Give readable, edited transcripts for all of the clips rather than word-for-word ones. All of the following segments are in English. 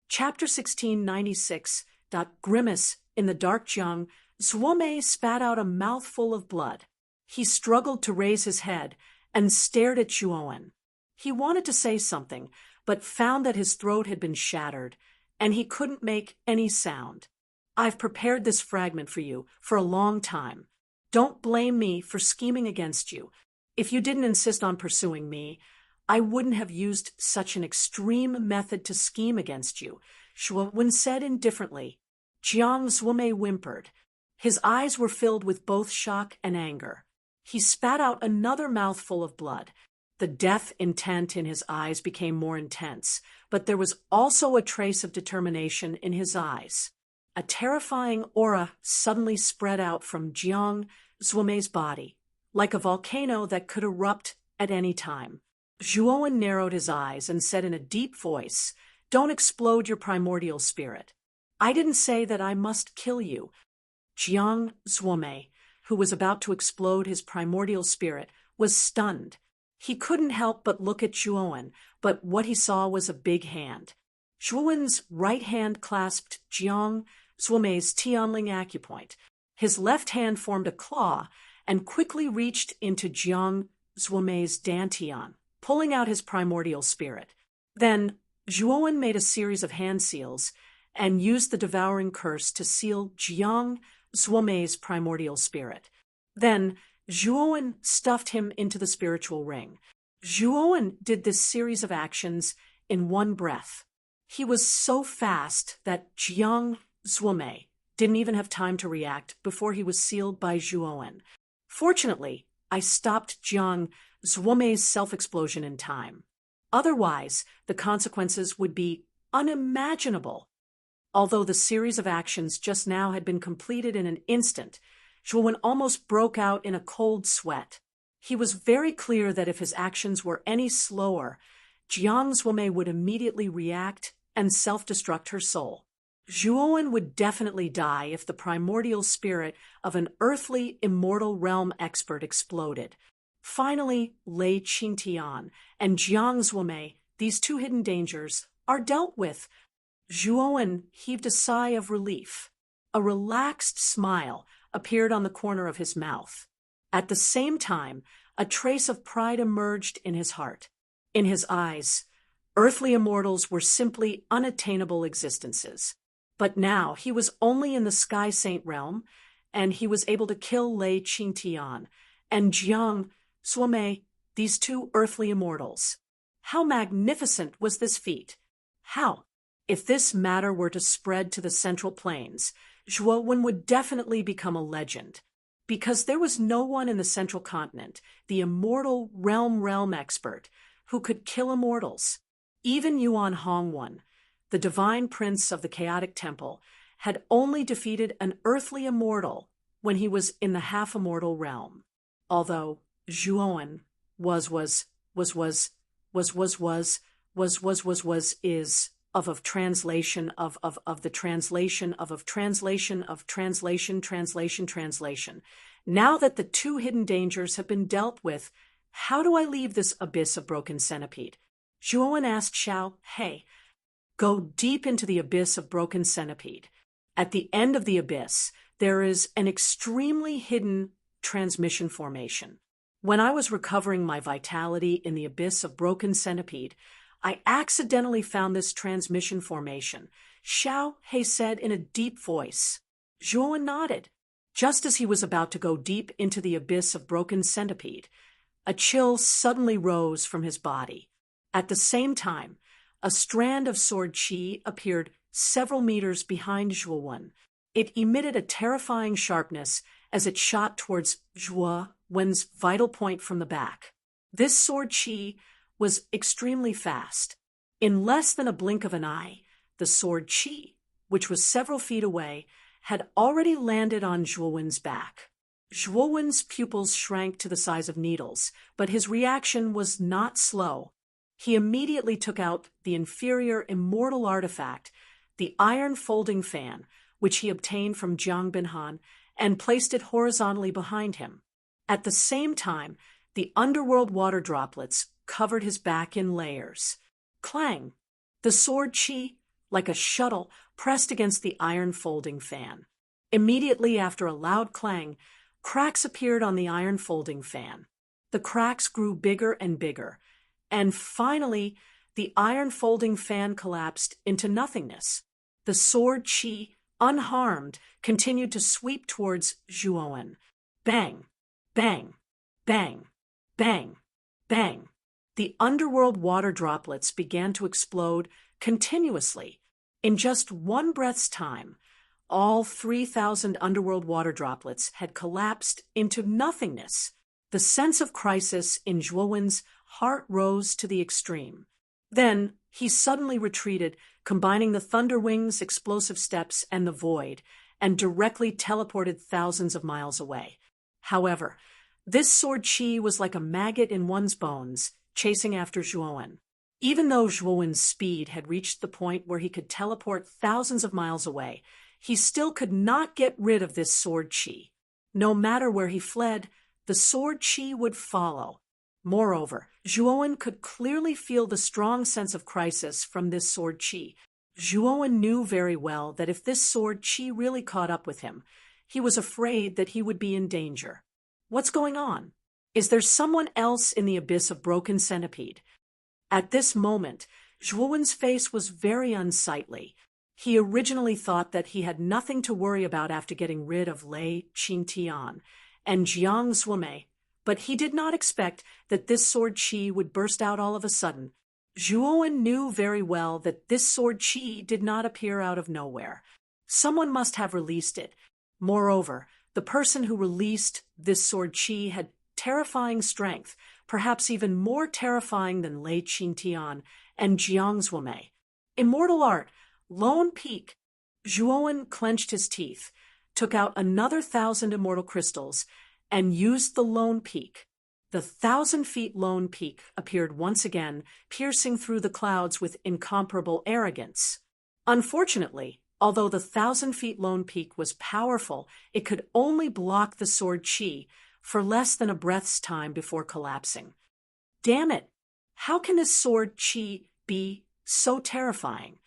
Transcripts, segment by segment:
Chapter 1696. Grimace. In the dark Jiang Zuomei spat out a mouthful of blood. He struggled to raise his head and stared at Zhuowen. He wanted to say something, but found that his throat had been shattered, and he couldn't make any sound. I've prepared this fragment for you for a long time. Don't blame me for scheming against you. If you didn't insist on pursuing me, I wouldn't have used such an extreme method to scheme against you, Zhuowen said indifferently. Jiang Zuomei whimpered. His eyes were filled with both shock and anger. He spat out another mouthful of blood. The death intent in his eyes became more intense, but there was also a trace of determination in his eyes. A terrifying aura suddenly spread out from Jiang Zuomei's body, like a volcano that could erupt at any time. Zhuowen narrowed his eyes and said in a deep voice, "Don't explode your primordial spirit. I didn't say that I must kill you." Jiang Zuomei, who was about to explode his primordial spirit, was stunned. He couldn't help but look at Zhuowen, but what he saw was a big hand. Zhuowen's right hand clasped Jiang Zuomei's Tianling acupoint. His left hand formed a claw and quickly reached into Jiang Zuomei's dantian, pulling out his primordial spirit. Then Zhuowen made a series of hand seals and used the devouring curse to seal Jiang Zuomei's primordial spirit. Then Zhuowen stuffed him into the spiritual ring. Zhuowen did this series of actions in one breath. He was so fast that Jiang Zuomei didn't even have time to react before he was sealed by Zhuowen. Fortunately, I stopped Jiang Zuomei's self-explosion in time. Otherwise, the consequences would be unimaginable. Although the series of actions just now had been completed in an instant, Zhuowen almost broke out in a cold sweat. He was very clear that if his actions were any slower, Jiang Zuomei would immediately react and self-destruct her soul. Zhuowen would definitely die if the primordial spirit of an earthly immortal realm expert exploded. Finally, Lei Qingtian and Jiang Zuomei, these two hidden dangers, are dealt with. Zhuowen heaved a sigh of relief. A relaxed smile appeared on the corner of his mouth. At the same time, a trace of pride emerged in his heart. In his eyes, earthly immortals were simply unattainable existences. But now he was only in the Sky Saint realm, and he was able to kill Lei Qingtian and Jiang Zuomei, these two earthly immortals. How magnificent was this feat! How? If this matter were to spread to the Central Plains, Zhuowen would definitely become a legend. Because there was no one in the Central Continent, the immortal realm expert, who could kill immortals. Even Yuan Hongwen, the divine prince of the Chaotic Temple, had only defeated an earthly immortal when he was in the half-immortal realm. Although Zhuowen is of translation. Now that the two hidden dangers have been dealt with, how do I leave this abyss of broken centipede? Zhuowen asked Xiao He. Go deep into the abyss of broken centipede. At the end of the abyss, there is an extremely hidden transmission formation. When I was recovering my vitality in the abyss of broken centipede, I accidentally found this transmission formation, Xiao He said in a deep voice. Zhuowen nodded. Just as he was about to go deep into the abyss of broken centipede, a chill suddenly rose from his body. At the same time, a strand of sword qi appeared several meters behind Zhuowen. It emitted a terrifying sharpness as it shot towards Zhuowen's vital point from the back. This sword qi was extremely fast. In less than a blink of an eye, the sword qi, which was several feet away, had already landed on Zhuowen's back. Zhuowen's pupils shrank to the size of needles, but his reaction was not slow. He immediately took out the inferior immortal artifact, the iron folding fan, which he obtained from Jiang Binhan, and placed it horizontally behind him. At the same time, the underworld water droplets covered his back in layers. Clang! The sword qi like a shuttle pressed against the iron folding fan. Immediately after a loud clang, cracks appeared on the iron folding fan. The cracks grew bigger and bigger, and finally, the iron folding fan collapsed into nothingness. The sword chi, unharmed, continued to sweep towards Zhuowen. Bang, bang, bang, bang, bang. The underworld water droplets began to explode continuously. In just one breath's time, all 3,000 underworld water droplets had collapsed into nothingness. The sense of crisis in Zhuowen's heart rose to the extreme. Then he suddenly retreated, combining the thunder wings, explosive steps, and the void, and directly teleported thousands of miles away. However, this sword chi was like a maggot in one's bones, chasing after Zhuowen. Even though Zhuowen's speed had reached the point where he could teleport thousands of miles away, he still could not get rid of this sword chi. No matter where he fled, the sword chi would follow. Moreover, Zhuowen could clearly feel the strong sense of crisis from this sword chi. Zhuowen knew very well that if this sword chi really caught up with him, he was afraid that he would be in danger. What's going on? Is there someone else in the abyss of Broken Centipede? At this moment, Zhuowen's face was very unsightly. He originally thought that he had nothing to worry about after getting rid of Lei Qingtian and Jiang Zuomei, but he did not expect that this sword chi would burst out all of a sudden. Zhuowen knew very well that this sword chi did not appear out of nowhere. Someone must have released it. Moreover, the person who released this sword chi had terrifying strength, perhaps even more terrifying than Lei Qingtian and Jiang Zuomei. Immortal art, Lone Peak. Zhuowen clenched his teeth, took out another 1,000 immortal crystals, and used the Lone Peak. The 1,000-feet Lone Peak appeared once again, piercing through the clouds with incomparable arrogance. Unfortunately, although the 1,000-feet Lone Peak was powerful, it could only block the sword chi for less than a breath's time before collapsing. Damn it! How can this sword chi be so terrifying?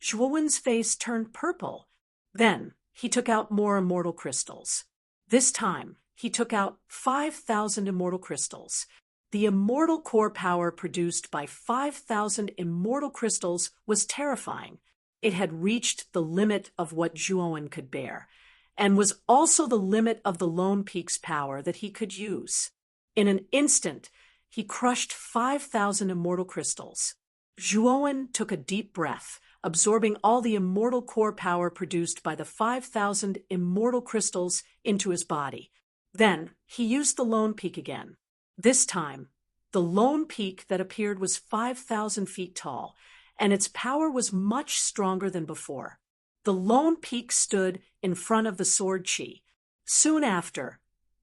Zhuowen's face turned purple. Then he took out more immortal crystals. This time, he took out 5,000 immortal crystals. The immortal core power produced by 5,000 immortal crystals was terrifying. It had reached the limit of what Zhuowen could bear, and was also the limit of the Lone Peak's power that he could use. In an instant, he crushed 5,000 immortal crystals. Zhuowen took a deep breath, absorbing all the immortal core power produced by the 5,000 immortal crystals into his body. Then he used the Lone Peak again. This time, the Lone Peak that appeared was 5,000 feet tall, and its power was much stronger than before. The Lone Peak stood in front of the sword chi. Soon after,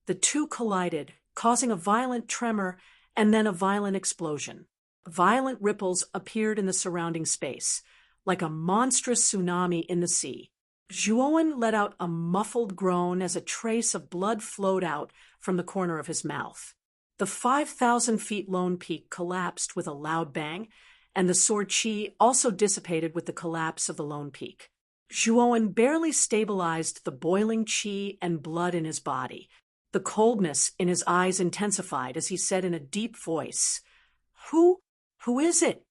the two collided, causing a violent tremor and then a violent explosion. Violent ripples appeared in the surrounding space, like a monstrous tsunami in the sea. Zhuowen let out a muffled groan as a trace of blood flowed out from the corner of his mouth. The 5,000 feet Lone Peak collapsed with a loud bang, and the sword chi also dissipated with the collapse of the Lone Peak. Zhuowen barely stabilized the boiling chi and blood in his body. The coldness in his eyes intensified as he said in a deep voice, Who is it?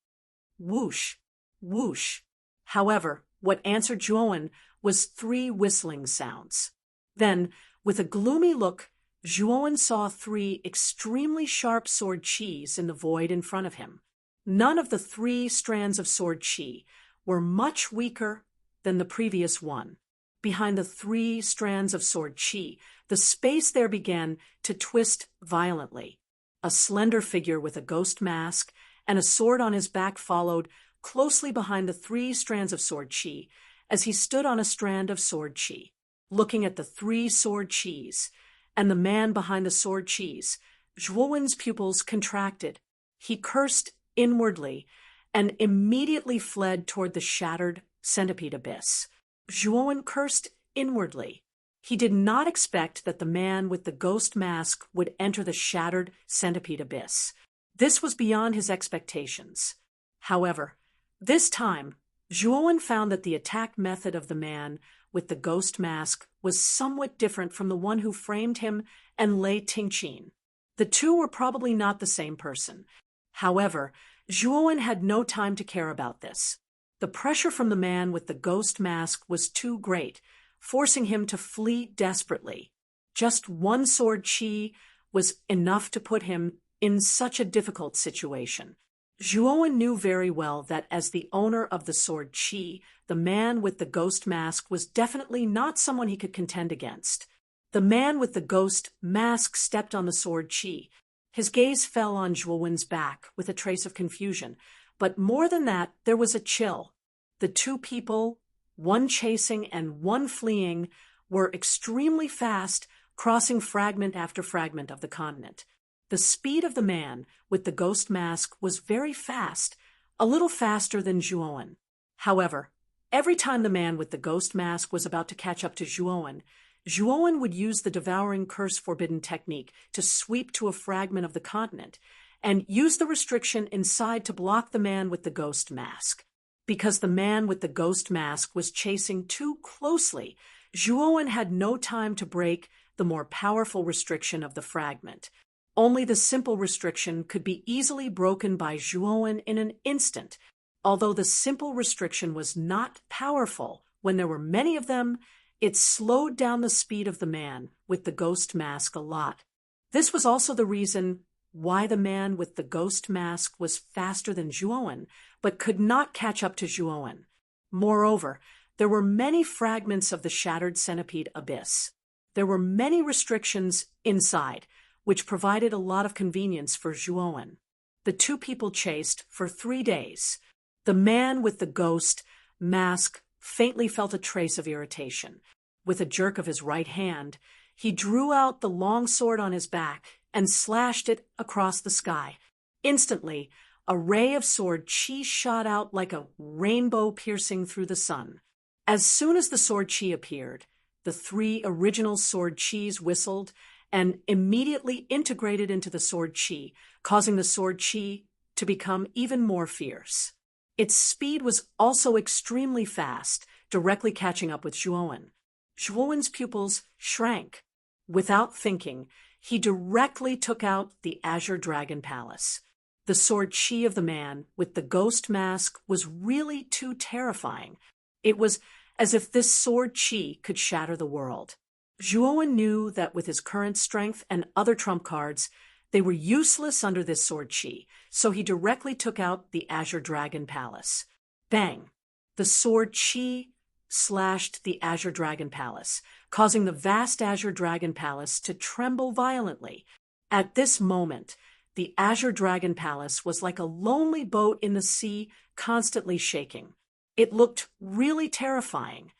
Whoosh, whoosh. However, what answered Zhuowen was 3 whistling sounds. Then, with a gloomy look, Zhuowen saw 3 extremely sharp sword chis in the void in front of him. None of the 3 strands of sword chi were much weaker than the previous one. Behind the 3 strands of sword chi, the space there began to twist violently. A slender figure with a ghost mask and a sword on his back followed closely behind the 3 strands of sword chi as he stood on a strand of sword chi. Looking at the 3 sword chis and the man behind the sword chis, Zhuowen's pupils contracted. He cursed inwardly and immediately fled toward the shattered centipede abyss. Zhuowen cursed inwardly. He did not expect that the man with the ghost mask would enter the shattered centipede abyss. This was beyond his expectations. However, this time, Zhuowen found that the attack method of the man with the ghost mask was somewhat different from the one who framed him and Lei Tingqin. The two were probably not the same person. However, Zhuowen had no time to care about this. The pressure from the man with the ghost mask was too great, forcing him to flee desperately. Just one sword chi was enough to put him in such a difficult situation. Zhuowen knew very well that as the owner of the sword chi, the man with the ghost mask was definitely not someone he could contend against. The man with the ghost mask stepped on the sword chi. His gaze fell on Zhuowen's back with a trace of confusion, but more than that, there was a chill. The two people, one chasing and one fleeing, were extremely fast, crossing fragment after fragment of the continent. The speed of the man with the ghost mask was very fast, a little faster than Zhuowen. However, every time the man with the ghost mask was about to catch up to Zhuowen, Zhuowen would use the devouring curse forbidden technique to sweep to a fragment of the continent and use the restriction inside to block the man with the ghost mask. Because the man with the ghost mask was chasing too closely, Zhuowen had no time to break the more powerful restriction of the fragment. Only the simple restriction could be easily broken by Zhuowen in an instant. Although the simple restriction was not powerful when there were many of them, it slowed down the speed of the man with the ghost mask a lot. This was also the reason why the man with the ghost mask was faster than Zhuowen, but could not catch up to Zhuowen. Moreover, there were many fragments of the shattered centipede abyss. There were many restrictions inside, which provided a lot of convenience for Zhuowen. The two people chased for 3 days. The man with the ghost mask faintly felt a trace of irritation. With a jerk of his right hand, he drew out the long sword on his back and slashed it across the sky. Instantly, a ray of sword chi shot out like a rainbow piercing through the sun. As soon as the sword chi appeared, the 3 original sword chis whistled and immediately integrated into the sword chi, causing the sword chi to become even more fierce. Its speed was also extremely fast, directly catching up with Zhuowen. Zhuowen's pupils shrank. Without thinking, he directly took out the Azure Dragon Palace. The sword chi of the man with the ghost mask was really too terrifying. It was as if this sword chi could shatter the world. Zhuowen knew that with his current strength and other trump cards, they were useless under this sword chi, so he directly took out the Azure Dragon Palace. Bang! The sword chi slashed the Azure Dragon Palace, causing the vast Azure Dragon Palace to tremble violently. At this moment, the Azure Dragon Palace was like a lonely boat in the sea, constantly shaking. It looked really terrifying.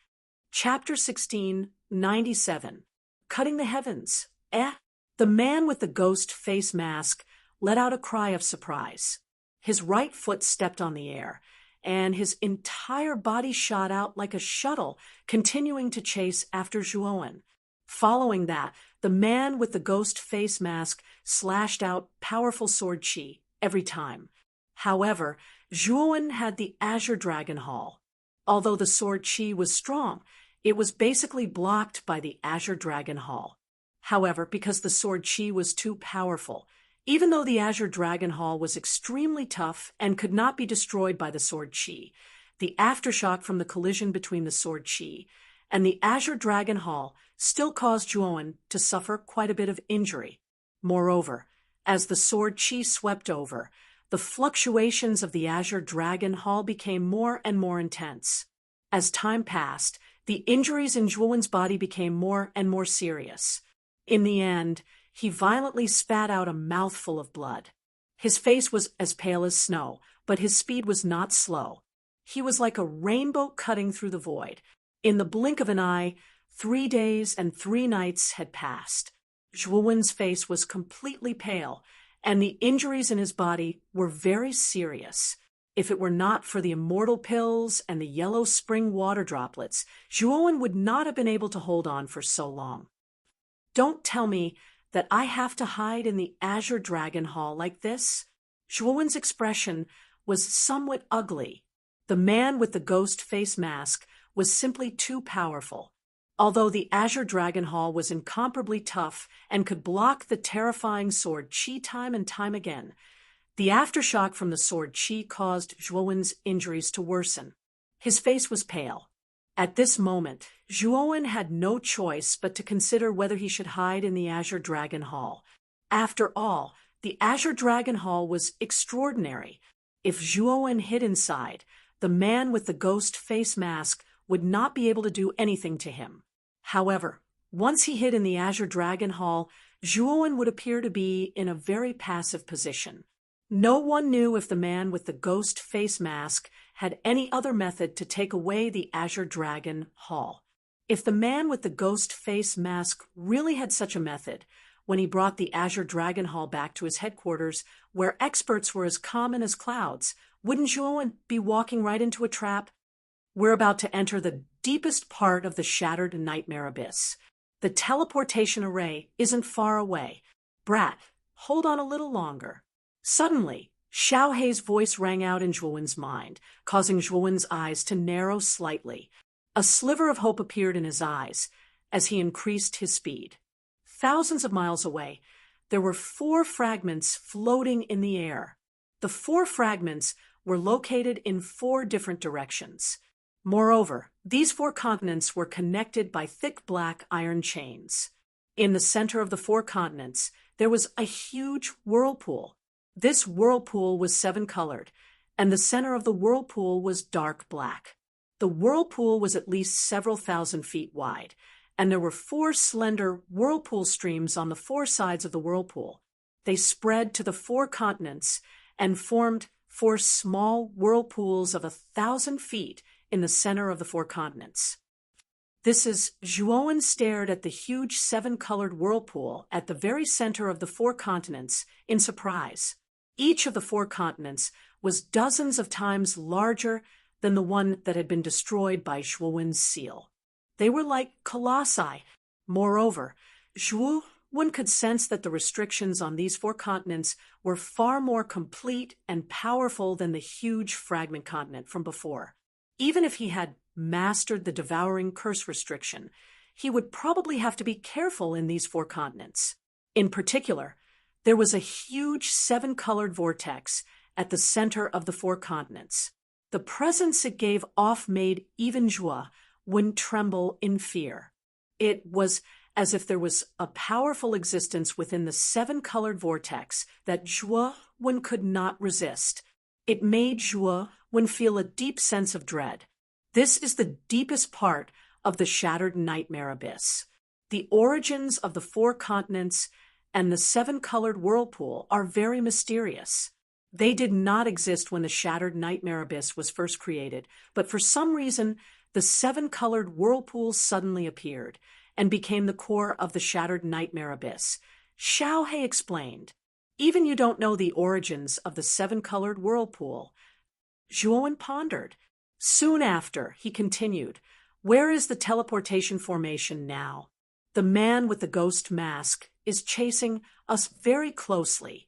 Chapter 1697. Cutting the Heavens. The man with the ghost face mask let out a cry of surprise. His right foot stepped on the air, and his entire body shot out like a shuttle, continuing to chase after Zhuowen. Following that, the man with the ghost face mask slashed out powerful sword chi every time. However, Zhuowen had the Azure Dragon Hall. Although the sword chi was strong, it was basically blocked by the Azure Dragon Hall. However, because the sword chi was too powerful, even though the Azure Dragon Hall was extremely tough and could not be destroyed by the sword chi, the aftershock from the collision between the sword chi and the Azure Dragon Hall still caused Zhuowen to suffer quite a bit of injury. Moreover, as the sword chi swept over, the fluctuations of the Azure Dragon Hall became more and more intense. As time passed, the injuries in Zhuowen's body became more and more serious. In the end, he violently spat out a mouthful of blood. His face was as pale as snow, but his speed was not slow. He was like a rainbow cutting through the void. In the blink of an eye, 3 days and 3 nights had passed. Zhuowen's face was completely pale, and the injuries in his body were very serious. If it were not for the immortal pills and the yellow spring water droplets, Zhuowen would not have been able to hold on for so long. Don't tell me that I have to hide in the Azure Dragon Hall like this? Zhuowen's expression was somewhat ugly. The man with the ghost face mask was simply too powerful. Although the Azure Dragon Hall was incomparably tough and could block the terrifying sword Qi time and time again, the aftershock from the sword Qi caused Zhuowen's injuries to worsen. His face was pale. At this moment, Zhuowen had no choice but to consider whether he should hide in the Azure Dragon Hall. After all, the Azure Dragon Hall was extraordinary. If Zhuowen hid inside, the man with the ghost face mask would not be able to do anything to him. However, once he hid in the Azure Dragon Hall, Zhuowen would appear to be in a very passive position. No one knew if the man with the ghost face mask had any other method to take away the Azure Dragon Hall. If the man with the ghost face mask really had such a method, when he brought the Azure Dragon Hall back to his headquarters, where experts were as common as clouds, wouldn't Zhuowen be walking right into a trap? We're about to enter the deepest part of the shattered nightmare abyss. The teleportation array isn't far away. Brat, hold on a little longer. Suddenly, Xiao Hei's voice rang out in Zhuowen's mind, causing Zhuowen's eyes to narrow slightly. A sliver of hope appeared in his eyes as he increased his speed. Thousands of miles away, there were 4 fragments floating in the air. The 4 fragments were located in 4 different directions. Moreover, these 4 continents were connected by thick black iron chains. In the center of the 4 continents, there was a huge whirlpool. This whirlpool was 7-colored, and the center of the whirlpool was dark black. The whirlpool was at least several thousand feet wide, and there were 4 slender whirlpool streams on the 4 sides of the whirlpool. They spread to the 4 continents and formed 4 small whirlpools of 1,000 feet in the center of the 4 continents. Zhuowen stared at the huge 7-colored whirlpool at the very center of the 4 continents in surprise. Each of the 4 continents was dozens of times larger than the one that had been destroyed by Zhuowen's seal. They were like colossi. Moreover, Zhuowen could sense that the restrictions on these 4 continents were far more complete and powerful than the huge fragment continent from before. Even if he had mastered the devouring curse restriction, he would probably have to be careful in these 4 continents. In particular, there was a huge 7-colored vortex at the center of the 4 continents. The presence it gave off made even Zhuowen tremble in fear. It was as if there was a powerful existence within the 7-colored vortex that Zhuowen could not resist. It made Zhuowen feel a deep sense of dread. This is the deepest part of the shattered nightmare abyss. The origins of the 4 continents and the 7-colored whirlpool are very mysterious. They did not exist when the shattered nightmare abyss was first created, but for some reason, the 7-colored whirlpool suddenly appeared and became the core of the shattered nightmare abyss. Xiao Hei explained, "Even you don't know the origins of the 7-colored whirlpool." Zhuowen pondered. Soon after, he continued, "Where is the teleportation formation now? The man with the ghost mask is chasing us very closely."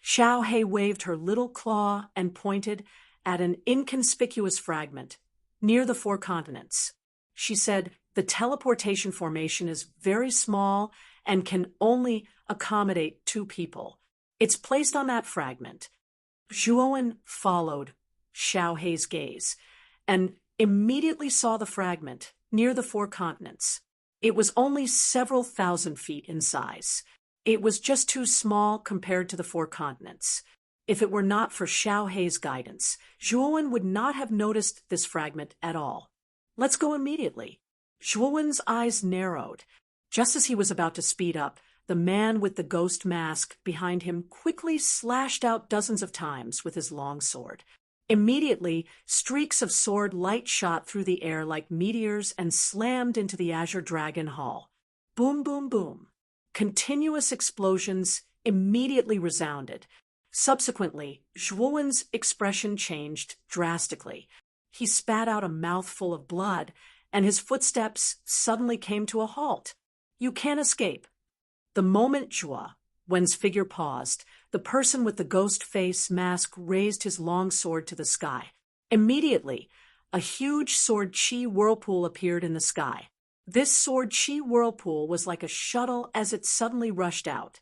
Xiao Hei waved her little claw and pointed at an inconspicuous fragment near the 4 continents. She said, "The teleportation formation is very small and can only accommodate 2 people. It's placed on that fragment." Zhuowen followed Xiao Hei's gaze and immediately saw the fragment near the 4 continents. It was only several thousand feet in size. It was just too small compared to the 4 continents. If it were not for Xiao Hei's guidance, Zhuowen would not have noticed this fragment at all. "Let's go immediately." Zhuowen's eyes narrowed. Just as he was about to speed up, the man with the ghost mask behind him quickly slashed out dozens of times with his long sword. Immediately, streaks of sword light shot through the air like meteors and slammed into the Azure Dragon Hall. Boom, boom, boom. Continuous explosions immediately resounded. Subsequently, Zhuowen's expression changed drastically. He spat out a mouthful of blood, and his footsteps suddenly came to a halt. "You can't escape." The moment Zhuowen's figure paused, the person with the ghost face mask raised his long sword to the sky. Immediately, a huge sword chi whirlpool appeared in the sky. This sword chi whirlpool was like a shuttle as it suddenly rushed out.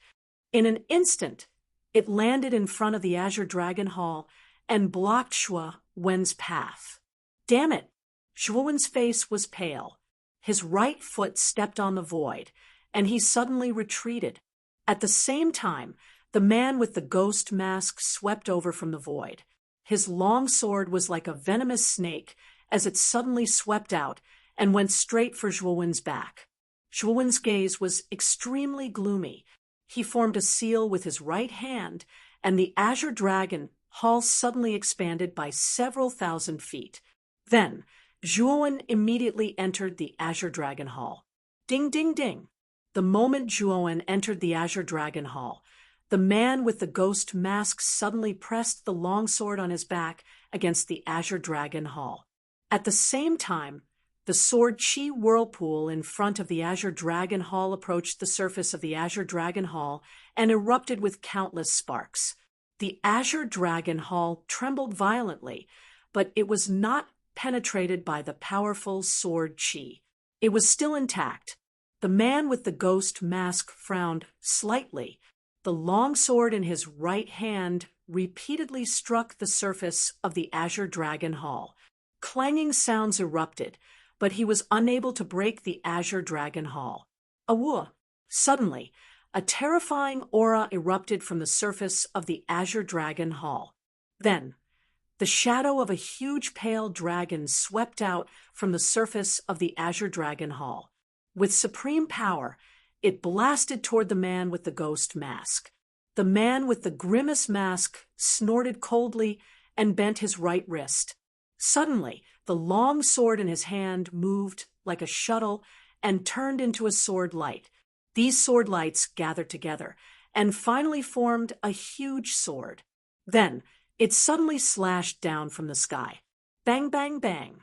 In an instant, it landed in front of the Azure Dragon Hall and blocked Shuo Wen's path. Damn it! Shuo Wen's face was pale. His right foot stepped on the void, and he suddenly retreated. At the same time, the man with the ghost mask swept over from the void. His long sword was like a venomous snake as it suddenly swept out and went straight for Shuo Wen's back. Shuo Wen's gaze was extremely gloomy. He formed a seal with his right hand, and the Azure Dragon Hall suddenly expanded by several thousand feet. Then, Shuo Wen immediately entered the Azure Dragon Hall. Ding, ding, ding. The moment Shuo Wen entered the Azure Dragon Hall, the man with the ghost mask suddenly pressed the longsword on his back against the Azure Dragon Hall. At the same time, the sword chi whirlpool in front of the Azure Dragon Hall approached the surface of the Azure Dragon Hall and erupted with countless sparks. The Azure Dragon Hall trembled violently, but it was not penetrated by the powerful sword chi. It was still intact. The man with the ghost mask frowned slightly. The long sword in his right hand repeatedly struck the surface of the Azure Dragon Hall. Clanging sounds erupted, but he was unable to break the Azure Dragon Hall. Awoo! Suddenly, a terrifying aura erupted from the surface of the Azure Dragon Hall. Then, the shadow of a huge pale dragon swept out from the surface of the Azure Dragon Hall. With supreme power, it blasted toward the man with the ghost mask. The man with the grimace mask snorted coldly and bent his right wrist. Suddenly, the long sword in his hand moved like a shuttle and turned into a sword light. These sword lights gathered together and finally formed a huge sword. Then, it suddenly slashed down from the sky. Bang, bang, bang.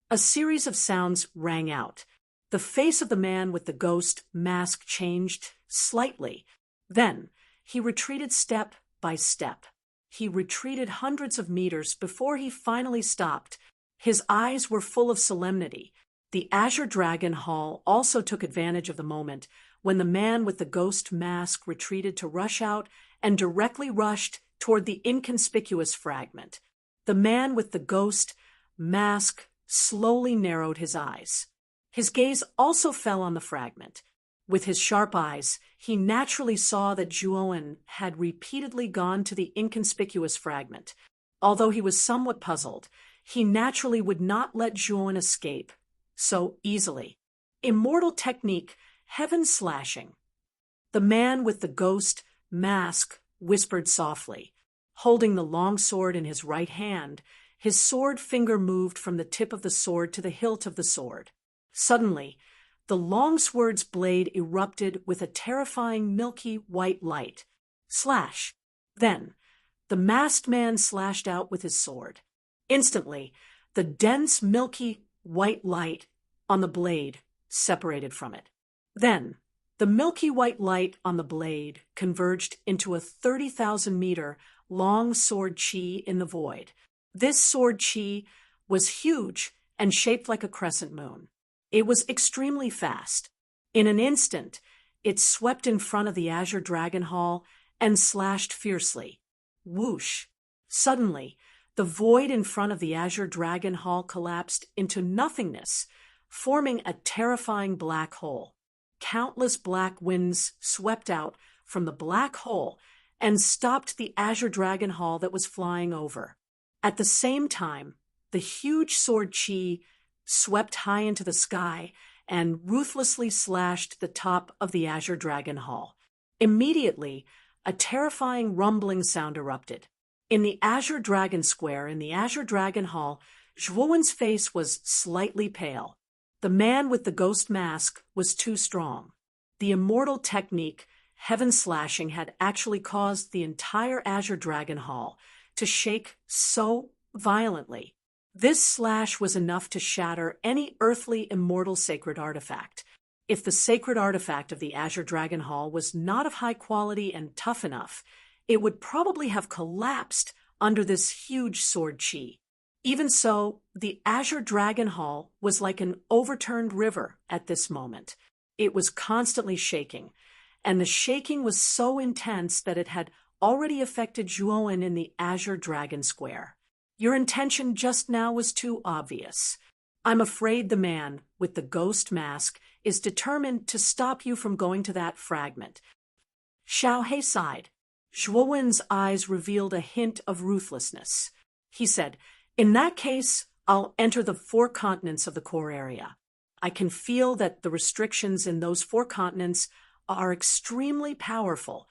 A series of sounds rang out. The face of the man with the ghost mask changed slightly. Then, he retreated step by step. He retreated hundreds of meters before he finally stopped. His eyes were full of solemnity. The Azure Dragon Hall also took advantage of the moment when the man with the ghost mask retreated to rush out and directly rushed toward the inconspicuous fragment. The man with the ghost mask slowly narrowed his eyes. His gaze also fell on the fragment. With his sharp eyes, he naturally saw that Shuo Wen had repeatedly gone to the inconspicuous fragment. Although he was somewhat puzzled, he naturally would not let Shuo Wen escape so easily. Immortal technique, heaven slashing. The man with the ghost mask whispered softly. Holding the long sword in his right hand, his sword finger moved from the tip of the sword to the hilt of the sword. Suddenly, the long sword's blade erupted with a terrifying milky white light. Slash! Then, the masked man slashed out with his sword. Instantly, the dense milky white light on the blade separated from it. Then, the milky white light on the blade converged into a 30,000-meter long sword chi in the void. This sword chi was huge and shaped like a crescent moon. It was extremely fast. In an instant, it swept in front of the Azure Dragon Hall and slashed fiercely. Whoosh! Suddenly, the void in front of the Azure Dragon Hall collapsed into nothingness, forming a terrifying black hole. Countless black winds swept out from the black hole and stopped the Azure Dragon Hall that was flying over. At the same time, the huge sword chi swept high into the sky and ruthlessly slashed the top of the Azure Dragon Hall. Immediately, a terrifying rumbling sound erupted. In the Azure Dragon Square in the Azure Dragon Hall, Shuo Wen's face was slightly pale. The man with the ghost mask was too strong. The immortal technique, heaven slashing, had actually caused the entire Azure Dragon Hall to shake so violently. This slash was enough to shatter any earthly immortal sacred artifact. If the sacred artifact of the Azure Dragon Hall was not of high quality and tough enough, it would probably have collapsed under this huge sword chi. Even so, the Azure Dragon Hall was like an overturned river at this moment. It was constantly shaking, and the shaking was so intense that it had already affected Zhuowen in the Azure Dragon Square. Your intention just now was too obvious. I'm afraid the man with the ghost mask is determined to stop you from going to that fragment. Xiao He sighed. Zhuowen's eyes revealed a hint of ruthlessness. He said, "In that case, I'll enter the 4 continents of the core area. I can feel that the restrictions in those 4 continents are extremely powerful.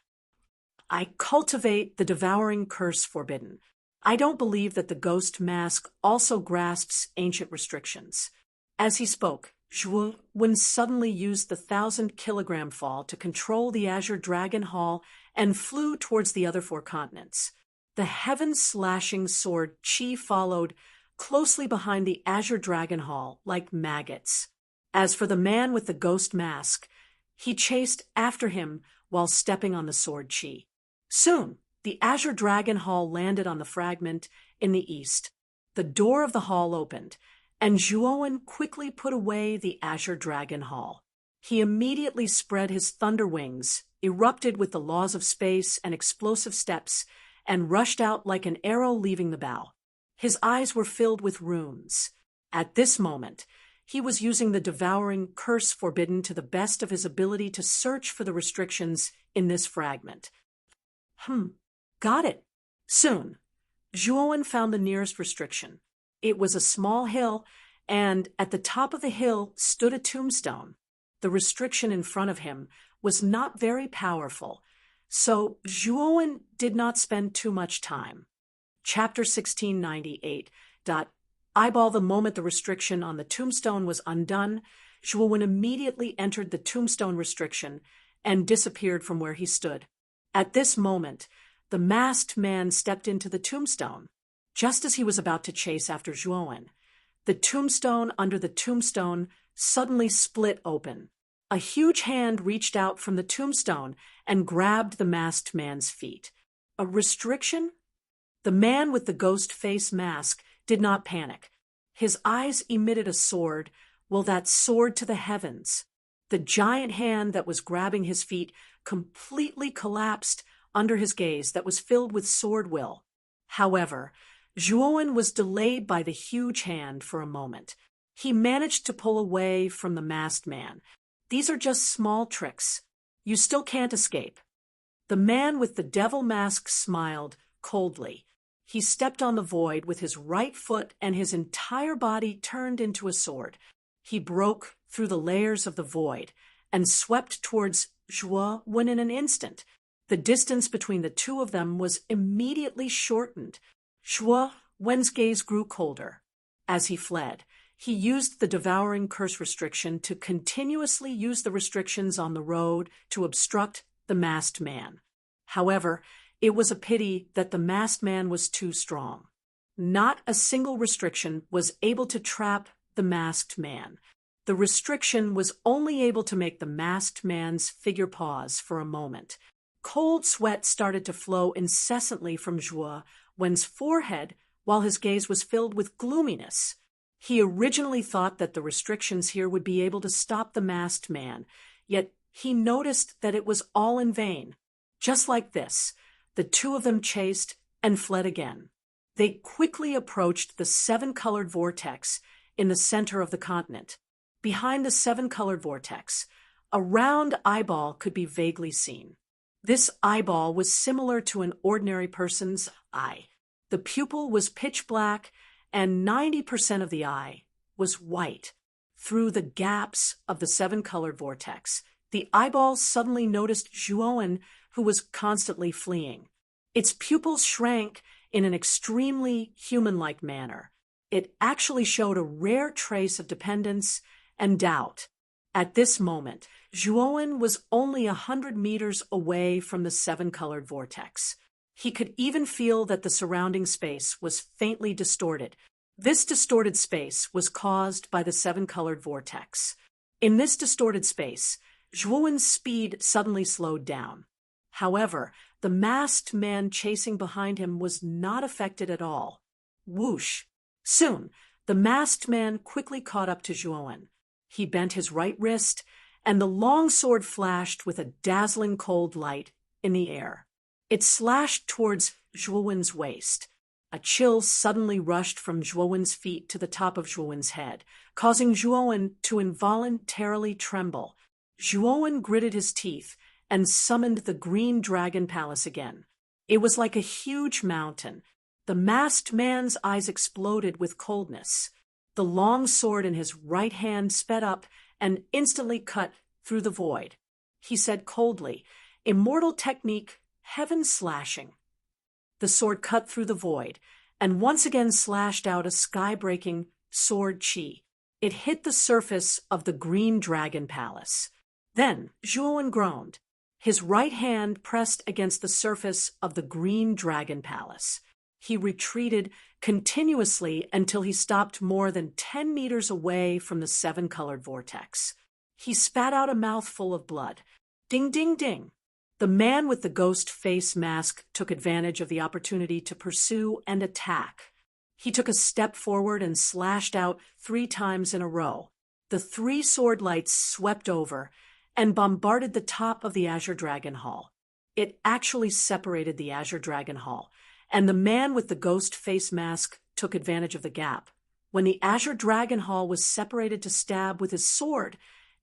I cultivate the devouring curse forbidden. I don't believe that the ghost mask also grasps ancient restrictions." As he spoke, Zhuowen suddenly used the 1,000-kilogram fall to control the Azure Dragon Hall and flew towards the other 4 continents. The heaven-slashing sword Qi followed closely behind the Azure Dragon Hall like maggots. As for the man with the ghost mask, he chased after him while stepping on the sword Qi. Soon, the Azure Dragon Hall landed on the fragment in the east. The door of the hall opened, and Zhuowen quickly put away the Azure Dragon Hall. He immediately spread his thunder wings, erupted with the laws of space and explosive steps, and rushed out like an arrow leaving the bow. His eyes were filled with runes. At this moment, he was using the devouring curse forbidden to the best of his ability to search for the restrictions in this fragment. Got it. Soon, Zhuowen found the nearest restriction. It was a small hill, and at the top of the hill stood a tombstone. The restriction in front of him was not very powerful, so Zhuowen did not spend too much time. Chapter 1698. Eyeball the moment the restriction on the tombstone was undone, Zhuowen immediately entered the tombstone restriction and disappeared from where he stood. At this moment, the masked man stepped into the tombstone. Just as he was about to chase after Zhuowen, the tombstone under the tombstone suddenly split open. A huge hand reached out from the tombstone and grabbed the masked man's feet. A restriction? The man with the ghost face mask did not panic. His eyes emitted a sword, that soared to the heavens. The giant hand that was grabbing his feet completely collapsed under his gaze that was filled with sword will. However, Zhuowen was delayed by the huge hand for a moment. He managed to pull away from the masked man. "These are just small tricks. You still can't escape." The man with the devil mask smiled coldly. He stepped on the void with his right foot, and his entire body turned into a sword. He broke through the layers of the void and swept towards Zhuowen in an instant. The distance between the two of them was immediately shortened. Zhuowen's gaze grew colder. As he fled, he used the devouring curse restriction to continuously use the restrictions on the road to obstruct the masked man. However, it was a pity that the masked man was too strong. Not a single restriction was able to trap the masked man. The restriction was only able to make the masked man's figure pause for a moment. Cold sweat started to flow incessantly from Zhuowen's forehead while his gaze was filled with gloominess. He originally thought that the restrictions here would be able to stop the masked man, yet he noticed that it was all in vain. Just like this, the two of them chased and fled again. They quickly approached the 7-colored vortex in the center of the continent. Behind the 7-colored vortex, a round eyeball could be vaguely seen. This eyeball was similar to an ordinary person's eye. The pupil was pitch black, and 90% of the eye was white. Through the gaps of the 7-colored vortex, the eyeball suddenly noticed Zhuowen, who was constantly fleeing. Its pupils shrank in an extremely human-like manner. It actually showed a rare trace of dependence and doubt. At this moment, Zhuowen was only 100 meters away from the 7-colored vortex. He could even feel that the surrounding space was faintly distorted. This distorted space was caused by the 7-colored vortex. In this distorted space, Zhuowen's speed suddenly slowed down. However, the masked man chasing behind him was not affected at all. Whoosh! Soon, the masked man quickly caught up to Zhuowen. He bent his right wrist, and the long sword flashed with a dazzling cold light in the air. It slashed towards Zhuowen's waist. A chill suddenly rushed from Zhuowen's feet to the top of Zhuowen's head, causing Zhuowen to involuntarily tremble. Zhuowen gritted his teeth and summoned the Green Dragon Palace again. It was like a huge mountain. The masked man's eyes exploded with coldness. The long sword in his right hand sped up and instantly cut through the void. He said coldly, "Immortal technique, heaven slashing." The sword cut through the void, and once again slashed out a sky-breaking sword chi. It hit the surface of the Green Dragon Palace. Then Zhuowen groaned. His right hand pressed against the surface of the Green Dragon Palace. He retreated continuously until he stopped more than 10 meters away from the seven-colored vortex. He spat out a mouthful of blood. Ding, ding, ding. The man with the ghost face mask took advantage of the opportunity to pursue and attack. He took a step forward and slashed out 3 times in a row. The 3 sword lights swept over and bombarded the top of the Azure Dragon Hall. It actually separated the Azure Dragon Hall, and the man with the ghost face mask took advantage of the gap. When the Azure Dragon Hall was separated to stab with his sword,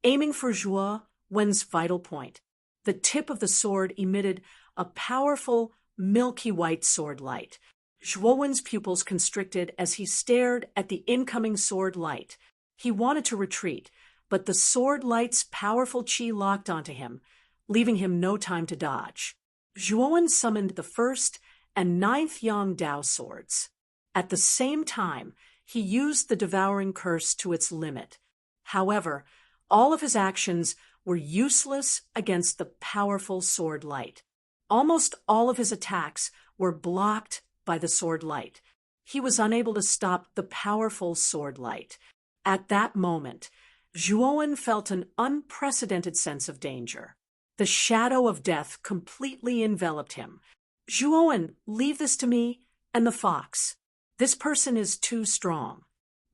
aiming for Zhuowen's vital point. The tip of the sword emitted a powerful, milky white sword light. Zhuowen's pupils constricted as he stared at the incoming sword light. He wanted to retreat, but the sword light's powerful chi locked onto him, leaving him no time to dodge. Zhuowen summoned the 1st and 9th Yang Dao swords. At the same time, he used the Devouring Curse to its limit. However, all of his actions were useless against the powerful sword light. Almost all of his attacks were blocked by the sword light. He was unable to stop the powerful sword light. At that moment, Zhuowen felt an unprecedented sense of danger. The shadow of death completely enveloped him. "Zhuowen, leave this to me and the fox. This person is too strong.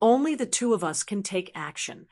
Only the 2 of us can take action."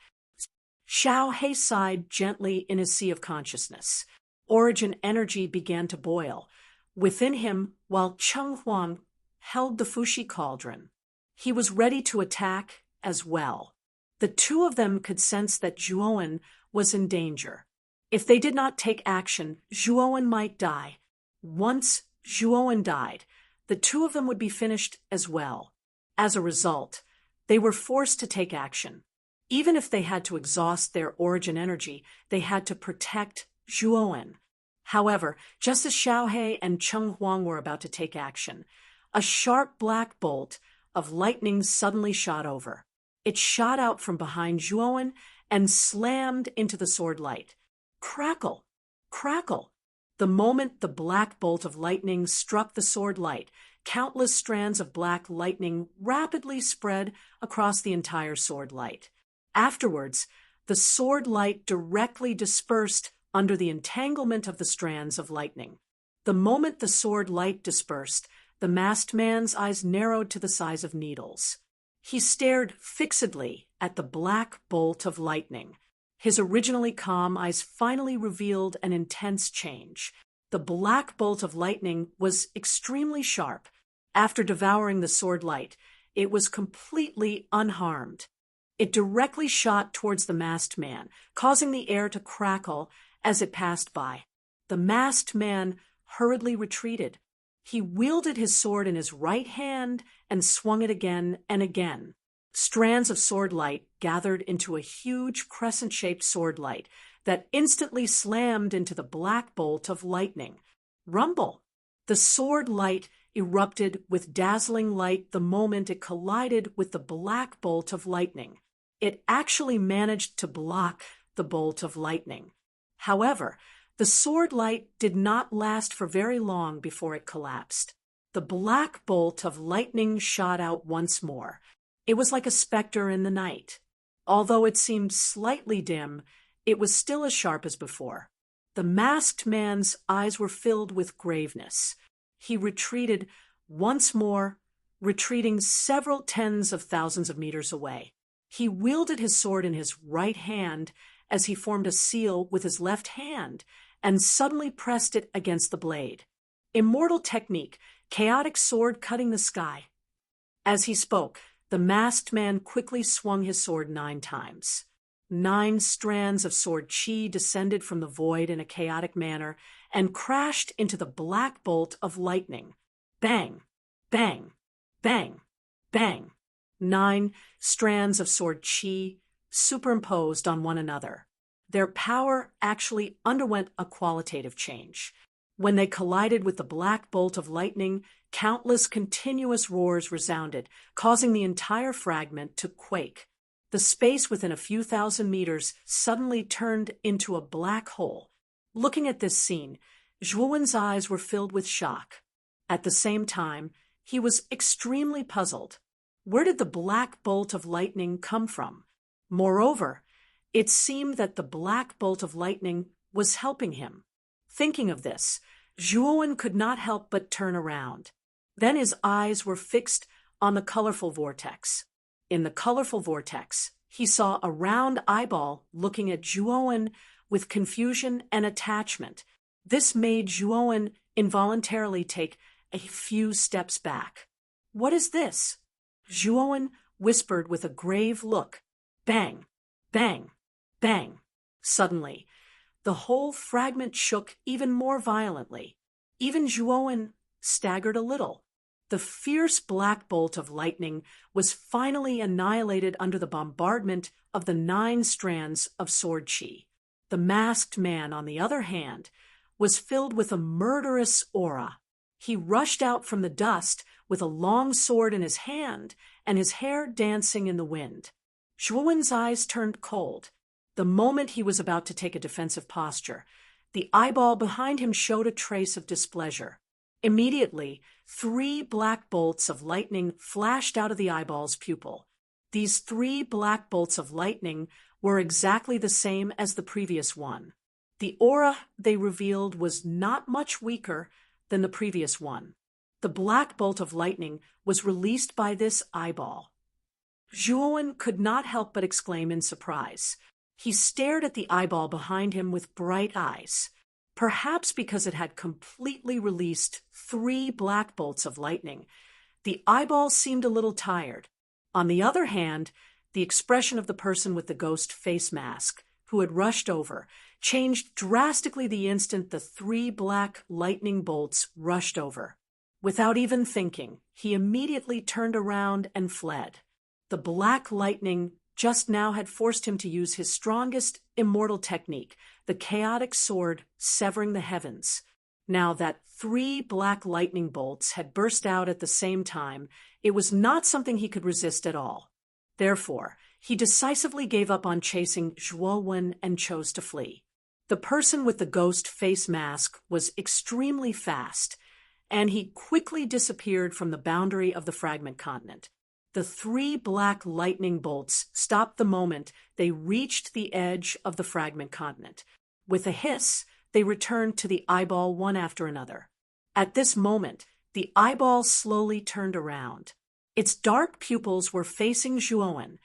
Xiao He sighed gently in his sea of consciousness. Origin energy began to boil within him while Cheng Huang held the Fushi cauldron. He was ready to attack as well. The 2 of them could sense that Zhuowen was in danger. If they did not take action, Zhuowen might die. Once Zhuowen died, the 2 of them would be finished as well. As a result, they were forced to take action. Even if they had to exhaust their origin energy, they had to protect Zhuowen. However, just as Xiao He and Cheng Huang were about to take action, a sharp black bolt of lightning suddenly shot over. It shot out from behind Zhuowen and slammed into the sword light. Crackle! Crackle! The moment the black bolt of lightning struck the sword light, countless strands of black lightning rapidly spread across the entire sword light. Afterwards, the sword light directly dispersed under the entanglement of the strands of lightning. The moment the sword light dispersed, the masked man's eyes narrowed to the size of needles. He stared fixedly at the black bolt of lightning. His originally calm eyes finally revealed an intense change. The black bolt of lightning was extremely sharp. After devouring the sword light, it was completely unharmed. It directly shot towards the masked man, causing the air to crackle as it passed by. The masked man hurriedly retreated. He wielded his sword in his right hand and swung it again and again. Strands of sword light gathered into a huge crescent-shaped sword light that instantly slammed into the black bolt of lightning. Rumble! The sword light erupted with dazzling light the moment it collided with the black bolt of lightning. It actually managed to block the bolt of lightning. However, the sword light did not last for very long before it collapsed. The black bolt of lightning shot out once more. It was like a specter in the night. Although it seemed slightly dim, it was still as sharp as before. The masked man's eyes were filled with graveness. He retreated once more retreating several tens of thousands of meters away. He wielded his sword in his right hand as he formed a seal with his left hand and suddenly pressed it against the blade. Immortal technique, chaotic sword cutting the sky. As he spoke, the masked man quickly swung his sword 9 times. 9 strands of sword chi descended from the void in a chaotic manner and crashed into the black bolt of lightning. Bang! Bang! Bang! Bang! 9 strands of sword chi superimposed on one another. Their power actually underwent a qualitative change. When they collided with the black bolt of lightning, countless continuous roars resounded, causing the entire fragment to quake. The space within a few thousand meters suddenly turned into a black hole. Looking at this scene, Zhuowen's eyes were filled with shock. At the same time, he was extremely puzzled. Where did the black bolt of lightning come from? Moreover, it seemed that the black bolt of lightning was helping him. Thinking of this, Zhuowen could not help but turn around. Then his eyes were fixed on the colorful vortex. In the colorful vortex, he saw a round eyeball looking at Zhuowen with confusion and attachment. This made Zhuowen involuntarily take a few steps back. "What is this?" Zhuowen whispered with a grave look. Bang! Bang! Bang! Suddenly, the whole fragment shook even more violently. Even Zhuowen staggered a little. The fierce black bolt of lightning was finally annihilated under the bombardment of the 9 strands of sword chi. The masked man, on the other hand, was filled with a murderous aura. He rushed out from the dust with a long sword in his hand and his hair dancing in the wind. Zhuowen's eyes turned cold. The moment he was about to take a defensive posture, the eyeball behind him showed a trace of displeasure. Immediately, 3 black bolts of lightning flashed out of the eyeball's pupil. These 3 black bolts of lightning were exactly the same as the previous one. The aura they revealed was not much weaker than the previous one. The black bolt of lightning was released by this eyeball. Zhuowen could not help but exclaim in surprise. He stared at the eyeball behind him with bright eyes. Perhaps because it had completely released 3 black bolts of lightning, the eyeball seemed a little tired. On the other hand, the expression of the person with the ghost face mask, who had rushed over, changed drastically the instant the 3 black lightning bolts rushed over. Without even thinking, he immediately turned around and fled. The black lightning just now had forced him to use his strongest immortal technique, the chaotic sword severing the heavens. Now that 3 black lightning bolts had burst out at the same time, it was not something he could resist at all. Therefore, he decisively gave up on chasing Zhuowen and chose to flee. The person with the ghost face mask was extremely fast, and he quickly disappeared from the boundary of the fragment continent. The 3 black lightning bolts stopped the moment they reached the edge of the fragment continent. With a hiss, they returned to the eyeball one after another. At this moment, the eyeball slowly turned around. Its dark pupils were facing Zhuowen.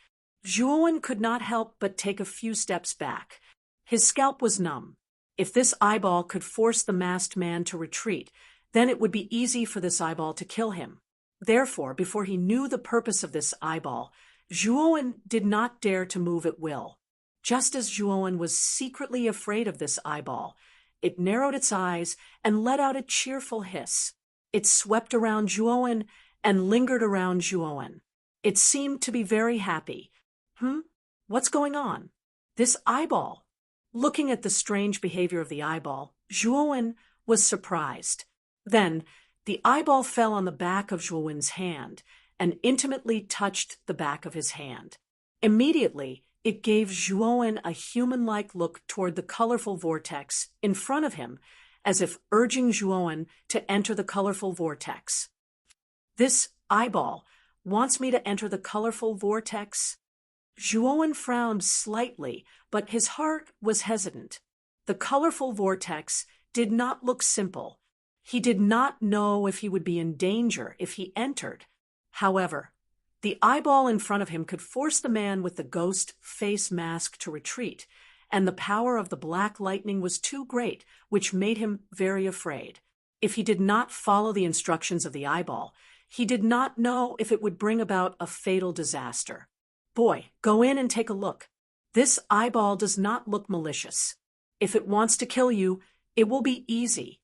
Zhuowen could not help but take a few steps back. His scalp was numb. If this eyeball could force the masked man to retreat, then it would be easy for this eyeball to kill him. Therefore, before he knew the purpose of this eyeball, Zhuowen did not dare to move at will. Just as Zhuowen was secretly afraid of this eyeball, it narrowed its eyes and let out a cheerful hiss. It swept around Zhuowen and lingered around Zhuowen. It seemed to be very happy. What's going on? This eyeball. Looking at the strange behavior of the eyeball, Zhuowen was surprised. Then, the eyeball fell on the back of Zhuowen's hand and intimately touched the back of his hand. Immediately, it gave Zhuowen a human-like look toward the colorful vortex in front of him, as if urging Zhuowen to enter the colorful vortex. "This eyeball wants me to enter the colorful vortex?" Zhuowen frowned slightly, but his heart was hesitant. The colorful vortex did not look simple. He did not know if he would be in danger if he entered. However, the eyeball in front of him could force the man with the ghost face mask to retreat, and the power of the black lightning was too great, which made him very afraid. If he did not follow the instructions of the eyeball, he did not know if it would bring about a fatal disaster. Boy, go in and take a look. This eyeball does not look malicious. If it wants to kill you, it will be easy.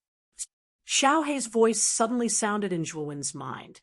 Xiao Hei's voice suddenly sounded in Zhuowen's mind.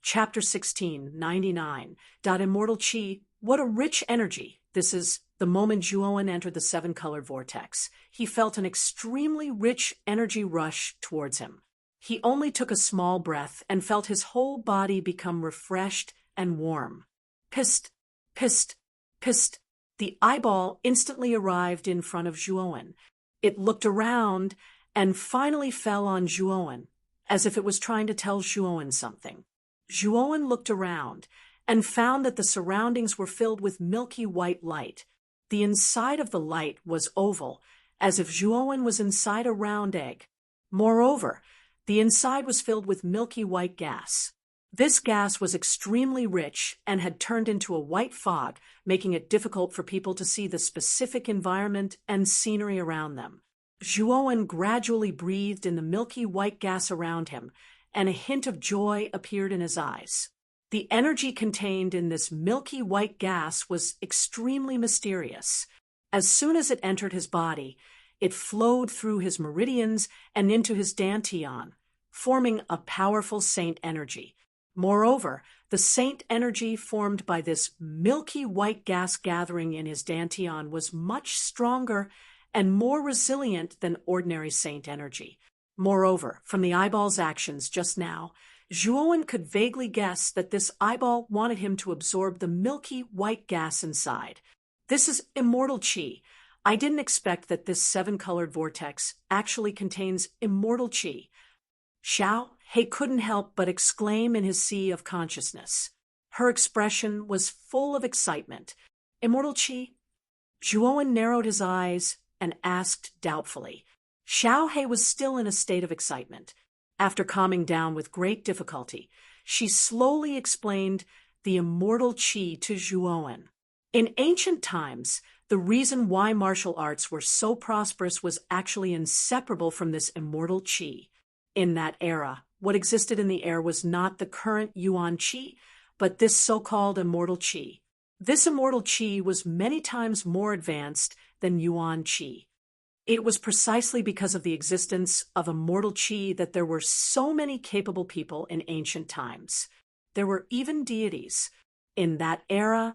Chapter 16, 99. Immortal Qi, what a rich energy. This is the moment Zhuowen entered the seven-colored vortex. He felt an extremely rich energy rush towards him. He only took a small breath and felt his whole body become refreshed and warm. Psst, psst, psst. The eyeball instantly arrived in front of Zhuowen. It looked around and finally fell on Zhuowen, as if it was trying to tell Zhuowen something. Zhuowen looked around and found that the surroundings were filled with milky white light. The inside of the light was oval, as if Zhuowen was inside a round egg. Moreover, the inside was filled with milky white gas. This gas was extremely rich and had turned into a white fog, making it difficult for people to see the specific environment and scenery around them. Zhuowen gradually breathed in the milky white gas around him, and a hint of joy appeared in his eyes. The energy contained in this milky white gas was extremely mysterious. As soon as it entered his body, it flowed through his meridians and into his dantian, forming a powerful saint energy. Moreover, the saint energy formed by this milky white gas gathering in his dantian was much stronger and more resilient than ordinary saint energy. Moreover, from the eyeball's actions just now, Zhuowen could vaguely guess that this eyeball wanted him to absorb the milky white gas inside. This is immortal qi. I didn't expect that this seven-colored vortex actually contains immortal qi. Xiao Hei couldn't help but exclaim in his sea of consciousness. Her expression was full of excitement. Immortal qi? Zhuowen narrowed his eyes and asked doubtfully. Xiao Hei was still in a state of excitement. After calming down with great difficulty, she slowly explained the immortal qi to Zhuowen. In ancient times, the reason why martial arts were so prosperous was actually inseparable from this immortal qi. In that era, what existed in the air was not the current Yuan qi, but this so-called immortal qi. This immortal qi was many times more advanced than Yuan qi. It was precisely because of the existence of immortal qi that there were so many capable people in ancient times. There were even deities. In that era,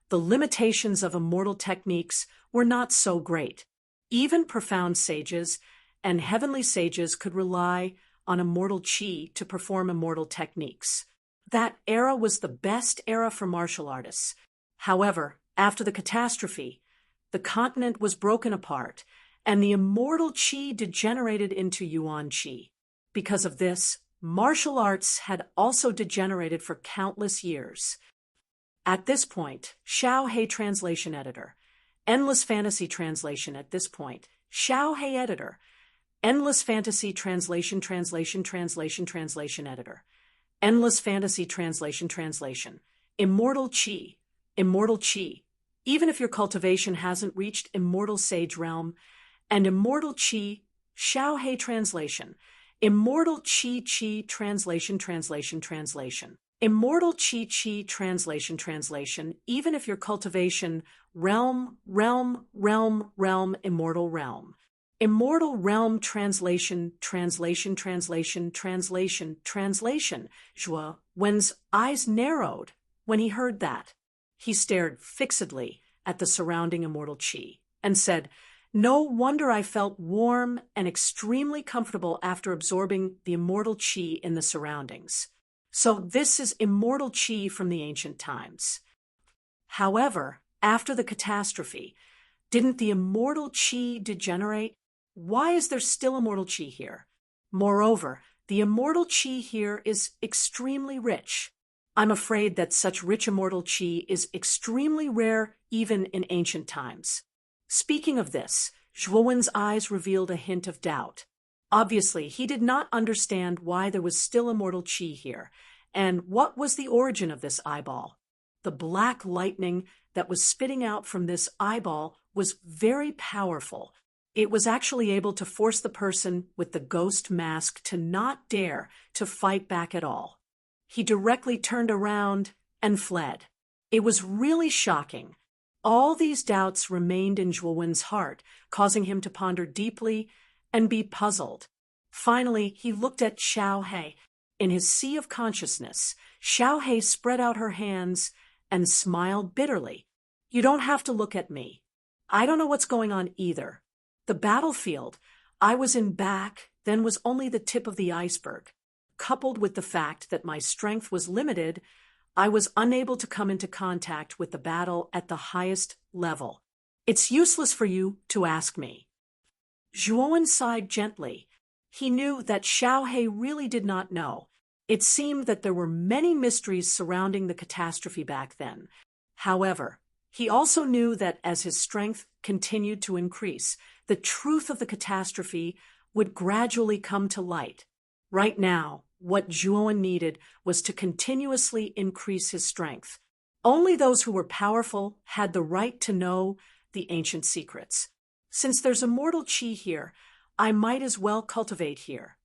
the limitations of immortal techniques were not so great. Even profound sages and heavenly sages could rely on immortal qi to perform immortal techniques. That era was the best era for martial artists. However, after the catastrophe, the continent was broken apart, and the immortal qi degenerated into Yuan qi. Because of this, martial arts had also degenerated for countless years. At this point, Xiao Hei translation editor. Endless fantasy translation at this point. Xiao Hei editor. Endless fantasy translation editor. Endless fantasy translation. Immortal qi. Immortal qi. Even if your cultivation hasn't reached immortal sage realm, and immortal qi, Xiao Hei translation. Immortal qi translation. Immortal qi translation, even if your cultivation realm, immortal realm. Immortal realm translation. Zhuowen's eyes narrowed when he heard that. He stared fixedly at the surrounding immortal qi and said, "No wonder I felt warm and extremely comfortable after absorbing the immortal qi in the surroundings. So this is immortal qi from the ancient times." However, after the catastrophe, didn't the immortal qi degenerate? Why is there still immortal qi here? Moreover, the immortal qi here is extremely rich. I'm afraid that such rich immortal qi is extremely rare even in ancient times. Speaking of this, Zhuowen's eyes revealed a hint of doubt. Obviously, he did not understand why there was still immortal qi here, And what was the origin of this eyeball? The black lightning that was spitting out from this eyeball was very powerful. It was actually able to force the person with the ghost mask to not dare to fight back at all. He directly turned around and fled. It was really shocking. All these doubts remained in Zhuowen's heart, causing him to ponder deeply and be puzzled. Finally, he looked at Xiao He. In his sea of consciousness, Xiao He spread out her hands and smiled bitterly. You don't have to look at me. I don't know what's going on either. The battlefield I was in back then was only the tip of the iceberg. Coupled with the fact that my strength was limited, I was unable to come into contact with the battle at the highest level. It's useless for you to ask me. Zhuowen sighed gently. He knew that Xiao He really did not know. It seemed that there were many mysteries surrounding the catastrophe back then. However, he also knew that as his strength continued to increase, the truth of the catastrophe would gradually come to light. Right now, what Zhuowen needed was to continuously increase his strength. Only those who were powerful had the right to know the ancient secrets. Since there's immortal qi here, I might as well cultivate here.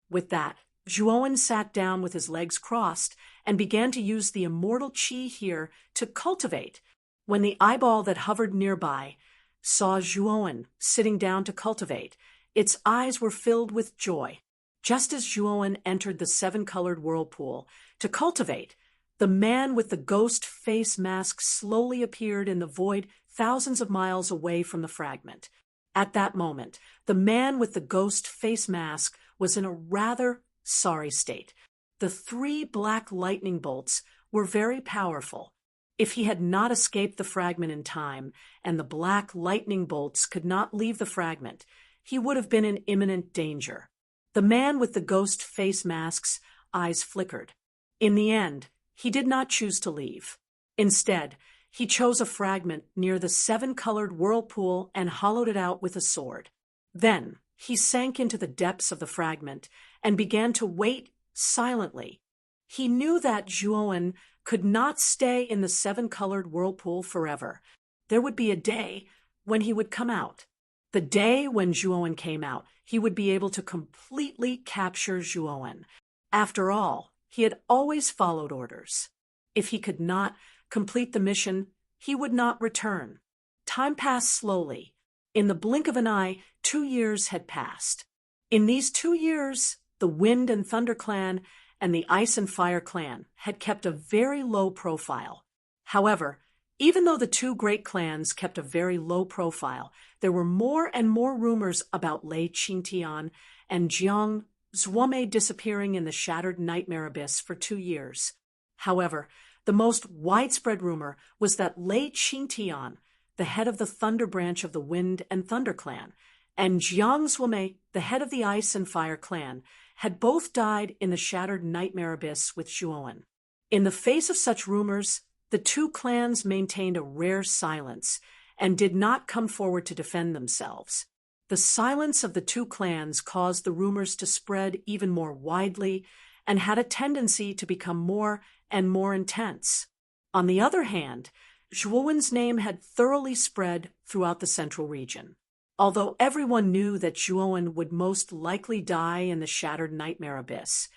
With that, Zhuowen sat down with his legs crossed and began to use the immortal qi here to cultivate. When the eyeball that hovered nearby saw Zhuowen sitting down to cultivate, its eyes were filled with joy. Just as Zhuowen entered the seven-colored whirlpool to cultivate, the man with the ghost face mask slowly appeared in the void thousands of miles away from the fragment. At that moment, the man with the ghost face mask was in a rather sorry state. The 3 black lightning bolts were very powerful. If he had not escaped the fragment in time, and the black lightning bolts could not leave the fragment, he would have been in imminent danger. The man with the ghost face mask's eyes flickered. In the end, he did not choose to leave. Instead, he chose a fragment near the 7-colored whirlpool and hollowed it out with a sword. Then, he sank into the depths of the fragment and began to wait silently. He knew that Zhuowen could not stay in the 7-colored whirlpool forever. There would be a day when he would come out. The day when Zhuowen came out, he would be able to completely capture Zhuowen. After all, he had always followed orders. If he could not complete the mission, he would not return. Time passed slowly. In the blink of an eye, 2 years had passed. In these 2 years, the Wind and Thunder clan and the Ice and Fire clan had kept a very low profile. However, even though the 2 great clans kept a very low profile, there were more and more rumors about Lei Qingtian and Jiang Zhuome disappearing in the shattered nightmare abyss for 2 years. However, the most widespread rumor was that Lei Qingtian, the head of the Thunder branch of the Wind and Thunder clan, and Jiang Zhuome, the head of the Ice and Fire clan, had both died in the shattered nightmare abyss with Zhuowen. In the face of such rumors, the 2 clans maintained a rare silence and did not come forward to defend themselves. The silence of the 2 clans caused the rumors to spread even more widely and had a tendency to become more and more intense. On the other hand, Zhuowen's name had thoroughly spread throughout the central region. Although everyone knew that Zhuowen would most likely die in the shattered nightmare abyss,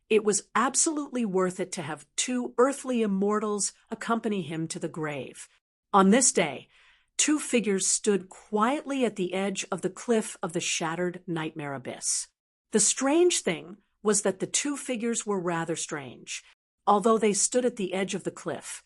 it was absolutely worth it to have 2 earthly immortals accompany him to the grave. On this day, 2 figures stood quietly at the edge of the cliff of the shattered nightmare abyss. The strange thing was that the 2 figures were rather strange. Although they stood at the edge of the cliff,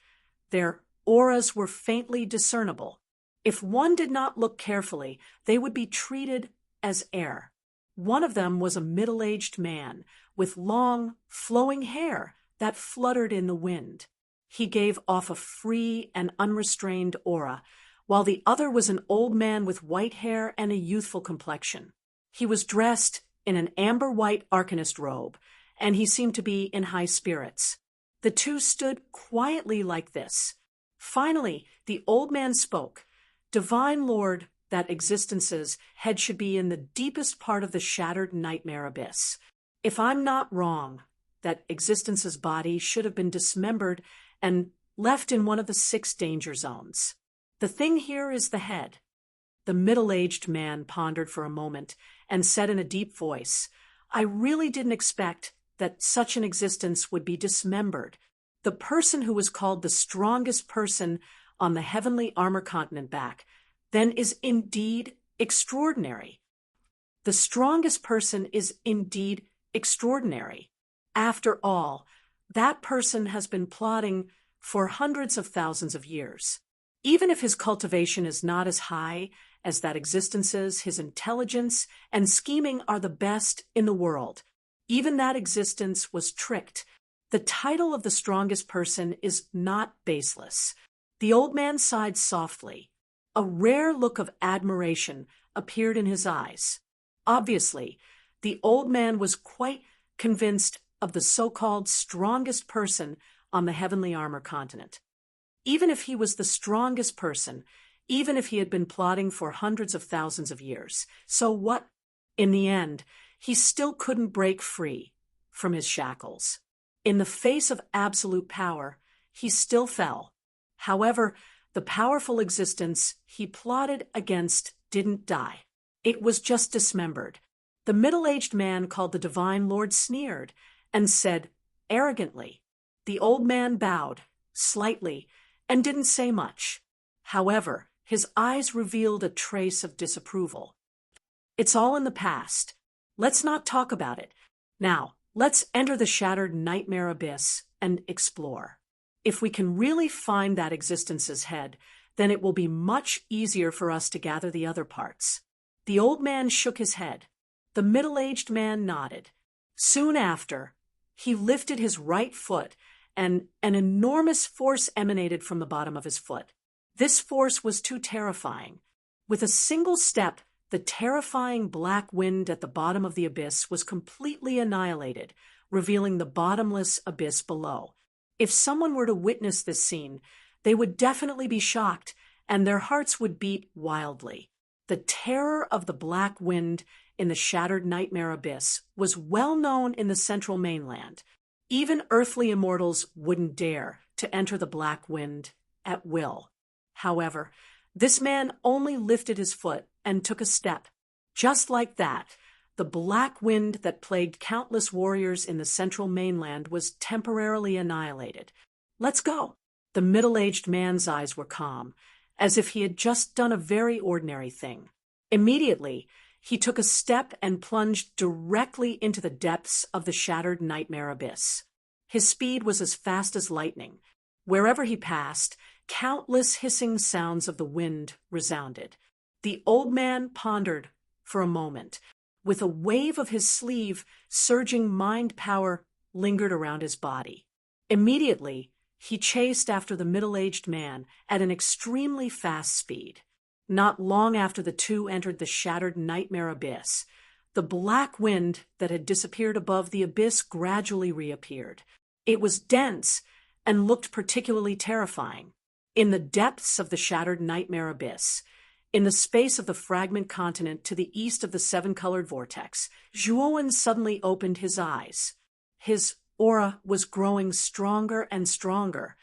their auras were faintly discernible. If one did not look carefully, they would be treated as air. One of them was a middle-aged man with long, flowing hair that fluttered in the wind. He gave off a free and unrestrained aura, while the other was an old man with white hair and a youthful complexion. He was dressed in an amber-white arcanist robe, and he seemed to be in high spirits. The 2 stood quietly like this. Finally, the old man spoke. "Divine Lord, that existence's head should be in the deepest part of the shattered nightmare abyss. If I'm not wrong, that existence's body should have been dismembered and left in one of the 6 danger zones. The thing here is the head. The middle-aged man pondered for a moment and said in a deep voice, "I really didn't expect that such an existence would be dismembered. The person who was called the strongest person on the heavenly armor continent back then is indeed extraordinary. The strongest person is indeed extraordinary. After all, that person has been plotting for hundreds of thousands of years. Even if his cultivation is not as high as that existence's, his intelligence and scheming are the best in the world. Even that existence was tricked. The title of the strongest person is not baseless." The old man sighed softly. A rare look of admiration appeared in his eyes. Obviously, the old man was quite convinced of the so-called strongest person on the heavenly armor continent. Even if he was the strongest person, even if he had been plotting for hundreds of thousands of years, so what? In the end, he still couldn't break free from his shackles. In the face of absolute power, he still fell. However, the powerful existence he plotted against didn't die. It was just dismembered. The middle-aged man called the divine Lord sneered and said arrogantly. The old man bowed slightly and didn't say much. However, his eyes revealed a trace of disapproval. "It's all in the past. Let's not talk about it. Now, let's enter the shattered nightmare abyss and explore. If we can really find that existence's head, then it will be much easier for us to gather the other parts." The old man shook his head. The middle-aged man nodded. Soon after, he lifted his right foot, and an enormous force emanated from the bottom of his foot. This force was too terrifying. With a single step, the terrifying black wind at the bottom of the abyss was completely annihilated, revealing the bottomless abyss below. If someone were to witness this scene, they would definitely be shocked, and their hearts would beat wildly. The terror of the black wind in the shattered nightmare abyss was well known in the central mainland. Even earthly immortals wouldn't dare to enter the black wind at will. However, this man only lifted his foot and took a step. Just like that, the black wind that plagued countless warriors in the central mainland was temporarily annihilated. "Let's go." The middle-aged man's eyes were calm, as if he had just done a very ordinary thing. Immediately, he took a step and plunged directly into the depths of the shattered nightmare abyss. His speed was as fast as lightning. Wherever he passed, countless hissing sounds of the wind resounded. The old man pondered for a moment. With a wave of his sleeve, surging mind power lingered around his body. Immediately, he chased after the middle-aged man at an extremely fast speed. Not long after the two entered the shattered nightmare abyss, the black wind that had disappeared above the abyss gradually reappeared. It was dense and looked particularly terrifying. In the depths of the shattered nightmare abyss, in the space of the fragment continent to the east of the seven-colored vortex, Zhuowen suddenly opened his eyes. His aura was growing stronger and stronger.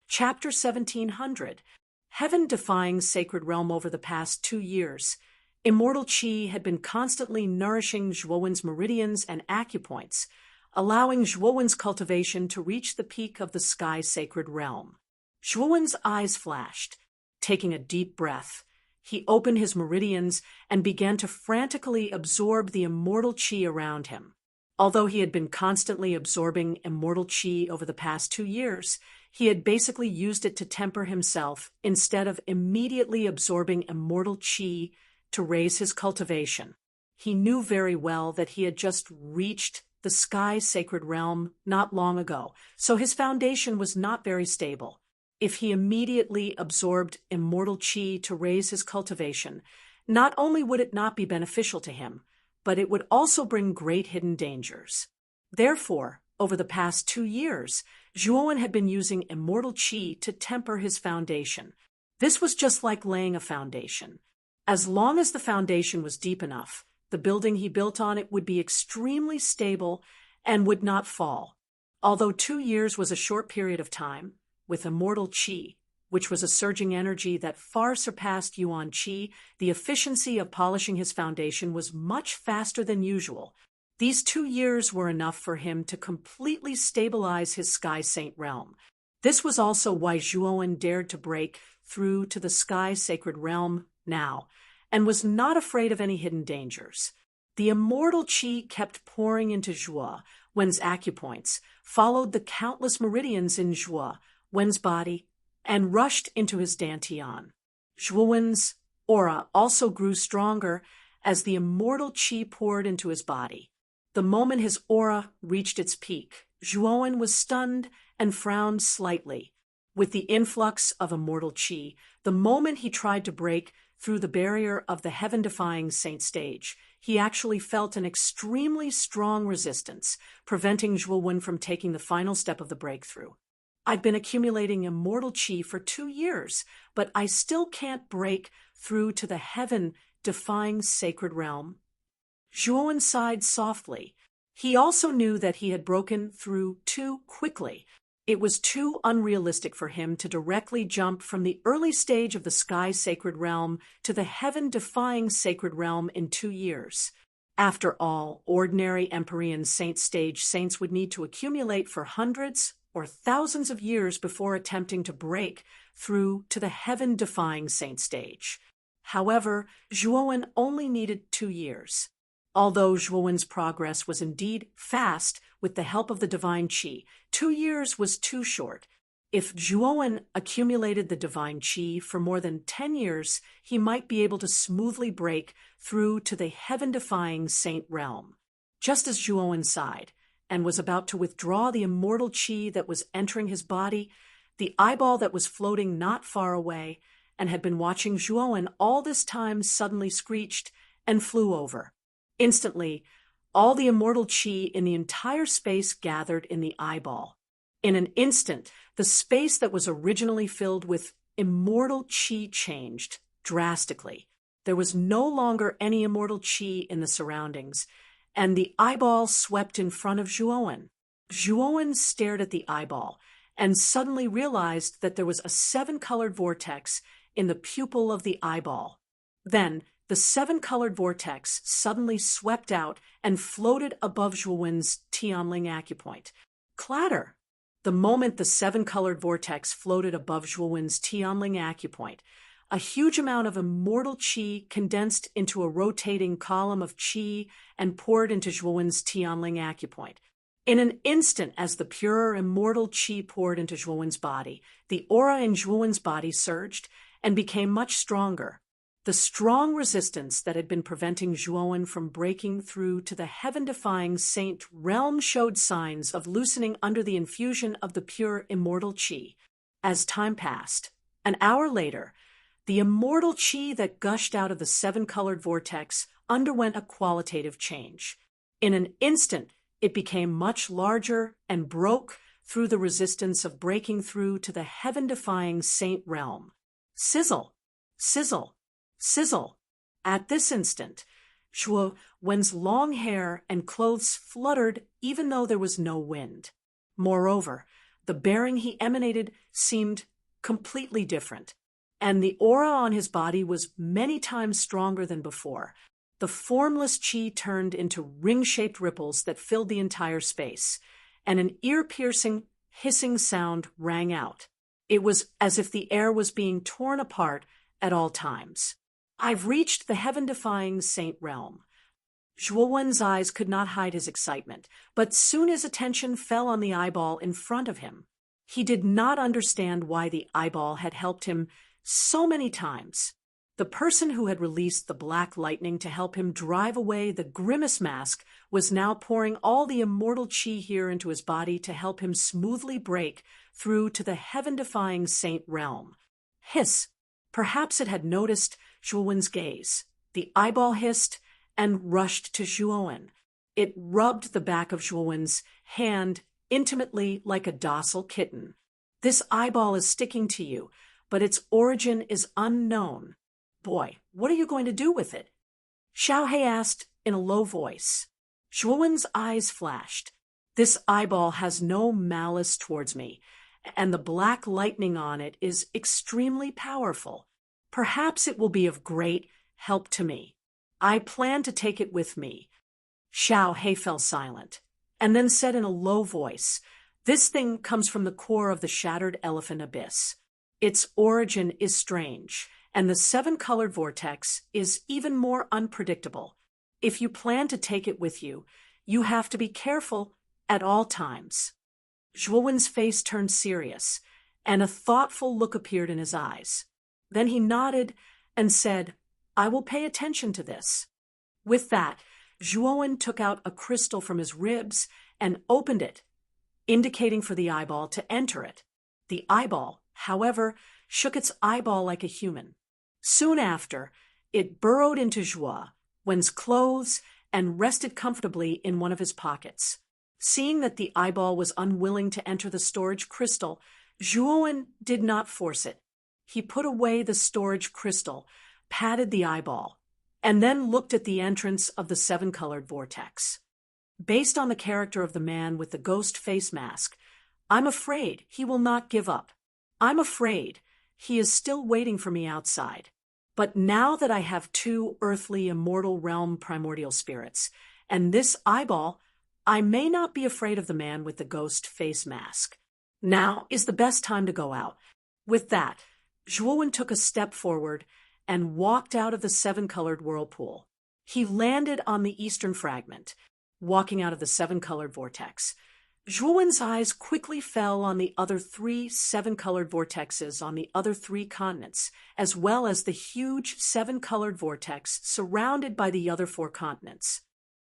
Chapter 1700. Heaven-defying sacred realm. Over the past 2 years, immortal qi had been constantly nourishing Zhuowen's meridians and acupoints, allowing Zhuowen's cultivation to reach the peak of the sky sacred realm. Zhuowen's eyes flashed. Taking a deep breath, he opened his meridians and began to frantically absorb the immortal qi around him. Although he had been constantly absorbing immortal qi over the past 2 years, he had basically used it to temper himself instead of immediately absorbing immortal qi to raise his cultivation. He knew very well that he had just reached the sky sacred realm not long ago, so his foundation was not very stable. If he immediately absorbed immortal qi to raise his cultivation, not only would it not be beneficial to him, but it would also bring great hidden dangers. Therefore, over the past 2 years, Zhuowen had been using immortal qi to temper his foundation. This was just like laying a foundation. As long as the foundation was deep enough, the building he built on it would be extremely stable and would not fall. Although 2 years was a short period of time, with immortal qi, which was a surging energy that far surpassed yuan qi, the efficiency of polishing his foundation was much faster than usual. These 2 years were enough for him to completely stabilize his Sky Saint realm. This was also why Zhuowen dared to break through to the Sky Sacred Realm now, and was not afraid of any hidden dangers. The immortal qi kept pouring into Zhuowen's acupoints, followed the countless meridians in Zhuowen's body, and rushed into his dantian. Zhuowen's aura also grew stronger as the immortal qi poured into his body. The moment his aura reached its peak, Zhuowen was stunned and frowned slightly. With the influx of immortal qi, the moment he tried to break through the barrier of the heaven-defying saint stage, he actually felt an extremely strong resistance, preventing Zhuowen from taking the final step of the breakthrough. I've been accumulating immortal qi for 2 years, but I still can't break through to the heaven-defying sacred realm. Zhuowen sighed softly. He also knew that he had broken through too quickly. It was too unrealistic for him to directly jump from the early stage of the Sky Sacred Realm to the heaven-defying sacred realm in 2 years. After all, ordinary Empyrean saint stage saints would need to accumulate for hundreds or thousands of years before attempting to break through to the heaven-defying saint stage. However, Zhuowen only needed 2 years. Although Zhuowen's progress was indeed fast with the help of the divine qi, 2 years was too short. If Zhuowen accumulated the divine qi for more than 10 years, he might be able to smoothly break through to the heaven-defying saint realm. Just as Zhuowen sighed and was about to withdraw the immortal qi that was entering his body, the eyeball that was floating not far away and had been watching Zhuowen all this time suddenly screeched and flew over. Instantly, all the immortal qi in the entire space gathered in the eyeball. In an instant, the space that was originally filled with immortal qi changed drastically. There was no longer any immortal qi in the surroundings, and the eyeball swept in front of Zhuowen. Zhuowen stared at the eyeball and suddenly realized that there was a 7-colored vortex in the pupil of the eyeball. Then, the 7-colored vortex suddenly swept out and floated above Zhuowen's Tianling acupoint. Clatter! The moment the 7-colored vortex floated above Zhuowen's Tianling acupoint, a huge amount of immortal qi condensed into a rotating column of qi and poured into Zhuowen's Tianling acupoint. In an instant, as the pure immortal qi poured into Zhuowen's body, the aura in Zhuowen's body surged and became much stronger. The strong resistance that had been preventing Zhuowen from breaking through to the heaven-defying saint realm showed signs of loosening under the infusion of the pure immortal qi. As time passed, an hour later, the immortal qi that gushed out of the 7-colored vortex underwent a qualitative change. In an instant, it became much larger and broke through the resistance of breaking through to the heaven-defying saint realm. Sizzle! Sizzle! Sizzle! At this instant, Zhuowen's long hair and clothes fluttered even though there was no wind. Moreover, the bearing he emanated seemed completely different, and the aura on his body was many times stronger than before. The formless qi turned into ring-shaped ripples that filled the entire space, and an ear-piercing, hissing sound rang out. It was as if the air was being torn apart at all times. I've reached the heaven-defying saint realm. Zhuowen's eyes could not hide his excitement, but soon his attention fell on the eyeball in front of him. He did not understand why the eyeball had helped him so many times. The person who had released the black lightning to help him drive away the grimace mask was now pouring all the immortal qi here into his body to help him smoothly break through to the heaven-defying saint realm. Hiss! Perhaps it had noticed Zhuowen's gaze. The eyeball hissed and rushed to Zhuowen. It rubbed the back of Zhuowen's hand intimately like a docile kitten. This eyeball is sticking to you, but its origin is unknown. Boy, what are you going to do with it? Xiaohe asked in a low voice. Zhuowen's eyes flashed. This eyeball has no malice towards me, and the black lightning on it is extremely powerful. Perhaps it will be of great help to me. I plan to take it with me." Xiao He fell silent, and then said in a low voice, "This thing comes from the core of the shattered elephant abyss. Its origin is strange, and the seven-colored vortex is even more unpredictable. If you plan to take it with you, you have to be careful at all times." Zhuowen's face turned serious, and a thoughtful look appeared in his eyes. Then he nodded and said, "I will pay attention to this." With that, Zhuowen took out a crystal from his ribs and opened it, indicating for the eyeball to enter it. The eyeball, however, shook its eyeball like a human. Soon after, it burrowed into Zhuowen's clothes and rested comfortably in one of his pockets. Seeing that the eyeball was unwilling to enter the storage crystal, Zhuowen did not force it. He put away the storage crystal, patted the eyeball, and then looked at the entrance of the seven-colored vortex. Based on the character of the man with the ghost face mask, I'm afraid he will not give up. I'm afraid he is still waiting for me outside. But now that I have two earthly immortal realm primordial spirits, and this eyeball, I may not be afraid of the man with the ghost face mask. Now is the best time to go out." With that, Zhuowen took a step forward and walked out of the seven-colored whirlpool. He landed on the eastern fragment, walking out of the seven-colored vortex. Zhuowen's eyes quickly fell on the other three seven-colored vortexes on the other three continents, as well as the huge seven-colored vortex surrounded by the other four continents.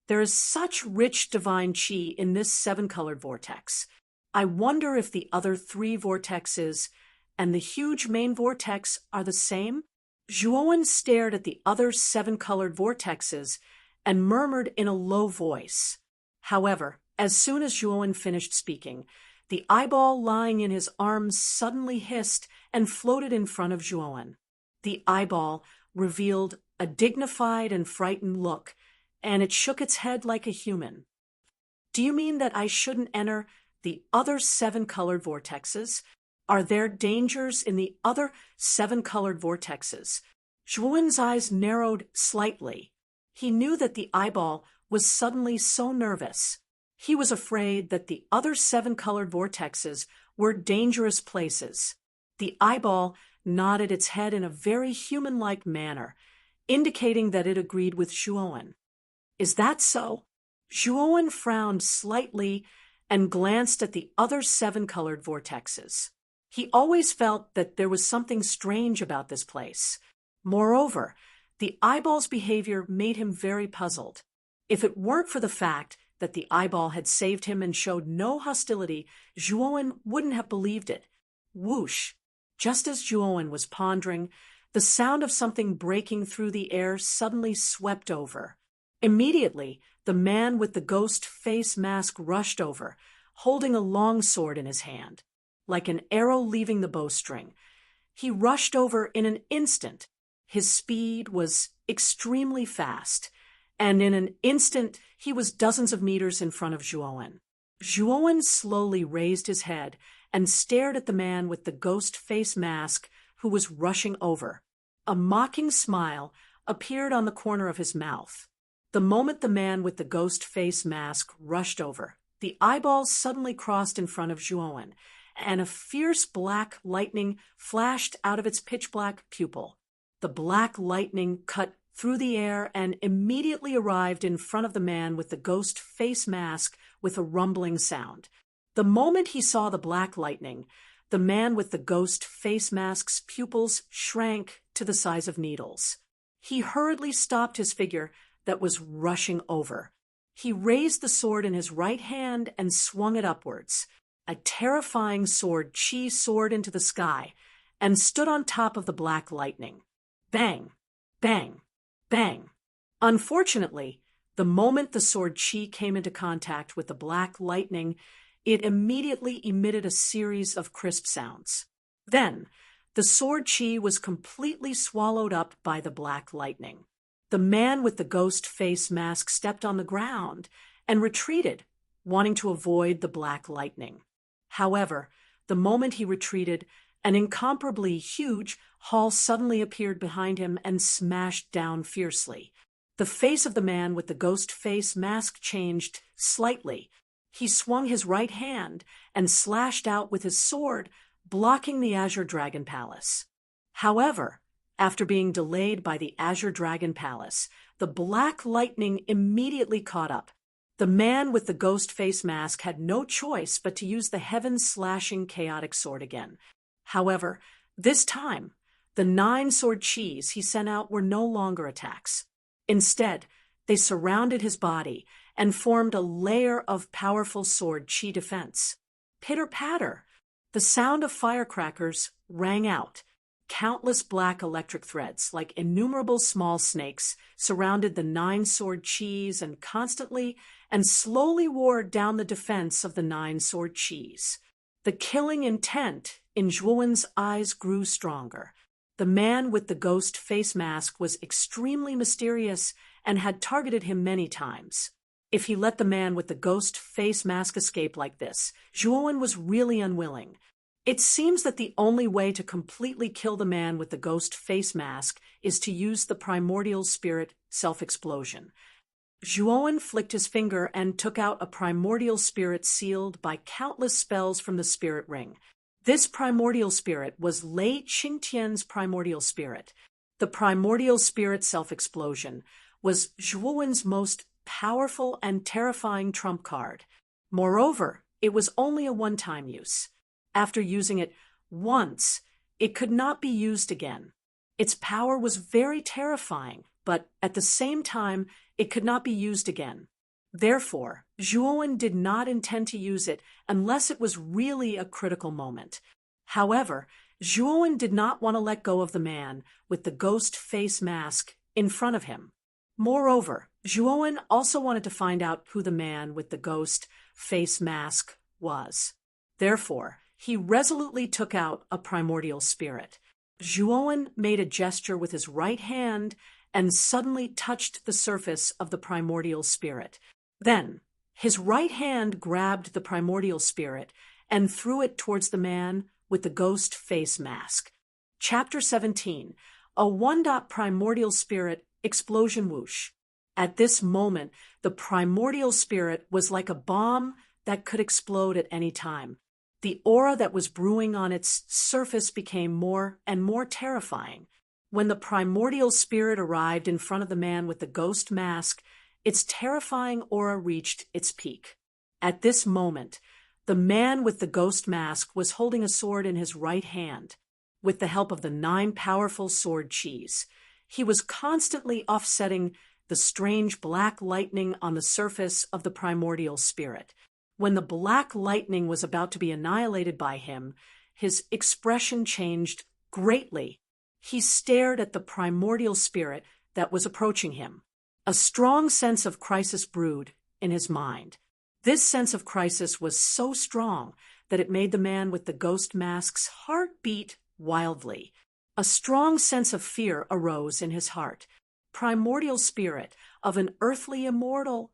There is such rich divine qi in this seven-colored vortex. I wonder if the other three vortexes and the huge main vortex are the same? Zhuowen stared at the other seven-colored vortexes and murmured in a low voice. However, as soon as Zhuowen finished speaking, the eyeball lying in his arms suddenly hissed and floated in front of Zhuowen. The eyeball revealed a dignified and frightened look, and it shook its head like a human. "Do you mean that I shouldn't enter the other seven-colored vortexes? Are there dangers in the other seven-colored vortexes?" Zhuowen's eyes narrowed slightly. He knew that the eyeball was suddenly so nervous. He was afraid that the other seven-colored vortexes were dangerous places. The eyeball nodded its head in a very human-like manner, indicating that it agreed with Zhuowen. "Is that so?" Zhuowen frowned slightly and glanced at the other seven-colored vortexes. He always felt that there was something strange about this place. Moreover, the eyeball's behavior made him very puzzled. If it weren't for the fact that the eyeball had saved him and showed no hostility, Zhuowen wouldn't have believed it. Whoosh! Just as Zhuowen was pondering, the sound of something breaking through the air suddenly swept over. Immediately, the man with the ghost face mask rushed over, holding a long sword in his hand. Like an arrow leaving the bowstring, he rushed over in an instant. His speed was extremely fast, and in an instant he was dozens of meters in front of Zhuowen. Zhuowen slowly raised his head and stared at the man with the ghost face mask who was rushing over. A mocking smile appeared on the corner of his mouth. The moment the man with the ghost face mask rushed over, the eyeballs suddenly crossed in front of Zhuowen, and a fierce black lightning flashed out of its pitch-black pupil. The black lightning cut through the air and immediately arrived in front of the man with the ghost face mask with a rumbling sound. The moment he saw the black lightning, the man with the ghost face mask's pupils shrank to the size of needles. He hurriedly stopped his figure that was rushing over. He raised the sword in his right hand and swung it upwards. A terrifying sword chi soared into the sky and stood on top of the black lightning. Bang! Bang! Bang! Unfortunately, the moment the sword chi came into contact with the black lightning, it immediately emitted a series of crisp sounds. Then, the sword chi was completely swallowed up by the black lightning. The man with the ghost face mask stepped on the ground and retreated wanting to avoid the black lightning. However, the moment he retreated, an incomparably huge Hall suddenly appeared behind him and smashed down fiercely. The face of the man with the ghost face mask changed slightly. He swung his right hand and slashed out with his sword, blocking the Azure Dragon Palace. However, after being delayed by the Azure Dragon Palace, the black lightning immediately caught up. The man with the ghost face mask had no choice but to use the heaven-slashing chaotic sword again. However, this time, the 9-sword chis he sent out were no longer attacks. Instead, they surrounded his body and formed a layer of powerful sword chi defense. Pitter-patter! The sound of firecrackers rang out. Countless black electric threads, like innumerable small snakes, surrounded the 9-sword chis and constantly and slowly wore down the defense of the 9-sword chis. The killing intent in Zhuowen's eyes grew stronger. The man with the ghost face mask was extremely mysterious and had targeted him many times. If he let the man with the ghost face mask escape like this, Zhuowen was really unwilling. It seems that the only way to completely kill the man with the ghost face mask is to use the primordial spirit self-explosion. Zhuowen flicked his finger and took out a primordial spirit sealed by countless spells from the spirit ring. This primordial spirit was Lei Qingtian's primordial spirit. The primordial spirit self-explosion was Zhuowen's most powerful and terrifying trump card. Moreover, it was only a one-time use. After using it once, it could not be used again. Its power was very terrifying, but at the same time, it could not be used again. Therefore, Zhuowen did not intend to use it unless it was really a critical moment. However, Zhuowen did not want to let go of the man with the ghost face mask in front of him. Moreover, Zhuowen also wanted to find out who the man with the ghost face mask was. Therefore, he resolutely took out a primordial spirit. Zhuowen made a gesture with his right hand and suddenly touched the surface of the primordial spirit. Then, his right hand grabbed the primordial spirit and threw it towards the man with the ghost face mask. Chapter 17. A one-dot primordial spirit explosion whoosh. At this moment, the primordial spirit was like a bomb that could explode at any time. The aura that was brewing on its surface became more and more terrifying. When the primordial spirit arrived in front of the man with the ghost mask, its terrifying aura reached its peak. At this moment, the man with the ghost mask was holding a sword in his right hand. With the help of the 9 powerful sword chis, he was constantly offsetting the strange black lightning on the surface of the primordial spirit. When the black lightning was about to be annihilated by him, his expression changed greatly. He stared at the primordial spirit that was approaching him. A strong sense of crisis brewed in his mind. This sense of crisis was so strong that it made the man with the ghost mask's heart beat wildly. A strong sense of fear arose in his heart. Primordial spirit of an earthly immortal.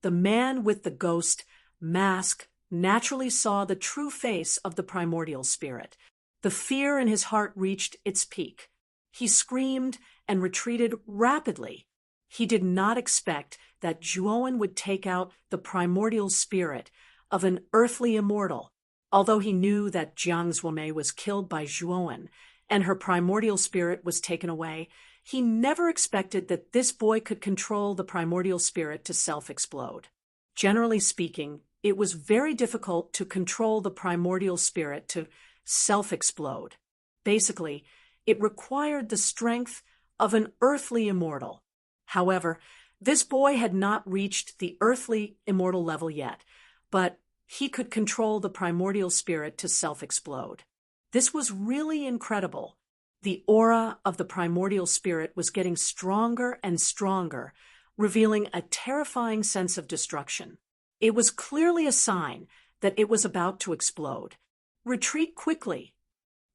The man with the ghost mask naturally saw the true face of the primordial spirit. The fear in his heart reached its peak. He screamed and retreated rapidly. He did not expect that Zhuowen would take out the primordial spirit of an earthly immortal. Although he knew that Jiang Zuomei was killed by Zhuowen and her primordial spirit was taken away, he never expected that this boy could control the primordial spirit to self-explode. Generally speaking, it was very difficult to control the primordial spirit to self-explode. Basically, it required the strength of an earthly immortal. However, this boy had not reached the earthly immortal level yet, but he could control the primordial spirit to self-explode. This was really incredible. The aura of the primordial spirit was getting stronger and stronger, revealing a terrifying sense of destruction. It was clearly a sign that it was about to explode. Retreat quickly.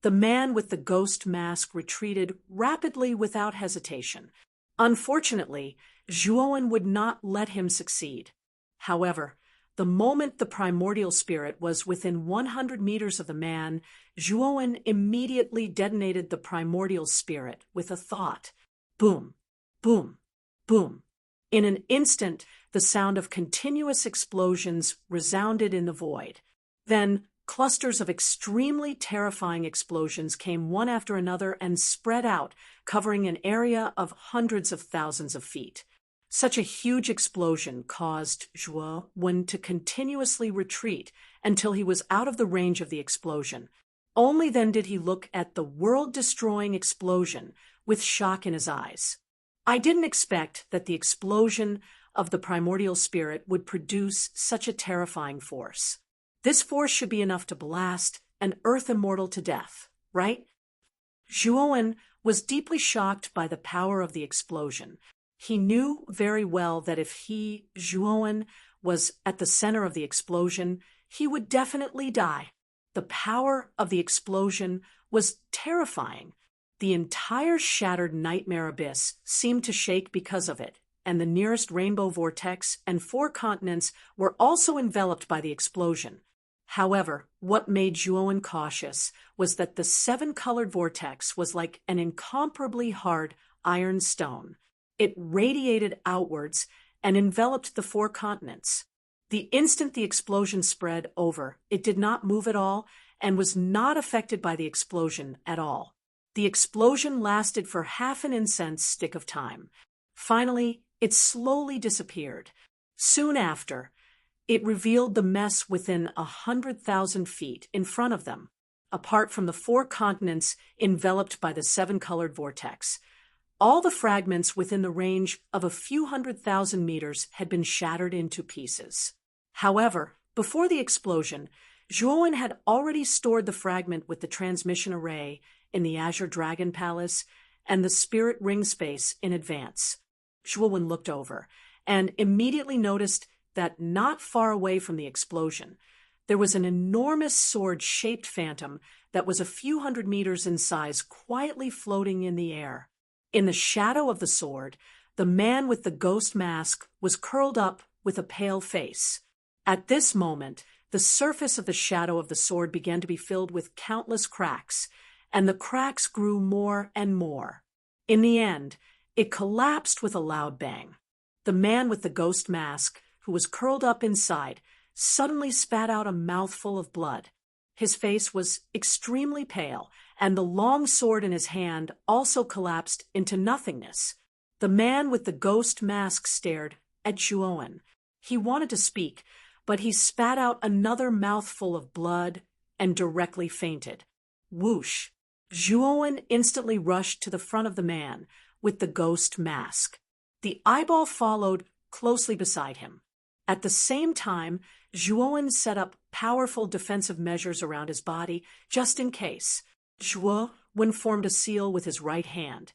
The man with the ghost mask retreated rapidly without hesitation. Unfortunately, Zhuowen would not let him succeed. However, The moment the primordial spirit was within 100 meters of the man, Zhuowen immediately detonated the primordial spirit with a thought. Boom, boom, boom. In an instant, the sound of continuous explosions resounded in the void. Then, clusters of extremely terrifying explosions came one after another and spread out, covering an area of hundreds of thousands of feet. Such a huge explosion caused Zhuowen to continuously retreat until he was out of the range of the explosion. Only then did he look at the world-destroying explosion with shock in his eyes. I didn't expect that the explosion of the primordial spirit would produce such a terrifying force. This force should be enough to blast an earth immortal to death, right? Zhuowen was deeply shocked by the power of the explosion. He knew very well that if he, Zhuowen, was at the center of the explosion, he would definitely die. The power of the explosion was terrifying. The entire shattered nightmare abyss seemed to shake because of it, and the nearest rainbow vortex and 4 continents were also enveloped by the explosion. However, what made Zhuowen cautious was that the 7-colored vortex was like an incomparably hard iron stone. It radiated outwards and enveloped the 4 continents. The instant the explosion spread over, it did not move at all and was not affected by the explosion at all. The explosion lasted for half an incense stick of time. Finally, it slowly disappeared. Soon after, it revealed the mess within 100,000 feet in front of them, apart from the 4 continents enveloped by the 7-colored vortex. All the fragments within the range of a few 100,000 meters had been shattered into pieces. However, before the explosion, Zhuowen had already stored the fragment with the transmission array in the Azure Dragon Palace and the Spirit Ring space in advance. Zhuowen looked over and immediately noticed that not far away from the explosion, there was an enormous sword-shaped phantom that was a few 100 meters in size, quietly floating in the air. In the shadow of the sword, the man with the ghost mask was curled up with a pale face. At this moment, the surface of the shadow of the sword began to be filled with countless cracks, and the cracks grew more and more. In the end, it collapsed with a loud bang. The man with the ghost mask, who was curled up inside, suddenly spat out a mouthful of blood. His face was extremely pale, and the long sword in his hand also collapsed into nothingness. The man with the ghost mask stared at Zhuowen. He wanted to speak, but he spat out another mouthful of blood and directly fainted. Whoosh! Zhuowen instantly rushed to the front of the man with the ghost mask. The eyeball followed closely beside him. At the same time, Zhuowen set up powerful defensive measures around his body just in case. Zhuowen formed a seal with his right hand,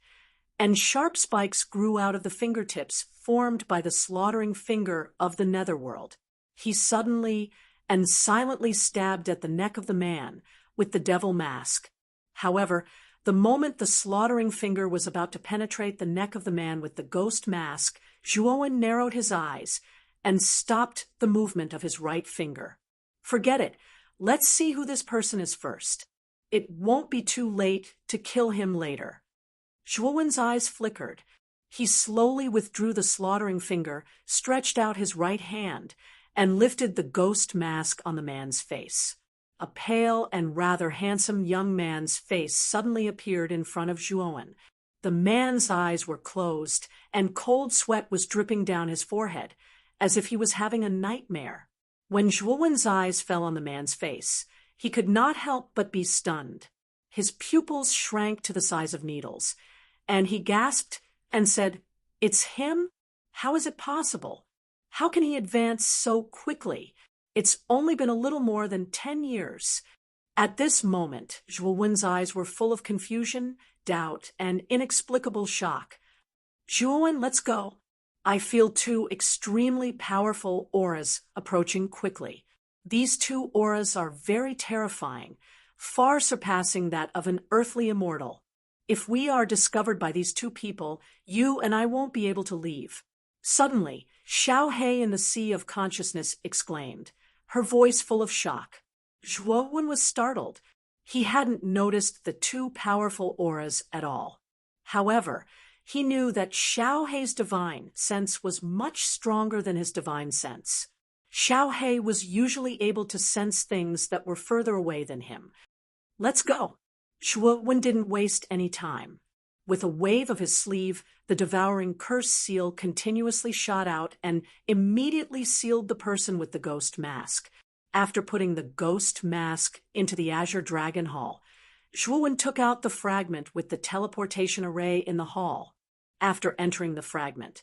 and sharp spikes grew out of the fingertips formed by the slaughtering finger of the netherworld. He suddenly and silently stabbed at the neck of the man with the devil mask. However, the moment the slaughtering finger was about to penetrate the neck of the man with the ghost mask, Zhuowen narrowed his eyes and stopped the movement of his right finger. Forget it. Let's see who this person is first. It won't be too late to kill him later. Zhuowen's eyes flickered. He slowly withdrew the slaughtering finger, stretched out his right hand, and lifted the ghost mask on the man's face. A pale and rather handsome young man's face suddenly appeared in front of Zhuowen. The man's eyes were closed, and cold sweat was dripping down his forehead, as if he was having a nightmare. When Zhuowen's eyes fell on the man's face, he could not help but be stunned. His pupils shrank to the size of needles, and he gasped and said, "It's him? How is it possible? How can he advance so quickly? It's only been a little more than 10 years. At this moment, Zhuowen's eyes were full of confusion, doubt, and inexplicable shock. "Zhuowen, let's go. I feel 2 extremely powerful auras approaching quickly. These 2 auras are very terrifying, far surpassing that of an earthly immortal. If we are discovered by these 2 people, you and I won't be able to leave. Suddenly, Xiao He in the sea of consciousness exclaimed, her voice full of shock. Zhuo was startled. He hadn't noticed the two powerful auras at all. However, he knew that Xiao Hei's divine sense was much stronger than his divine sense. Xiao He was usually able to sense things that were further away than him. Let's go. Zhuo didn't waste any time. With a wave of his sleeve, the devouring curse seal continuously shot out and immediately sealed the person with the ghost mask. After putting the ghost mask into the Azure Dragon Hall, Zhuo took out the fragment with the teleportation array in the hall. After entering the fragment,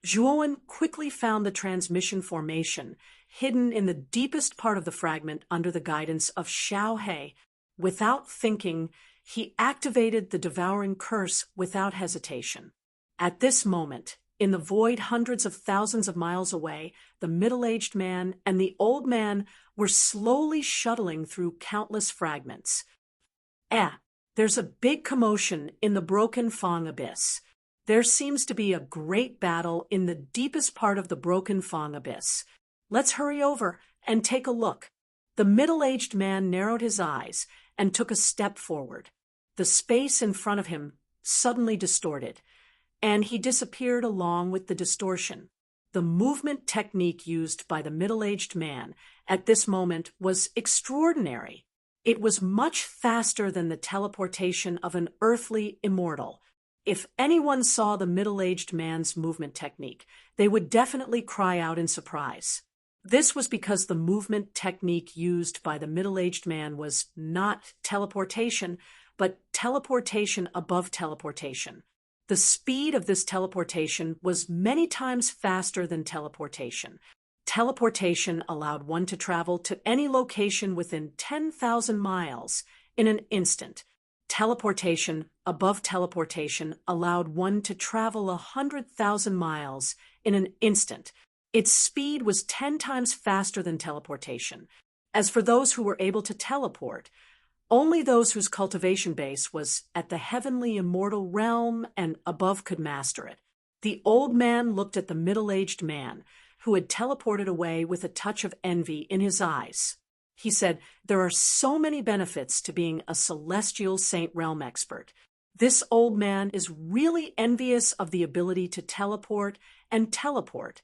Zhuo quickly found the transmission formation hidden in the deepest part of the fragment under the guidance of Xiao He. Without thinking, he activated the devouring curse without hesitation. At this moment, in the void hundreds of thousands of miles away, the middle-aged man and the old man were slowly shuttling through countless fragments. There's a big commotion in the Broken Fang Abyss. There seems to be a great battle in the deepest part of the Broken Fang Abyss. Let's hurry over and take a look. The middle-aged man narrowed his eyes and took a step forward. The space in front of him suddenly distorted, and he disappeared along with the distortion. The movement technique used by the middle-aged man at this moment was extraordinary. It was much faster than the teleportation of an earthly immortal. If anyone saw the middle-aged man's movement technique, they would definitely cry out in surprise. This was because the movement technique used by the middle-aged man was not teleportation, but teleportation above teleportation. The speed of this teleportation was many times faster than teleportation. Teleportation allowed one to travel to any location within 10,000 miles in an instant. Teleportation above teleportation allowed one to travel 100,000 miles in an instant. Its speed was 10 times faster than teleportation. As for those who were able to teleport, only those whose cultivation base was at the heavenly immortal realm and above could master it. The old man looked at the middle-aged man, who had teleported away with a touch of envy in his eyes. He said, "There are so many benefits to being a celestial Saint Realm expert. This old man is really envious of the ability to teleport and teleport."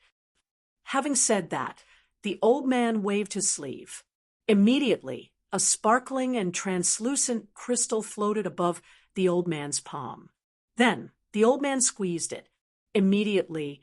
Having said that, the old man waved his sleeve. Immediately, a sparkling and translucent crystal floated above the old man's palm. Then, the old man squeezed it. Immediately,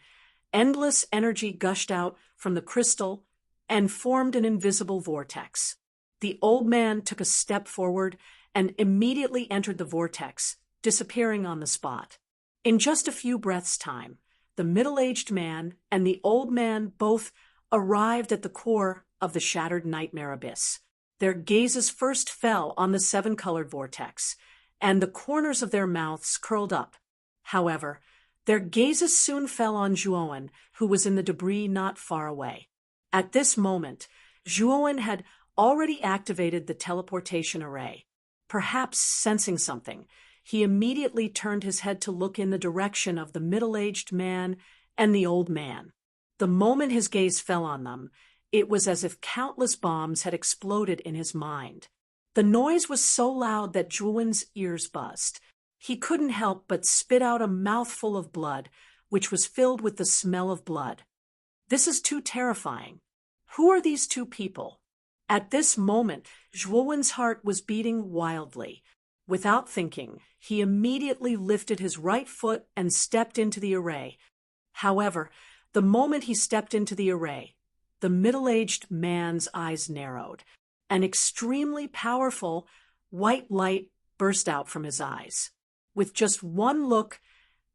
endless energy gushed out from the crystal and formed an invisible vortex. The old man took a step forward and immediately entered the vortex, disappearing on the spot. In just a few breaths' time, the middle-aged man and the old man both arrived at the core of the shattered nightmare abyss. Their gazes first fell on the seven-colored vortex, and the corners of their mouths curled up. However, their gazes soon fell on Zhuo, who was in the debris not far away. At this moment, Zhuo had already activated the teleportation array. Perhaps sensing something, he immediately turned his head to look in the direction of the middle-aged man and the old man. The moment his gaze fell on them, it was as if countless bombs had exploded in his mind. The noise was so loud that Zhuo's ears buzzed. He couldn't help but spit out a mouthful of blood, which was filled with the smell of blood. This is too terrifying. Who are these two people? At this moment, Zhuo's heart was beating wildly. Without thinking, he immediately lifted his right foot and stepped into the array. However, the moment he stepped into the array, the middle-aged man's eyes narrowed. An extremely powerful white light burst out from his eyes. With just one look,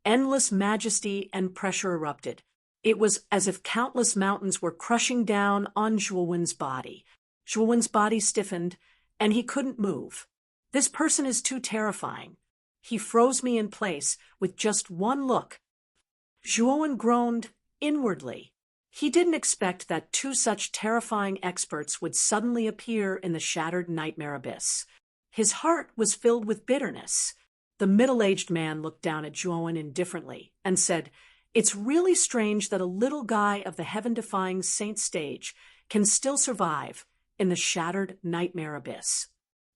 endless majesty and pressure erupted. It was as if countless mountains were crushing down on Zhuo's body. Zhuo's body stiffened, and he couldn't move. This person is too terrifying. He froze me in place with just one look. Zhuo groaned inwardly. He didn't expect that two such terrifying experts would suddenly appear in the shattered nightmare abyss. His heart was filled with bitterness. The middle-aged man looked down at Zhuo indifferently and said, It's really strange that a little guy of the heaven-defying saint stage can still survive in the shattered nightmare abyss.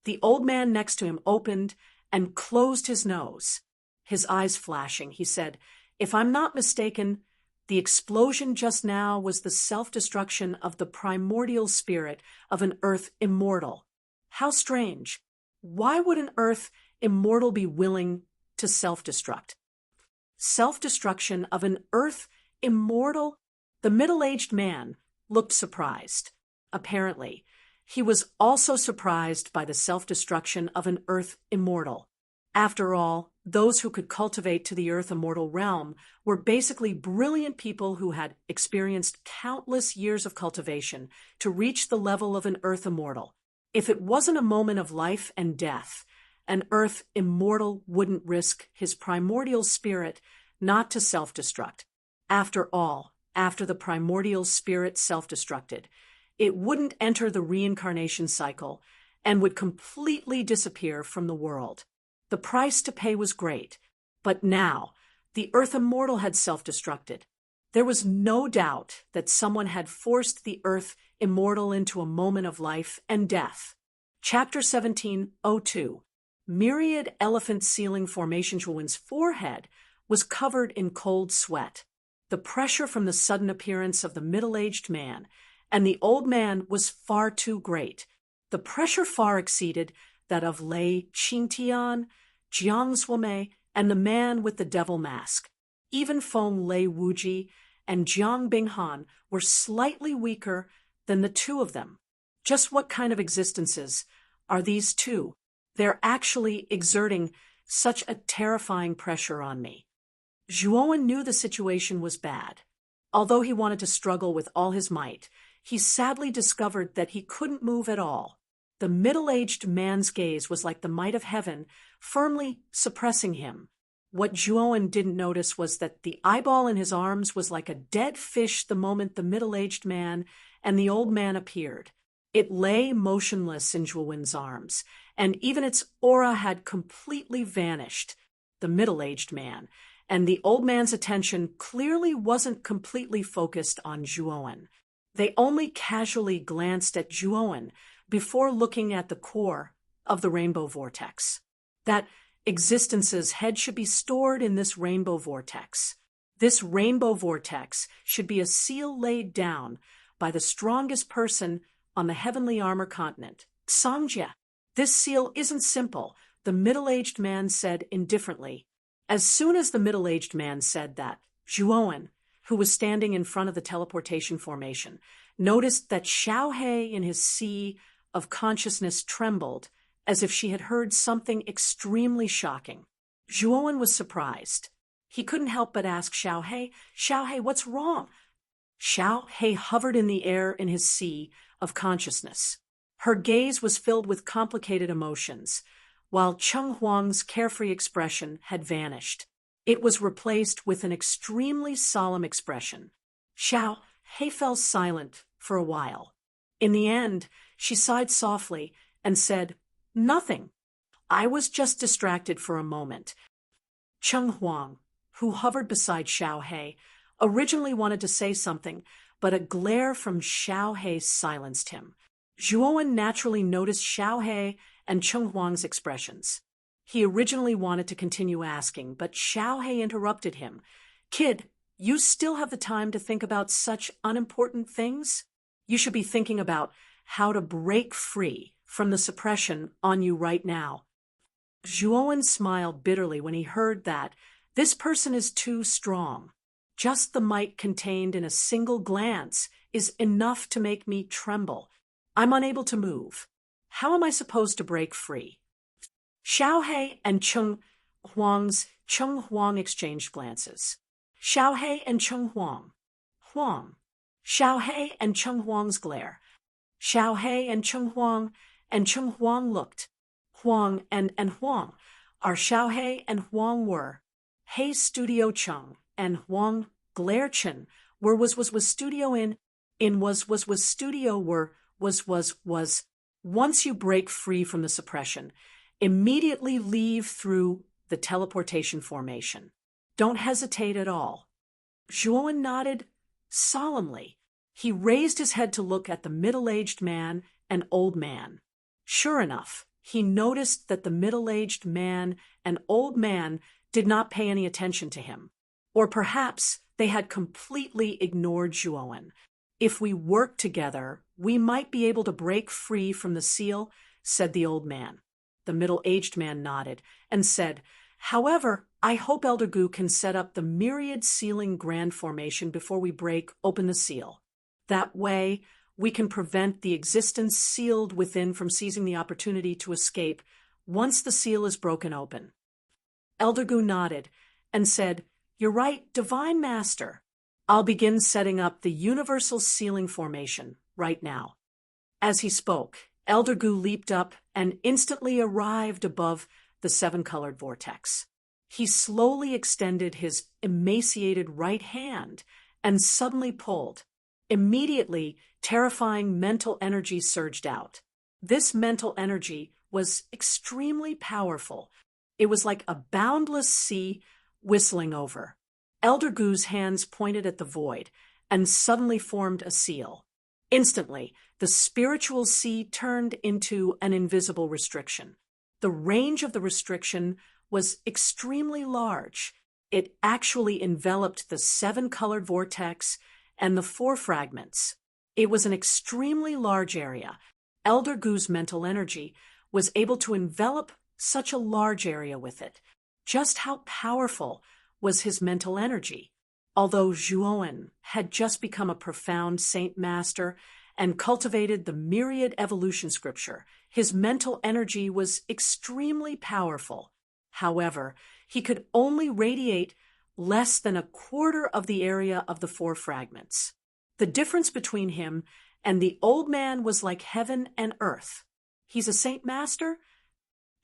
The old man next to him opened and closed his nose. His eyes flashing, he said, "If I'm not mistaken, the explosion just now was the self-destruction of the primordial spirit of an earth immortal." How strange. Why would an earth immortal be willing to self-destruct? Self-destruction of an earth immortal? The middle-aged man looked surprised. Apparently, he was also surprised by the self-destruction of an earth immortal. After all, those who could cultivate to the earth immortal realm were basically brilliant people who had experienced countless years of cultivation to reach the level of an earth immortal. If it wasn't a moment of life and death, an earth immortal wouldn't risk his primordial spirit not to self-destruct. After all, after the primordial spirit self-destructed, it wouldn't enter the reincarnation cycle and would completely disappear from the world. The price to pay was great, but now the earth immortal had self-destructed. There was no doubt that someone had forced the earth immortal into a moment of life and death. Chapter 17:02. Myriad elephant ceiling formation. Juowen's forehead was covered in cold sweat. The pressure from the sudden appearance of the middle-aged man and the old man was far too great. The pressure far exceeded that of Lei Qingtian, Jiang Zuomei, and the man with the devil mask. Even Feng Lei Wuji and Jiang Binghan were slightly weaker than the two of them. Just what kind of existences are these two? They're actually exerting such a terrifying pressure on me. Zhuowen knew the situation was bad. Although he wanted to struggle with all his might, he sadly discovered that he couldn't move at all. The middle-aged man's gaze was like the might of heaven, firmly suppressing him. What Zhuowen didn't notice was that the eyeball in his arms was like a dead fish the moment the middle-aged man and the old man appeared. It lay motionless in Zhuowen's arms, and even its aura had completely vanished. The middle-aged man and the old man's attention clearly wasn't completely focused on Zhuowen. They only casually glanced at Zhuowen before looking at the core of the rainbow vortex. That existence's head should be stored in this rainbow vortex. This rainbow vortex should be a seal laid down by the strongest person on the heavenly armor continent, Xiangjia. This seal isn't simple, the middle-aged man said indifferently. As soon as the middle-aged man said that, Zhuowen, who was standing in front of the teleportation formation, noticed that Xiaohe in his sea of consciousness trembled as if she had heard something extremely shocking. Zhuowen was surprised. He couldn't help but ask Xiaohe, "Xiaohe, what's wrong?" Xiaohe hovered in the air in his sea of consciousness. Her gaze was filled with complicated emotions, while Cheng Huang's carefree expression had vanished. It was replaced with an extremely solemn expression. Xiaohe fell silent for a while. In the end, she sighed softly and said, "Nothing. I was just distracted for a moment." Cheng Huang, who hovered beside Xiaohe, originally wanted to say something, but a glare from Xiaohe silenced him. Zhuowen naturally noticed Xiaohe and Cheng Huang's expressions. He originally wanted to continue asking, but Xiaohe interrupted him. "Kid, you still have the time to think about such unimportant things? You should be thinking about how to break free from the suppression on you right now." Zhuowen smiled bitterly when he heard that this person is too strong. Just the might contained in a single glance is enough to make me tremble. I'm unable to move. How am I supposed to break free? Xiaohe and Cheng Huang exchanged glances. Xiaohe and Cheng Huang. Xiaohe and Cheng Huang's glare. Xiaohe and Cheng Huang looked. Huang and Huang. Our Xiaohe and Huang were. Hey Studio Cheng and Huang glare Chen were was studio in was studio were was. Once you break free from the suppression, immediately leave through the teleportation formation. Don't hesitate at all. Zhuowen nodded solemnly. He raised his head to look at the middle-aged man and old man. Sure enough, he noticed that the middle-aged man and old man did not pay any attention to him. Or perhaps they had completely ignored Zhuowen. If we work together, we might be able to break free from the seal, said the old man. The middle-aged man nodded and said, however, I hope Elder Gu can set up the myriad sealing grand formation before we break open the seal. That way, we can prevent the existence sealed within from seizing the opportunity to escape once the seal is broken open. Elder Gu nodded and said, you're right, Divine Master. I'll begin setting up the universal sealing formation right now. As he spoke, Elder Gu leaped up and instantly arrived above the seven-colored vortex. He slowly extended his emaciated right hand and suddenly pulled. Immediately, terrifying mental energy surged out. This mental energy was extremely powerful. It was like a boundless sea whistling over. Elder Gu's hands pointed at the void and suddenly formed a seal. Instantly, the spiritual sea turned into an invisible restriction. The range of the restriction was extremely large. It actually enveloped the seven-colored vortex and the four fragments. It was an extremely large area. Elder Gu's mental energy was able to envelop such a large area with it. Just how powerful was his mental energy? Although Zhuowen had just become a profound saint master and cultivated the myriad evolution scripture, his mental energy was extremely powerful. However, he could only radiate less than a quarter of the area of the four fragments. The difference between him and the old man was like heaven and earth. He's a saint master?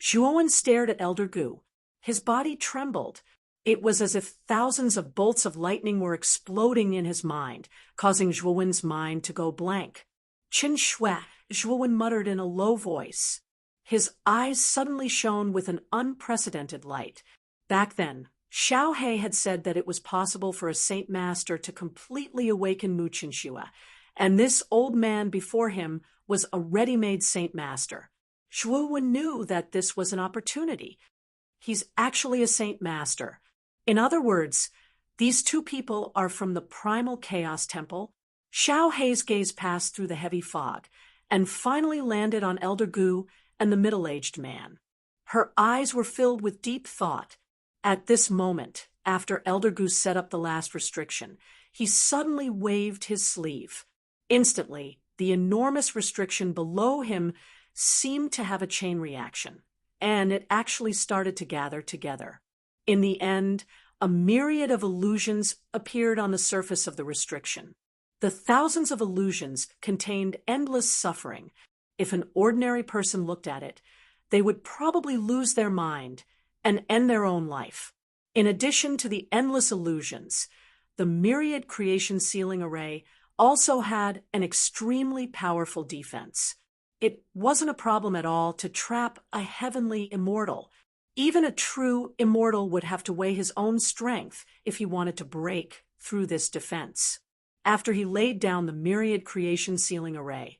Zhuowen stared at Elder Gu. His body trembled. It was as if thousands of bolts of lightning were exploding in his mind, causing Zhuowen's mind to go blank. Qin Shui, Zhuowen muttered in a low voice. His eyes suddenly shone with an unprecedented light. Back then, Xiao He had said that it was possible for a saint master to completely awaken Mu Qinshua, and this old man before him was a ready-made saint master. Zhuowen knew that this was an opportunity. He's actually a saint master. In other words, these two people are from the primal chaos temple. Xiao He's gaze passed through the heavy fog and finally landed on Elder Gu and the middle-aged man. Her eyes were filled with deep thought. At this moment, after Elder Gu set up the last restriction, he suddenly waved his sleeve. Instantly, the enormous restriction below him seemed to have a chain reaction, and it actually started to gather together. In the end, a myriad of illusions appeared on the surface of the restriction. The thousands of illusions contained endless suffering. If an ordinary person looked at it, they would probably lose their mind and end their own life. In addition to the endless illusions, the myriad creation sealing array also had an extremely powerful defense. It wasn't a problem at all to trap a heavenly immortal. Even a true immortal would have to weigh his own strength if he wanted to break through this defense. After he laid down the myriad creation sealing array,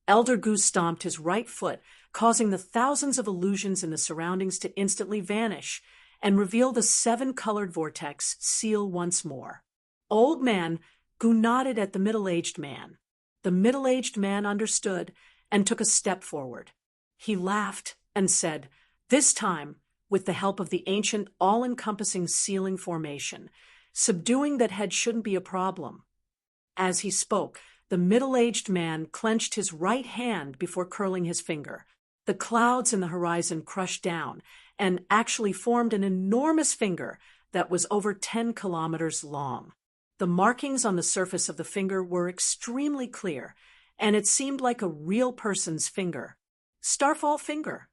Elder Gu stomped his right foot, causing the thousands of illusions in the surroundings to instantly vanish and reveal the seven-colored vortex seal once more. Old man Gu nodded at the middle-aged man. The middle-aged man understood and took a step forward. He laughed and said, this time, with the help of the ancient all-encompassing sealing formation, subduing that head shouldn't be a problem. As he spoke, the middle-aged man clenched his right hand before curling his finger. The clouds in the horizon crushed down and actually formed an enormous finger that was over 10 kilometers long. The markings on the surface of the finger were extremely clear, and it seemed like a real person's finger. Starfall finger.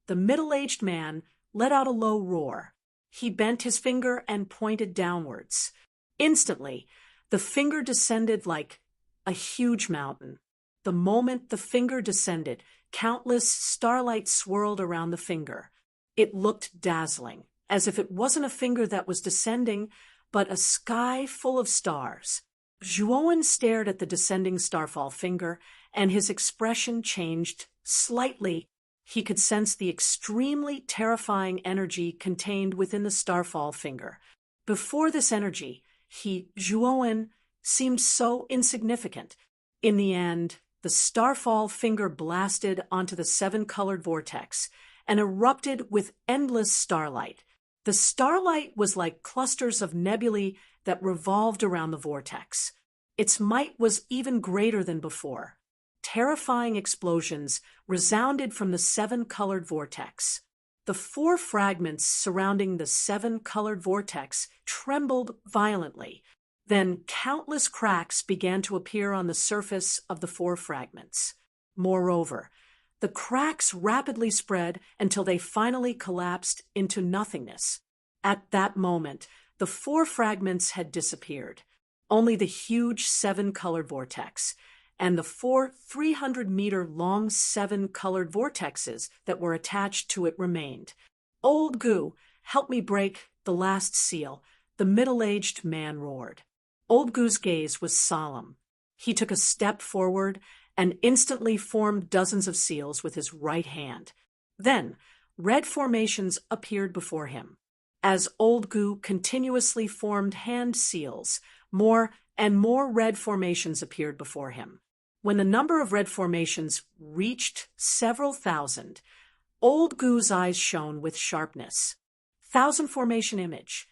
The middle-aged man let out a low roar. He bent his finger and pointed downwards. Instantly, the finger descended like a huge mountain. The moment the finger descended, countless starlight swirled around the finger. It looked dazzling, as if it wasn't a finger that was descending, but a sky full of stars. Zhuowen stared at the descending starfall finger, and his expression changed slightly. He could sense the extremely terrifying energy contained within the starfall finger. Before this energy, Zhuowen, seemed so insignificant. In the end, the starfall finger blasted onto the seven-colored vortex and erupted with endless starlight. The starlight was like clusters of nebulae that revolved around the vortex. Its might was even greater than before. Terrifying explosions resounded from the seven-colored vortex. The four fragments surrounding the seven-colored vortex trembled violently. Then countless cracks began to appear on the surface of the four fragments. Moreover, the cracks rapidly spread until they finally collapsed into nothingness. At that moment, the four fragments had disappeared. Only the huge seven-colored vortex and the four 300-meter-long seven-colored vortexes that were attached to it remained. "Old Gu, help me break the last seal," the middle-aged man roared. Old Gu's gaze was solemn. He took a step forward and instantly formed dozens of seals with his right hand. Then, red formations appeared before him. As Old Gu continuously formed hand seals, more and more red formations appeared before him. When the number of red formations reached several thousand, Old Gu's eyes shone with sharpness. "Thousand formation image."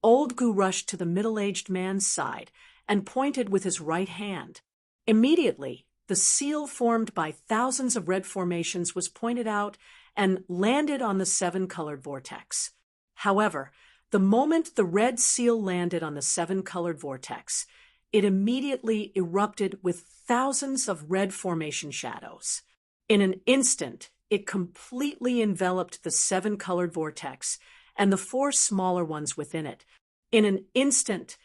Old Gu rushed to the middle-aged man's side and pointed with his right hand. Immediately, the seal formed by thousands of red formations was pointed out and landed on the seven-colored vortex. However, the moment the red seal landed on the seven-colored vortex, it immediately erupted with thousands of red formation shadows. In an instant, it completely enveloped the seven-colored vortex and the four smaller ones within it. In an instant,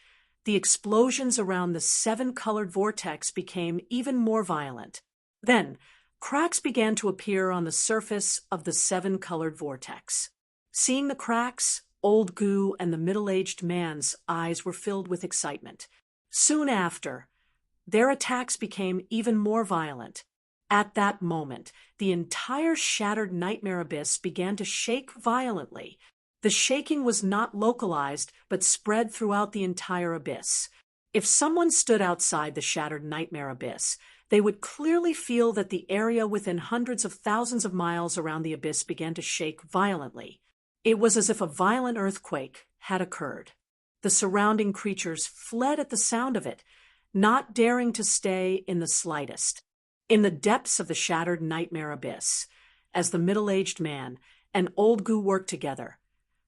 the explosions around the seven-colored vortex became even more violent. Then, cracks began to appear on the surface of the seven-colored vortex. Seeing the cracks, Old Gu and the middle-aged man's eyes were filled with excitement. Soon after, their attacks became even more violent. At that moment, the entire shattered nightmare abyss began to shake violently. The shaking was not localized, but spread throughout the entire abyss. If someone stood outside the shattered nightmare abyss, they would clearly feel that the area within hundreds of thousands of miles around the abyss began to shake violently. It was as if a violent earthquake had occurred. The surrounding creatures fled at the sound of it, not daring to stay in the slightest. In the depths of the shattered nightmare abyss, as the middle-aged man and Old Gu worked together,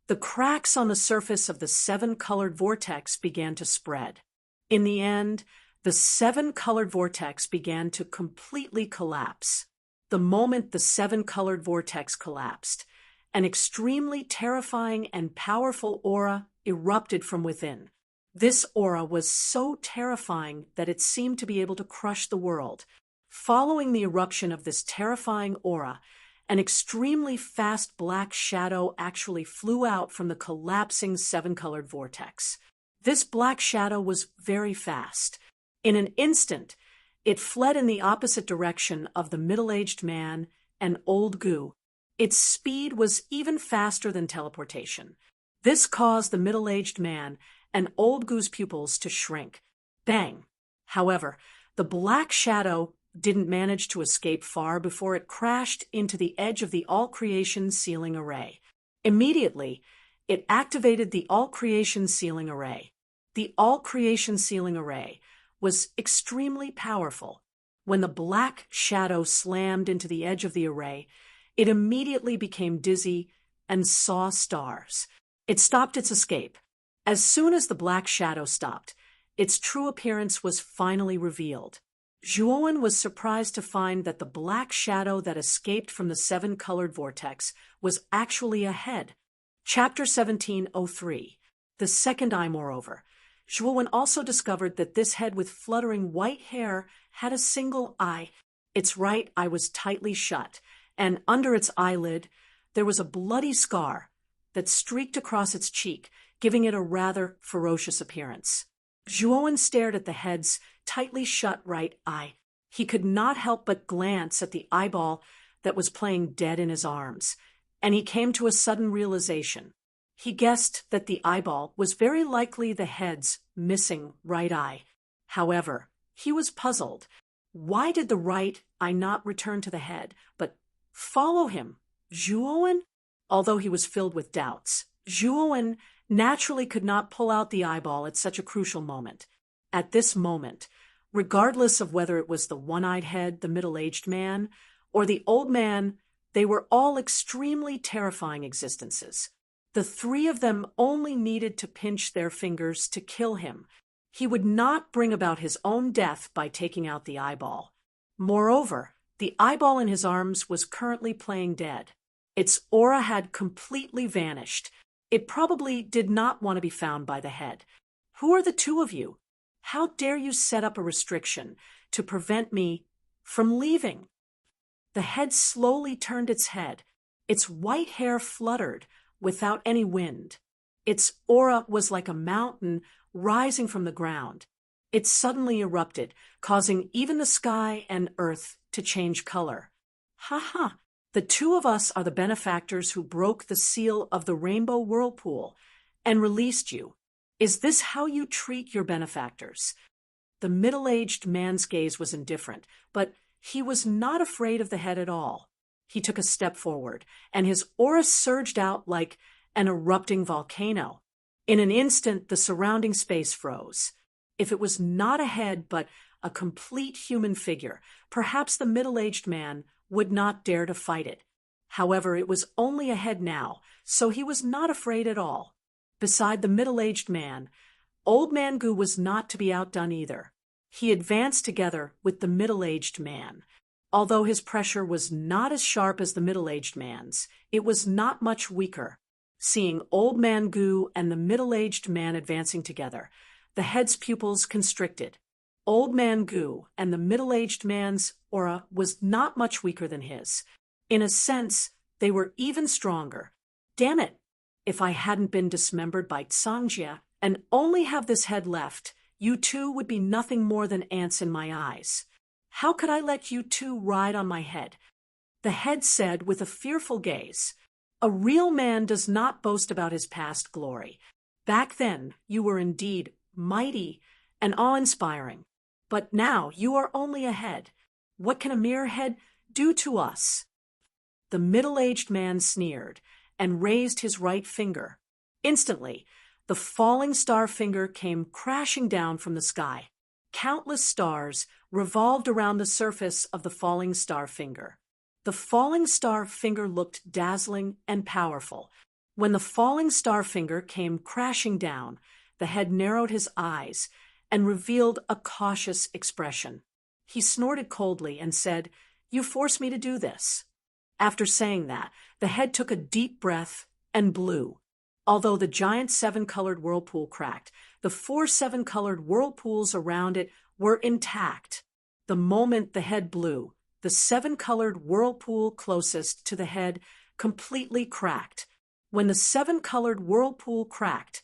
the cracks on the surface of the seven-colored vortex began to spread. In the end, the seven-colored vortex began to completely collapse. The moment the seven-colored vortex collapsed, an extremely terrifying and powerful aura erupted from within. This aura was so terrifying that it seemed to be able to crush the world. Following the eruption of this terrifying aura, an extremely fast black shadow actually flew out from the collapsing seven-colored vortex. This black shadow was very fast. In an instant, it fled in the opposite direction of the middle-aged man and Old Gu. Its speed was even faster than teleportation. This caused the middle-aged man and Old Gu's pupils to shrink. Bang! However, the black shadow didn't manage to escape far before it crashed into the edge of the all-creation sealing array. Immediately, it activated the all-creation sealing array. The all-creation sealing array was extremely powerful. When the black shadow slammed into the edge of the array, it immediately became dizzy and saw stars. It stopped its escape. As soon as the black shadow stopped, its true appearance was finally revealed. Zhuowen was surprised to find that the black shadow that escaped from the seven-colored vortex was actually a head. Chapter 1703. The second eye, moreover. Zhuowen also discovered that this head with fluttering white hair had a single eye. Its right eye was tightly shut, and under its eyelid there was a bloody scar that streaked across its cheek, giving it a rather ferocious appearance. Zhuowen stared at the head's tightly shut right eye. He could not help but glance at the eyeball that was playing dead in his arms, and he came to a sudden realization. He guessed that the eyeball was very likely the head's missing right eye. However, he was puzzled. Why did the right eye not return to the head, but follow him? Zhuowen? Although he was filled with doubts, Zhuowen naturally could not pull out the eyeball at such a crucial moment. At this moment, regardless of whether it was the one-eyed head, the middle-aged man, or the old man, they were all extremely terrifying existences. The three of them only needed to pinch their fingers to kill him. He would not bring about his own death by taking out the eyeball. Moreover, the eyeball in his arms was currently playing dead. Its aura had completely vanished. It probably did not want to be found by the head. Who are the two of you? How dare you set up a restriction to prevent me from leaving? The head slowly turned its head. Its white hair fluttered without any wind. Its aura was like a mountain rising from the ground. It suddenly erupted, causing even the sky and earth to change color. Ha ha! The two of us are the benefactors who broke the seal of the Rainbow Whirlpool and released you. Is this how you treat your benefactors? The middle-aged man's gaze was indifferent, but he was not afraid of the head at all. He took a step forward, and his aura surged out like an erupting volcano. In an instant, the surrounding space froze. If it was not a head but a complete human figure, perhaps the middle-aged man would not dare to fight it. However, it was only a head now, so he was not afraid at all. Beside the middle-aged man, Old Man Gu was not to be outdone either. He advanced together with the middle-aged man. Although his pressure was not as sharp as the middle-aged man's, it was not much weaker. Seeing Old Man Gu and the middle-aged man advancing together, the head's pupils constricted. Old Man Gu and the middle-aged man's aura was not much weaker than his. In a sense, they were even stronger. Damn it! If I hadn't been dismembered by Cangjia and only have this head left, you two would be nothing more than ants in my eyes. How could I let you two ride on my head? The head said with a fearful gaze. A real man does not boast about his past glory. Back then, you were indeed mighty and awe-inspiring. But now you are only a head. What can a mere head do to us? The middle-aged man sneered and raised his right finger. Instantly, the falling star finger came crashing down from the sky. Countless stars revolved around the surface of the falling star finger. The falling star finger looked dazzling and powerful. When the falling star finger came crashing down, the head narrowed his eyes and revealed a cautious expression. He snorted coldly and said, "You force me to do this." After saying that, the head took a deep breath and blew. Although the giant seven-colored whirlpool cracked, the 4 seven-colored whirlpools around it were intact. The moment the head blew, the 7-colored whirlpool closest to the head completely cracked. When the 7-colored whirlpool cracked,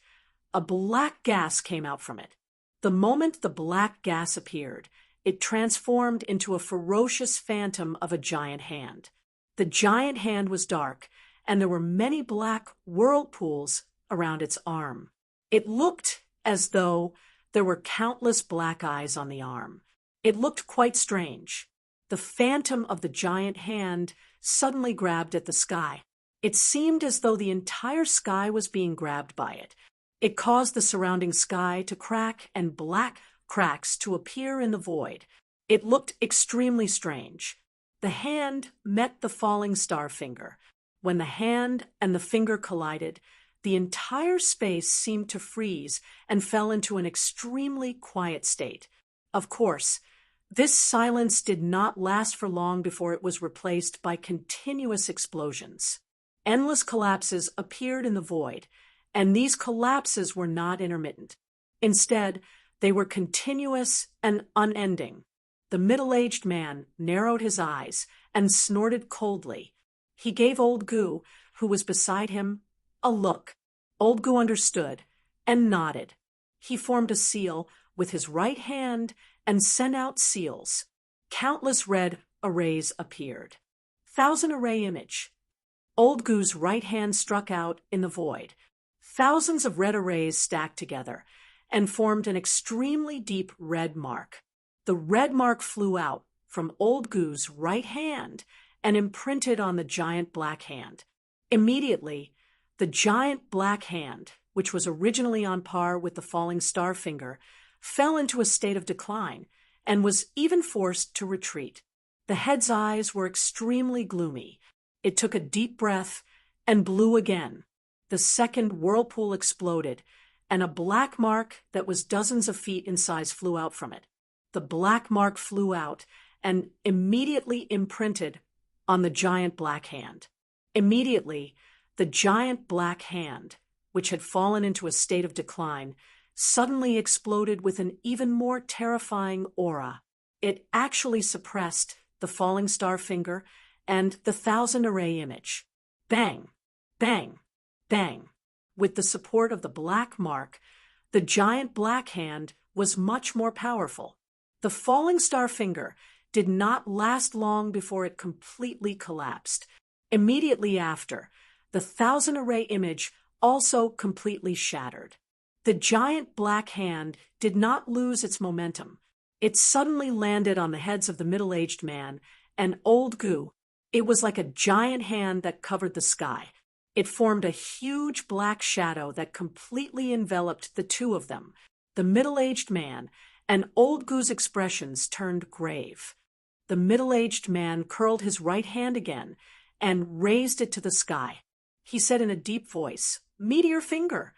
a black gas came out from it. The moment the black gas appeared, it transformed into a ferocious phantom of a giant hand. The giant hand was dark, and there were many black whirlpools around its arm. It looked as though there were countless black eyes on the arm. It looked quite strange. The phantom of the giant hand suddenly grabbed at the sky. It seemed as though the entire sky was being grabbed by it. It caused the surrounding sky to crack and black cracks to appear in the void. It looked extremely strange. The hand met the falling star finger. When the hand and the finger collided, the entire space seemed to freeze and fell into an extremely quiet state. Of course, this silence did not last for long before it was replaced by continuous explosions. Endless collapses appeared in the void, and these collapses were not intermittent. Instead, they were continuous and unending. The middle-aged man narrowed his eyes and snorted coldly. He gave Old Gu, who was beside him, a look. Old Gu understood, and nodded. He formed a seal with his right hand and sent out seals. Countless red arrays appeared. Thousand array image. Old Goo's right hand struck out in the void. Thousands of red arrays stacked together and formed an extremely deep red mark. The red mark flew out from Old Goo's right hand and imprinted on the giant black hand. Immediately, the giant black hand, which was originally on par with the falling star finger, fell into a state of decline and was even forced to retreat. The head's eyes were extremely gloomy. It took a deep breath and blew again. The second whirlpool exploded, and a black mark that was dozens of feet in size flew out from it. The black mark flew out and immediately imprinted on the giant black hand. Immediately, the giant black hand, which had fallen into a state of decline, suddenly exploded with an even more terrifying aura. It actually suppressed the falling star finger and the thousand array image. Bang, bang, bang. With the support of the black mark, the giant black hand was much more powerful. The falling star finger did not last long before it completely collapsed. Immediately after, the thousand array image also completely shattered. The giant black hand did not lose its momentum. It suddenly landed on the heads of the middle-aged man and Old Goo. It was like a giant hand that covered the sky. It formed a huge black shadow that completely enveloped the two of them. The middle-aged man and Old Goo's expressions turned grave. The middle-aged man curled his right hand again and raised it to the sky. He said in a deep voice, "Meteor finger."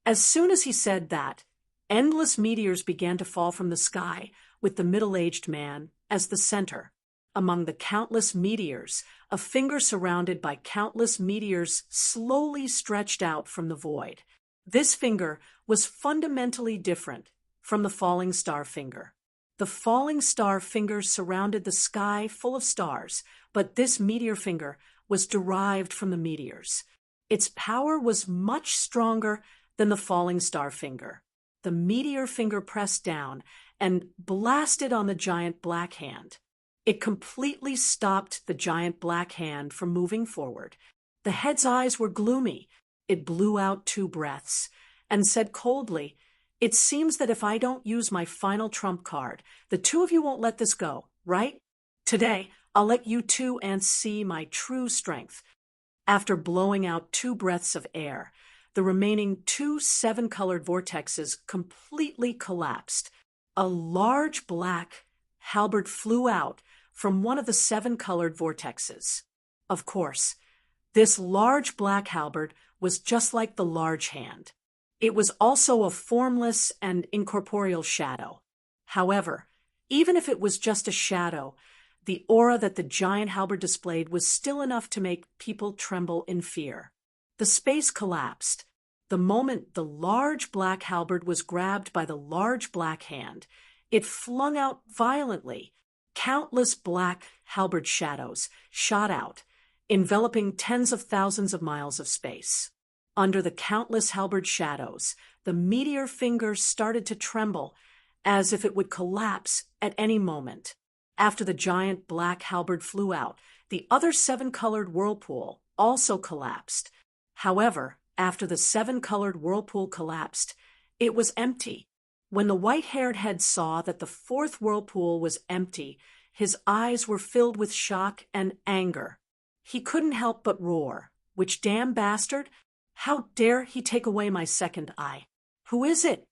As soon as he said that, endless meteors began to fall from the sky, with the middle-aged man as the center. Among the countless meteors, a finger surrounded by countless meteors slowly stretched out from the void. This finger was fundamentally different from the falling star finger. The falling star finger surrounded the sky full of stars, but this meteor finger was derived from the meteors. Its power was much stronger than the falling star finger. The meteor finger pressed down and blasted on the giant black hand. It completely stopped the giant black hand from moving forward. The head's eyes were gloomy. It blew out 2 breaths and said coldly, "It seems that if I don't use my final trump card, the two of you won't let this go, right? Today, I'll let you two ants see my true strength." After blowing out 2 breaths of air, the remaining 2 7-colored vortexes completely collapsed. A large black halberd flew out from one of the 7-colored vortexes. Of course, this large black halberd was just like the large hand. It was also a formless and incorporeal shadow. However, even if it was just a shadow, the aura that the giant halberd displayed was still enough to make people tremble in fear. The space collapsed. The moment the large black halberd was grabbed by the large black hand, it flung out violently. Countless black halberd shadows shot out, enveloping tens of thousands of miles of space. Under the countless halberd shadows, the meteor finger started to tremble as if it would collapse at any moment. After the giant black halberd flew out, the other 7-colored whirlpool also collapsed. However, after the 7-colored whirlpool collapsed, it was empty. When the white-haired head saw that the 4th whirlpool was empty, his eyes were filled with shock and anger. He couldn't help but roar, "Which damn bastard? How dare he take away my second eye? Who is it?"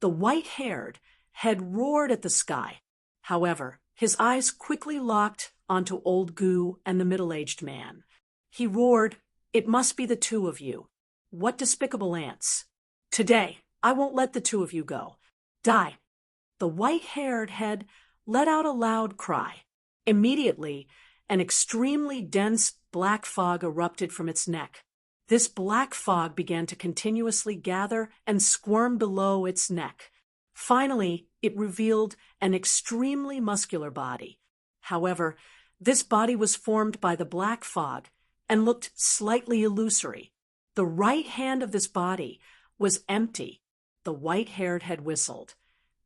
The white-haired head roared at the sky. However, his eyes quickly locked onto Old Goo and the middle-aged man. He roared, "It must be the two of you. What despicable ants! Today, I won't let the two of you go. Die!" The white-haired head let out a loud cry. Immediately, an extremely dense black fog erupted from its neck. This black fog began to continuously gather and squirm below its neck. Finally, it revealed an extremely muscular body. However, this body was formed by the black fog and looked slightly illusory. The right hand of this body was empty. The white-haired head whistled,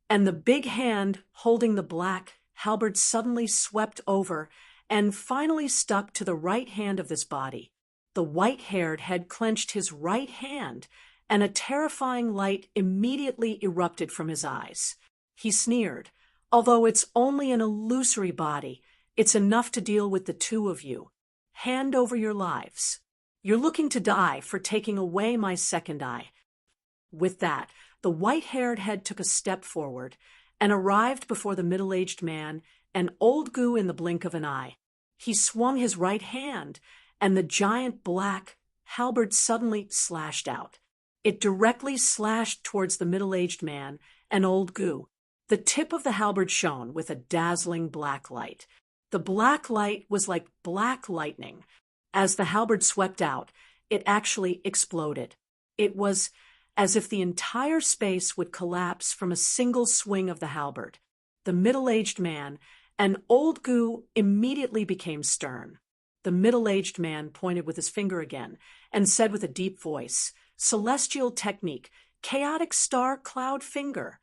and the big hand holding the black halberd suddenly swept over and finally stuck to the right hand of this body. The white-haired head clenched his right hand, and a terrifying light immediately erupted from his eyes. He sneered, "Although it's only an illusory body, it's enough to deal with the two of you. Hand over your lives. You're looking to die for taking away my second eye." With that, the white-haired head took a step forward and arrived before the middle-aged man, an old goo in the blink of an eye. He swung his right hand, and the giant black halberd suddenly slashed out. It directly slashed towards the middle-aged man, an old goo. The tip of the halberd shone with a dazzling black light. The black light was like black lightning. As the halberd swept out, it actually exploded. It was as if the entire space would collapse from a single swing of the halberd. The middle-aged man, an old goo, immediately became stern. The middle-aged man pointed with his finger again and said with a deep voice, "Celestial technique, chaotic star cloud finger."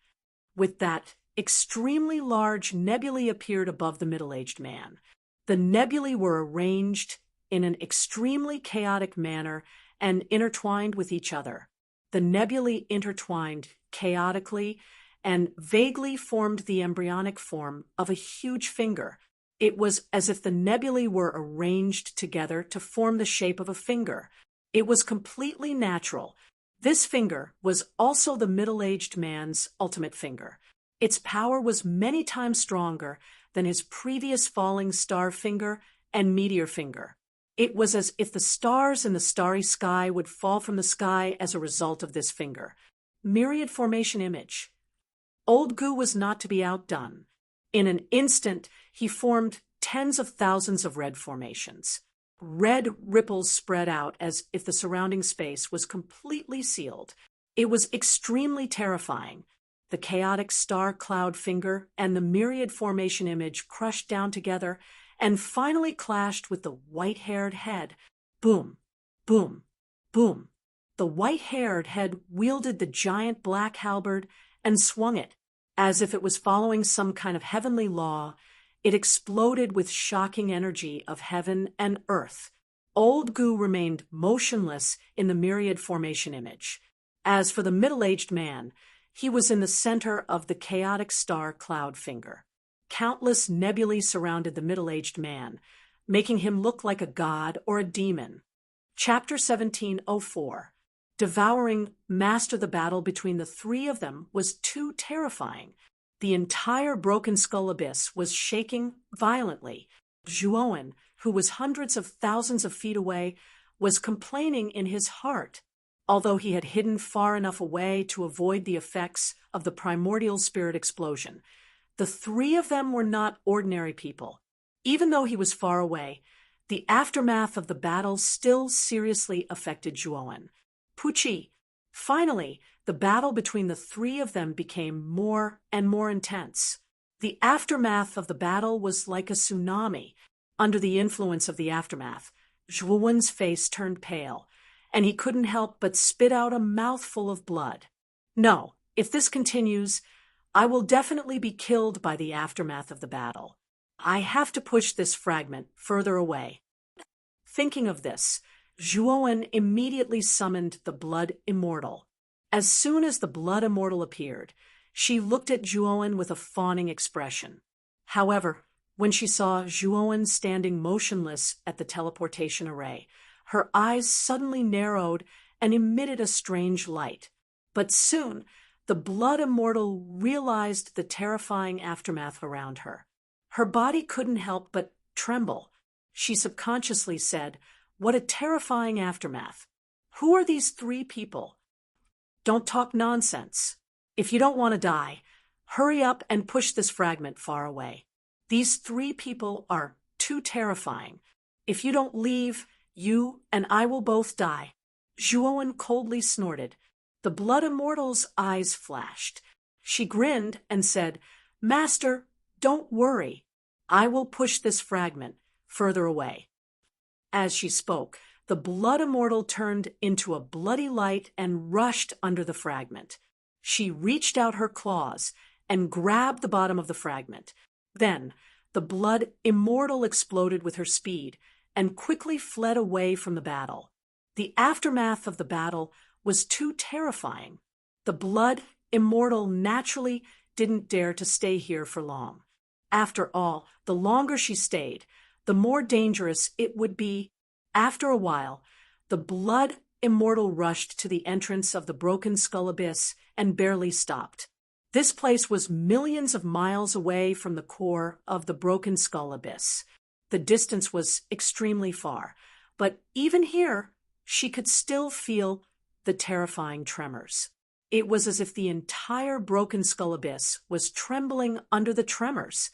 With that, extremely large nebulae appeared above the middle-aged man. The nebulae were arranged in an extremely chaotic manner and intertwined with each other. The nebulae intertwined chaotically and vaguely formed the embryonic form of a huge finger. It was as if the nebulae were arranged together to form the shape of a finger. It was completely natural. This finger was also the middle-aged man's ultimate finger. Its power was many times stronger than his previous falling star finger and meteor finger. It was as if the stars in the starry sky would fall from the sky as a result of this finger. Myriad formation image. Old goo was not to be outdone. In an instant, he formed tens of thousands of red formations. Red ripples spread out as if the surrounding space was completely sealed. It was extremely terrifying. The chaotic star cloud finger and the myriad formation image crushed down together and finally clashed with the white-haired head. Boom, boom, boom. The white-haired head wielded the giant black halberd and swung it. As if it was following some kind of heavenly law, it exploded with shocking energy of heaven and earth. Old goo remained motionless in the myriad formation image. As for the middle-aged man, he was in the center of the chaotic star cloud finger. Countless nebulae surrounded the middle-aged man, making him look like a god or a demon. Chapter 1704. Devouring master the battle between the three of them was too terrifying. The entire Broken Skull abyss was shaking violently. Zhuowen, who was hundreds of thousands of feet away, was complaining in his heart. Although he had hidden far enough away to avoid the effects of the primordial spirit explosion, the three of them were not ordinary people. Even though he was far away, the aftermath of the battle still seriously affected Zhuowen. Pucci. Finally, the battle between the three of them became more and more intense. The aftermath of the battle was like a tsunami. Under the influence of the aftermath, Zhuowen's face turned pale, and he couldn't help but spit out a mouthful of blood. No, if this continues, I will definitely be killed by the aftermath of the battle. I have to push this fragment further away. Thinking of this, Zhuowen immediately summoned the Blood Immortal. As soon as the Blood Immortal appeared, she looked at Zhuowen with a fawning expression. However, when she saw Zhuowen standing motionless at the teleportation array, her eyes suddenly narrowed and emitted a strange light. But soon, the Blood Immortal realized the terrifying aftermath around her. Her body couldn't help but tremble. She subconsciously said, "What a terrifying aftermath. Who are these three people? Don't talk nonsense. If you don't want to die, hurry up and push this fragment far away. These three people are too terrifying. If you don't leave, you and I will both die." Zhuowen coldly snorted. The Blood Immortal's eyes flashed. She grinned and said, "Master, don't worry. I will push this fragment further away." As she spoke, the blood immortal turned into a bloody light and rushed under the fragment. She reached out her claws and grabbed the bottom of the fragment. Then, the blood immortal exploded with her speed and quickly fled away from the battle. The aftermath of the battle was too terrifying. The blood immortal naturally didn't dare to stay here for long. After all, the longer she stayed, the more dangerous it would be. After a while, the blood immortal rushed to the entrance of the Broken Skull Abyss and barely stopped. This place was millions of miles away from the core of the Broken Skull Abyss. The distance was extremely far, but even here, she could still feel the terrifying tremors. It was as if the entire Broken Skull Abyss was trembling under the tremors.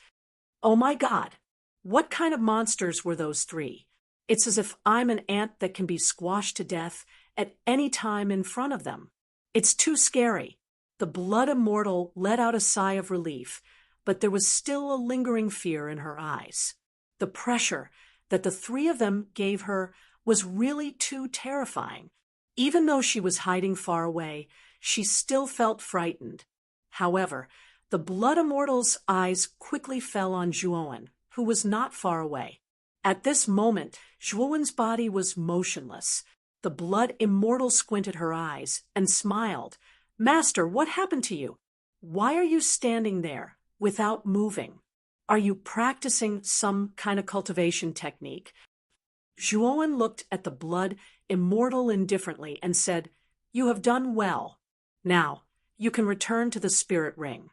Oh my God, what kind of monsters were those three? It's as if I'm an ant that can be squashed to death at any time in front of them. It's too scary. The blood immortal let out a sigh of relief, but there was still a lingering fear in her eyes. The pressure that the three of them gave her was really too terrifying. Even though she was hiding far away, she still felt frightened. However, the blood immortal's eyes quickly fell on Zhuowen, who was not far away. At this moment, Zhuowen's body was motionless. The blood immortal squinted her eyes and smiled. "Master, what happened to you? Why are you standing there without moving? Are you practicing some kind of cultivation technique?" Zhuowen looked at the blood immortal indifferently and said, "You have done well. Now, you can return to the spirit ring."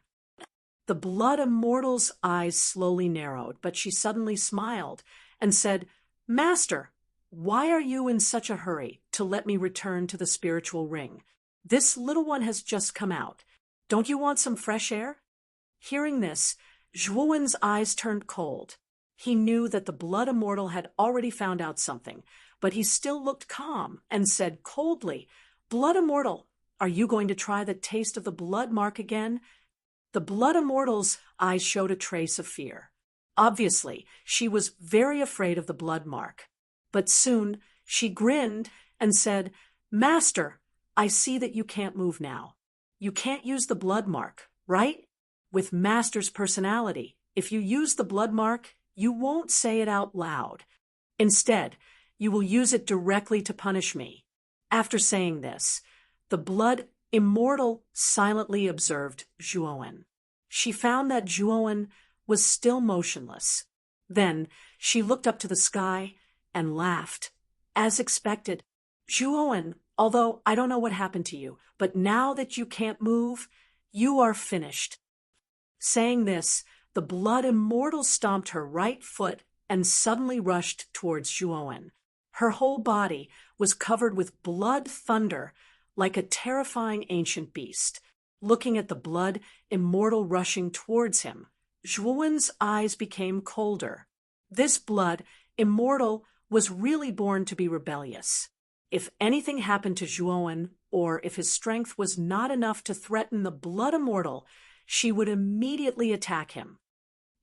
The blood immortal's eyes slowly narrowed, but she suddenly smiled and said, "Master, why are you in such a hurry to let me return to the spiritual ring? This little one has just come out. Don't you want some fresh air?" Hearing this, Zhuowen's eyes turned cold. He knew that the blood immortal had already found out something, but he still looked calm and said coldly, "Blood immortal, are you going to try the taste of the blood mark again?" The blood immortal's eyes showed a trace of fear. Obviously, she was very afraid of the blood mark. But soon she grinned and said, "Master, I see that you can't move now. You can't use the blood mark, right? With Master's personality, if you use the blood mark, you won't say it out loud. Instead, you will use it directly to punish me." After saying this, the blood immortal silently observed Zhuowen. She found that Zhuowen was still motionless. Then she looked up to the sky and laughed. As expected, "Zhuowen, although I don't know what happened to you, but now that you can't move, you are finished." Saying this, the blood immortal stomped her right foot and suddenly rushed towards Zhuowen. Her whole body was covered with blood thunder, like a terrifying ancient beast. Looking at the blood immortal rushing towards him, Zhuowen's eyes became colder. This blood immortal was really born to be rebellious. If anything happened to Zhuowen, or if his strength was not enough to threaten the blood immortal, she would immediately attack him.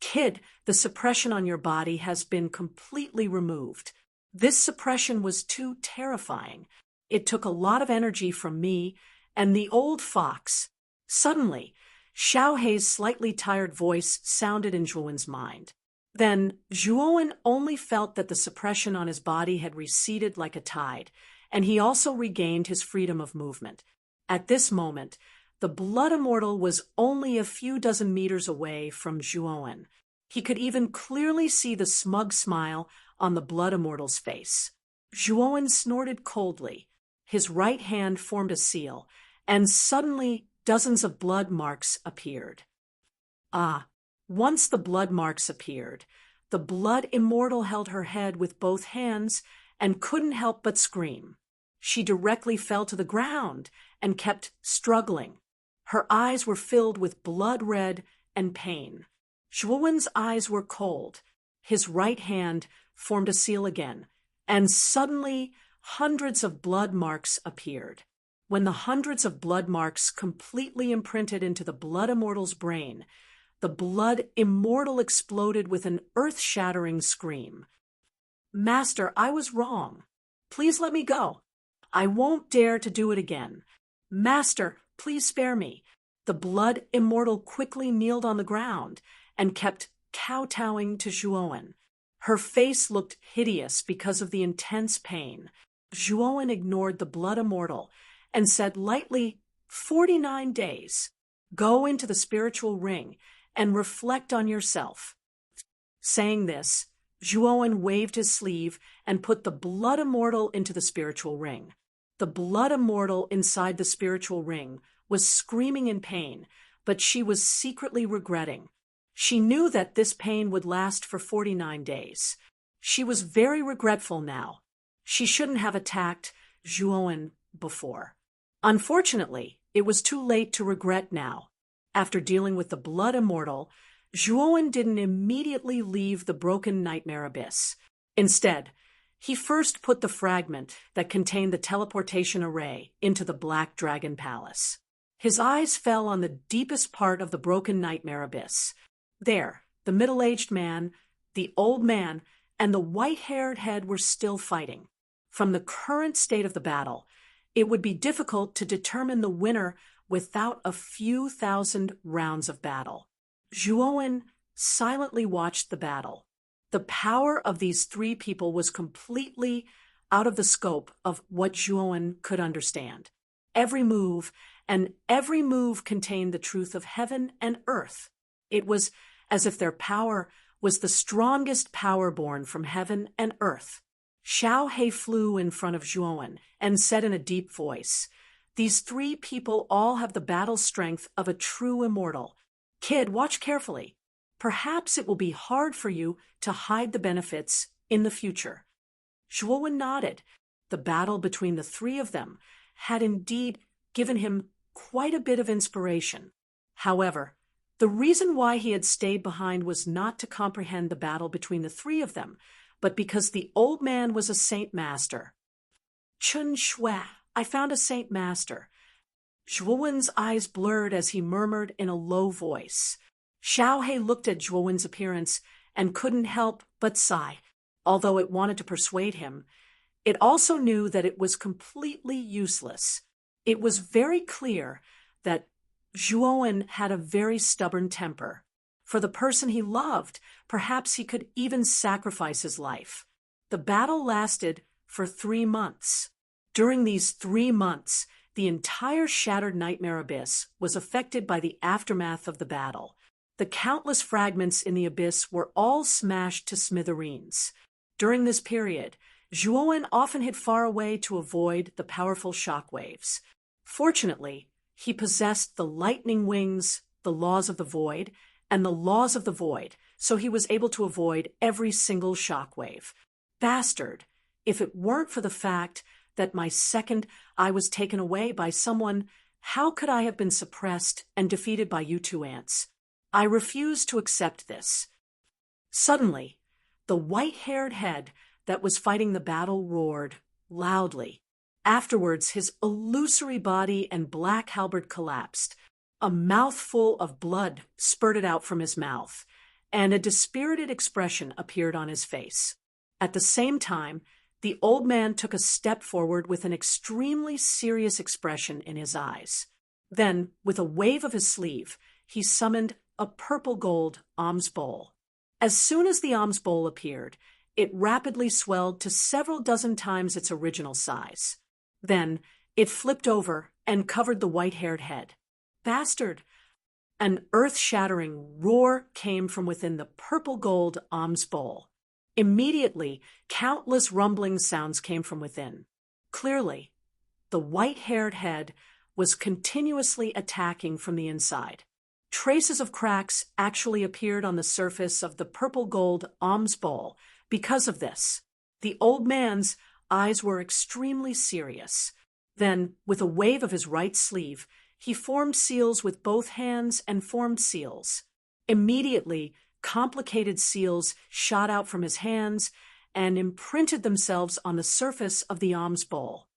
"Kid, the suppression on your body has been completely removed. This suppression was too terrifying. It took a lot of energy from me and the old fox." Suddenly, Xiaohei's slightly tired voice sounded in Zhuowen's mind. Then Zhuowen only felt that the suppression on his body had receded like a tide, and he also regained his freedom of movement. At this moment, the blood immortal was only a few dozen meters away from Zhuowen. He could even clearly see the smug smile on the blood immortal's face. Zhuowen snorted coldly. His right hand formed a seal, and suddenly dozens of blood marks appeared. Once the blood marks appeared, the blood immortal held her head with both hands and couldn't help but scream. She directly fell to the ground and kept struggling. Her eyes were filled with blood red and pain. Zhuowen's eyes were cold. His right hand formed a seal again, and suddenly hundreds of blood marks appeared. When the hundreds of blood marks completely imprinted into the blood immortal's brain, the blood immortal exploded with an earth-shattering scream. "Master, I was wrong. Please let me go. I won't dare to do it again. Master, please spare me. The blood immortal quickly kneeled on the ground and kept kowtowing to Zhuowen. Her face looked hideous because of the intense pain. Zhuowen ignored the blood immortal and said lightly, 49 days. Go into the spiritual ring and reflect on yourself. Saying this, Zhuowen waved his sleeve and put the blood immortal into the spiritual ring. The blood immortal inside the spiritual ring was screaming in pain, but she was secretly regretting. She knew that this pain would last for 49 days. She was very regretful now. She shouldn't have attacked Zhuowen before. Unfortunately, it was too late to regret now. After dealing with the blood immortal, Zhuowen didn't immediately leave the broken nightmare abyss. Instead, he first put the fragment that contained the teleportation array into the Black Dragon Palace. His eyes fell on the deepest part of the broken nightmare abyss. There, the middle-aged man, the old man, and the white-haired head were still fighting. From the current state of the battle, it would be difficult to determine the winner without a few thousand rounds of battle. Zhuowen silently watched the battle. The power of these three people was completely out of the scope of what Zhuowen could understand. Every move contained the truth of heaven and earth. It was as if their power was the strongest power born from heaven and earth. Xiao He flew in front of Zhuowen and said in a deep voice, "These three people all have the battle strength of a true immortal. Kid, watch carefully. Perhaps it will be hard for you to hide the benefits in the future." Zhuowen nodded. The battle between the three of them had indeed given him quite a bit of inspiration. However, the reason why he had stayed behind was not to comprehend the battle between the three of them, but because the old man was a saint master. "Chun Shui, I found a saint master." Zhuowen's eyes blurred as he murmured in a low voice. Xiao He looked at Zhuowen's appearance and couldn't help but sigh. Although it wanted to persuade him, it also knew that it was completely useless. It was very clear that Zhuowen had a very stubborn temper. For the person he loved, perhaps he could even sacrifice his life. The battle lasted for 3 months. During these 3 months, the entire shattered nightmare abyss was affected by the aftermath of the battle. The countless fragments in the abyss were all smashed to smithereens. During this period, Zhuowen often hid far away to avoid the powerful shockwaves. Fortunately, he possessed the lightning wings, the laws of the void, and the laws of the void, so he was able to avoid every single shockwave. Bastard! If it weren't for the fact that my second eye was taken away by someone, how could I have been suppressed and defeated by you two ants? I refuse to accept this. Suddenly, the white-haired head that was fighting the battle roared loudly. Afterwards, his illusory body and black halberd collapsed. A mouthful of blood spurted out from his mouth, and a dispirited expression appeared on his face. At the same time, the old man took a step forward with an extremely serious expression in his eyes. Then, with a wave of his sleeve, he summoned a purple-gold alms bowl. As soon as the alms bowl appeared, it rapidly swelled to several dozen times its original size. Then, it flipped over and covered the white-haired head. Bastard! An earth-shattering roar came from within the purple-gold alms bowl. Immediately, countless rumbling sounds came from within. Clearly, the white-haired head was continuously attacking from the inside. Traces of cracks actually appeared on the surface of the purple-gold alms bowl because of this. The old man's eyes were extremely serious. Then, with a wave of his right sleeve, he formed seals with both hands and formed seals. Immediately, complicated seals shot out from his hands and imprinted themselves on the surface of the alms bowl.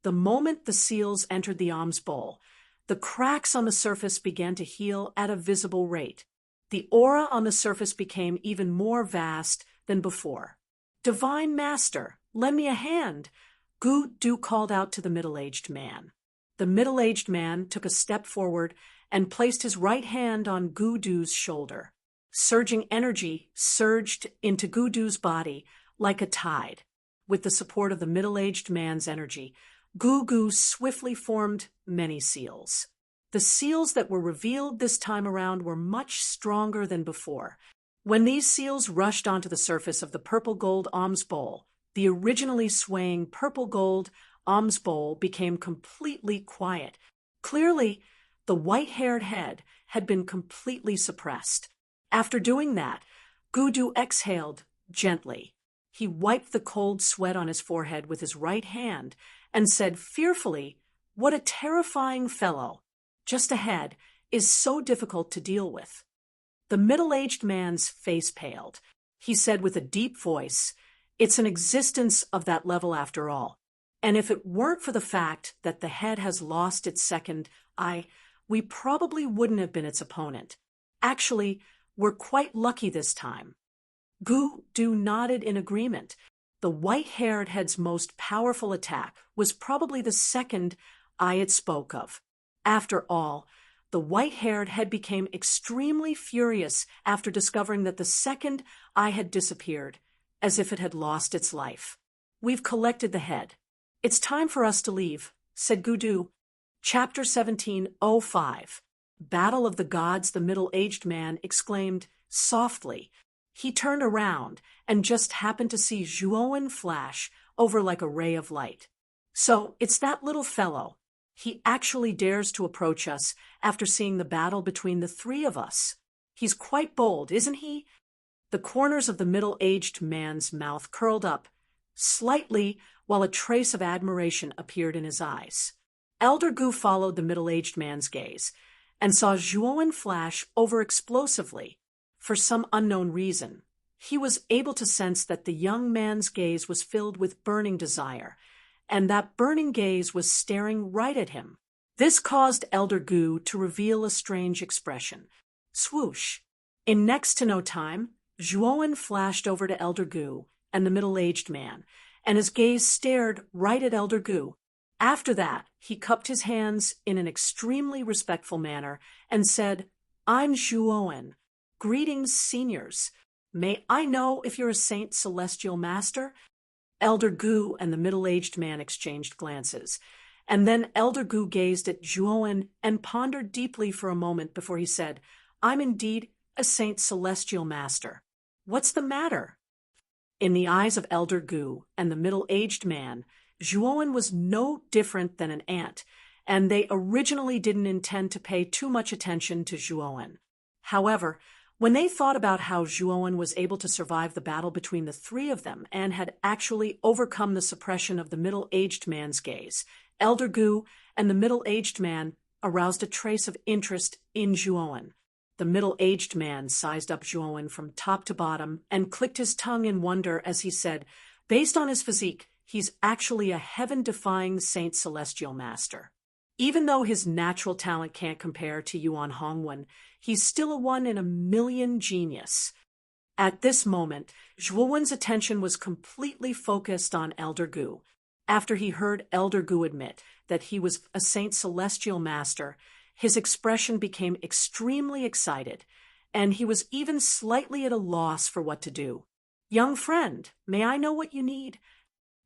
The moment the seals entered the alms bowl, the cracks on the surface began to heal at a visible rate. The aura on the surface became even more vast than before. "Divine Master, lend me a hand. Gu-du called out to the middle-aged man. The middle-aged man took a step forward and placed his right hand on Gu-du's shoulder. Surging energy surged into Gu-du's body like a tide. With the support of the middle-aged man's energy, Gu-gu swiftly formed many seals. The seals that were revealed this time around were much stronger than before. When these seals rushed onto the surface of the purple-gold alms bowl, the originally swaying purple-gold alms bowl became completely quiet. Clearly, the white-haired head had been completely suppressed. After doing that, Gu-du exhaled gently. He wiped the cold sweat on his forehead with his right hand and said fearfully, "What a terrifying fellow! Just ahead is so difficult to deal with." The middle-aged man's face paled. He said with a deep voice, "It's an existence of that level after all. And if it weren't for the fact that the head has lost its second eye, we probably wouldn't have been its opponent. Actually, we're quite lucky this time." Gu-du nodded in agreement. The white-haired head's most powerful attack was probably the second eye it spoke of. After all, the white-haired head became extremely furious after discovering that the second eye had disappeared, as if it had lost its life. "We've collected the head. It's time for us to leave," said Gu-du. Chapter 17:05. Battle of the Gods. The middle-aged man exclaimed softly. He turned around and just happened to see Zhuowen flash over like a ray of light. "So it's that little fellow. He actually dares to approach us after seeing the battle between the three of us. He's quite bold, isn't he?" The corners of the middle-aged man's mouth curled up slightly while a trace of admiration appeared in his eyes. Elder Gu followed the middle-aged man's gaze and saw Zhuowen flash over explosively. For some unknown reason, he was able to sense that the young man's gaze was filled with burning desire, and that burning gaze was staring right at him. This caused Elder Gu to reveal a strange expression. Swoosh! In next to no time, Zhuowen flashed over to Elder Gu and the middle-aged man, and his gaze stared right at Elder Gu. After that, he cupped his hands in an extremely respectful manner and said, "I'm Zhuowen. Greetings, seniors. May I know if you're a Saint Celestial Master?" Elder Gu and the middle-aged man exchanged glances, and then Elder Gu gazed at Zhuowen and pondered deeply for a moment before he said, "I'm indeed a Saint Celestial Master. What's the matter?" In the eyes of Elder Gu and the middle-aged man, Zhuowen was no different than an ant, and they originally didn't intend to pay too much attention to Zhuowen. However, when they thought about how Zhuowen was able to survive the battle between the three of them and had actually overcome the suppression of the middle-aged man's gaze, Elder Gu and the middle-aged man aroused a trace of interest in Zhuowen. The middle-aged man sized up Zhuowen from top to bottom and clicked his tongue in wonder as he said, "Based on his physique, he's actually a heaven-defying Saint Celestial Master. Even though his natural talent can't compare to Yuan Hongwen, he's still a 1 in a million genius." At this moment, Zhuowen's attention was completely focused on Elder Gu. After he heard Elder Gu admit that he was a Saint Celestial Master, his expression became extremely excited, and he was even slightly at a loss for what to do. "Young friend, may I know what you need?"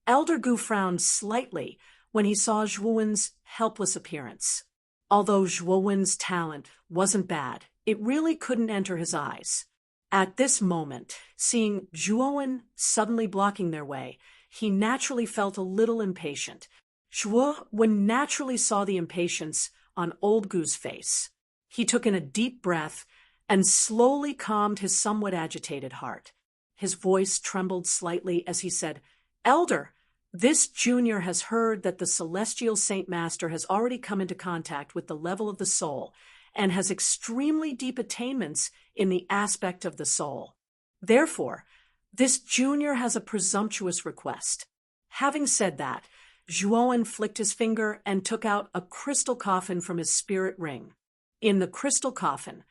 Elder Gu frowned slightly when he saw Zhuowen's helpless appearance. Although Zhuowen's talent wasn't bad, it really couldn't enter his eyes. At this moment, seeing Zhuowen suddenly blocking their way, he naturally felt a little impatient. Zhuowen naturally saw the impatience on Old Gu's face. He took in a deep breath and slowly calmed his somewhat agitated heart. His voice trembled slightly as he said, "Elder, this junior has heard that the Celestial Saint Master has already come into contact with the level of the soul and has extremely deep attainments in the aspect of the soul. Therefore, this junior has a presumptuous request." Having said that, Zhuowen flicked his finger and took out a crystal coffin from his spirit ring. In the crystal coffin,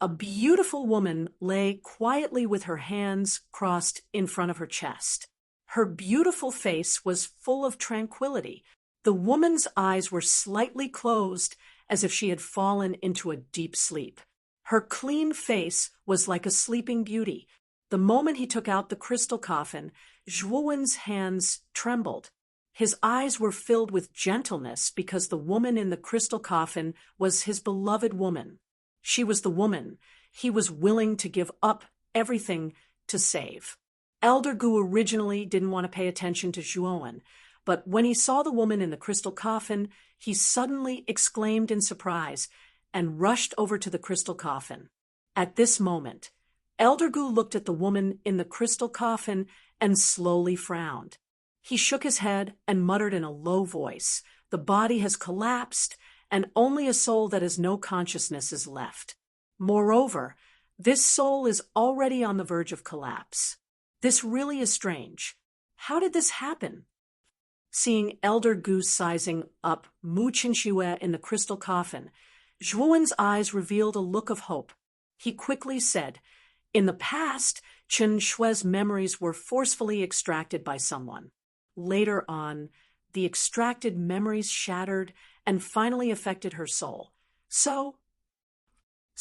a beautiful woman lay quietly with her hands crossed in front of her chest. Her beautiful face was full of tranquility. The woman's eyes were slightly closed, as if she had fallen into a deep sleep. Her clean face was like a sleeping beauty. The moment he took out the crystal coffin, Zhuowen's hands trembled. His eyes were filled with gentleness because the woman in the crystal coffin was his beloved woman. She was the woman he was willing to give up everything to save. Elder Gu originally didn't want to pay attention to Zhuowen, but when he saw the woman in the crystal coffin, he suddenly exclaimed in surprise and rushed over to the crystal coffin. At this moment, Elder Gu looked at the woman in the crystal coffin and slowly frowned. He shook his head and muttered in a low voice, "The body has collapsed, and only a soul that has no consciousness is left. Moreover, this soul is already on the verge of collapse. This really is strange. How did this happen?" Seeing Elder Gu sizing up Mu Qinxue in the crystal coffin, Zhuowen's eyes revealed a look of hope. He quickly said, "In the past, Chen Shui's memories were forcefully extracted by someone. Later on, the extracted memories shattered and finally affected her soul. So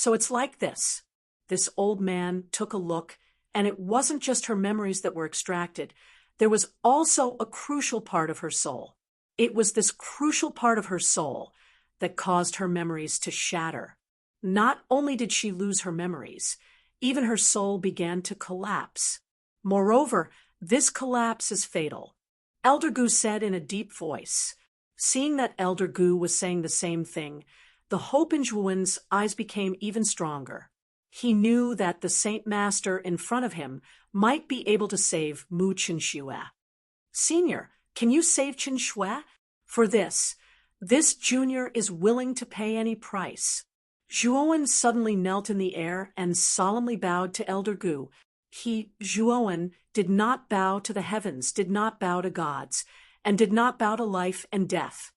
it's like this." This old man took a look, and it wasn't just her memories that were extracted. There was also a crucial part of her soul. It was this crucial part of her soul that caused her memories to shatter. Not only did she lose her memories, even her soul began to collapse. Moreover, this collapse is fatal. Elder Gu said in a deep voice. Seeing that Elder Gu was saying the same thing, the hope in Zhuowen's eyes became even stronger. He knew that the Saint Master in front of him might be able to save Mu Qinxue. "Senior, can you save Qinxue? For this junior is willing to pay any price." Zhuowen suddenly knelt in the air and solemnly bowed to Elder Gu. Zhuowen did not bow to the heavens, did not bow to gods, and did not bow to life and death.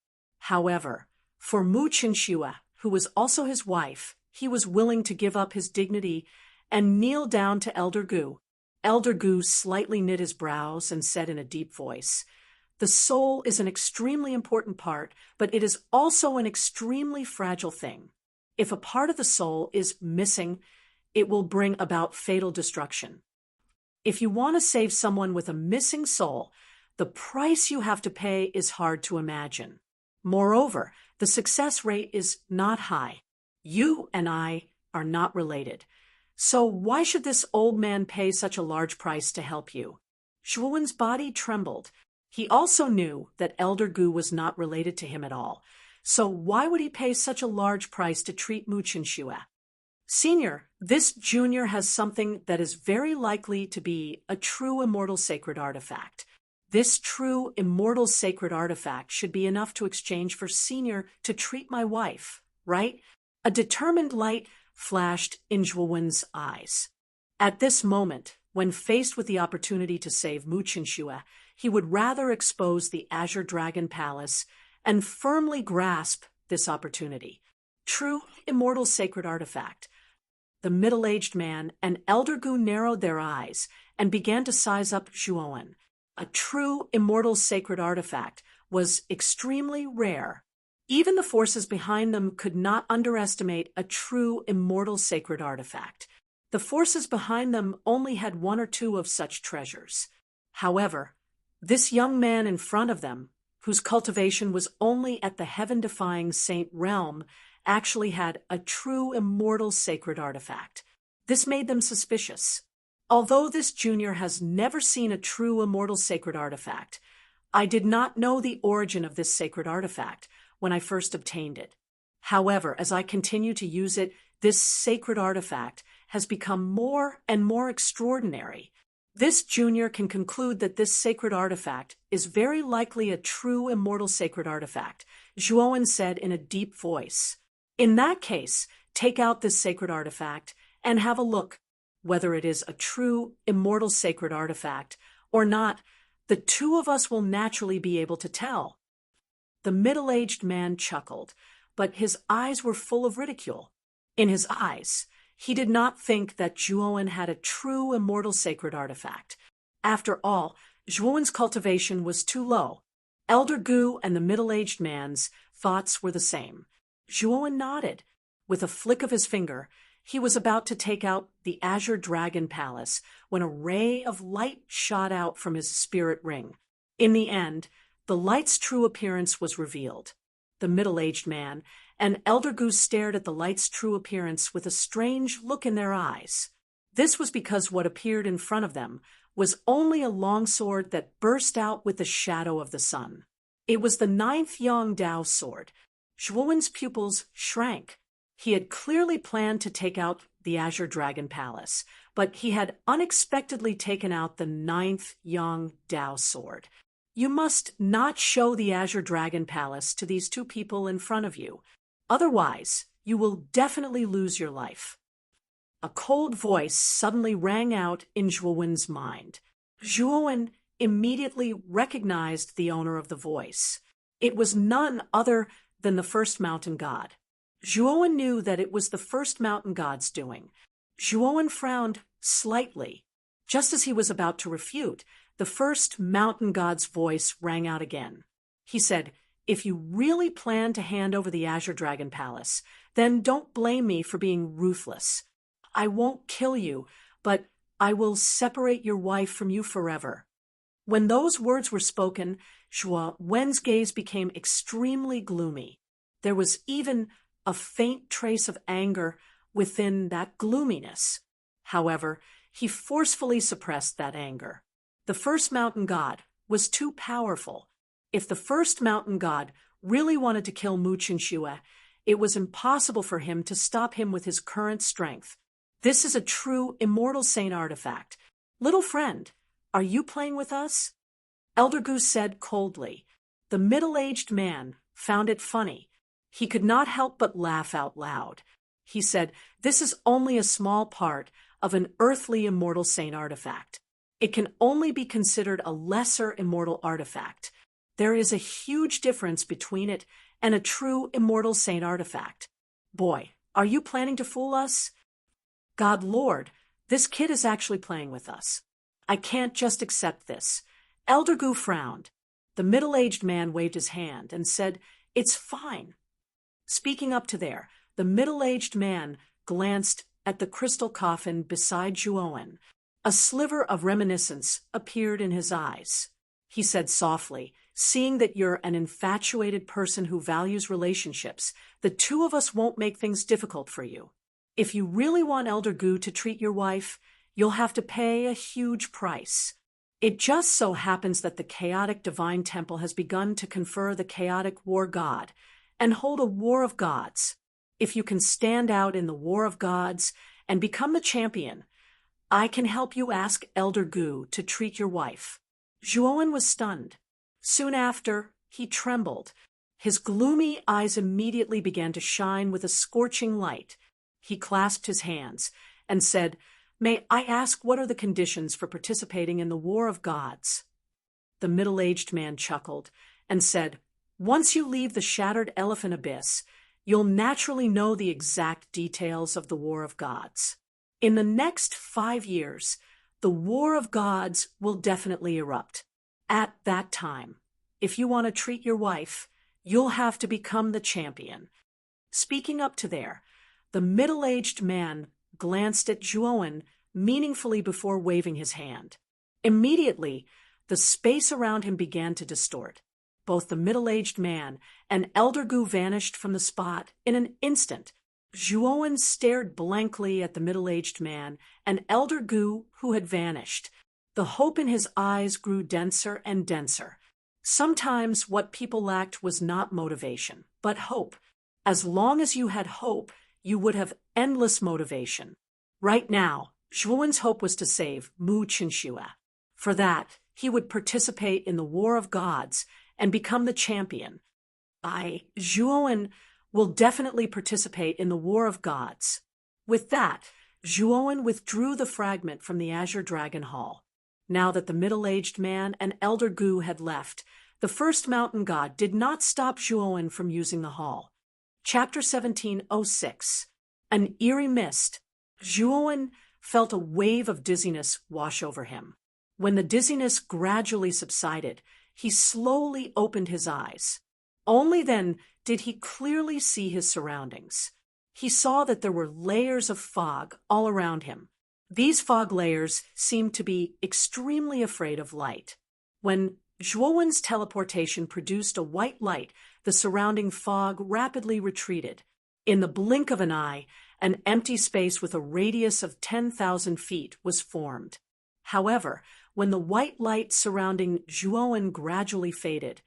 However, for Mu Qinxue, who was also his wife, he was willing to give up his dignity and kneel down to Elder Gu. Elder Gu slightly knit his brows and said in a deep voice, "The soul is an extremely important part, but it is also an extremely fragile thing. If a part of the soul is missing, it will bring about fatal destruction. If you want to save someone with a missing soul, the price you have to pay is hard to imagine. Moreover, the success rate is not high. You and I are not related. So why should this old man pay such a large price to help you?" Zhuowen's body trembled. He also knew that Elder Gu was not related to him at all. So why would he pay such a large price to treat Mu Qinxue? "Senior, this junior has something that is very likely to be a true immortal sacred artifact. This true immortal sacred artifact should be enough to exchange for senior to treat my wife, right?" A determined light flashed in Zhuowen's eyes. At this moment, when faced with the opportunity to save Mu Qinxue, he would rather expose the Azure Dragon Palace and firmly grasp this opportunity. True immortal sacred artifact. The middle-aged man and Elder Gu narrowed their eyes and began to size up Zhuowen. A true immortal sacred artifact was extremely rare. Even the forces behind them could not underestimate a true immortal sacred artifact. The forces behind them only had one or two of such treasures. However, this young man in front of them, whose cultivation was only at the heaven-defying saint realm, actually had a true immortal sacred artifact. This made them suspicious. Although this junior has never seen a true immortal sacred artifact, I did not know the origin of this sacred artifact when I first obtained it. However, as I continue to use it, this sacred artifact has become more and more extraordinary. This junior can conclude that this sacred artifact is very likely a true immortal sacred artifact, Zhuowen said in a deep voice. In that case, take out this sacred artifact and have a look. Whether it is a true immortal sacred artifact or not, the two of us will naturally be able to tell. The middle-aged man chuckled, but his eyes were full of ridicule. In his eyes, he did not think that Zhuowen had a true immortal sacred artifact. After all, Zhuowen's cultivation was too low. Elder Gu and the middle-aged man's thoughts were the same. Zhuowen nodded. With a flick of his finger, he was about to take out the Azure Dragon Palace when a ray of light shot out from his spirit ring. In the end, the light's true appearance was revealed. The middle-aged man and Elder Gu stared at the light's true appearance with a strange look in their eyes. This was because what appeared in front of them was only a longsword that burst out with the shadow of the sun. It was the 9th Yang Dao sword. Zhuowen's pupils shrank. He had clearly planned to take out the Azure Dragon Palace, but he had unexpectedly taken out the 9th Yang Dao sword. You must not show the Azure Dragon Palace to these two people in front of you. Otherwise, you will definitely lose your life. A cold voice suddenly rang out in Zhuowen's mind. Zhuowen immediately recognized the owner of the voice. It was none other than the first mountain god. Zhuowen knew that it was the first mountain god's doing. Zhuowen frowned slightly. Just as he was about to refute, the first mountain god's voice rang out again. He said, "If you really plan to hand over the Azure Dragon Palace, then don't blame me for being ruthless. I won't kill you, but I will separate your wife from you forever." When those words were spoken, Zhuowen's gaze became extremely gloomy. There was even a faint trace of anger within that gloominess. However, he forcefully suppressed that anger. The first mountain god was too powerful. If the first mountain god really wanted to kill Mu Qinxue, it was impossible for him to stop him with his current strength. This is a true immortal saint artifact. Little friend, are you playing with us? Elder Gu said coldly. The middle-aged man found it funny. He could not help but laugh out loud. He said, "This is only a small part of an earthly immortal saint artifact. It can only be considered a lesser immortal artifact. There is a huge difference between it and a true immortal saint artifact. Boy, are you planning to fool us? God Lord, this kid is actually playing with us. I can't just accept this." Elder Gu frowned. The middle-aged man waved his hand and said, "It's fine." Speaking up to there, the middle-aged man glanced at the crystal coffin beside Zhuowen. A sliver of reminiscence appeared in his eyes. He said softly, "Seeing that you're an infatuated person who values relationships, the two of us won't make things difficult for you. If you really want Elder Gu to treat your wife, you'll have to pay a huge price. It just so happens that the chaotic divine temple has begun to confer the chaotic war god and hold a war of gods. If you can stand out in the war of gods and become the champion, I can help you ask Elder Gu to treat your wife." Zhuowen was stunned. Soon after, he trembled. His gloomy eyes immediately began to shine with a scorching light. He clasped his hands and said, "May I ask what are the conditions for participating in the War of Gods?" The middle-aged man chuckled and said, "Once you leave the Shattered Elephant Abyss, you'll naturally know the exact details of the War of Gods. In the next 5 years, the War of Gods will definitely erupt. At that time, if you want to treat your wife, you'll have to become the champion." Speaking up to there, the middle-aged man glanced at Zhuowen meaningfully before waving his hand. Immediately, the space around him began to distort. Both the middle-aged man and Elder Gu vanished from the spot in an instant. Zhuowen stared blankly at the middle-aged man and Elder Gu, who had vanished. The hope in his eyes grew denser and denser. Sometimes what people lacked was not motivation, but hope. As long as you had hope, you would have endless motivation. Right now, Zhuowen's hope was to save Mu Qinxue. For that, he would participate in the War of Gods and become the champion. Zhuowen will definitely participate in the War of Gods. With that, Zhuowen withdrew the fragment from the Azure Dragon Hall. Now that the middle-aged man and Elder Gu had left, the first mountain god did not stop Zhuowen from using the hall. Chapter 17:06. An eerie mist. Zhuowen felt a wave of dizziness wash over him. When the dizziness gradually subsided, he slowly opened his eyes. Only then did he clearly see his surroundings. He saw that there were layers of fog all around him. These fog layers seemed to be extremely afraid of light. When Zhuowen's teleportation produced a white light, the surrounding fog rapidly retreated. In the blink of an eye, an empty space with a radius of 10,000 feet was formed. However, when the white light surrounding Zhuowen gradually faded,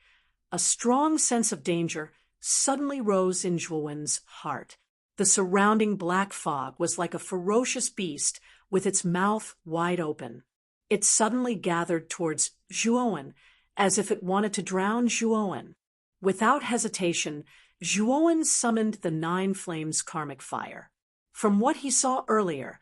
a strong sense of danger suddenly rose in Zhuowen's heart. The surrounding black fog was like a ferocious beast with its mouth wide open. It suddenly gathered towards Zhuowen as if it wanted to drown Zhuowen. Without hesitation, Zhuowen summoned the 9 flames karmic fire. From what he saw earlier,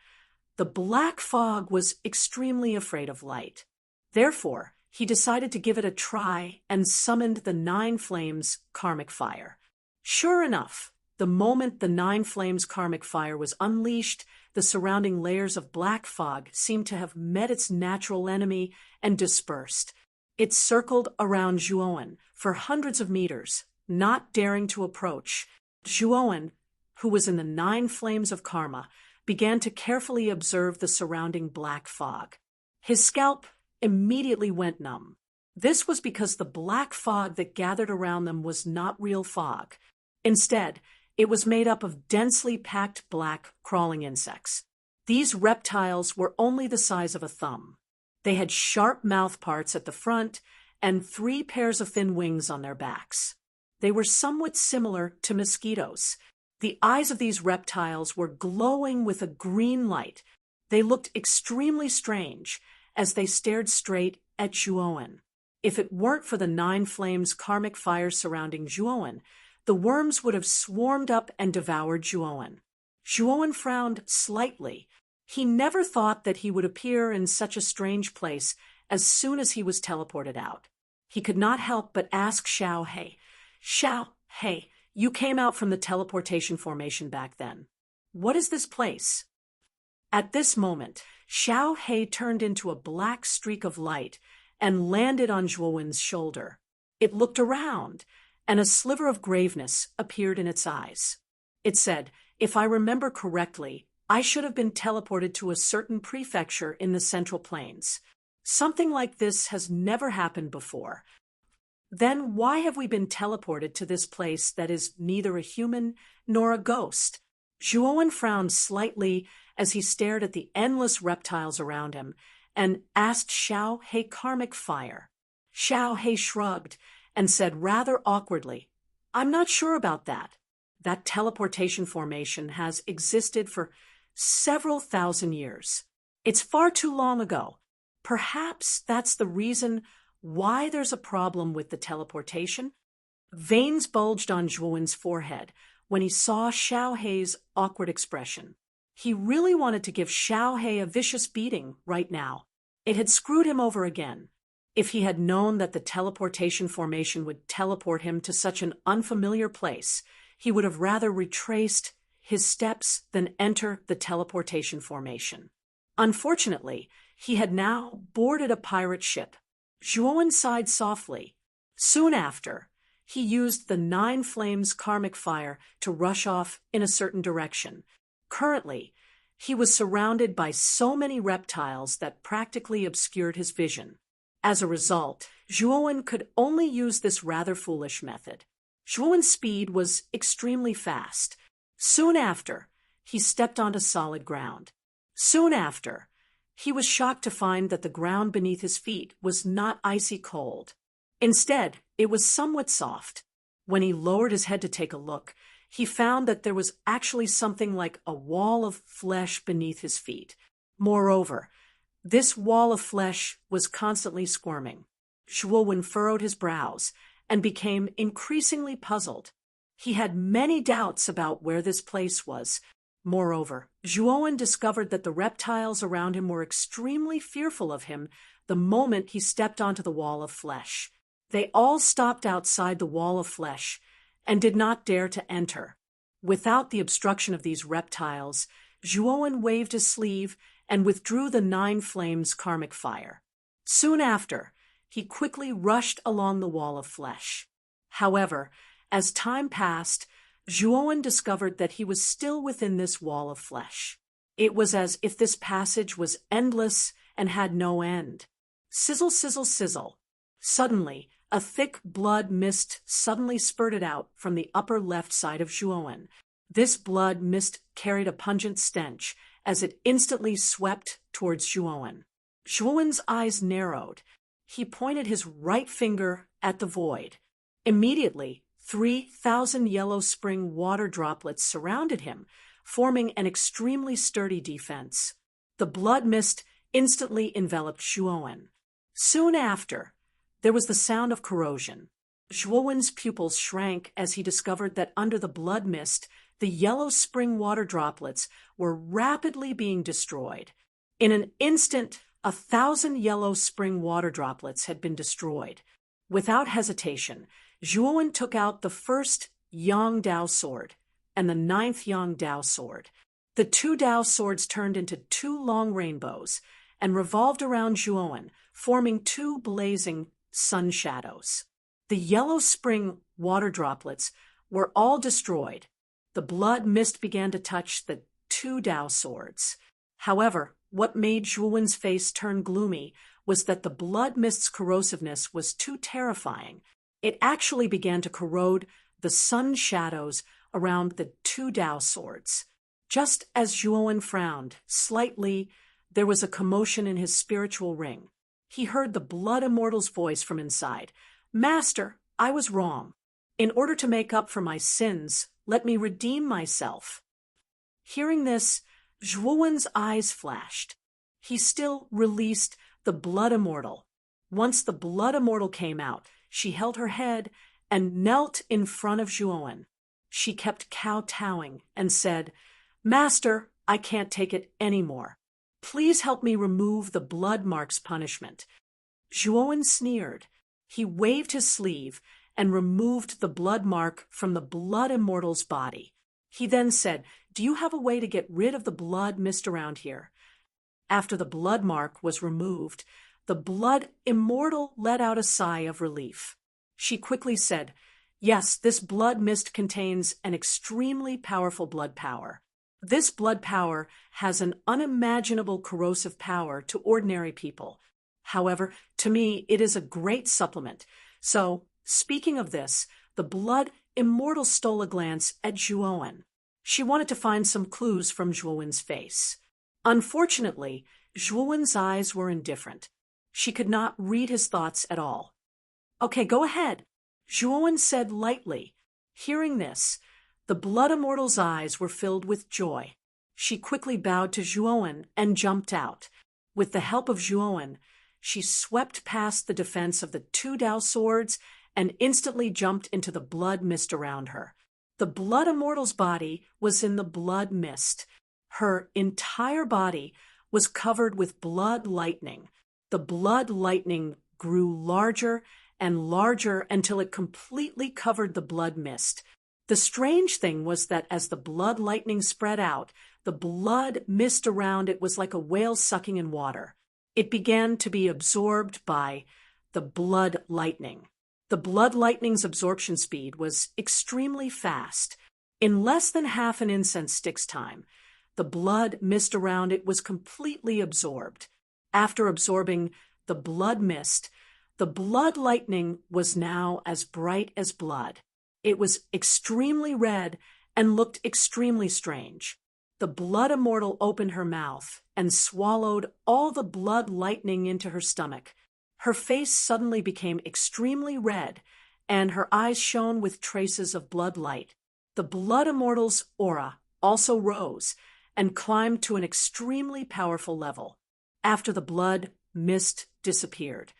the black fog was extremely afraid of light. Therefore, he decided to give it a try and summoned the 9 flames karmic fire. Sure enough, the moment the 9 flames karmic fire was unleashed, the surrounding layers of black fog seemed to have met its natural enemy and dispersed. It circled around Zhuowen for hundreds of meters, not daring to approach. Zhuowen, who was in the 9 flames of karma, began to carefully observe the surrounding black fog. His scalp immediately went numb. This was because the black fog that gathered around them was not real fog. Instead, it was made up of densely packed black crawling insects. These reptiles were only the size of a thumb. They had sharp mouth parts at the front and 3 pairs of thin wings on their backs. They were somewhat similar to mosquitoes. The eyes of these reptiles were glowing with a green light. They looked extremely strange as they stared straight at Zhuowen. If it weren't for the 9 flames karmic fire surrounding Zhuowen, the worms would have swarmed up and devoured Zhuowen. Zhuowen frowned slightly. He never thought that he would appear in such a strange place as soon as he was teleported out. He could not help but ask Xiao He, "Xiao He, you came out from the teleportation formation back then. What is this place?" At this moment, Xiao He turned into a black streak of light and landed on Zhuowen's shoulder. It looked around, and a sliver of graveness appeared in its eyes. It said, "If I remember correctly, I should have been teleported to a certain prefecture in the Central Plains. Something like this has never happened before. Then why have we been teleported to this place that is neither a human nor a ghost?" Zhuowen frowned slightly as he stared at the endless reptiles around him and asked Xiao He karmic fire. Xiao He shrugged and said rather awkwardly, "I'm not sure about that. That teleportation formation has existed for several thousand years. It's far too long ago. Perhaps that's the reason why there's a problem with the teleportation." Veins bulged on Zhuowen's forehead when he saw Xiao He's awkward expression. He really wanted to give Xiao He a vicious beating right now. It had screwed him over again. If he had known that the teleportation formation would teleport him to such an unfamiliar place, he would have rather retraced his steps than enter the teleportation formation. Unfortunately, he had now boarded a pirate ship. Zhuowen sighed softly. Soon after, he used the 9 flames karmic fire to rush off in a certain direction. Currently, he was surrounded by so many reptiles that practically obscured his vision. As a result, Zhuowen could only use this rather foolish method. Zhuowen's speed was extremely fast. Soon after, he stepped onto solid ground. Soon after, he was shocked to find that the ground beneath his feet was not icy cold. Instead, it was somewhat soft. When he lowered his head to take a look, he found that there was actually something like a wall of flesh beneath his feet. Moreover, this wall of flesh was constantly squirming. Zhuowen furrowed his brows and became increasingly puzzled. He had many doubts about where this place was. Moreover, Zhuowen discovered that the reptiles around him were extremely fearful of him the moment he stepped onto the wall of flesh. They all stopped outside the wall of flesh and did not dare to enter. Without the obstruction of these reptiles, Zhuowen waved his sleeve and withdrew the 9 flames karmic fire. Soon after, he quickly rushed along the wall of flesh. However, as time passed, Zhuowen discovered that he was still within this wall of flesh. It was as if this passage was endless and had no end. Sizzle, sizzle, sizzle. Suddenly, a thick blood mist suddenly spurted out from the upper left side of Zhuowen. This blood mist carried a pungent stench as it instantly swept towards Zhuowen. Zhuowen's eyes narrowed. He pointed his right finger at the void. Immediately, 3,000 yellow spring water droplets surrounded him, forming an extremely sturdy defense. The blood mist instantly enveloped Zhuowen. Soon after, there was the sound of corrosion. Zhuowen's pupils shrank as he discovered that under the blood mist, the yellow spring water droplets were rapidly being destroyed. In an instant, 1,000 yellow spring water droplets had been destroyed. Without hesitation, Zhuowen took out the first Yang Dao sword and the 9th Yang Dao sword. The 2 Dao swords turned into 2 long rainbows and revolved around Zhuowen, forming 2 blazing sun shadows. The yellow spring water droplets were all destroyed. The blood mist began to touch the 2 Dao swords. However, what made Zhuowen's face turn gloomy was that the blood mist's corrosiveness was too terrifying. It actually began to corrode the sun shadows around the 2 Dao swords. Just as Zhuowen frowned slightly, there was a commotion in his spiritual ring. He heard the blood immortal's voice from inside. "Master, I was wrong. In order to make up for my sins, let me redeem myself." Hearing this, Zhuowen's eyes flashed. He still released the blood immortal. Once the blood immortal came out, she held her head and knelt in front of Zhuowen. She kept kowtowing and said, "Master, I can't take it anymore. Please help me remove the blood mark's punishment." Zhuowen sneered. He waved his sleeve and removed the blood mark from the blood immortal's body. He then said, "Do you have a way to get rid of the blood mist around here?" After the blood mark was removed, the blood immortal let out a sigh of relief. She quickly said, "Yes, this blood mist contains an extremely powerful blood power. This blood power has an unimaginable corrosive power to ordinary people. However, to me, it is a great supplement. So, speaking of this, the blood immortal stole a glance at Zhuowen. She wanted to find some clues from Zhuowen's face. Unfortunately, Zhuowen's eyes were indifferent. She could not read his thoughts at all. "Okay, go ahead," Zhuowen said lightly. Hearing this, the blood immortal's eyes were filled with joy. She quickly bowed to Zhuowen and jumped out. With the help of Zhuowen, she swept past the defense of the 2 Dao swords and instantly jumped into the blood mist around her. The blood immortal's body was in the blood mist. Her entire body was covered with blood lightning. The blood lightning grew larger and larger until it completely covered the blood mist. The strange thing was that as the blood lightning spread out, the blood mist around it was like a whale sucking in water. It began to be absorbed by the blood lightning. The blood lightning's absorption speed was extremely fast. In less than half an incense stick's time, the blood mist around it was completely absorbed. After absorbing the blood mist, the blood lightning was now as bright as blood. It was extremely red and looked extremely strange. The blood immortal opened her mouth and swallowed all the blood lightning into her stomach. Her face suddenly became extremely red, and her eyes shone with traces of blood light. The blood immortal's aura also rose and climbed to an extremely powerful level. After the blood mist disappeared,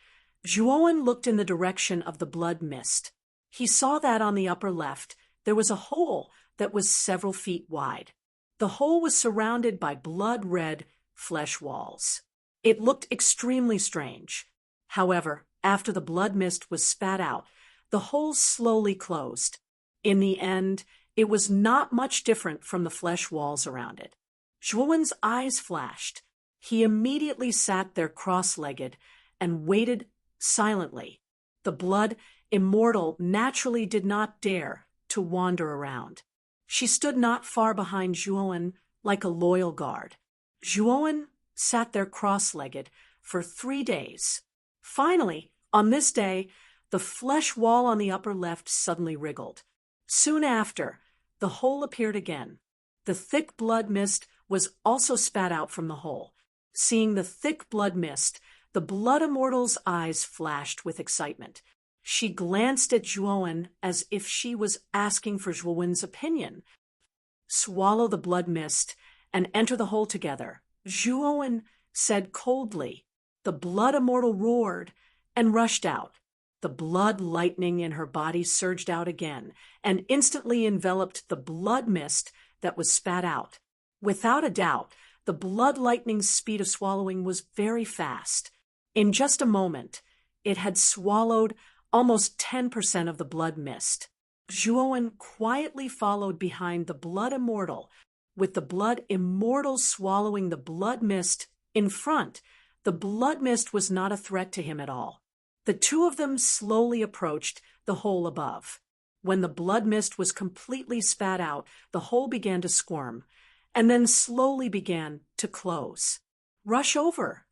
Zhuowen looked in the direction of the blood mist. He saw that on the upper left there was a hole that was several feet wide. The hole was surrounded by blood-red flesh walls. It looked extremely strange. However, after the blood mist was spat out, the hole slowly closed. In the end, it was not much different from the flesh walls around it. Zhuowen's eyes flashed. He immediately sat there cross-legged and waited silently. The blood immortal naturally did not dare to wander around. She stood not far behind Zhuowen like a loyal guard. Zhuowen sat there cross-legged for 3 days. Finally, on this day, the flesh wall on the upper left suddenly wriggled. Soon after, the hole appeared again. The thick blood mist was also spat out from the hole. Seeing the thick blood mist, the blood immortal's eyes flashed with excitement. She glanced at Zhuowen as if she was asking for Zhuowen's opinion. "Swallow the blood mist and enter the hole together," Zhuowen said coldly. The blood immortal roared and rushed out. The blood lightning in her body surged out again and instantly enveloped the blood mist that was spat out. Without a doubt, the blood lightning's speed of swallowing was very fast. In just a moment, it had swallowed almost 10% of the blood mist. Zhuowen quietly followed behind the blood immortal, with the blood immortal swallowing the blood mist in front. The blood mist was not a threat to him at all. The two of them slowly approached the hole above. When the blood mist was completely spat out, the hole began to squirm, and then slowly began to close. "Rush over."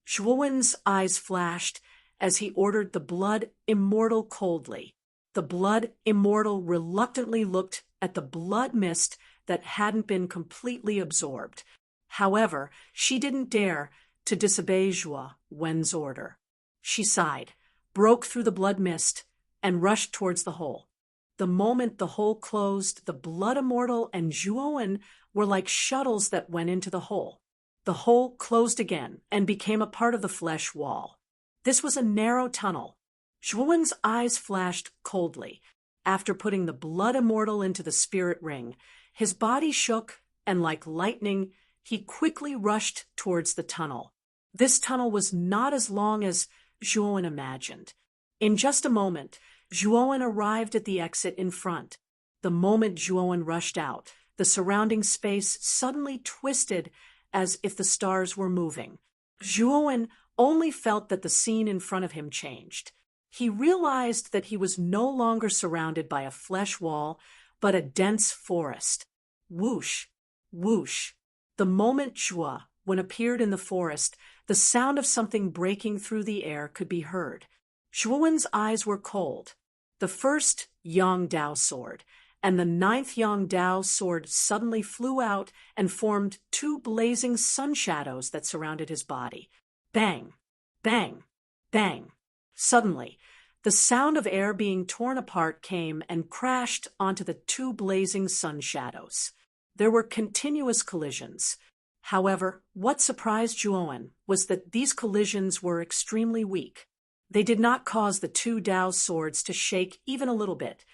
Zhuowen's eyes flashed as he ordered the blood immortal coldly. The blood immortal reluctantly looked at the blood mist that hadn't been completely absorbed. However, she didn't dare to disobey Zhuowen's order. She sighed, broke through the blood mist, and rushed towards the hole. The moment the hole closed, the blood immortal and Zhuowen were like shuttles that went into the hole. The hole closed again and became a part of the flesh wall. This was a narrow tunnel. Zhuowen's eyes flashed coldly. After putting the blood immortal into the spirit ring, his body shook, and like lightning, he quickly rushed towards the tunnel. This tunnel was not as long as Zhuowen imagined. In just a moment, Zhuowen arrived at the exit in front. The moment Zhuowen rushed out, the surrounding space suddenly twisted as if the stars were moving. Zhuowen only felt that the scene in front of him changed. He realized that he was no longer surrounded by a flesh wall, but a dense forest. Whoosh, whoosh. The moment Zhuowen appeared in the forest, the sound of something breaking through the air could be heard. Zhuowen's eyes were cold. The first Yangdao sword and the 9th Yangdao sword suddenly flew out and formed 2 blazing sun shadows that surrounded his body. Bang, bang, bang. Suddenly, the sound of air being torn apart came and crashed onto the 2 blazing sun shadows. There were continuous collisions. However, what surprised Zhuowen was that these collisions were extremely weak. They did not cause the 2 Dao swords to shake even a little bit.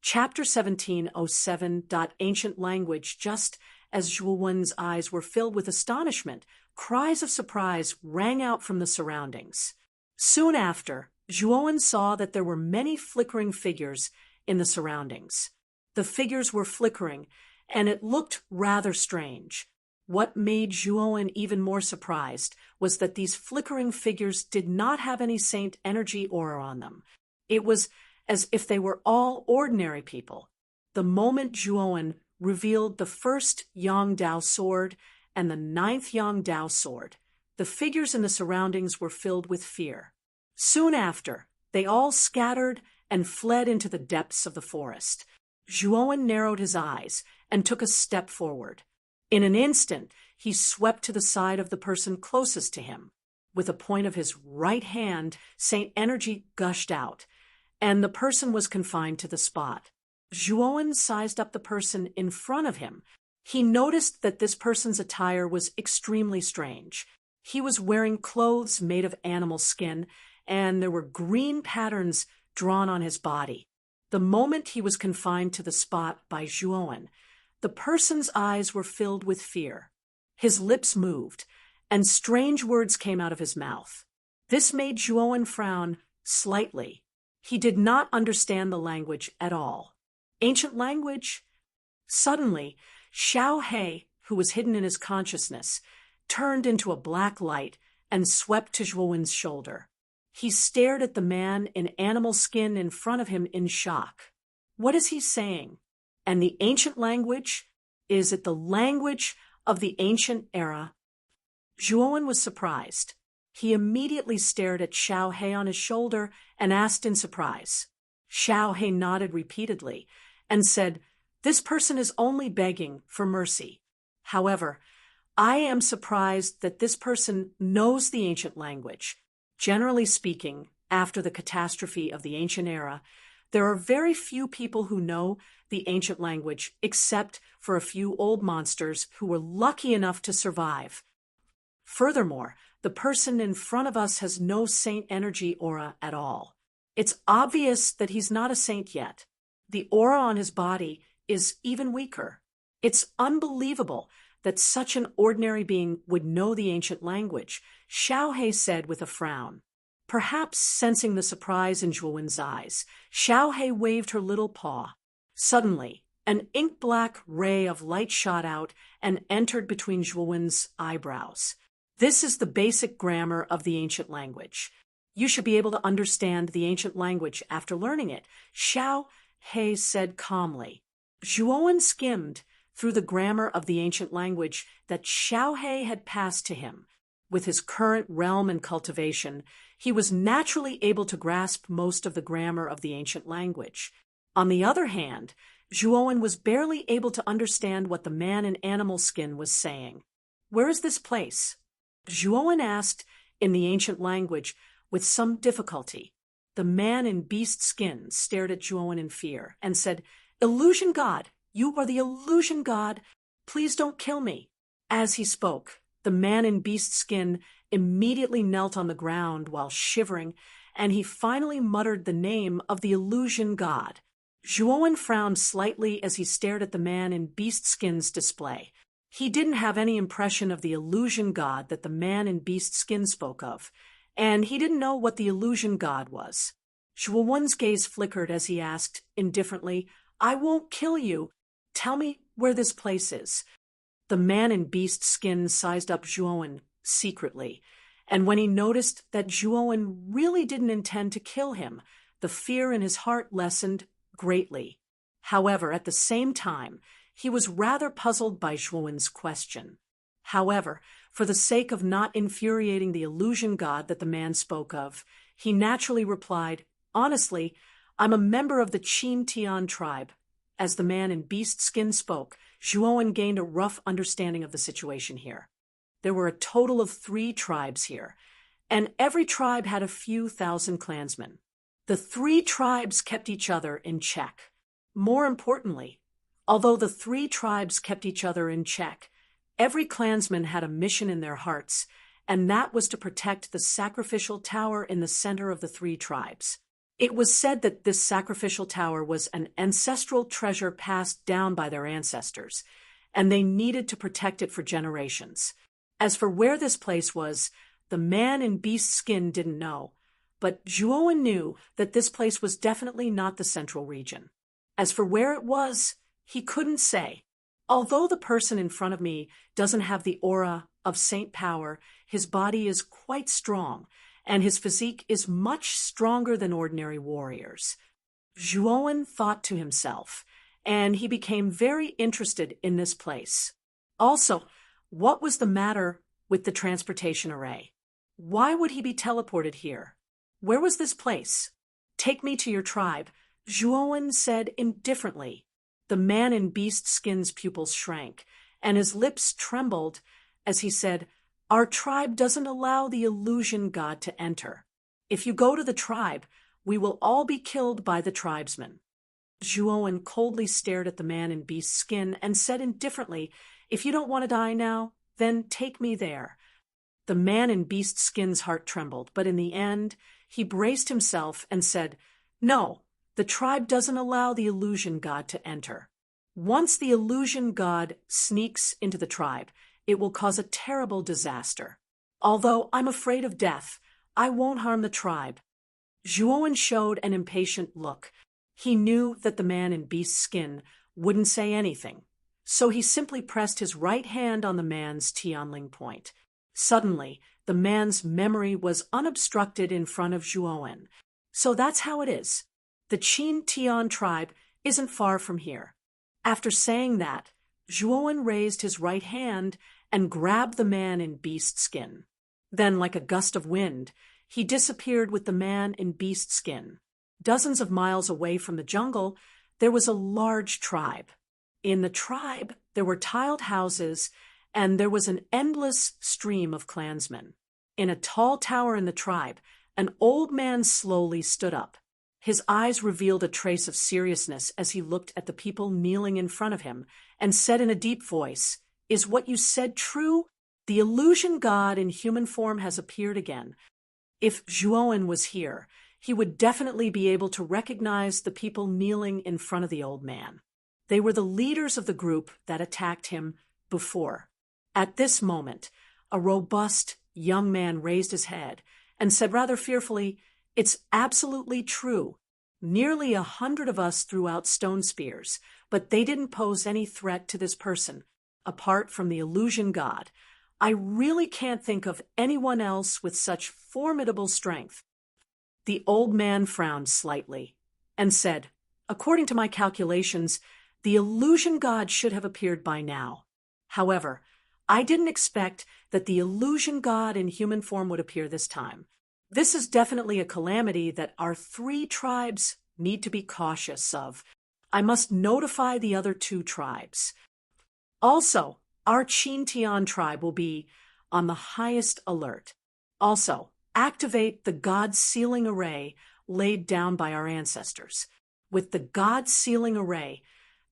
Chapter 1707. Ancient language. Just as Zhuowen's eyes were filled with astonishment, cries of surprise rang out from the surroundings. Soon after, Zhuowen saw that there were many flickering figures in the surroundings. The figures were flickering, and it looked rather strange. What made Zhuowen even more surprised was that these flickering figures did not have any saint energy aura on them. It was as if they were all ordinary people. The moment Zhuowen revealed the first Yangdao sword and the 9th Yangdao sword, the figures in the surroundings were filled with fear. Soon after, they all scattered and fled into the depths of the forest. Zhuowen narrowed his eyes and took a step forward. In an instant, he swept to the side of the person closest to him. With the point of his right hand, Saint energy gushed out, and the person was confined to the spot. Zhuowen sized up the person in front of him. He noticed that this person's attire was extremely strange. He was wearing clothes made of animal skin, and there were green patterns drawn on his body. The moment he was confined to the spot by Zhuowen, the person's eyes were filled with fear. His lips moved, and strange words came out of his mouth. This made Zhuowen frown slightly. He did not understand the language at all. Ancient language? Suddenly, Xiao He, who was hidden in his consciousness, turned into a black light and swept to Zhuowen's shoulder. He stared at the man in animal skin in front of him in shock. What is he saying? And the ancient language? Is it the language of the ancient era? Zhuowen was surprised. He immediately stared at Xiao He on his shoulder and asked in surprise. Xiao He nodded repeatedly and said, "This person is only begging for mercy. However, I am surprised that this person knows the ancient language. Generally speaking, after the catastrophe of the ancient era, there are very few people who know the ancient language except for a few old monsters who were lucky enough to survive. Furthermore, the person in front of us has no saint energy aura at all. It's obvious that he's not a saint yet. The aura on his body is even weaker. It's unbelievable that such an ordinary being would know the ancient language," Xiao He said with a frown. Perhaps sensing the surprise in Zhuowen's eyes, Xiao He waved her little paw. Suddenly, an ink-black ray of light shot out and entered between Zhuowen's eyebrows. "This is the basic grammar of the ancient language. You should be able to understand the ancient language after learning it," Xiao He said calmly. Zhuowen skimmed through the grammar of the ancient language that Xiao He had passed to him. With his current realm and cultivation, he was naturally able to grasp most of the grammar of the ancient language. On the other hand, Zhuowen was barely able to understand what the man in animal skin was saying. "Where is this place?" Zhuowen asked in the ancient language with some difficulty. The man in beast skin stared at Zhuowen in fear and said, "Illusion God, you are the illusion God. Please don't kill me." As he spoke, the man in beast skin immediately knelt on the ground while shivering, and he finally muttered the name of the illusion God. Zhuowen frowned slightly as he stared at the man in beast skin's display. He didn't have any impression of the illusion God that the man in beast skin spoke of, and he didn't know what the illusion God was. Zhuowen's gaze flickered as he asked, indifferently, "I won't kill you. Tell me where this place is." The man in beast skin sized up Zhuowen secretly, and when he noticed that Zhuowen really didn't intend to kill him, the fear in his heart lessened greatly. However, at the same time, he was rather puzzled by Zhuowen's question. However, for the sake of not infuriating the illusion God that the man spoke of, he naturally replied, "Honestly, I'm a member of the Qin Tian tribe." As the man in beast skin spoke, Zhuowen gained a rough understanding of the situation here. There were a total of 3 tribes here, and every tribe had a few thousand clansmen. The 3 tribes kept each other in check. More importantly, although the 3 tribes kept each other in check, every clansman had a mission in their hearts, and that was to protect the sacrificial tower in the center of the 3 tribes. It was said that this sacrificial tower was an ancestral treasure passed down by their ancestors, and they needed to protect it for generations. As for where this place was, the man in beast skin didn't know, but Zhuowen knew that this place was definitely not the central region. As for where it was, he couldn't say. Although the person in front of me doesn't have the aura of saint power, his body is quite strong, and his physique is much stronger than ordinary warriors. Zhuowen thought to himself, and he became very interested in this place. Also, what was the matter with the transportation array? Why would he be teleported here? Where was this place? "Take me to your tribe," Zhuowen said indifferently. The man in beast skin's pupils shrank, and his lips trembled as he said, "Our tribe doesn't allow the illusion God to enter. If you go to the tribe, we will all be killed by the tribesmen." Zhuowen coldly stared at the man in beast skin and said indifferently, "If you don't want to die now, then take me there." The man in beast skin's heart trembled, but in the end, he braced himself and said, "No, the tribe doesn't allow the illusion God to enter. Once the illusion God sneaks into the tribe, it will cause a terrible disaster. Although I'm afraid of death, I won't harm the tribe." Zhuowen showed an impatient look. He knew that the man in beast skin wouldn't say anything, so he simply pressed his right hand on the man's Tianling point. Suddenly, the man's memory was unobstructed in front of Zhuowen. So that's how it is. The Qin Tian tribe isn't far from here. After saying that, Zhuowen raised his right hand and grabbed the man in beast skin. Then, like a gust of wind, he disappeared with the man in beast skin. Dozens of miles away from the jungle, there was a large tribe. In the tribe, there were tiled houses, and there was an endless stream of clansmen. In a tall tower in the tribe, an old man slowly stood up. His eyes revealed a trace of seriousness as he looked at the people kneeling in front of him and said in a deep voice, "Is what you said true? The illusion god in human form has appeared again." If Zhuowen was here, he would definitely be able to recognize the people kneeling in front of the old man. They were the leaders of the group that attacked him before. At this moment, a robust young man raised his head and said rather fearfully, "It's absolutely true. Nearly 100 of us threw out stone spears, but they didn't pose any threat to this person, apart from the illusion god. I really can't think of anyone else with such formidable strength." The old man frowned slightly and said, "According to my calculations, the illusion god should have appeared by now. However, I didn't expect that the illusion god in human form would appear this time. This is definitely a calamity that our 3 tribes need to be cautious of. I must notify the other 2 tribes. Also, our Qin Tian tribe will be on the highest alert. Also, activate the God sealing array laid down by our ancestors. With the God sealing array,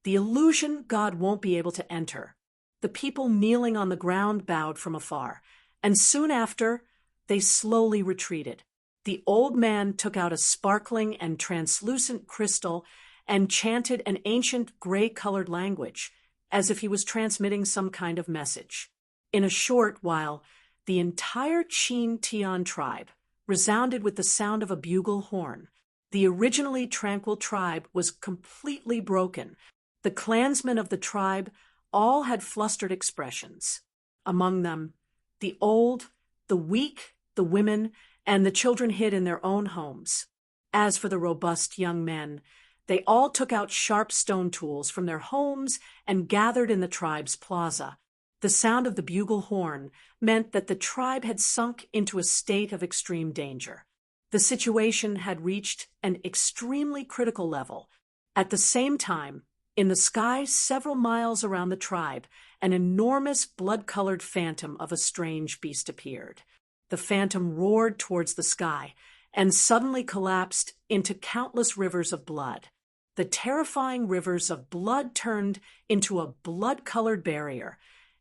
the illusion god won't be able to enter." The people kneeling on the ground bowed from afar, and soon after, they slowly retreated. The old man took out a sparkling and translucent crystal and chanted an ancient gray-colored language, as if he was transmitting some kind of message. In a short while, the entire Qin Tian tribe resounded with the sound of a bugle horn. The originally tranquil tribe was completely broken. The clansmen of the tribe all had flustered expressions. Among them, the old, the weak, the women, and the children hid in their own homes. As for the robust young men, they all took out sharp stone tools from their homes and gathered in the tribe's plaza. The sound of the bugle horn meant that the tribe had sunk into a state of extreme danger. The situation had reached an extremely critical level. At the same time, in the sky several miles around the tribe, an enormous blood-colored phantom of a strange beast appeared. The phantom roared towards the sky and suddenly collapsed into countless rivers of blood. The terrifying rivers of blood turned into a blood-colored barrier,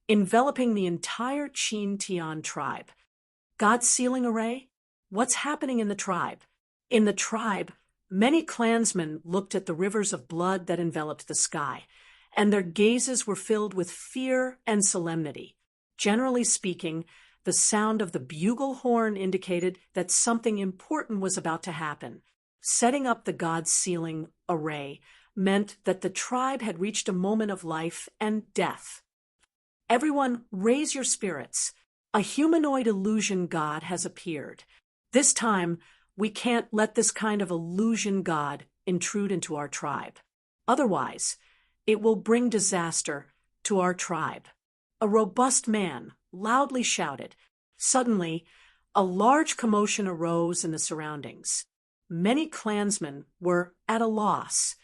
enveloping the entire Qin Tian tribe. God's sealing array? What's happening in the tribe? In the tribe, many clansmen looked at the rivers of blood that enveloped the sky, and their gazes were filled with fear and solemnity. Generally speaking, the sound of the bugle horn indicated that something important was about to happen. Setting up the God's sealing array meant that the tribe had reached a moment of life and death. Everyone, raise your spirits. A humanoid illusion god has appeared. This time, we can't let this kind of illusion god intrude into our tribe. Otherwise, it will bring disaster to our tribe. A robust man loudly shouted. Suddenly, a large commotion arose in the surroundings. Many clansmen were at a loss,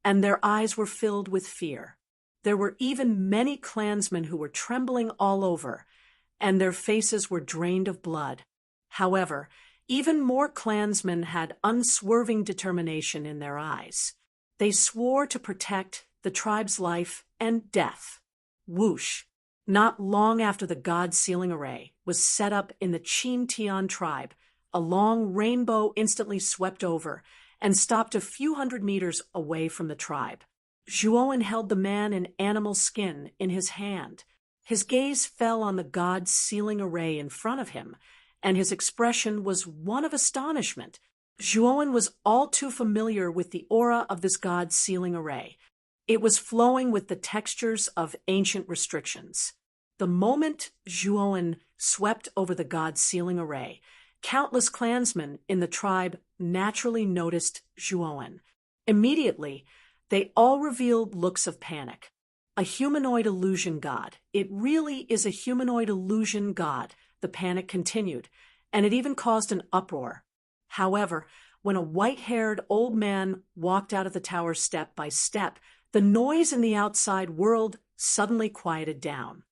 and their eyes were filled with fear. There were even many clansmen who were trembling all over, and their faces were drained of blood. However, even more clansmen had unswerving determination in their eyes. They swore to protect the tribe's life and death. Whoosh! Not long after the God sealing array was set up in the Qin Tian tribe, a long rainbow instantly swept over and stopped a few hundred meters away from the tribe. Zhuowen held the man in animal skin in his hand. His gaze fell on the God sealing array in front of him, and his expression was one of astonishment. Zhuowen was all too familiar with the aura of this God sealing array. It was flowing with the textures of ancient restrictions. The moment Zhuowen swept over the god's sealing array. Countless clansmen in the tribe naturally noticed Zhuowen. Immediately, they all revealed looks of panic. A humanoid illusion god. It really is a humanoid illusion god, the panic continued, and it even caused an uproar. However, when a white-haired old man walked out of the tower step by step, the noise in the outside world suddenly quieted down.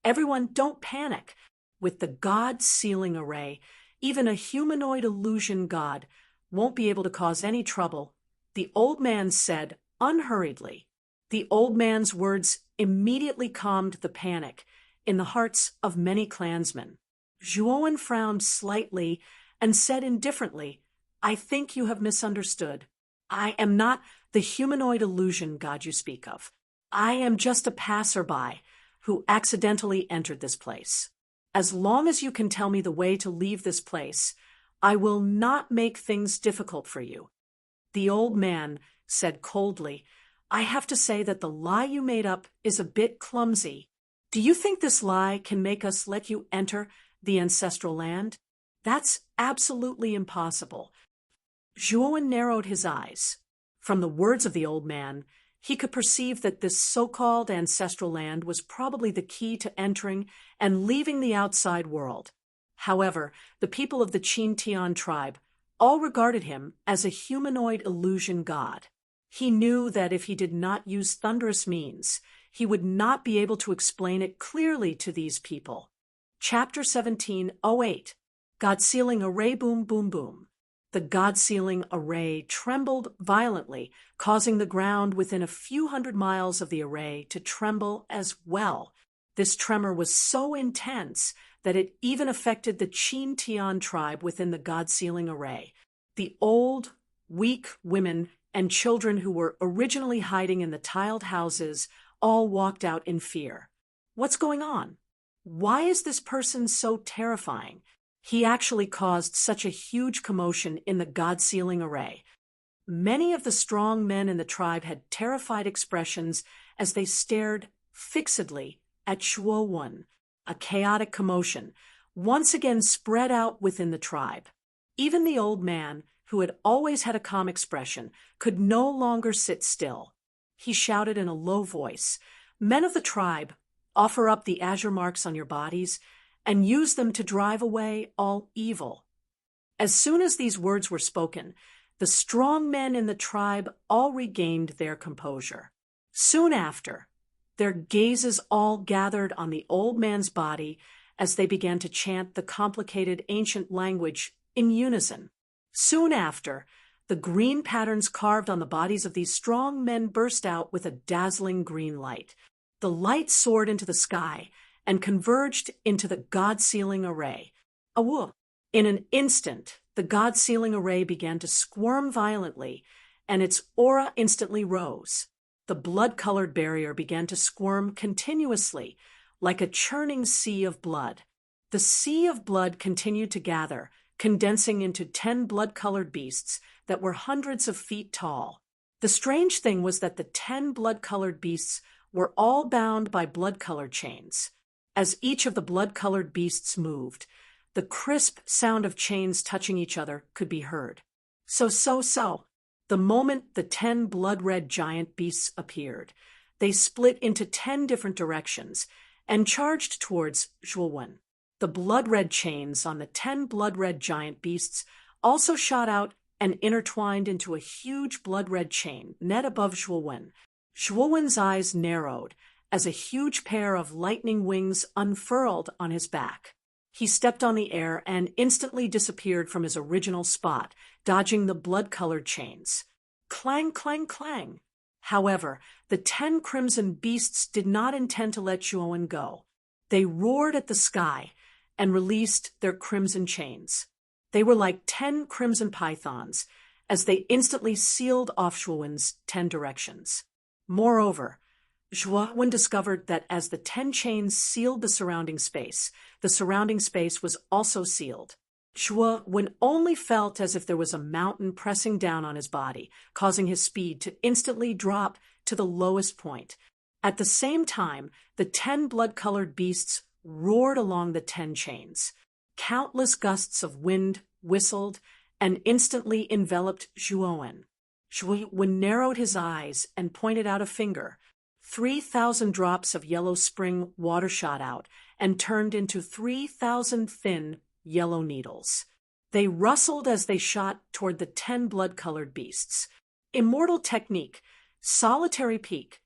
Everyone, don't panic. With the god sealing array, even a humanoid illusion god won't be able to cause any trouble, the old man said unhurriedly. The old man's words immediately calmed the panic in the hearts of many clansmen. Zhuowen frowned slightly and said indifferently, I think you have misunderstood. I am not the humanoid illusion god you speak of. I am just a passerby who accidentally entered this place. As long as you can tell me the way to leave this place, I will not make things difficult for you. The old man said coldly, I have to say that the lie you made up is a bit clumsy. Do you think this lie can make us let you enter the ancestral land? That's absolutely impossible. Zhuowen narrowed his eyes. From the words of the old man, he could perceive that this so-called ancestral land was probably the key to entering and leaving the outside world. However, the people of the Qin tribe all regarded him as a humanoid illusion god. He knew that if he did not use thunderous means, he would not be able to explain it clearly to these people. Chapter 17:08. God Sealing Array Boom Boom Boom. The God-sealing array trembled violently, causing the ground within a few hundred miles of the array to tremble as well. This tremor was so intense that it even affected the Qin tribe within the God-sealing array. The old, weak women and children who were originally hiding in the tiled houses all walked out in fear. What's going on? Why is this person so terrifying? He actually caused such a huge commotion in the God-sealing array. Many of the strong men in the tribe had terrified expressions as they stared fixedly at Zhuowen. A chaotic commotion once again spread out within the tribe. Even the old man, who had always had a calm expression, could no longer sit still. He shouted in a low voice, Men of the tribe, offer up the azure marks on your bodies and use them to drive away all evil. As soon as these words were spoken, the strong men in the tribe all regained their composure. Soon after, their gazes all gathered on the old man's body as they began to chant the complicated ancient language in unison. Soon after, the green patterns carved on the bodies of these strong men burst out with a dazzling green light. The light soared into the sky and converged into the God-sealing array. Awoo! In an instant, the God-sealing array began to squirm violently, and its aura instantly rose. The blood-colored barrier began to squirm continuously, like a churning sea of blood. The sea of blood continued to gather, condensing into 10 blood-colored beasts that were hundreds of feet tall. The strange thing was that the 10 blood-colored beasts were all bound by blood-colored chains. As each of the blood-colored beasts moved, the crisp sound of chains touching each other could be heard. So. The moment the 10 blood-red giant beasts appeared, they split into 10 different directions and charged towards Zhuowen. The blood-red chains on the 10 blood-red giant beasts also shot out and intertwined into a huge blood-red chain net above Zhuowen. Zhuowen's eyes narrowed as a huge pair of lightning wings unfurled on his back. He stepped on the air and instantly disappeared from his original spot, dodging the blood-colored chains. Clang, clang, clang. However, the 10 crimson beasts did not intend to let Zhuowen go. They roared at the sky and released their crimson chains. They were like 10 crimson pythons as they instantly sealed off Zhuowen's 10 directions. Moreover, Zhuowen discovered that as the 10 chains sealed the surrounding space was also sealed. Zhuowen only felt as if there was a mountain pressing down on his body, causing his speed to instantly drop to the lowest point. At the same time, the 10 blood-colored beasts roared along the 10 chains. Countless gusts of wind whistled and instantly enveloped Zhuowen. Zhuowen narrowed his eyes and pointed out a finger. 3,000 drops of yellow spring water shot out and turned into 3,000 thin yellow needles. They rustled as they shot toward the 10 blood-colored beasts. Immortal technique, solitary peak.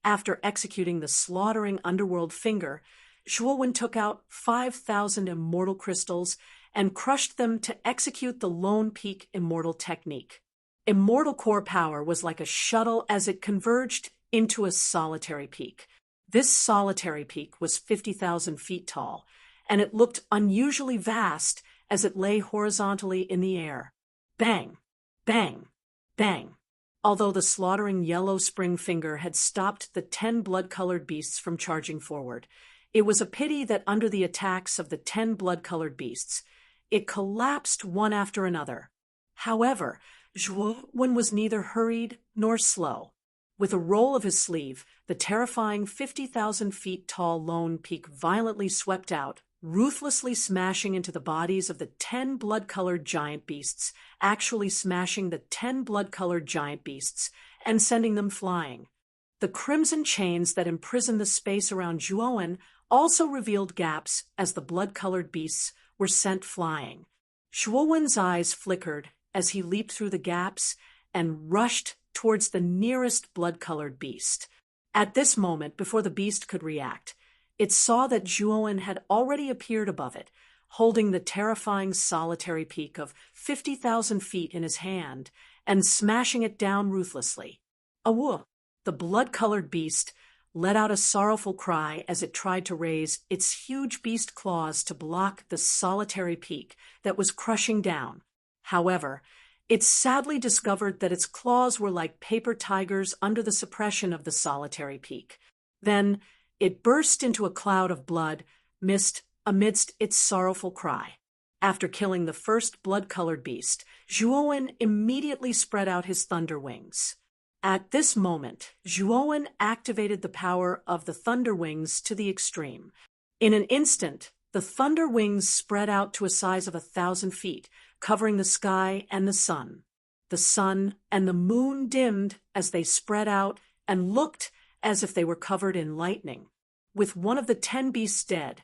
After executing the slaughtering underworld finger, Zhuowen took out 5,000 immortal crystals and crushed them to execute the lone peak immortal technique. Immortal core power was like a shuttle as it converged into a solitary peak. This solitary peak was 50,000 feet tall, and it looked unusually vast as it lay horizontally in the air. Bang! Bang! Bang! Although the slaughtering yellow spring finger had stopped the 10 blood-colored beasts from charging forward, it was a pity that under the attacks of the 10 blood-colored beasts, it collapsed one after another. However, Zhuowen was neither hurried nor slow. With a roll of his sleeve, the terrifying 50,000 feet tall lone peak violently swept out, ruthlessly smashing into the bodies of the 10 blood-colored giant beasts, actually smashing the 10 blood-colored giant beasts and sending them flying. The crimson chains that imprisoned the space around Zhuowen also revealed gaps as the blood-colored beasts were sent flying. Zhuowen's eyes flickered as he leaped through the gaps and rushed towards the nearest blood-colored beast. At this moment, before the beast could react, it saw that Zhuowen had already appeared above it, holding the terrifying solitary peak of 50,000 feet in his hand and smashing it down ruthlessly. Awoo! The blood-colored beast let out a sorrowful cry as it tried to raise its huge beast claws to block the solitary peak that was crushing down. However, it sadly discovered that its claws were like paper tigers under the suppression of the solitary peak. Then it burst into a cloud of blood, mist amidst its sorrowful cry. After killing the first blood-colored beast, Zhuowen immediately spread out his thunder wings. At this moment, Zhuowen activated the power of the thunder wings to the extreme. In an instant, the thunder wings spread out to a size of 1,000 feet, covering the sky and the sun. The sun and the moon dimmed as they spread out and looked as if they were covered in lightning. With one of the 10 beasts dead,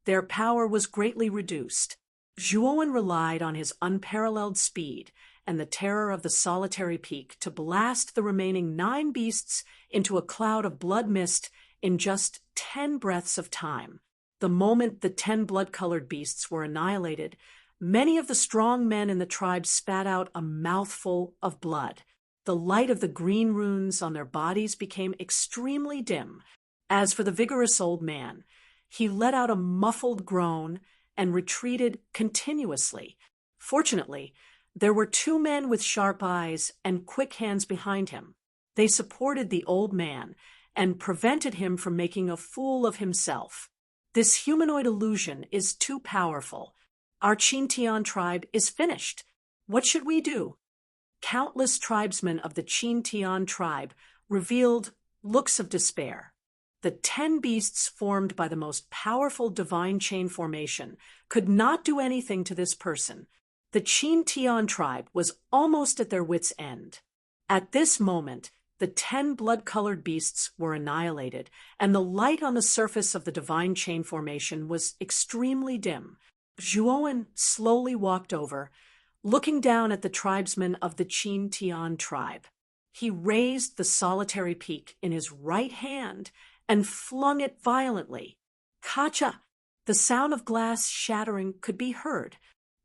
their power was greatly reduced. Zhuowen relied on his unparalleled speed and the terror of the solitary peak to blast the remaining 9 beasts into a cloud of blood mist in just 10 breaths of time. The moment the 10 blood-colored beasts were annihilated, many of the strong men in the tribe spat out a mouthful of blood. The light of the green runes on their bodies became extremely dim. As for the vigorous old man, he let out a muffled groan and retreated continuously. Fortunately, there were 2 men with sharp eyes and quick hands behind him. They supported the old man and prevented him from making a fool of himself. This humanoid illusion is too powerful. Our Qin-Tian tribe is finished. What should we do? Countless tribesmen of the Qin-Tian tribe revealed looks of despair. The 10 beasts formed by the most powerful divine chain formation could not do anything to this person. The Qin-Tian tribe was almost at their wits' end. At this moment, the 10 blood-colored beasts were annihilated, and the light on the surface of the divine chain formation was extremely dim. Zhuowen slowly walked over, looking down at the tribesmen of the Qin-Tian tribe. He raised the solitary peak in his right hand and flung it violently. Kacha! The sound of glass shattering could be heard.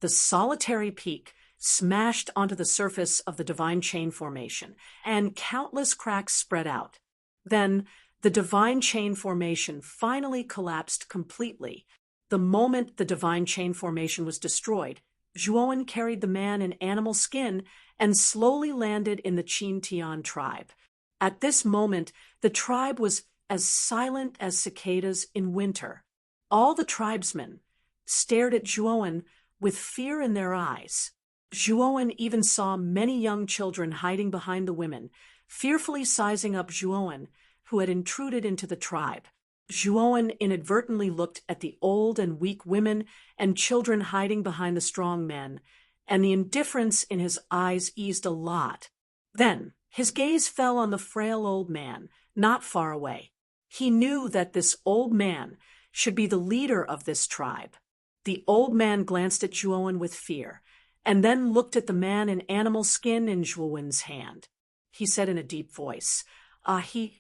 The solitary peak smashed onto the surface of the divine chain formation, and countless cracks spread out. Then, the divine chain formation finally collapsed completely. The moment the divine chain formation was destroyed, Zhuowen carried the man in animal skin and slowly landed in the Qin-Tian tribe. At this moment, the tribe was as silent as cicadas in winter. All the tribesmen stared at Zhuowen with fear in their eyes. Zhuowen even saw many young children hiding behind the women, fearfully sizing up Zhuowen, who had intruded into the tribe. Zhuowen inadvertently looked at the old and weak women and children hiding behind the strong men, and the indifference in his eyes eased a lot. Then his gaze fell on the frail old man, not far away. He knew that this old man should be the leader of this tribe. The old man glanced at Zhuowen with fear, and then looked at the man in animal skin in Zhuowen's hand. He said in a deep voice,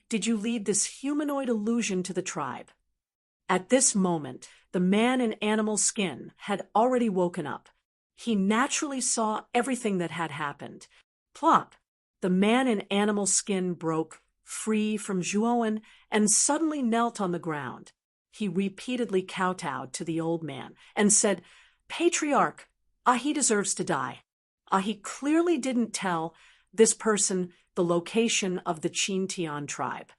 did you lead this humanoid illusion to the tribe?" At this moment, the man in animal skin had already woken up. He naturally saw everything that had happened. Plop! The man in animal skin broke free from Zhuowen and suddenly knelt on the ground. He repeatedly kowtowed to the old man and said, "Patriarch, he deserves to die." He clearly didn't tell this person the location of the Qintian tribe.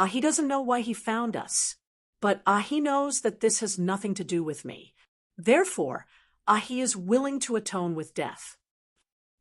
He doesn't know why he found us, but he knows that this has nothing to do with me. Therefore, he is willing to atone with death.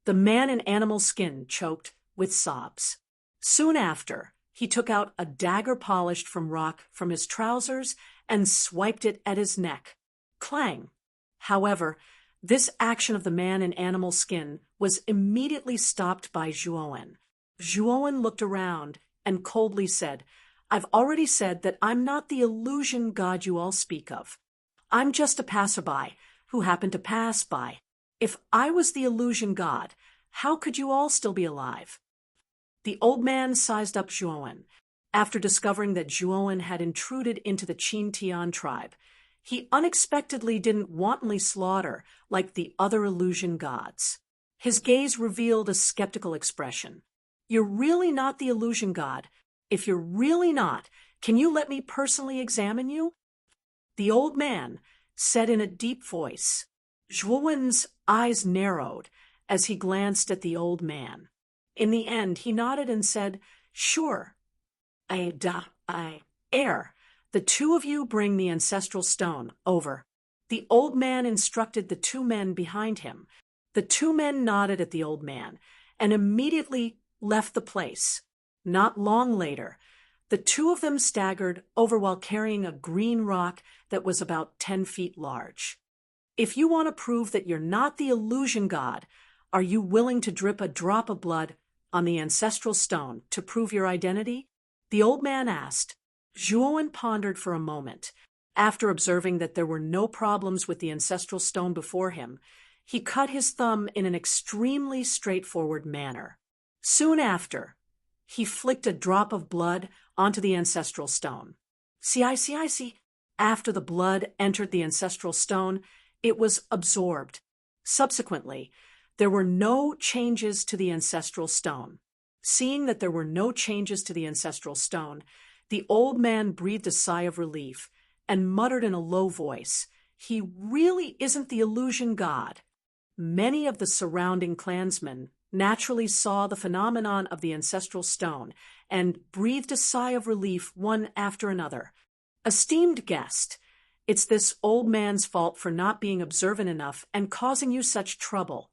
The man in animal skin choked with sobs. Soon after, he took out a dagger polished from rock from his trousers and swiped it at his neck. Clang! However, this action of the man in animal skin was immediately stopped by Zhuowen. Zhuowen looked around and coldly said, "I've already said that I'm not the illusion god you all speak of. I'm just a passerby who happened to pass by. If I was the illusion god, how could you all still be alive?" The old man sized up Zhuowen. After discovering that Zhuowen had intruded into the Qintian tribe, he unexpectedly didn't wantonly slaughter like the other illusion gods. His gaze revealed a skeptical expression. "You're really not the illusion god. If you're really not, can you let me personally examine you?" The old man said in a deep voice. Zhuowen's eyes narrowed as he glanced at the old man. In the end, he nodded and said, "Sure. The two of you bring the ancestral stone over." The old man instructed the two men behind him. The two men nodded at the old man and immediately left the place. Not long later, the two of them staggered over while carrying a green rock that was about 10 feet large. "If you want to prove that you're not the illusion god, are you willing to drip a drop of blood on the ancestral stone to prove your identity?" the old man asked. Zhuowen pondered for a moment. After observing that there were no problems with the ancestral stone before him, he cut his thumb in an extremely straightforward manner. Soon after, he flicked a drop of blood onto the ancestral stone. See. After the blood entered the ancestral stone, it was absorbed. Subsequently, there were no changes to the ancestral stone. Seeing that there were no changes to the ancestral stone, the old man breathed a sigh of relief and muttered in a low voice, "He really isn't the illusion god." Many of the surrounding clansmen naturally saw the phenomenon of the ancestral stone and breathed a sigh of relief one after another. "Esteemed guest, it's this old man's fault for not being observant enough and causing you such trouble."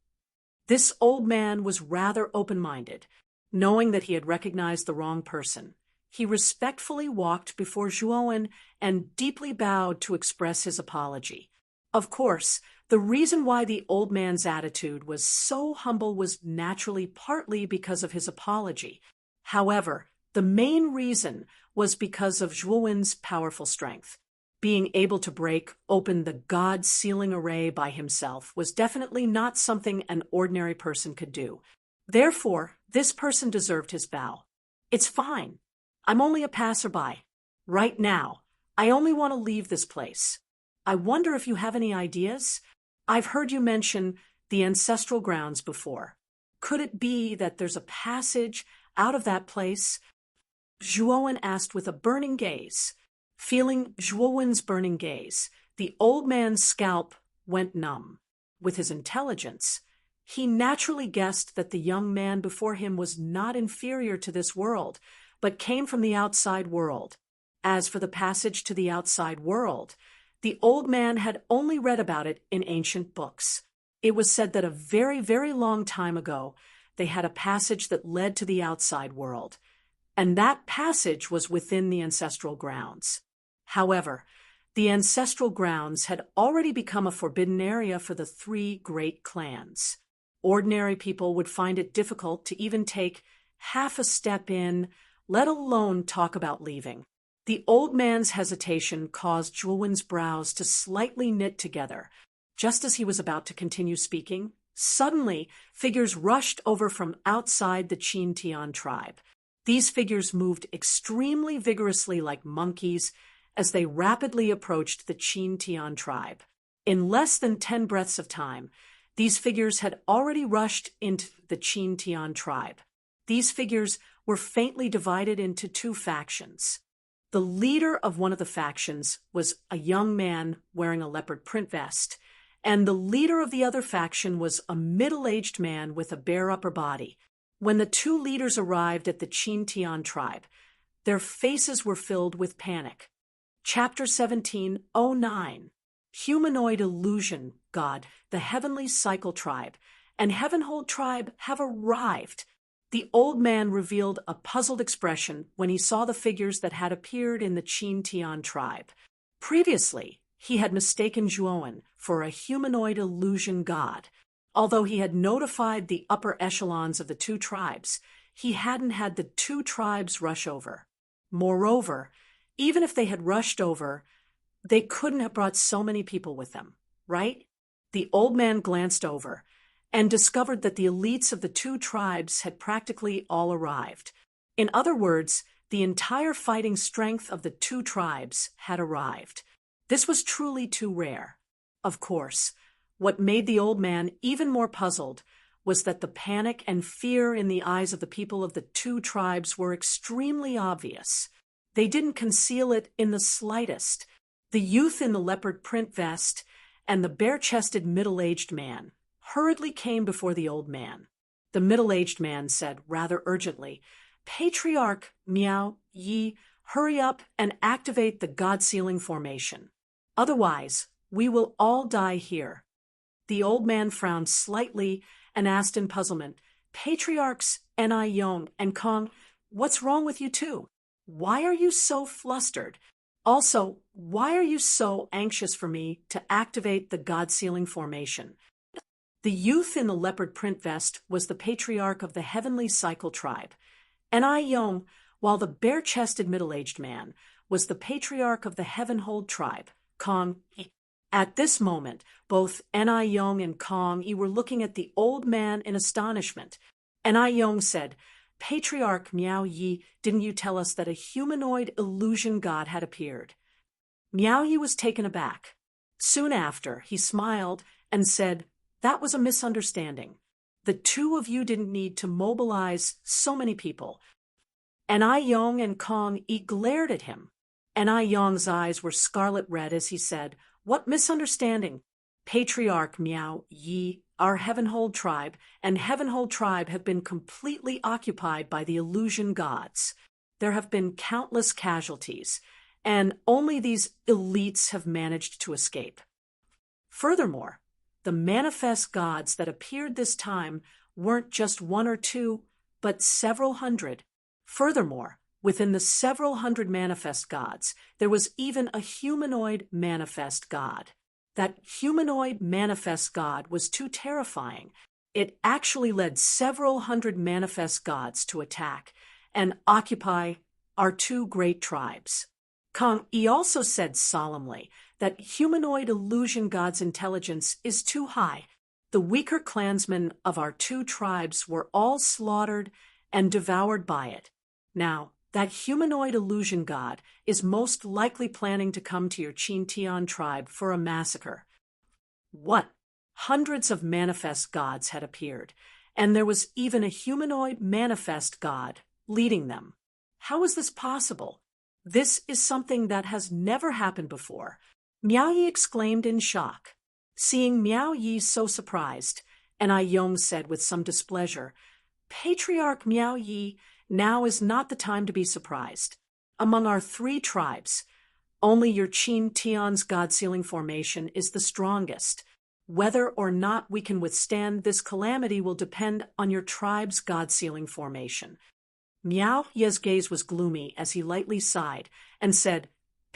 This old man was rather open-minded. Knowing that he had recognized the wrong person, he respectfully walked before Zhuowen and deeply bowed to express his apology. Of course, the reason why the old man's attitude was so humble was naturally partly because of his apology. However, the main reason was because of Zhuowen's powerful strength. Being able to break open the god sealing array by himself was definitely not something an ordinary person could do. Therefore, this person deserved his bow. "It's fine. I'm only a passerby. Right now, I only want to leave this place. I wonder if you have any ideas? I've heard you mention the ancestral grounds before. Could it be that there's a passage out of that place?" Zhuowen asked with a burning gaze. Feeling Zhuowen's burning gaze, the old man's scalp went numb. With his intelligence, he naturally guessed that the young man before him was not inferior to this world, but came from the outside world. As for the passage to the outside world, the old man had only read about it in ancient books. It was said that a very, very long time ago, they had a passage that led to the outside world, and that passage was within the ancestral grounds. However, the ancestral grounds had already become a forbidden area for the three great clans. Ordinary people would find it difficult to even take half a step in, let alone talk about leaving. The old man's hesitation caused Julwen's brows to slightly knit together. Just as he was about to continue speaking, suddenly figures rushed over from outside the Chin-Tian tribe. These figures moved extremely vigorously like monkeys as they rapidly approached the Chin-Tian tribe. In less than 10 breaths of time, these figures had already rushed into the Chin-Tian tribe. These figures were faintly divided into two factions. The leader of one of the factions was a young man wearing a leopard print vest, and the leader of the other faction was a middle-aged man with a bare upper body. When the two leaders arrived at the Chin-Tian tribe, their faces were filled with panic. Chapter 17:09 Humanoid Illusion God, the Heavenly Cycle Tribe, and Heavenhold Tribe have arrived. The old man revealed a puzzled expression when he saw the figures that had appeared in the Chin-Tian tribe. Previously, he had mistaken Zhuowen for a humanoid illusion god. Although he had notified the upper echelons of the two tribes, he hadn't had the two tribes rush over. Moreover, even if they had rushed over, they couldn't have brought so many people with them, right? The old man glanced over and discovered that the elites of the two tribes had practically all arrived. In other words, the entire fighting strength of the two tribes had arrived. This was truly too rare. Of course, what made the old man even more puzzled was that the panic and fear in the eyes of the people of the two tribes were extremely obvious. They didn't conceal it in the slightest. The youth in the leopard print vest and the bare-chested middle-aged man hurriedly came before the old man. The middle-aged man said rather urgently, "Patriarch Miao Yi, hurry up and activate the God-sealing formation. Otherwise, we will all die here." The old man frowned slightly and asked in puzzlement, "Patriarchs Yong and Kong, what's wrong with you two? Why are you so flustered? Also, why are you so anxious for me to activate the God-sealing formation?" The youth in the leopard print vest was the patriarch of the Heavenly Cycle tribe. Yong, while the bare-chested middle-aged man was the patriarch of the Heavenhold tribe, Kong. At this moment, both Yong and Kong were looking at the old man in astonishment. Yong said, "Patriarch Miao Yi, didn't you tell us that a humanoid illusion god had appeared?" Miao Yi was taken aback. Soon after, he smiled and said, "That was a misunderstanding. The two of you didn't need to mobilize so many people." Yong and Kong glared at him. Yong's eyes were scarlet red as he said, "What misunderstanding? Patriarch Miao Yi, our Heavenhold tribe, and Heavenhold tribe have been completely occupied by the illusion gods. There have been countless casualties, and only these elites have managed to escape. Furthermore, the manifest gods that appeared this time weren't just one or two, but several hundred. Furthermore, within the several hundred manifest gods, there was even a humanoid manifest god. That humanoid manifest god was too terrifying. It actually led several hundred manifest gods to attack and occupy our two great tribes." Kong Yi also said solemnly that humanoid illusion god's intelligence is too high. The weaker clansmen of our two tribes were all slaughtered and devoured by it. Now, that humanoid illusion god is most likely planning to come to your Chin-Tian tribe for a massacre. What? Hundreds of manifest gods had appeared, and there was even a humanoid manifest god leading them. How is this possible? This is something that has never happened before. Miao Yi exclaimed in shock. Seeing Miao Yi so surprised, Yong said with some displeasure, "Patriarch Miao Yi, now is not the time to be surprised. Among our three tribes, only your Chin-Tian's God-sealing formation is the strongest. Whether or not we can withstand this calamity will depend on your tribe's God-sealing formation." Miao Yi's gaze was gloomy as he lightly sighed and said,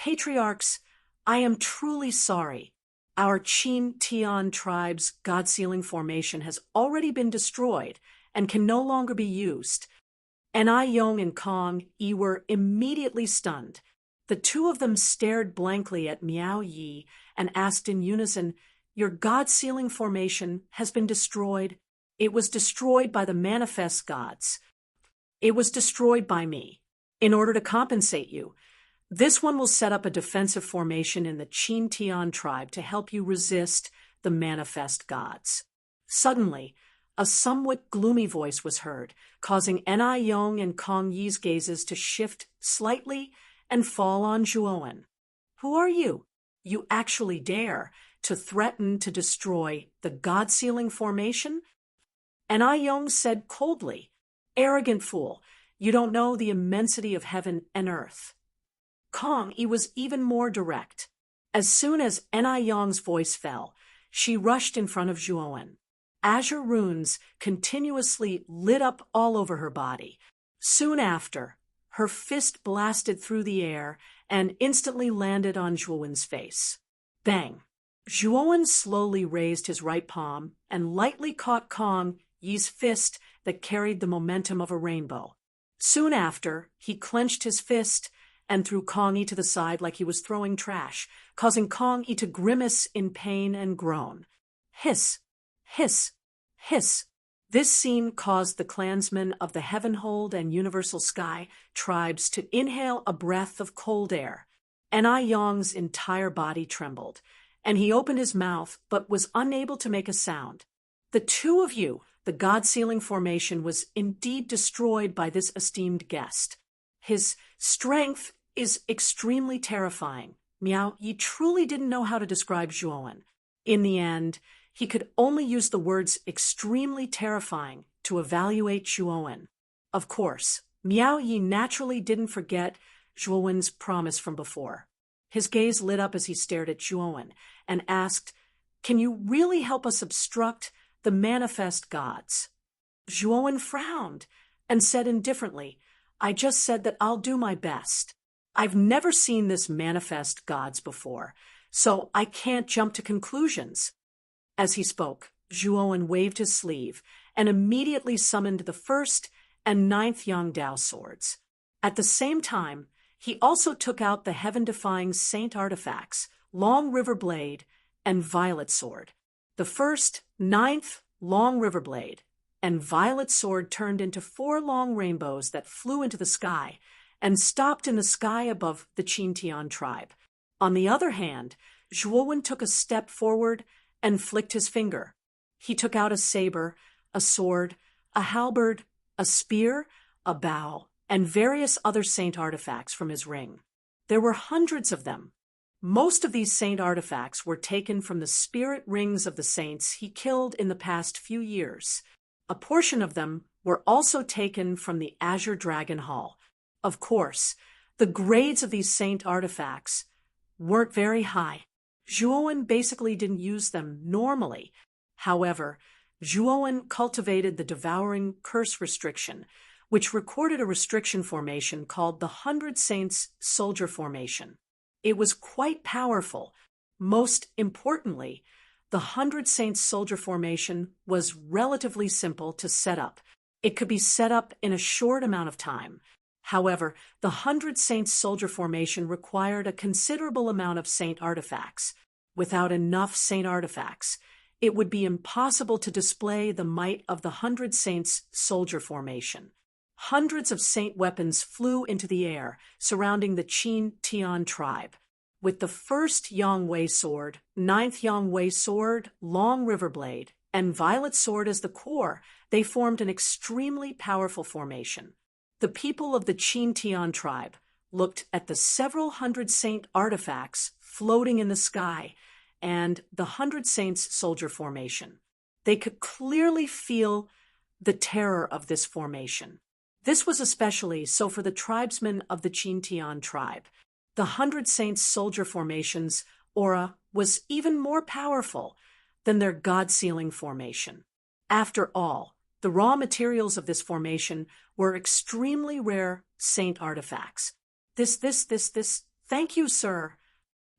Patriarchs, I am truly sorry. Our Chin Tian tribe's God-sealing formation has already been destroyed and can no longer be used. And Yong and Kong Yi were immediately stunned. The two of them stared blankly at Miao Yi and asked in unison, "Your God-sealing formation has been destroyed. It was destroyed by the manifest gods. It was destroyed by me. In order to compensate you, this one will set up a defensive formation in the Chin Tian tribe to help you resist the manifest gods." Suddenly, a somewhat gloomy voice was heard, causing Yong and Kong Yi's gazes to shift slightly and fall on Zhuowen. "Who are you? You actually dare to threaten to destroy the God-sealing formation?" Yong said coldly, "Arrogant fool, you don't know the immensity of heaven and earth." Kong Yi was even more direct. As soon as Yong's voice fell, she rushed in front of Zhuowen. Azure runes continuously lit up all over her body. Soon after, her fist blasted through the air and instantly landed on Zhuowen's face. Bang! Zhuowen slowly raised his right palm and lightly caught Kong Yi's fist that carried the momentum of a rainbow. Soon after, he clenched his fist and threw Kong Yi to the side like he was throwing trash, causing Kong Yi to grimace in pain and groan. Hiss! Hiss! Hiss! This scene caused the clansmen of the Heavenhold and Universal Sky tribes to inhale a breath of cold air. Yong's entire body trembled, and he opened his mouth but was unable to make a sound. "The two of you," the God-sealing formation was indeed destroyed by this esteemed guest. "His strength is extremely terrifying." Miao Yi truly didn't know how to describe Zhuowen. In the end, he could only use the words extremely terrifying to evaluate Zhuowen. Of course, Miao Yi naturally didn't forget Zhuowen's promise from before. His gaze lit up as he stared at Zhuowen and asked, "Can you really help us obstruct the manifest gods?" Zhuowen frowned and said indifferently, "I just said that I'll do my best. I've never seen this manifest gods before, so I can't jump to conclusions." As he spoke, Zhuowen waved his sleeve and immediately summoned the 1st and 9th Yangdao swords. At the same time, he also took out the heaven-defying saint artifacts, Long River Blade and Violet Sword. The 1st, 9th, Long River Blade and Violet Sword turned into 4 long rainbows that flew into the sky and stopped in the sky above the Chin Tian tribe. On the other hand, Zhuowen took a step forward and flicked his finger. He took out a saber, a sword, a halberd, a spear, a bow, and various other saint artifacts from his ring. There were hundreds of them. Most of these saint artifacts were taken from the spirit rings of the saints he killed in the past few years. A portion of them were also taken from the Azure Dragon Hall. Of course, the grades of these saint artifacts weren't very high. Zhuowen basically didn't use them normally. However, Zhuowen cultivated the Devouring Curse restriction, which recorded a restriction formation called the 100 Saints Soldier Formation. It was quite powerful. Most importantly, the 100 Saints Soldier Formation was relatively simple to set up. It could be set up in a short amount of time. However, the 100 Saints Soldier Formation required a considerable amount of saint artifacts. Without enough saint artifacts, it would be impossible to display the might of the 100 Saints Soldier Formation. Hundreds of saint weapons flew into the air surrounding the Chin Tian tribe. With the 1st Yangwei sword, 9th Yangwei sword, Long River Blade, and Violet Sword as the core, they formed an extremely powerful formation. The people of the Chin Tian tribe looked at the several hundred saint artifacts floating in the sky and the 100 Saints Soldier Formation. They could clearly feel the terror of this formation. This was especially so for the tribesmen of the Chin Tian tribe. The 100 Saints Soldier Formation's aura was even more powerful than their God-sealing formation. After all, the raw materials of this formation were extremely rare saint artifacts. This Thank you, sir.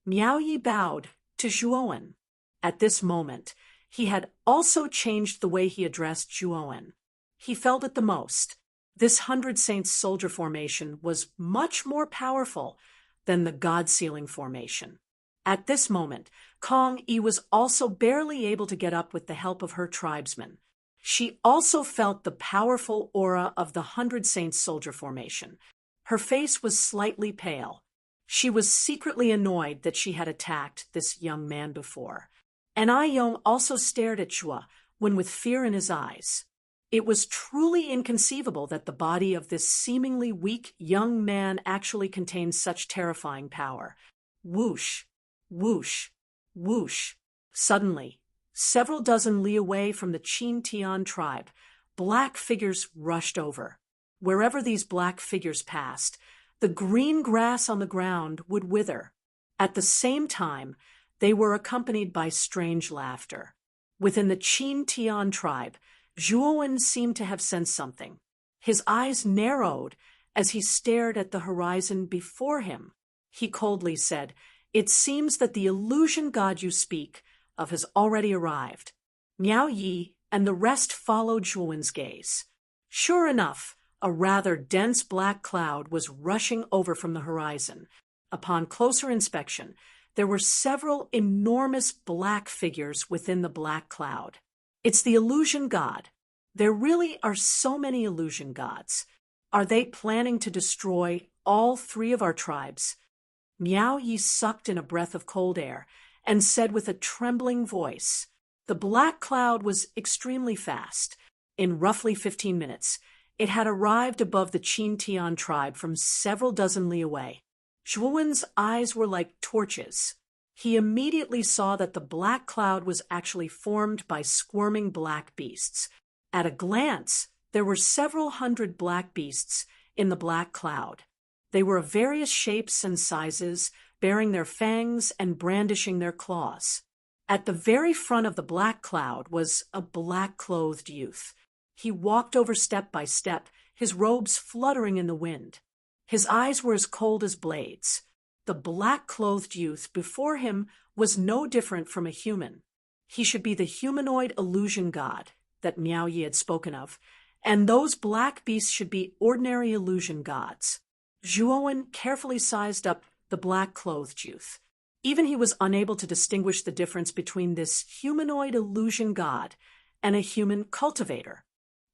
Miao Yi bowed to Zhuowen. At this moment, he had also changed the way he addressed Zhuowen. He felt it the most. This 100 Saints soldier formation was much more powerful than the God-sealing formation. At this moment, Kong Yi was also barely able to get up with the help of her tribesmen. She also felt the powerful aura of the 100 Saints soldier formation. Her face was slightly pale. She was secretly annoyed that she had attacked this young man before. And Ai Yong also stared at Chua, when with fear in his eyes. It was truly inconceivable that the body of this seemingly weak young man actually contained such terrifying power. Whoosh, whoosh, whoosh. Suddenly, several dozen li away from the Qin Tian tribe, black figures rushed over. Wherever these black figures passed, the green grass on the ground would wither. At the same time, they were accompanied by strange laughter. Within the Qin Tian tribe, Zhuowen seemed to have sensed something. His eyes narrowed as he stared at the horizon before him. He coldly said, "It seems that the illusion god you speak of has already arrived." Miao Yi and the rest followed Zhuowen's gaze. Sure enough, a rather dense black cloud was rushing over from the horizon. Upon closer inspection, there were several enormous black figures within the black cloud. It's the illusion god. There really are so many illusion gods. Are they planning to destroy all 3 of our tribes? Miao Yi sucked in a breath of cold air and said with a trembling voice, the black cloud was extremely fast. In roughly 15 minutes, it had arrived above the Qin Tian tribe from several dozen li away. Zhuowen's eyes were like torches. He immediately saw that the black cloud was actually formed by squirming black beasts. At a glance, there were several hundred black beasts in the black cloud. They were of various shapes and sizes, bearing their fangs and brandishing their claws. At the very front of the black cloud was a black-clothed youth. He walked over step by step, his robes fluttering in the wind. His eyes were as cold as blades. The black-clothed youth before him was no different from a human. He should be the humanoid illusion god that Miao Yi had spoken of, and those black beasts should be ordinary illusion gods. Zhuowen carefully sized up the black-clothed youth. Even he was unable to distinguish the difference between this humanoid illusion god and a human cultivator.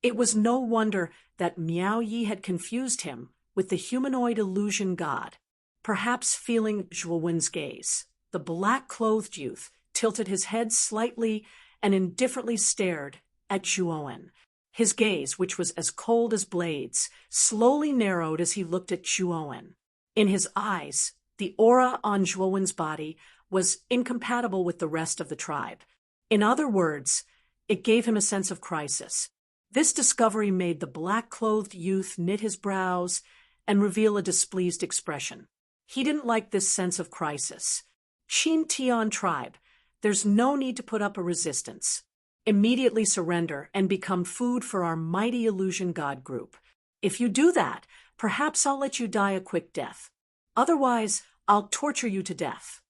It was no wonder that Miao Yi had confused him with the humanoid illusion god. Perhaps feeling Zhuowen's gaze, the black-clothed youth tilted his head slightly and indifferently stared at Zhuowen. His gaze, which was as cold as blades, slowly narrowed as he looked at Zhuowen. In his eyes, the aura on Zhuowen's body was incompatible with the rest of the tribe. In other words, it gave him a sense of crisis. This discovery made the black-clothed youth knit his brows and reveal a displeased expression. He didn't like this sense of crisis. Qin Tian tribe, there's no need to put up a resistance. Immediately surrender and become food for our mighty illusion god group. If you do that, perhaps I'll let you die a quick death. Otherwise, I'll torture you to death.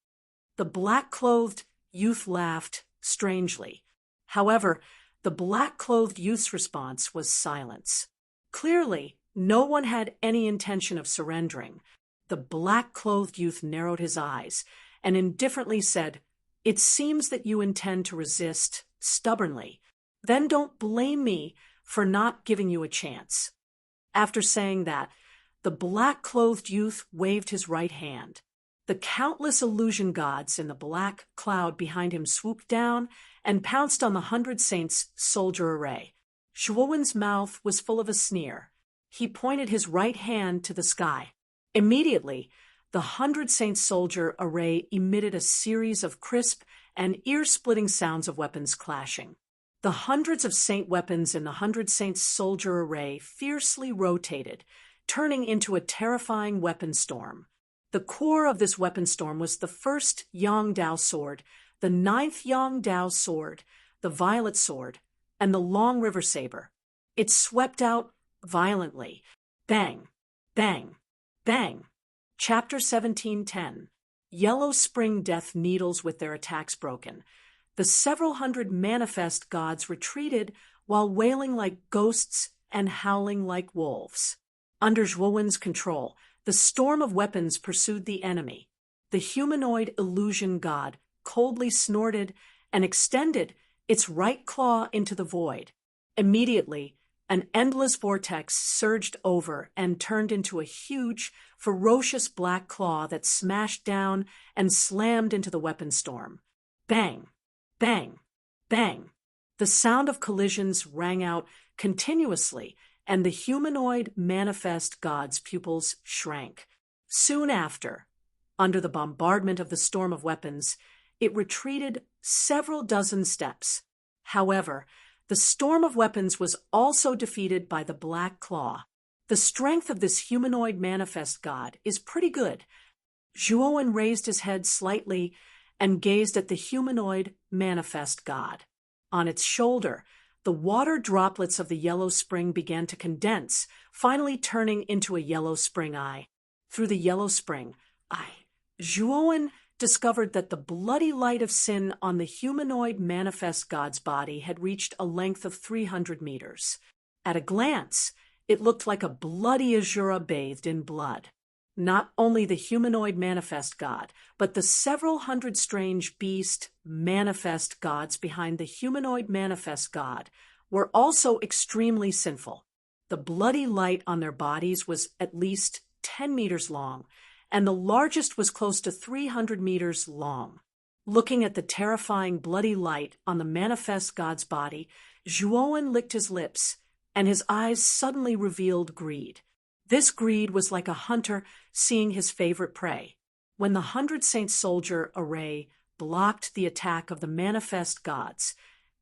The black-clothed youth laughed strangely. However, the black-clothed youth's response was silence. Clearly, no one had any intention of surrendering. The black-clothed youth narrowed his eyes and indifferently said, "It seems that you intend to resist stubbornly. Then don't blame me for not giving you a chance." After saying that, the black-clothed youth waved his right hand. The countless illusion gods in the black cloud behind him swooped down and pounced on the 100 Saints soldier array. Zhuowen's mouth was full of a sneer. He pointed his right hand to the sky. Immediately, the 100 Saints soldier array emitted a series of crisp and ear-splitting sounds of weapons clashing. The hundreds of saint weapons in the 100 Saints soldier array fiercely rotated, turning into a terrifying weapon storm. The core of this weapon storm was the first Yangdao sword, the 9th Yangdao sword, the violet sword, and the long river saber. It swept out violently. Bang, bang, bang. Chapter 17:10. Yellow Spring Death Needles with their attacks broken. The several hundred manifest gods retreated while wailing like ghosts and howling like wolves. Under Zhuowen's control, the storm of weapons pursued the enemy. The humanoid illusion god coldly snorted and extended its right claw into the void. Immediately, an endless vortex surged over and turned into a huge, ferocious black claw that smashed down and slammed into the weapon storm. Bang! Bang! Bang! The sound of collisions rang out continuously, and the humanoid manifest god's pupils shrank. Soon after, under the bombardment of the storm of weapons, it retreated several dozen steps. However, the storm of weapons was also defeated by the Black Claw. The strength of this humanoid manifest god is pretty good. Zhuowen raised his head slightly and gazed at the humanoid manifest god. On its shoulder, the water droplets of the yellow spring began to condense, finally turning into a yellow spring eye. Through the yellow spring eye, Zhuowen discovered that the bloody light of sin on the humanoid manifest god's body had reached a length of 300 meters. At a glance, it looked like a bloody azura bathed in blood. Not only the humanoid manifest god, but the several hundred strange beast manifest gods behind the humanoid manifest god were also extremely sinful. The bloody light on their bodies was at least 10 meters long, and the largest was close to 300 meters long. Looking at the terrifying bloody light on the manifest god's body, Zhuowen licked his lips, and his eyes suddenly revealed greed. This greed was like a hunter seeing his favorite prey. When the 100 Saint Soldier array blocked the attack of the manifest gods,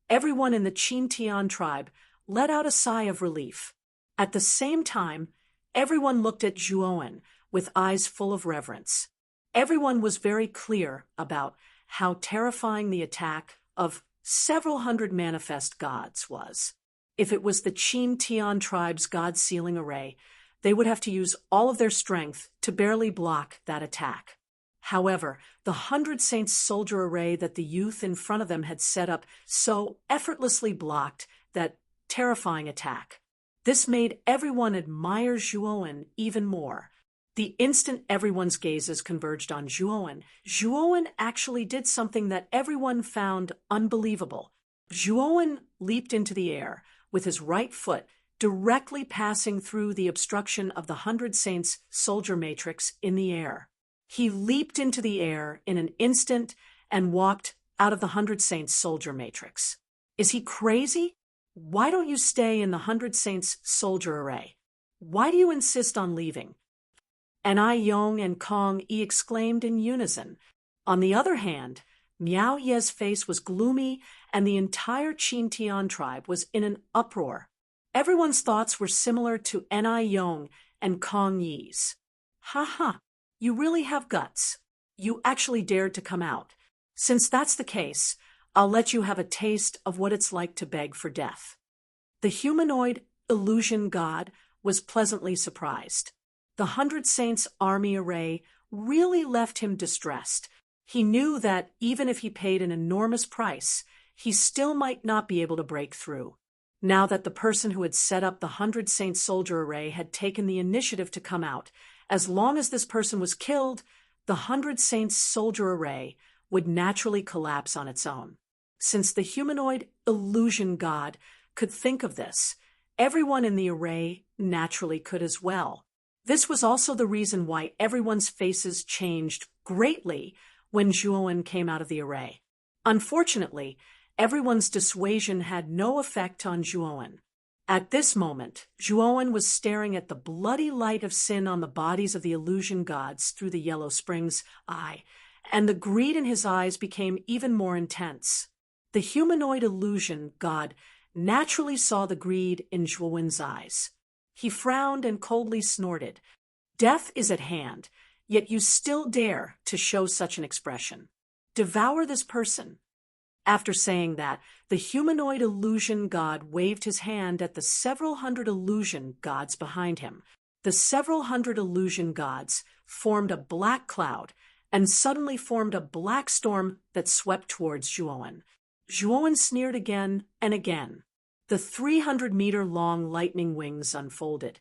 everyone in the Qintian tribe let out a sigh of relief. At the same time, everyone looked at Zhuowen with eyes full of reverence. Everyone was very clear about how terrifying the attack of several hundred manifest gods was. If it was the Qintian tribe's god-sealing array, they would have to use all of their strength to barely block that attack. However, the 100 Saints soldier array that the youth in front of them had set up so effortlessly blocked that terrifying attack. This made everyone admire Zhuowen even more. The instant everyone's gazes converged on Zhuowen, Zhuowen actually did something that everyone found unbelievable. Zhuowen leaped into the air with his right foot directly passing through the obstruction of the 100 Saints soldier matrix in the air. He leaped into the air in an instant and walked out of the 100 Saints soldier matrix. Is he crazy? Why don't you stay in the 100 Saints soldier array? Why do you insist on leaving? And I Yong and Kong Yi exclaimed in unison. On the other hand, Miao Ye's face was gloomy, and the entire Qintian tribe was in an uproar. Everyone's thoughts were similar to N.I. Yong and Kong Yi's. Ha ha, you really have guts. You actually dared to come out. Since that's the case, I'll let you have a taste of what it's like to beg for death. The humanoid illusion god was pleasantly surprised. The 100 Saints army array really left him distressed. He knew that even if he paid an enormous price, he still might not be able to break through. Now that the person who had set up the 100 Saints soldier array had taken the initiative to come out, as long as this person was killed, the 100 Saints soldier array would naturally collapse on its own. Since the humanoid illusion god could think of this, everyone in the array naturally could as well. This was also the reason why everyone's faces changed greatly when Zhuowen came out of the array. Unfortunately, everyone's dissuasion had no effect on Zhuowen. At this moment, Zhuowen was staring at the bloody light of sin on the bodies of the illusion gods through the yellow spring's eye, and the greed in his eyes became even more intense. The humanoid illusion god naturally saw the greed in Zhuowen's eyes. He frowned and coldly snorted. Death is at hand, yet you still dare to show such an expression. Devour this person. After saying that, the humanoid illusion god waved his hand at the several hundred illusion gods behind him. the several hundred illusion gods formed a black cloud and suddenly formed a black storm that swept towards Zhuowen. Zhuowen sneered again and again. The 300-meter-long lightning wings unfolded,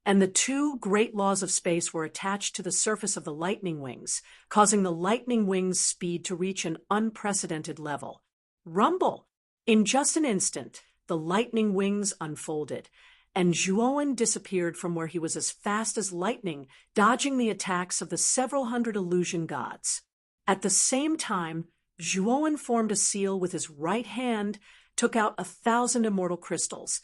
and the two great laws of space were attached to the surface of the lightning wings, causing the lightning wings' speed to reach an unprecedented level. Rumble! In just an instant, the lightning wings unfolded, and Zhuowen disappeared from where he was as fast as lightning, dodging the attacks of the several hundred illusion gods. At the same time, Zhuowen formed a seal with his right hand, took out 1,000 immortal crystals,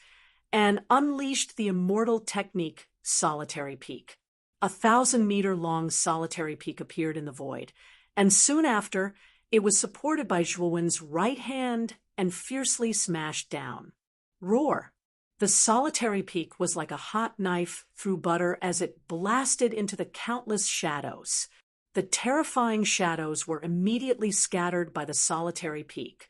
and unleashed the immortal technique Solitary Peak. 1,000-meter-long Solitary Peak appeared in the void, and soon after, it was supported by Zhuowen's right hand and fiercely smashed down. Roar! The Solitary Peak was like a hot knife through butter as it blasted into the countless shadows. The terrifying shadows were immediately scattered by the Solitary Peak,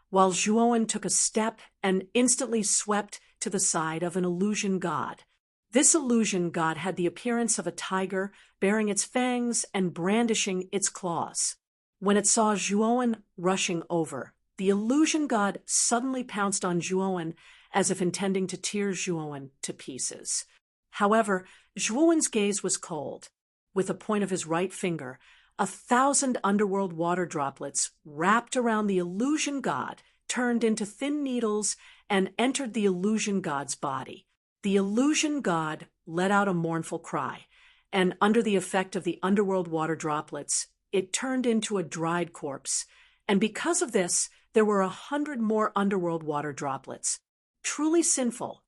while Zhuowen took a step and instantly swept to the side of an illusion god. This illusion god had the appearance of a tiger, baring its fangs and brandishing its claws. When it saw Zhuowen rushing over, the illusion god suddenly pounced on Zhuowen as if intending to tear Zhuowen to pieces. However, Zhuowen's gaze was cold. With the point of his right finger, 1,000 underworld water droplets wrapped around the illusion god, turned into thin needles, and entered the illusion god's body. The illusion god let out a mournful cry, and under the effect of the underworld water droplets, it turned into a dried corpse. And because of this, there were 100 more underworld water droplets. Truly sinful.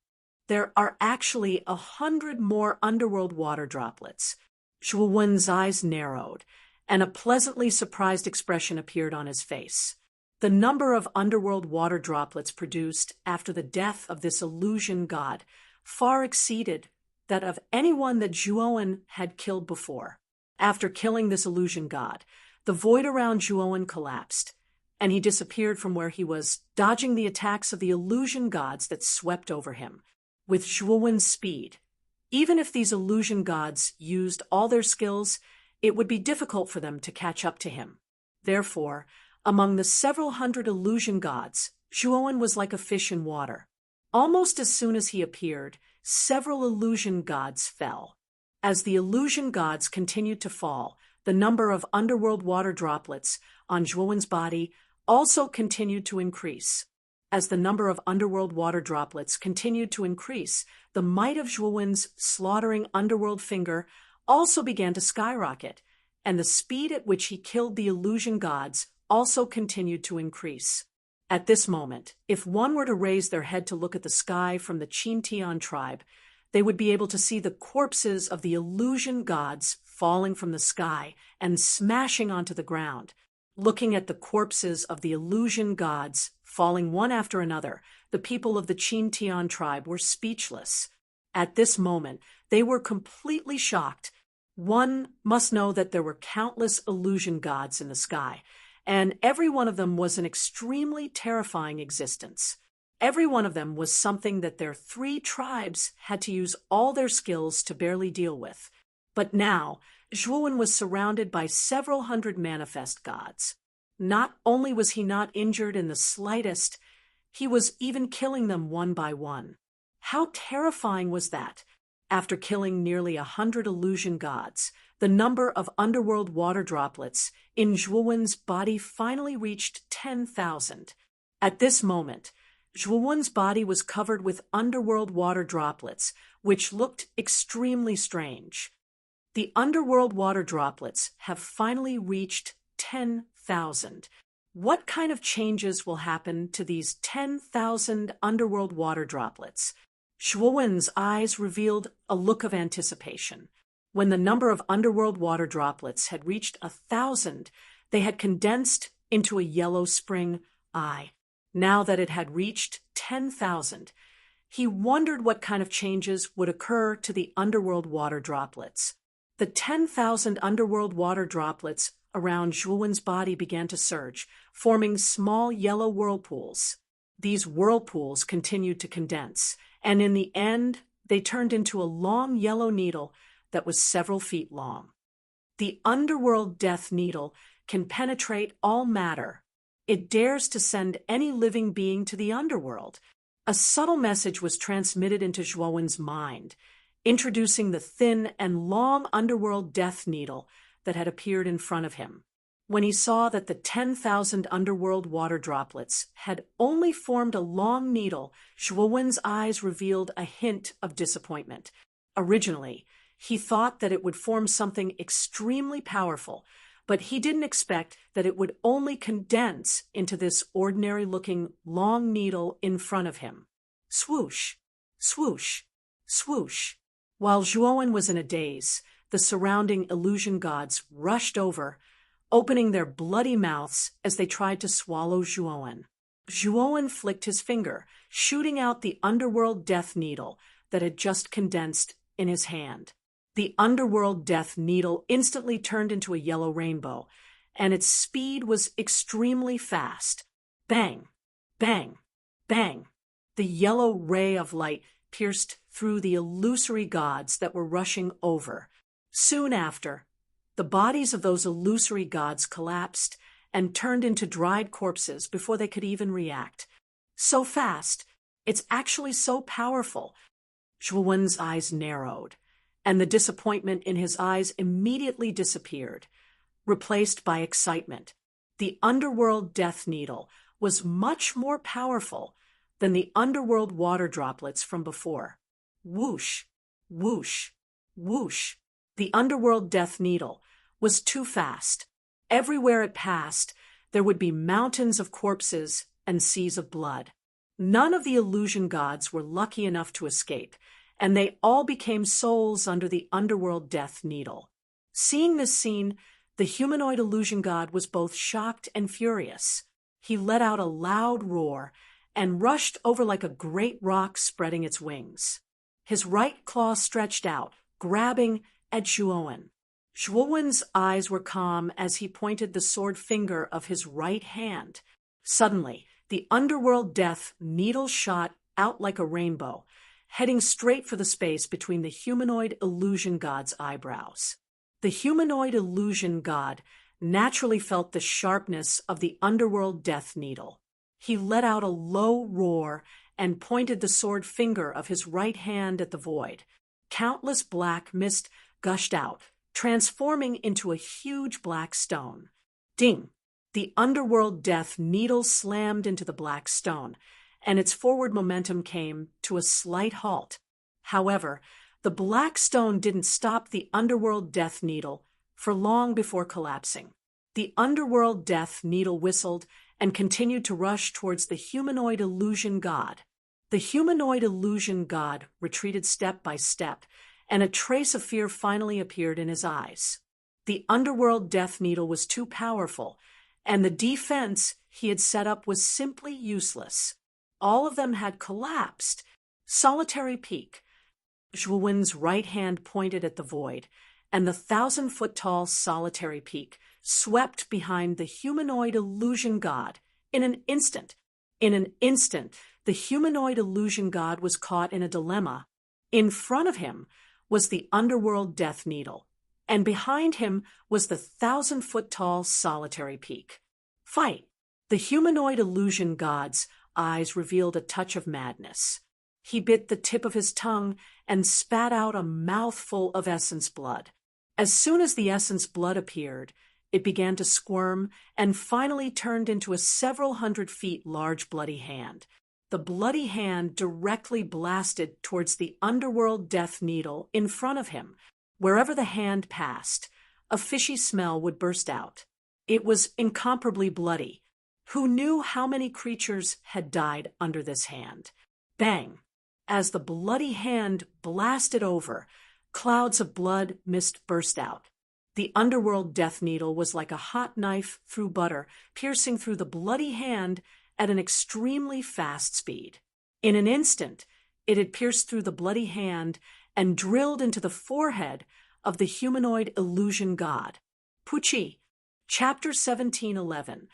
There are actually 100 more underworld water droplets. Zhuowen's eyes narrowed, and a pleasantly surprised expression appeared on his face. The number of underworld water droplets produced after the death of this illusion god far exceeded that of anyone that Zhuowen had killed before. After killing this illusion god, the void around Zhuowen collapsed, and he disappeared from where he was, dodging the attacks of the illusion gods that swept over him. With Zhuowen's speed, even if these illusion gods used all their skills, it would be difficult for them to catch up to him. Therefore, among the several hundred illusion gods, Zhuowen was like a fish in water. Almost as soon as he appeared, several illusion gods fell. As the illusion gods continued to fall, the number of underworld water droplets on Zhuowen's body also continued to increase. As the number of underworld water droplets continued to increase, the might of Zhuowen's slaughtering underworld finger also began to skyrocket, and the speed at which he killed the illusion gods also continued to increase. At this moment, if one were to raise their head to look at the sky from the Qintian tribe, they would be able to see the corpses of the illusion gods falling from the sky and smashing onto the ground. Looking at the corpses of the illusion gods falling one after another, the people of the Qintian tribe were speechless. At this moment, they were completely shocked. One must know that there were countless illusion gods in the sky, and every one of them was an extremely terrifying existence. Every one of them was something that their 3 tribes had to use all their skills to barely deal with. But now, Zhuowen was surrounded by several hundred manifest gods. Not only was he not injured in the slightest, he was even killing them one by one. How terrifying was that? After killing nearly 100 illusion gods, the number of underworld water droplets in Zhuowen's body finally reached 10,000. At this moment, Zhuowen's body was covered with underworld water droplets, which looked extremely strange. The underworld water droplets have finally reached 10,000. What kind of changes will happen to these 10,000 underworld water droplets? Zhuowen's eyes revealed a look of anticipation. When the number of underworld water droplets had reached 1,000, they had condensed into a yellow spring eye. Now that it had reached 10,000, he wondered what kind of changes would occur to the underworld water droplets. The 10,000 underworld water droplets around Zhuowen's body began to surge, forming small yellow whirlpools. These whirlpools continued to condense, and in the end, they turned into a long yellow needle that was several feet long. The underworld death needle can penetrate all matter. It dares to send any living being to the underworld. A subtle message was transmitted into Zhuowen's mind, introducing the thin and long underworld death needle that had appeared in front of him. When he saw that the 10,000 underworld water droplets had only formed a long needle, Zhuowen's eyes revealed a hint of disappointment. Originally, he thought that it would form something extremely powerful, but he didn't expect that it would only condense into this ordinary-looking long needle in front of him. Swoosh, swoosh, swoosh. While Zhuowen was in a daze, the surrounding illusion gods rushed over, opening their bloody mouths as they tried to swallow Zhuowen. Zhuowen flicked his finger, shooting out the underworld death needle that had just condensed in his hand. The underworld death needle instantly turned into a yellow rainbow, and its speed was extremely fast. Bang, bang, bang. The yellow ray of light pierced through the illusory gods that were rushing over. Soon after, the bodies of those illusory gods collapsed and turned into dried corpses before they could even react. So fast, it's actually so powerful. Zhuowen's eyes narrowed, and the disappointment in his eyes immediately disappeared, replaced by excitement. The underworld death needle was much more powerful than the underworld water droplets from before. Whoosh, whoosh, whoosh. The underworld death needle was too fast. Everywhere it passed, there would be mountains of corpses and seas of blood. None of the illusion gods were lucky enough to escape, and they all became souls under the underworld death needle. Seeing this scene, the humanoid illusion god was both shocked and furious. He let out a loud roar and rushed over like a great rock spreading its wings. His right claw stretched out, grabbing at Zhuowen. Zhuowen's eyes were calm as he pointed the sword finger of his right hand. Suddenly, the underworld death needle shot out like a rainbow, heading straight for the space between the humanoid illusion god's eyebrows. The humanoid illusion god naturally felt the sharpness of the underworld death needle. He let out a low roar and pointed the sword finger of his right hand at the void. Countless black mist gushed out, transforming into a huge black stone. Ding! The underworld death needle slammed into the black stone, and its forward momentum came to a slight halt. However, the black stone didn't stop the underworld death needle for long before collapsing. The underworld death needle whistled and continued to rush towards the humanoid illusion god. The humanoid illusion god retreated step by step, and a trace of fear finally appeared in his eyes. The underworld death needle was too powerful, and the defense he had set up was simply useless. All of them had collapsed. Solitary Peak. Zhuowen's right hand pointed at the void, and the 1,000-foot-tall Solitary Peak swept behind the humanoid illusion god. In an instant, the humanoid illusion god was caught in a dilemma. In front of him was the underworld death needle, and behind him was the 1,000-foot-tall Solitary Peak. Fight! The humanoid illusion god's eyes revealed a touch of madness. He bit the tip of his tongue and spat out a mouthful of essence blood. As soon as the essence blood appeared, it began to squirm and finally turned into a several hundred feet large bloody hand. The bloody hand directly blasted towards the underworld death needle in front of him. Wherever the hand passed, a fishy smell would burst out. It was incomparably bloody. Who knew how many creatures had died under this hand? Bang! As the bloody hand blasted over, clouds of blood mist burst out. The underworld death needle was like a hot knife through butter, piercing through the bloody hand at an extremely fast speed. In an instant, it had pierced through the bloody hand and drilled into the forehead of the humanoid illusion god. Puchi, Chapter 17:11.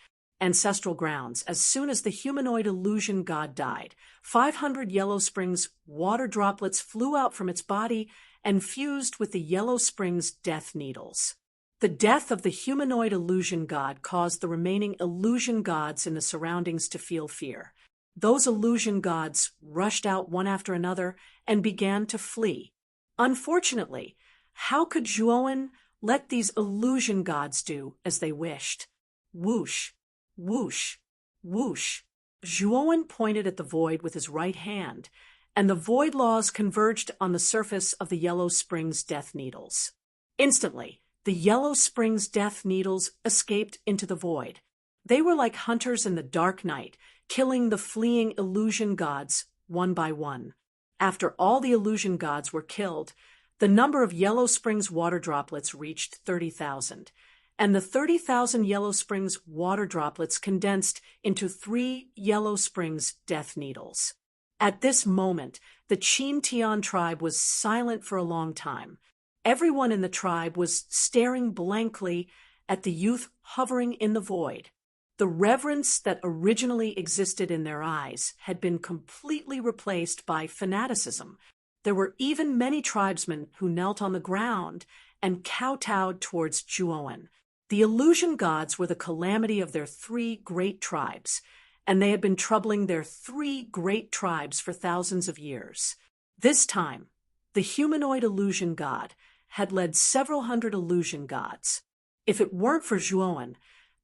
ancestral grounds as soon as the humanoid illusion god died. 500 Yellow Springs water droplets flew out from its body and fused with the Yellow Springs death needles. The death of the humanoid illusion god caused the remaining illusion gods in the surroundings to feel fear. Those illusion gods rushed out one after another and began to flee. Unfortunately, how could Juon let these illusion gods do as they wished? Whoosh, whoosh, whoosh. Juon pointed at the void with his right hand, and the void laws converged on the surface of the Yellow Springs death needles. Instantly, the Yellow Springs death needles escaped into the void. They were like hunters in the dark night, killing the fleeing illusion gods one by one. After all the illusion gods were killed, the number of Yellow Springs water droplets reached 30,000, and the 30,000 Yellow Springs water droplets condensed into 3 Yellow Springs death needles. At this moment, the Chin-Tian tribe was silent for a long time. Everyone in the tribe was staring blankly at the youth hovering in the void. The reverence that originally existed in their eyes had been completely replaced by fanaticism. There were even many tribesmen who knelt on the ground and kowtowed towards Juon. The illusion gods were the calamity of their 3 great tribes, and they had been troubling their 3 great tribes for thousands of years. This time, the humanoid illusion god had led several hundred illusion gods. If it weren't for Juon,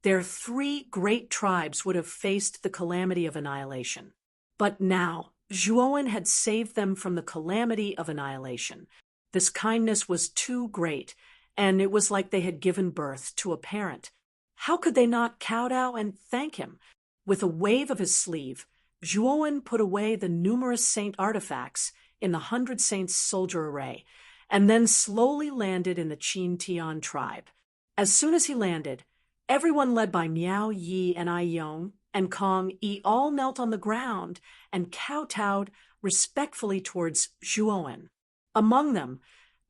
their 3 great tribes would have faced the calamity of annihilation. But now, Juon had saved them from the calamity of annihilation. This kindness was too great, and it was like they had given birth to a parent. How could they not kowtow and thank him? With a wave of his sleeve, Juon put away the numerous saint artifacts in the 100 Saints soldier array, and then slowly landed in the Chin-Tian tribe. As soon as he landed, everyone led by Miao Yi and Ai Yong and Kong Yi all knelt on the ground and kowtowed respectfully towards Juon. Among them,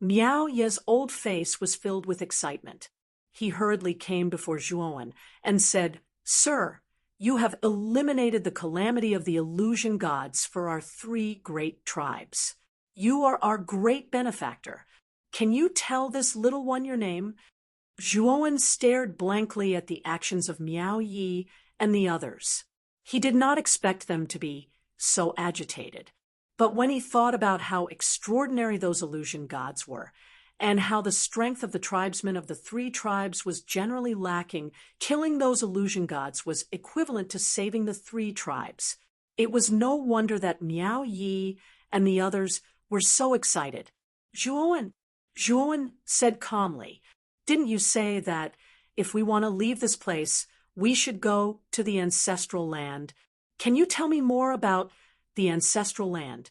Miao Ye's old face was filled with excitement. He hurriedly came before Juon and said, "Sir, you have eliminated the calamity of the illusion gods for our 3 great tribes. You are our great benefactor. Can you tell this little one your name?" Juon stared blankly at the actions of Miao Yi and the others. He did not expect them to be so agitated. But when he thought about how extraordinary those illusion gods were, and how the strength of the tribesmen of the 3 tribes was generally lacking, killing those illusion gods was equivalent to saving the 3 tribes. It was no wonder that Miao Yi and the others were so excited. Juon said calmly, "Didn't you say that if we want to leave this place, we should go to the ancestral land? Can you tell me more about the ancestral land?"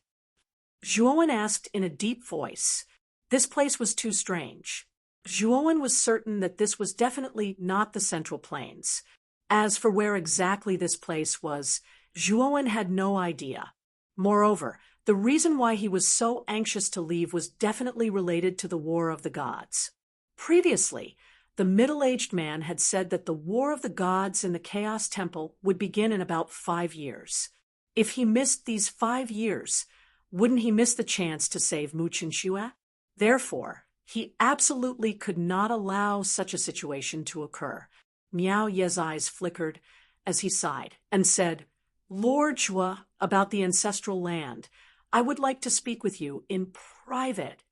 Juon asked in a deep voice. This place was too strange. Juon was certain that this was definitely not the Central Plains. As for where exactly this place was, Juon had no idea. Moreover, the reason why he was so anxious to leave was definitely related to the War of the Gods. Previously, the middle-aged man had said that the War of the Gods in the Chaos Temple would begin in about 5 years. If he missed these 5 years, wouldn't he miss the chance to save Mu Qinxue? Therefore, he absolutely could not allow such a situation to occur. Miao Ye's eyes flickered as he sighed and said, "Lord Chua, about the ancestral land, I would like to speak with you in private."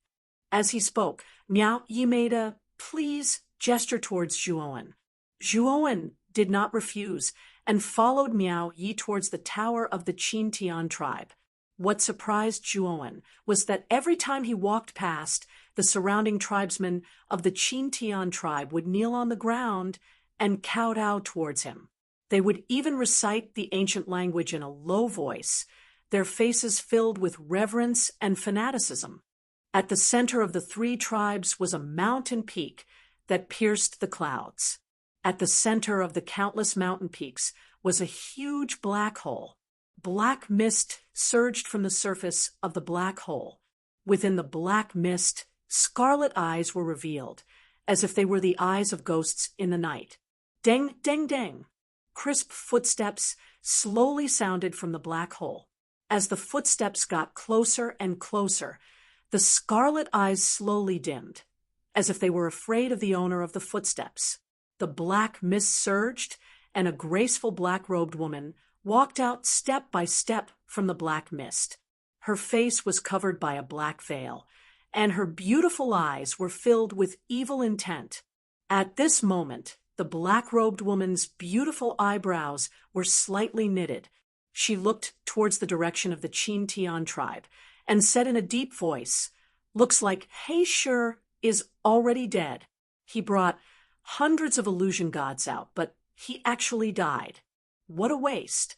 As he spoke, Miao Yi made a please gesture towards Juon. Juon did not refuse and followed Miao Yi towards the tower of the Chin-Tian tribe. What surprised Juon was that every time he walked past, the surrounding tribesmen of the Chin-Tian tribe would kneel on the ground and kowtow towards him. They would even recite the ancient language in a low voice, their faces filled with reverence and fanaticism. At the center of the 3 tribes was a mountain peak that pierced the clouds. At the center of the countless mountain peaks was a huge black hole. Black mist surged from the surface of the black hole. Within the black mist, scarlet eyes were revealed, as if they were the eyes of ghosts in the night. Deng, deng, deng. crisp footsteps slowly sounded from the black hole. As the footsteps got closer and closer, the scarlet eyes slowly dimmed, as if they were afraid of the owner of the footsteps. The black mist surged, and a graceful black-robed woman walked out step by step from the black mist. Her face was covered by a black veil, and her beautiful eyes were filled with evil intent. At this moment, the black-robed woman's beautiful eyebrows were slightly knitted. She looked towards the direction of the Chin-Tian tribe and said in a deep voice, "Looks like He-Shur is already dead. He brought hundreds of illusion gods out, but he actually died. What a waste."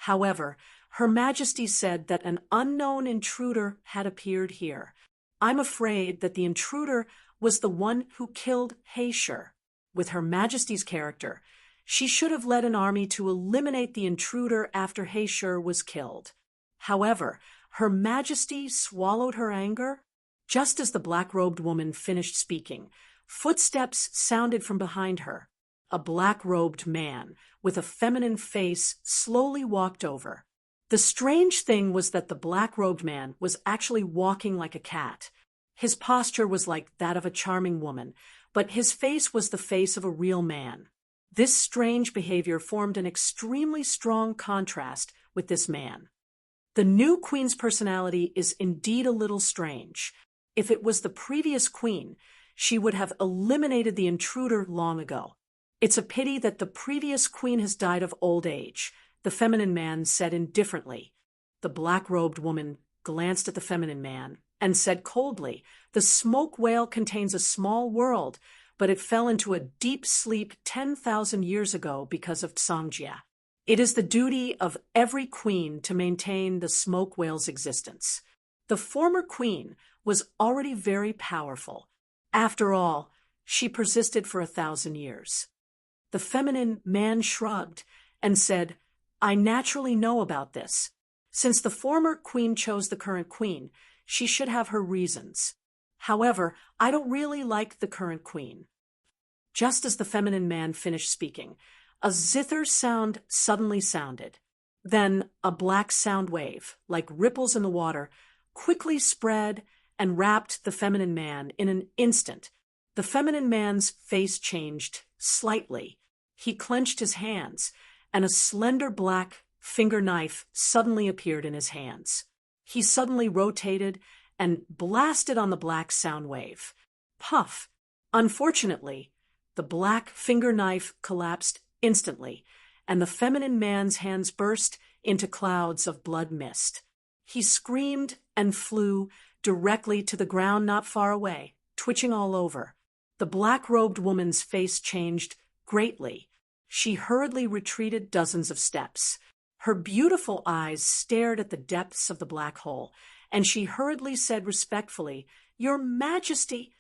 However, Her Majesty said that an unknown intruder had appeared here. I'm afraid that the intruder was the one who killed He-Shur. With Her Majesty's character, she should have led an army to eliminate the intruder after He-Shur was killed. However, Her Majesty swallowed her anger. Just as the black-robed woman finished speaking, footsteps sounded from behind her. A black-robed man with a feminine face slowly walked over. The strange thing was that the black-robed man was actually walking like a cat. His posture was like that of a charming woman, but his face was the face of a real man. This strange behavior formed an extremely strong contrast with this man. The new queen's personality is indeed a little strange. If it was the previous queen, she would have eliminated the intruder long ago. It's a pity that the previous queen has died of old age, the feminine man said indifferently. The black-robed woman glanced at the feminine man and said coldly, "The smoke whale contains a small world, but it fell into a deep sleep 10,000 years ago because of Sangja. It is the duty of every queen to maintain the smoke whale's existence. The former queen was already very powerful. After all, she persisted for 1,000 years." The feminine man shrugged and said, "I naturally know about this. Since the former queen chose the current queen, she should have her reasons. However, I don't really like the current queen." Just as the feminine man finished speaking, a zither sound suddenly sounded. Then a black sound wave, like ripples in the water, quickly spread and wrapped the feminine man in an instant. The feminine man's face changed slightly. He clenched his hands, and a slender black finger knife suddenly appeared in his hands. He suddenly rotated and blasted on the black sound wave. Puff! Unfortunately, the black finger knife collapsed instantly, and the feminine man's hands burst into clouds of blood mist. He screamed and flew directly to the ground not far away, twitching all over. The black-robed woman's face changed greatly. She hurriedly retreated dozens of steps. Her beautiful eyes stared at the depths of the black hole, and she hurriedly said respectfully, "Your Majesty."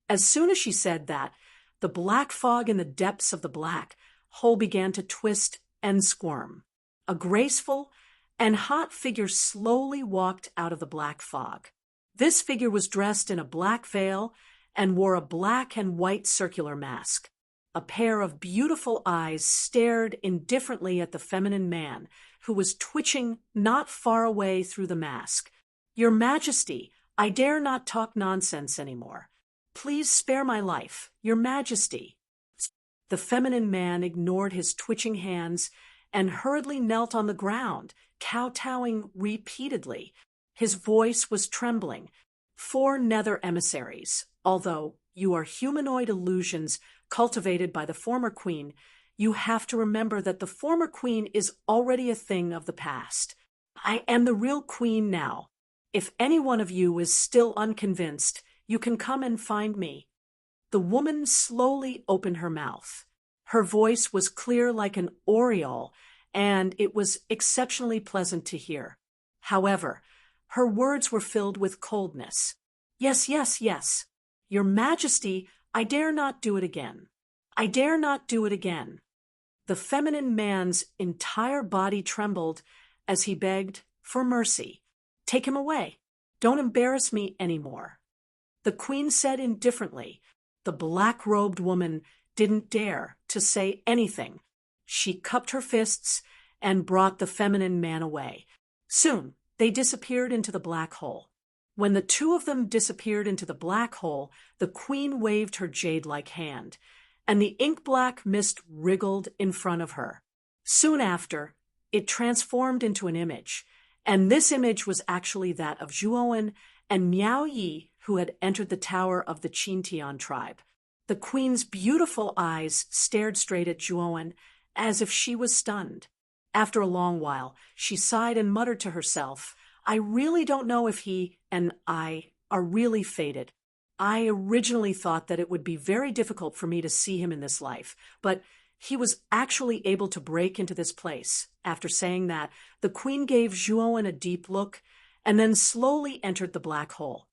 As soon as she said that, the black fog in the depths of the black hole began to twist and squirm. A graceful and hot figure slowly walked out of the black fog. This figure was dressed in a black veil and wore a black and white circular mask. A pair of beautiful eyes stared indifferently at the feminine man, who was twitching not far away through the mask. "Your Majesty, I dare not talk nonsense anymore. Please spare my life, Your Majesty." The feminine man ignored his twitching hands and hurriedly knelt on the ground, kowtowing repeatedly. His voice was trembling. "4 nether emissaries, although you are humanoid illusions cultivated by the former queen, you have to remember that the former queen is already a thing of the past. I am the real queen now. If any one of you is still unconvinced, you can come and find me." The woman slowly opened her mouth. Her voice was clear like an aureole, and it was exceptionally pleasant to hear. However, her words were filled with coldness. "Yes, yes, yes. Your Majesty, I dare not do it again. I dare not do it again." The feminine man's entire body trembled as he begged for mercy. "Take him away. Don't embarrass me anymore." The queen said indifferently. The black-robed woman didn't dare to say anything. She cupped her fists and brought the feminine man away. Soon, they disappeared into the black hole. When the two of them disappeared into the black hole, the queen waved her jade-like hand, and the ink-black mist wriggled in front of her. Soon after, it transformed into an image, and this image was actually that of Zhuowen and Miao Yi, who had entered the tower of the Qintian tribe. The queen's beautiful eyes stared straight at Zhuowen, as if she was stunned. After a long while, she sighed and muttered to herself, "I really don't know if he and I are really fated. I originally thought that it would be very difficult for me to see him in this life, but he was actually able to break into this place." After saying that, the queen gave Zhuowen a deep look and then slowly entered the black hole.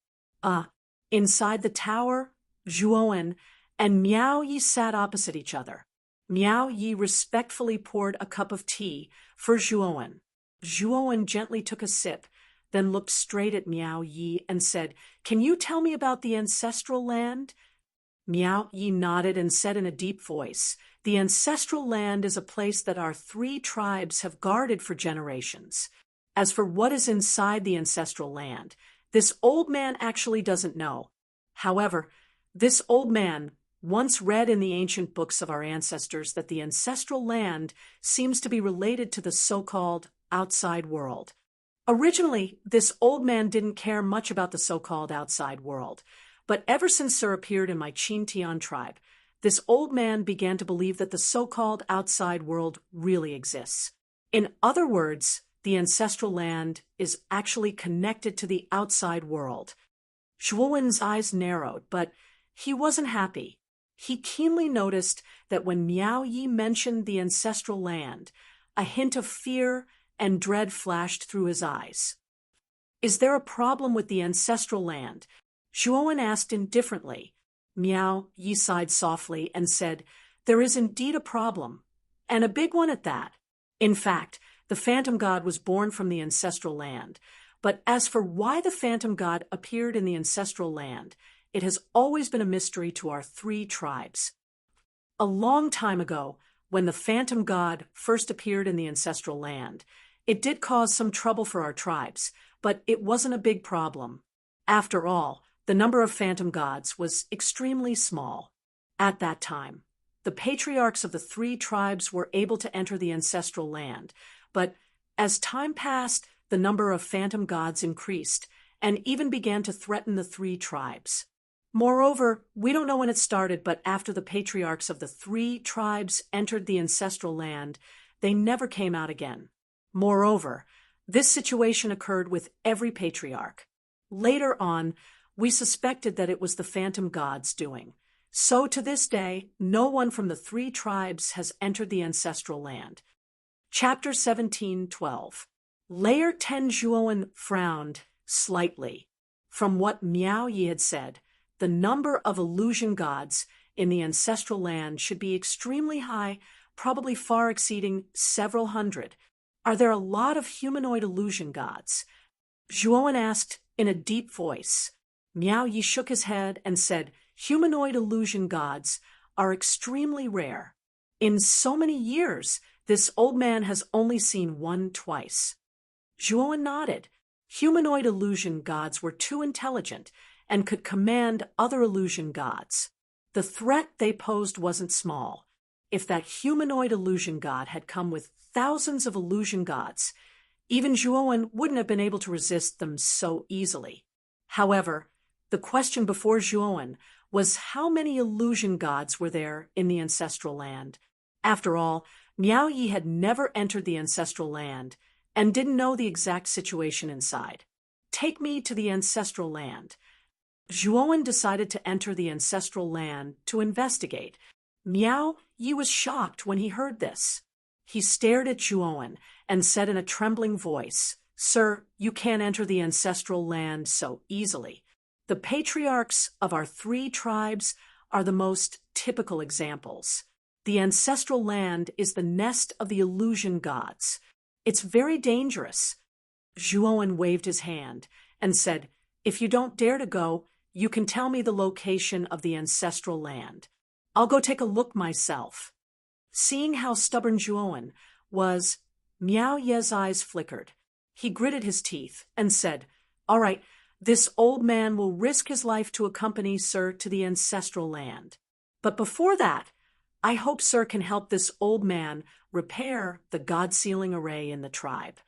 Inside the tower, Zhuowen and Miao Yi sat opposite each other. Miao Yi respectfully poured a cup of tea for Zhuowen. Zhuowen gently took a sip, then looked straight at Miao Yi and said, "Can you tell me about the ancestral land?" Miao Yi nodded and said in a deep voice, "The ancestral land is a place that our three tribes have guarded for generations. As for what is inside the ancestral land, this old man actually doesn't know. However, this old man once read in the ancient books of our ancestors that the ancestral land seems to be related to the so-called outside world. Originally, this old man didn't care much about the so-called outside world, but ever since Sir appeared in my Qintian tribe, this old man began to believe that the so-called outside world really exists. In other words, the ancestral land is actually connected to the outside world." Zhuowen's eyes narrowed, but he wasn't happy. He keenly noticed that when Miao Yi mentioned the ancestral land, a hint of fear and dread flashed through his eyes. "Is there a problem with the ancestral land?" Zhuowen asked indifferently. Miao Yi sighed softly and said, "There is indeed a problem, and a big one at that. In fact, the phantom god was born from the ancestral land. But as for why the phantom god appeared in the ancestral land, it has always been a mystery to our three tribes. A long time ago, when the phantom god first appeared in the ancestral land, it did cause some trouble for our tribes, but it wasn't a big problem. After all, the number of phantom gods was extremely small. At that time, the patriarchs of the three tribes were able to enter the ancestral land, but as time passed, the number of phantom gods increased and even began to threaten the three tribes. Moreover, we don't know when it started, but after the patriarchs of the three tribes entered the ancestral land, they never came out again. Moreover, this situation occurred with every patriarch. Later on, we suspected that it was the phantom gods' doing. So to this day, no one from the three tribes has entered the ancestral land." Chapter 17:12. Layer 10 Zhuowen frowned slightly. From what Miao Yi had said, the number of illusion gods in the ancestral land should be extremely high, probably far exceeding several hundred. "Are there a lot of humanoid illusion gods?" Zhuowen asked in a deep voice. Miao Yi shook his head and said, "Humanoid illusion gods are extremely rare. In so many years, this old man has only seen one twice." Zhuowen nodded. Humanoid illusion gods were too intelligent and could command other illusion gods. The threat they posed wasn't small. If that humanoid illusion god had come with thousands of illusion gods, even Zhuowen wouldn't have been able to resist them so easily. However, the question before Zhuowen was how many illusion gods were there in the ancestral land. After all, Miao Yi had never entered the ancestral land and didn't know the exact situation inside. "Take me to the ancestral land." Zhuowen decided to enter the ancestral land to investigate. Miao Yi was shocked when he heard this. He stared at Zhuowen and said in a trembling voice, "Sir, you can't enter the ancestral land so easily. The patriarchs of our three tribes are the most typical examples. The ancestral land is the nest of the illusion gods. It's very dangerous." Zhuowen waved his hand and said, "If you don't dare to go, you can tell me the location of the ancestral land. I'll go take a look myself." Seeing how stubborn Zhuowen was, Miao Ye's eyes flickered. He gritted his teeth and said, "All right, this old man will risk his life to accompany Sir to the ancestral land. But before that, I hope Sir can help this old man repair the God-sealing array in the tribe.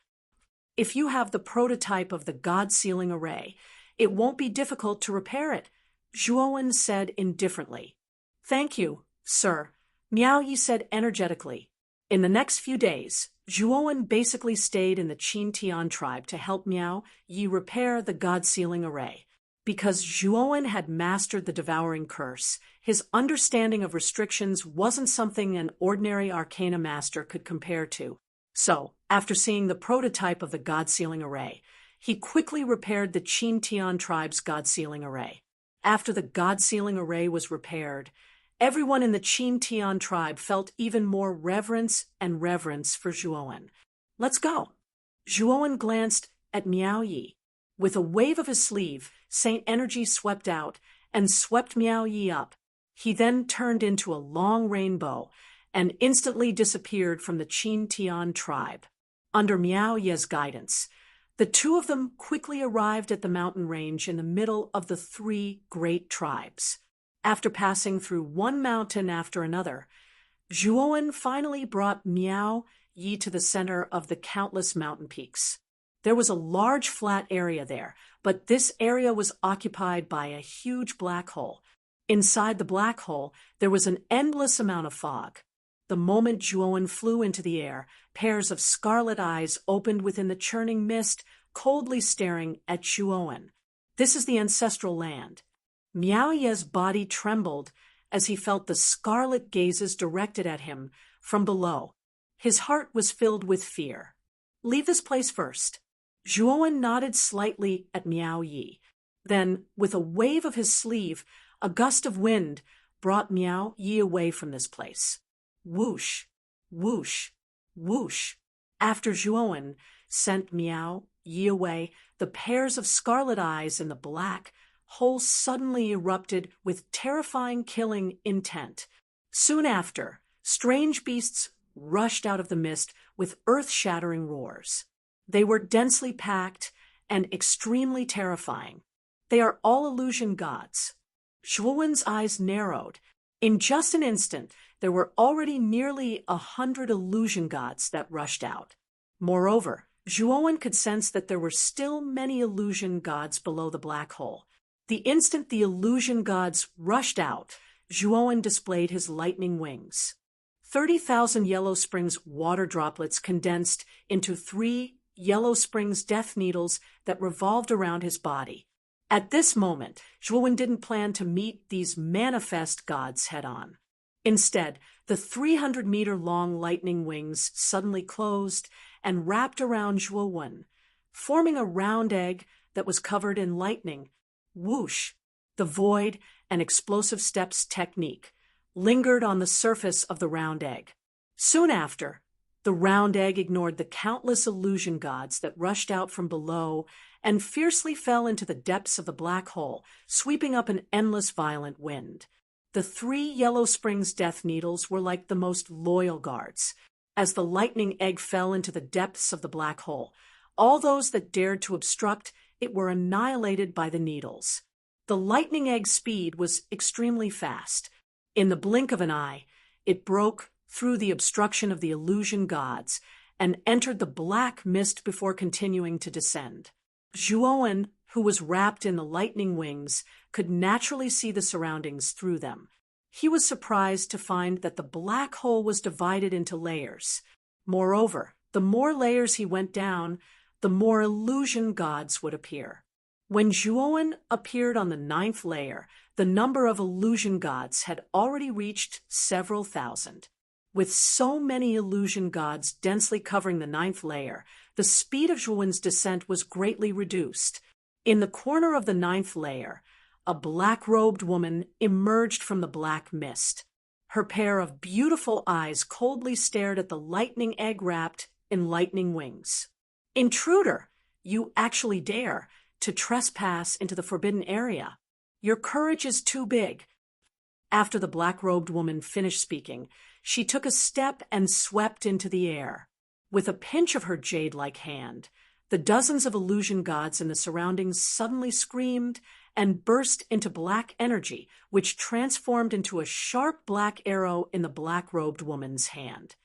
If you have the prototype of the God-sealing array, it won't be difficult to repair it," Zhuowen said indifferently. "Thank you, sir," Miao Yi said energetically. In the next few days, Zhuowen basically stayed in the Qin-Tian tribe to help Miao Yi repair the God-sealing array. Because Zhuowen had mastered the devouring curse, his understanding of restrictions wasn't something an ordinary arcana master could compare to. So, after seeing the prototype of the God-sealing array, he quickly repaired the Qin-Tian tribe's God-sealing array. After the God-sealing array was repaired, everyone in the Qin-Tian tribe felt even more reverence for Zhuowen. "Let's go." Zhuowen glanced at Miao Yi. With a wave of his sleeve, Saint Energy swept out and swept Miao Yi up. He then turned into a long rainbow and instantly disappeared from the Qin-Tian tribe. Under Miao Ye's guidance, the two of them quickly arrived at the mountain range in the middle of the three great tribes. After passing through one mountain after another, Zhuowen finally brought Miao Yi to the center of the countless mountain peaks. There was a large flat area there, but this area was occupied by a huge black hole. Inside the black hole, there was an endless amount of fog. The moment Zhuowen flew into the air, pairs of scarlet eyes opened within the churning mist, coldly staring at Zhuowen. "This is the ancestral land." Miao Ye's body trembled as he felt the scarlet gazes directed at him from below. His heart was filled with fear. "Leave this place first." Zhuowen nodded slightly at Miao Yi. Then, with a wave of his sleeve, a gust of wind brought Miao Yi away from this place. Whoosh, whoosh, whoosh. After Zhuowen sent Miao Yi away, the pairs of scarlet eyes in the black hole suddenly erupted with terrifying killing intent. Soon after, strange beasts rushed out of the mist with earth-shattering roars. They were densely packed and extremely terrifying. "They are all illusion gods." Zhuowen's eyes narrowed. In just an instant, there were already nearly 100 illusion gods that rushed out. Moreover, Zhuowen could sense that there were still many illusion gods below the black hole. The instant the illusion gods rushed out, Zhuowen displayed his lightning wings. 30,000 Yellow Springs water droplets condensed into 3 Yellow Springs death needles that revolved around his body. At this moment, Zhuowen didn't plan to meet these manifest gods head-on. Instead, the 300-meter-long lightning wings suddenly closed and wrapped around Zhuowen, forming a round egg that was covered in lightning. Whoosh! The void and explosive steps technique lingered on the surface of the round egg. Soon after, the round egg ignored the countless illusion gods that rushed out from below and fiercely fell into the depths of the black hole, sweeping up an endless violent wind. The 3 Yellow Springs death needles were like the most loyal guards. As the lightning egg fell into the depths of the black hole, all those that dared to obstruct it were annihilated by the needles. The lightning egg's speed was extremely fast. In the blink of an eye, it broke through the obstruction of the illusion gods and entered the black mist before continuing to descend. Zhuowen, who was wrapped in the lightning wings, could naturally see the surroundings through them. He was surprised to find that the black hole was divided into layers. Moreover, the more layers he went down, the more illusion gods would appear. When Zhuowen appeared on the 9th layer, the number of illusion gods had already reached several thousand. With so many illusion gods densely covering the 9th layer, the speed of Zhuowen's descent was greatly reduced. In the corner of the 9th layer, a black-robed woman emerged from the black mist. Her pair of beautiful eyes coldly stared at the lightning egg wrapped in lightning wings. "Intruder, you actually dare to trespass into the forbidden area. Your courage is too big." After the black-robed woman finished speaking, she took a step and swept into the air. With a pinch of her jade-like hand, the dozens of illusion gods in the surroundings suddenly screamed and burst into black energy, which transformed into a sharp black arrow in the black-robed woman's hand.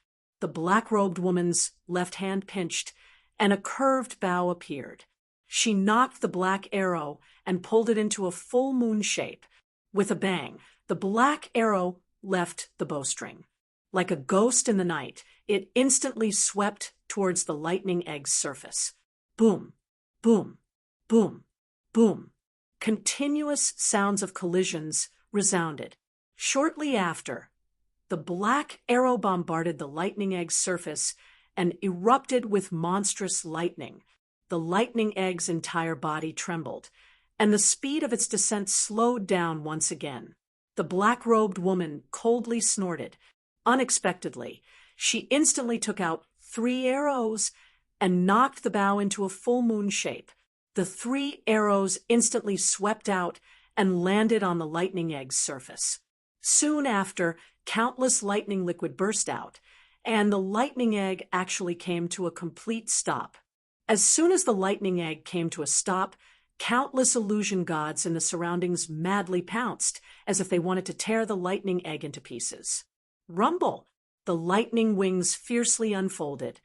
The black-robed woman's left hand pinched, and a curved bow appeared. She knocked the black arrow and pulled it into a full moon shape. With a bang, the black arrow left the bowstring. Like a ghost in the night, it instantly swept towards the lightning egg's surface. Boom, boom, boom, boom. Continuous sounds of collisions resounded. Shortly after, the black arrow bombarded the lightning egg's surface and erupted with monstrous lightning. The lightning egg's entire body trembled, and the speed of its descent slowed down once again. The black-robed woman coldly snorted. Unexpectedly, she instantly took out 3 arrows and knocked the bow into a full moon shape. The 3 arrows instantly swept out and landed on the lightning egg's surface. Soon after, countless lightning liquid burst out, and the lightning egg actually came to a complete stop. As soon as the lightning egg came to a stop, countless illusion gods in the surroundings madly pounced, as if they wanted to tear the lightning egg into pieces. Rumble! The lightning wings fiercely unfolded,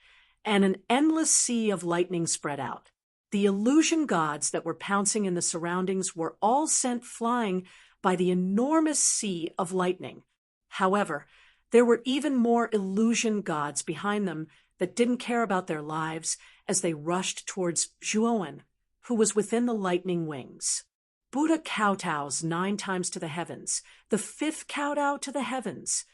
and an endless sea of lightning spread out. The illusion gods that were pouncing in the surroundings were all sent flying by the enormous sea of lightning. However, there were even more illusion gods behind them that didn't care about their lives as they rushed towards Zhuowen, who was within the lightning wings. Buddha kowtows 9 times to the heavens, the 5th kowtow to the heavens.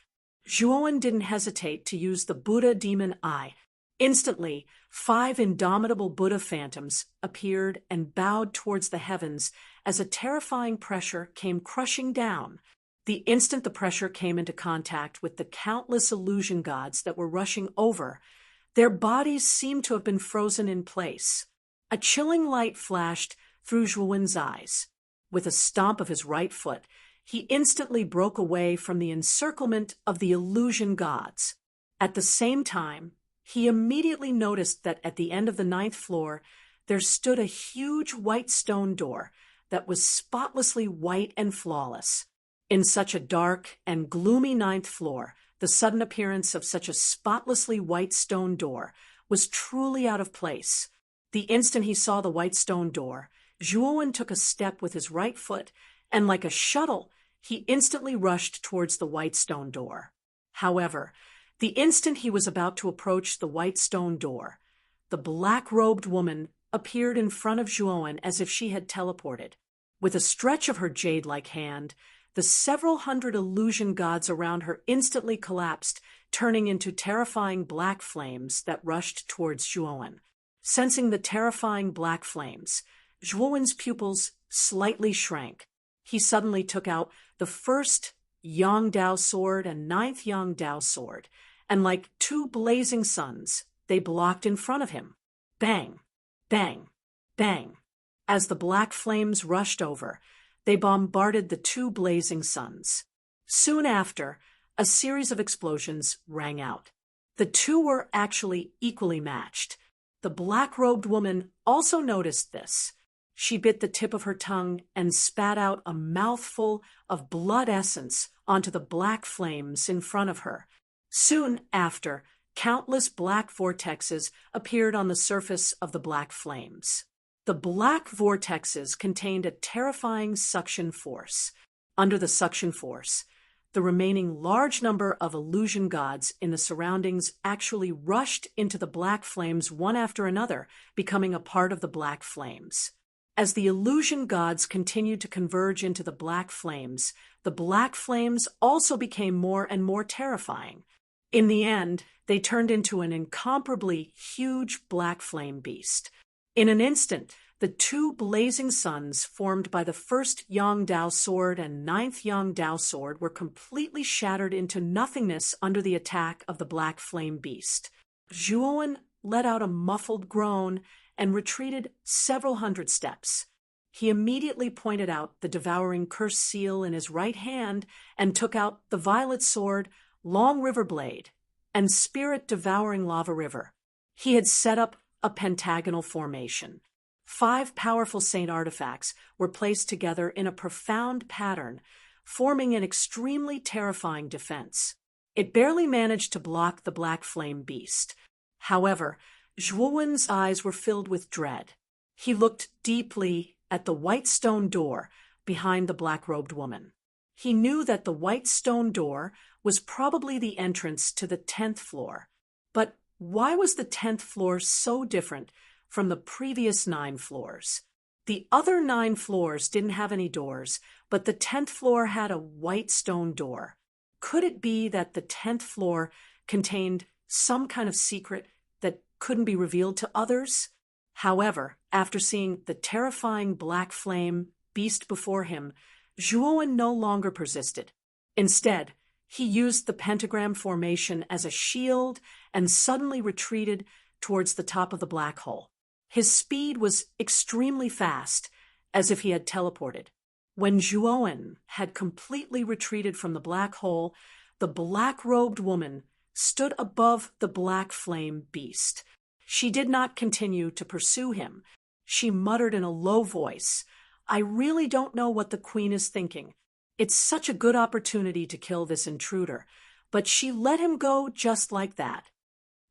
Zhuowen didn't hesitate to use the Buddha demon eye. Instantly, 5 indomitable Buddha phantoms appeared and bowed towards the heavens as a terrifying pressure came crushing down. The instant the pressure came into contact with the countless illusion gods that were rushing over, their bodies seemed to have been frozen in place. A chilling light flashed through Zhuowen's eyes. With a stomp of his right foot, he instantly broke away from the encirclement of the illusion gods. At the same time, he immediately noticed that at the end of the 9th floor, there stood a huge white stone door that was spotlessly white and flawless. In such a dark and gloomy 9th floor, the sudden appearance of such a spotlessly white stone door was truly out of place. The instant he saw the white stone door, Zhuowen took a step with his right foot, and like a shuttle, he instantly rushed towards the white stone door. However, the instant he was about to approach the white stone door, the black-robed woman appeared in front of Zhuowen as if she had teleported. With a stretch of her jade-like hand, the several hundred illusion gods around her instantly collapsed, turning into terrifying black flames that rushed towards Zhuowen. Sensing the terrifying black flames, Zhuowen's pupils slightly shrank. He suddenly took out the 1st Yangdao sword and 9th Yangdao sword, and like 2 blazing suns, they blocked in front of him. Bang! Bang! Bang! As the black flames rushed over, they bombarded the 2 blazing suns. Soon after, a series of explosions rang out. The 2 were actually equally matched. The black-robed woman also noticed this. She bit the tip of her tongue and spat out a mouthful of blood essence onto the black flames in front of her. Soon after, countless black vortexes appeared on the surface of the black flames. The black vortexes contained a terrifying suction force. Under the suction force, the remaining large number of illusion gods in the surroundings actually rushed into the black flames one after another, becoming a part of the black flames. As the illusion gods continued to converge into the black flames also became more and more terrifying. In the end, they turned into an incomparably huge black flame beast. In an instant, the 2 blazing suns formed by the 1st Yangdao sword and 9th Yangdao sword were completely shattered into nothingness under the attack of the black flame beast. Zhuowen let out a muffled groan and retreated several hundred steps. He immediately pointed out the devouring curse seal in his right hand and took out the violet sword long river blade, and spirit-devouring lava river. He had set up a pentagonal formation. 5 powerful saint artifacts were placed together in a profound pattern, forming an extremely terrifying defense. It barely managed to block the black flame beast. However, Zhuowen's eyes were filled with dread. He looked deeply at the white stone door behind the black-robed woman. He knew that the white stone door was probably the entrance to the 10th floor. But why was the 10th floor so different from the previous 9 floors? The other 9 floors didn't have any doors, but the 10th floor had a white stone door. Could it be that the 10th floor contained some kind of secret that couldn't be revealed to others? However, after seeing the terrifying black flame beast before him, Zhuowen no longer persisted. Instead, he used the pentagram formation as a shield and suddenly retreated towards the top of the black hole. His speed was extremely fast, as if he had teleported. When Zhuowen had completely retreated from the black hole, the black-robed woman stood above the black flame beast. She did not continue to pursue him. She muttered in a low voice, "I really don't know what the queen is thinking. It's such a good opportunity to kill this intruder." But she let him go just like that.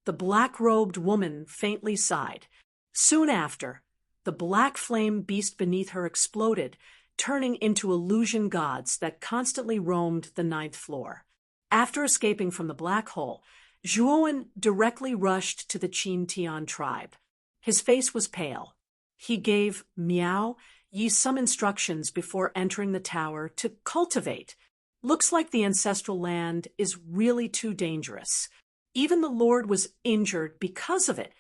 The black-robed woman faintly sighed. Soon after, the black flame beast beneath her exploded, turning into illusion gods that constantly roamed the 9th floor. After escaping from the black hole, Zhuowen directly rushed to the Qin Tian tribe. His face was pale. He gave Miao Yi some instructions before entering the tower to cultivate. Looks like the ancestral land is really too dangerous. Even the Lord was injured because of it.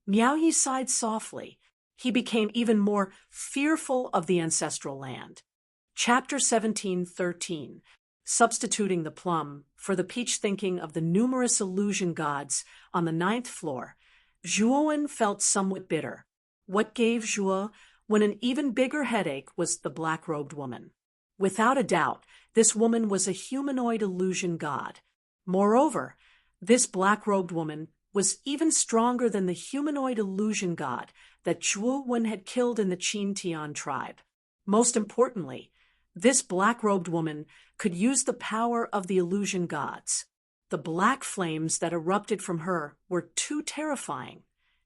Miao Yi sighed softly. He became even more fearful of the ancestral land. Chapter 17:13. Substituting the plum for the peach, thinking of the numerous illusion gods on the 9th floor, Zhuowen felt somewhat bitter. What gave Zhuo when an even bigger headache was the black-robed woman. Without a doubt, this woman was a humanoid illusion god. Moreover, this black-robed woman was even stronger than the humanoid illusion god that Zhuowen had killed in the Qin Tian tribe. Most importantly, this black-robed woman could use the power of the illusion gods. The black flames that erupted from her were too terrifying,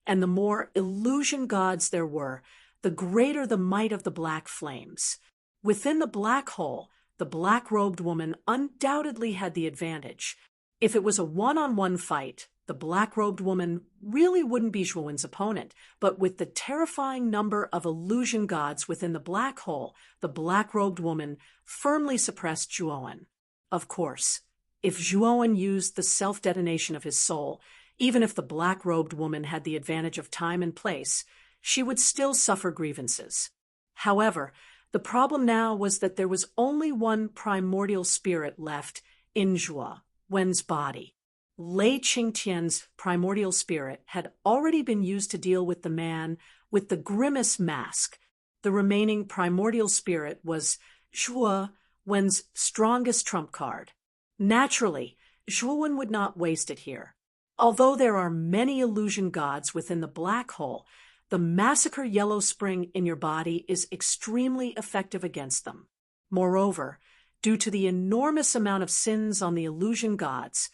and the more illusion gods there were, the greater the might of the black flames. Within the black hole, the black-robed woman undoubtedly had the advantage. If it was a one-on-one fight, the black-robed woman really wouldn't be Zhuowen's opponent, but with the terrifying number of illusion gods within the black hole, the black-robed woman firmly suppressed Zhuowen. Of course, if Zhuowen used the self-detonation of his soul, even if the black-robed woman had the advantage of time and place, she would still suffer grievances. However, the problem now was that there was only one primordial spirit left in Zhuowen's body. Lei Qingtian's primordial spirit had already been used to deal with the man with the grimace mask. The remaining primordial spirit was Zhuowen's strongest trump card. Naturally, Zhuowen would not waste it here. Although there are many illusion gods within the black hole, the massacre yellow spring in your body is extremely effective against them. Moreover, due to the enormous amount of sins on the illusion gods,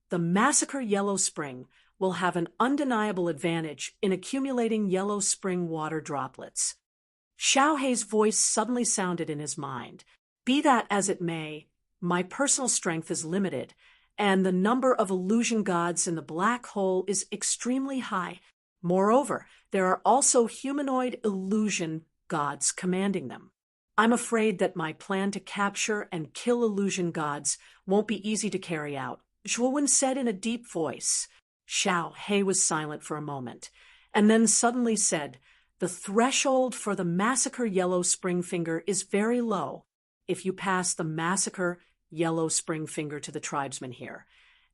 the massacre yellow spring will have an undeniable advantage in accumulating yellow spring water droplets. Xiao Hei's voice suddenly sounded in his mind. Be that as it may, my personal strength is limited, and the number of illusion gods in the black hole is extremely high. Moreover, there are also humanoid illusion gods commanding them. I'm afraid that my plan to capture and kill illusion gods won't be easy to carry out, Zhuowen said in a deep voice. Xiao Hei was silent for a moment, and then suddenly said, "The threshold for the massacre yellow spring finger is very low. If you pass the massacre yellow spring finger to the tribesmen here,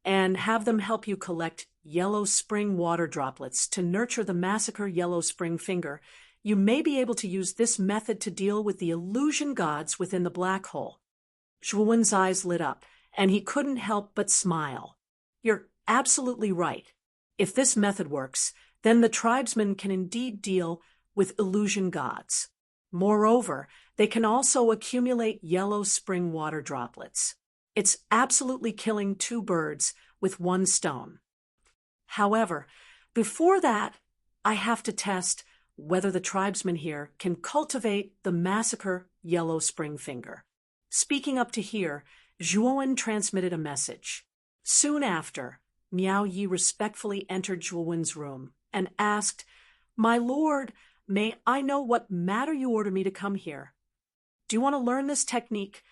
and have them help you collect yellow spring water droplets to nurture the massacre yellow spring finger, you may be able to use this method to deal with the illusion gods within the black hole." Zhuowen's eyes lit up, and he couldn't help but smile. You're absolutely right. If this method works, then the tribesmen can indeed deal with illusion gods. Moreover, they can also accumulate yellow spring water droplets. It's absolutely killing two birds with one stone. However, before that, I have to test whether the tribesmen here can cultivate the massacre yellow spring finger. Speaking up to here, Zhuowen transmitted a message. Soon after, Miao Yi respectfully entered Zhuowen's room and asked, "My lord, may I know what matter you order me to come here? Do you want to learn this technique?"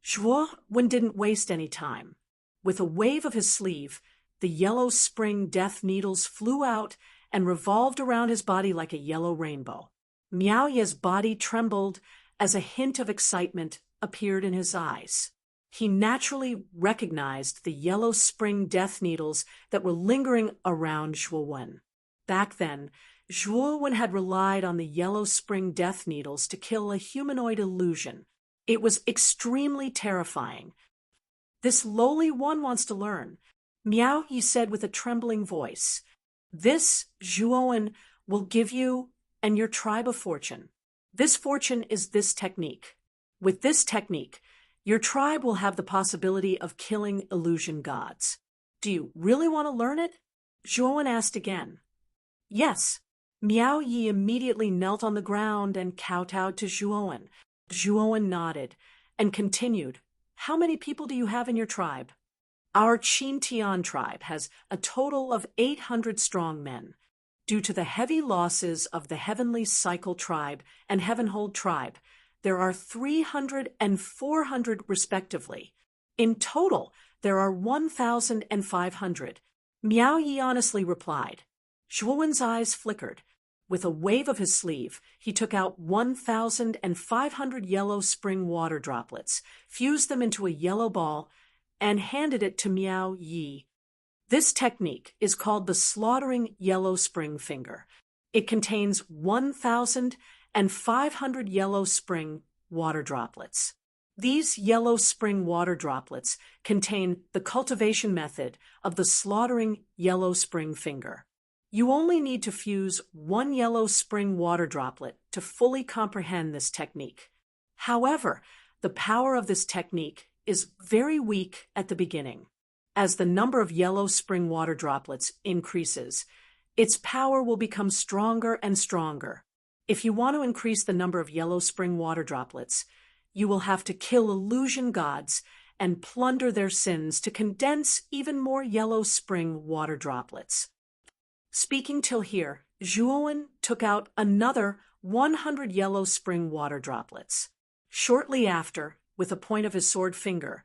Zhuowen didn't waste any time. With a wave of his sleeve, the yellow spring death needles flew out and revolved around his body like a yellow rainbow. Miao Yi's body trembled as a hint of excitement appeared in his eyes. He naturally recognized the yellow spring death needles that were lingering around Zhuowen. Back then, Zhuowen had relied on the yellow spring death needles to kill a humanoid illusion. It was extremely terrifying. "This lowly one wants to learn," Miao Yi said with a trembling voice. "This, Zhuowen, will give you and your tribe a fortune. This fortune is this technique. With this technique, your tribe will have the possibility of killing illusion gods. Do you really want to learn it?" Zhuowen asked again. "Yes." Miao Yi immediately knelt on the ground and kowtowed to Zhuowen. Zhuowen nodded and continued, "How many people do you have in your tribe?" "Our Qin Tian tribe has a total of 800 strong men. Due to the heavy losses of the Heavenly Cycle tribe and Heavenhold tribe, there are 300 and 400 respectively. In total, there are 1,500. Miao Yi honestly replied. Zhuowen's eyes flickered. With a wave of his sleeve, he took out 1,500 yellow spring water droplets, fused them into a yellow ball, and handed it to Miao Yi. This technique is called the slaughtering yellow spring finger. It contains 1,500 yellow spring water droplets. These yellow spring water droplets contain the cultivation method of the slaughtering yellow spring finger. You only need to fuse one yellow spring water droplet to fully comprehend this technique. However, the power of this technique is very weak at the beginning. As the number of yellow spring water droplets increases, its power will become stronger and stronger. If you want to increase the number of yellow spring water droplets, you will have to kill illusion gods and plunder their sins to condense even more yellow spring water droplets. Speaking till here, Zhuowen took out another 100 yellow spring water droplets. Shortly after, with the point of his sword finger,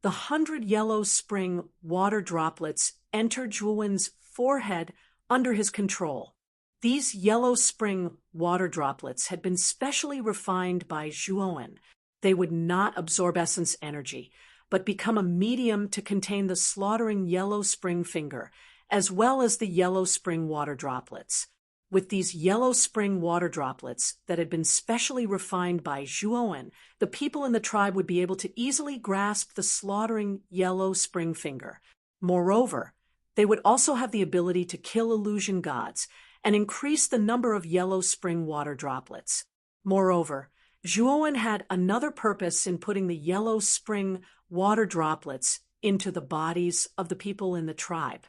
the 100 yellow spring water droplets entered Zhuowen's forehead under his control. These yellow spring water droplets had been specially refined by Zhuowen. They would not absorb essence energy, but become a medium to contain the slaughtering yellow spring finger, as well as the yellow spring water droplets. With these yellow spring water droplets that had been specially refined by Zhuowen, the people in the tribe would be able to easily grasp the slaughtering yellow spring finger. Moreover, they would also have the ability to kill illusion gods and increase the number of yellow spring water droplets. Moreover, Zhuowen had another purpose in putting the yellow spring water droplets into the bodies of the people in the tribe.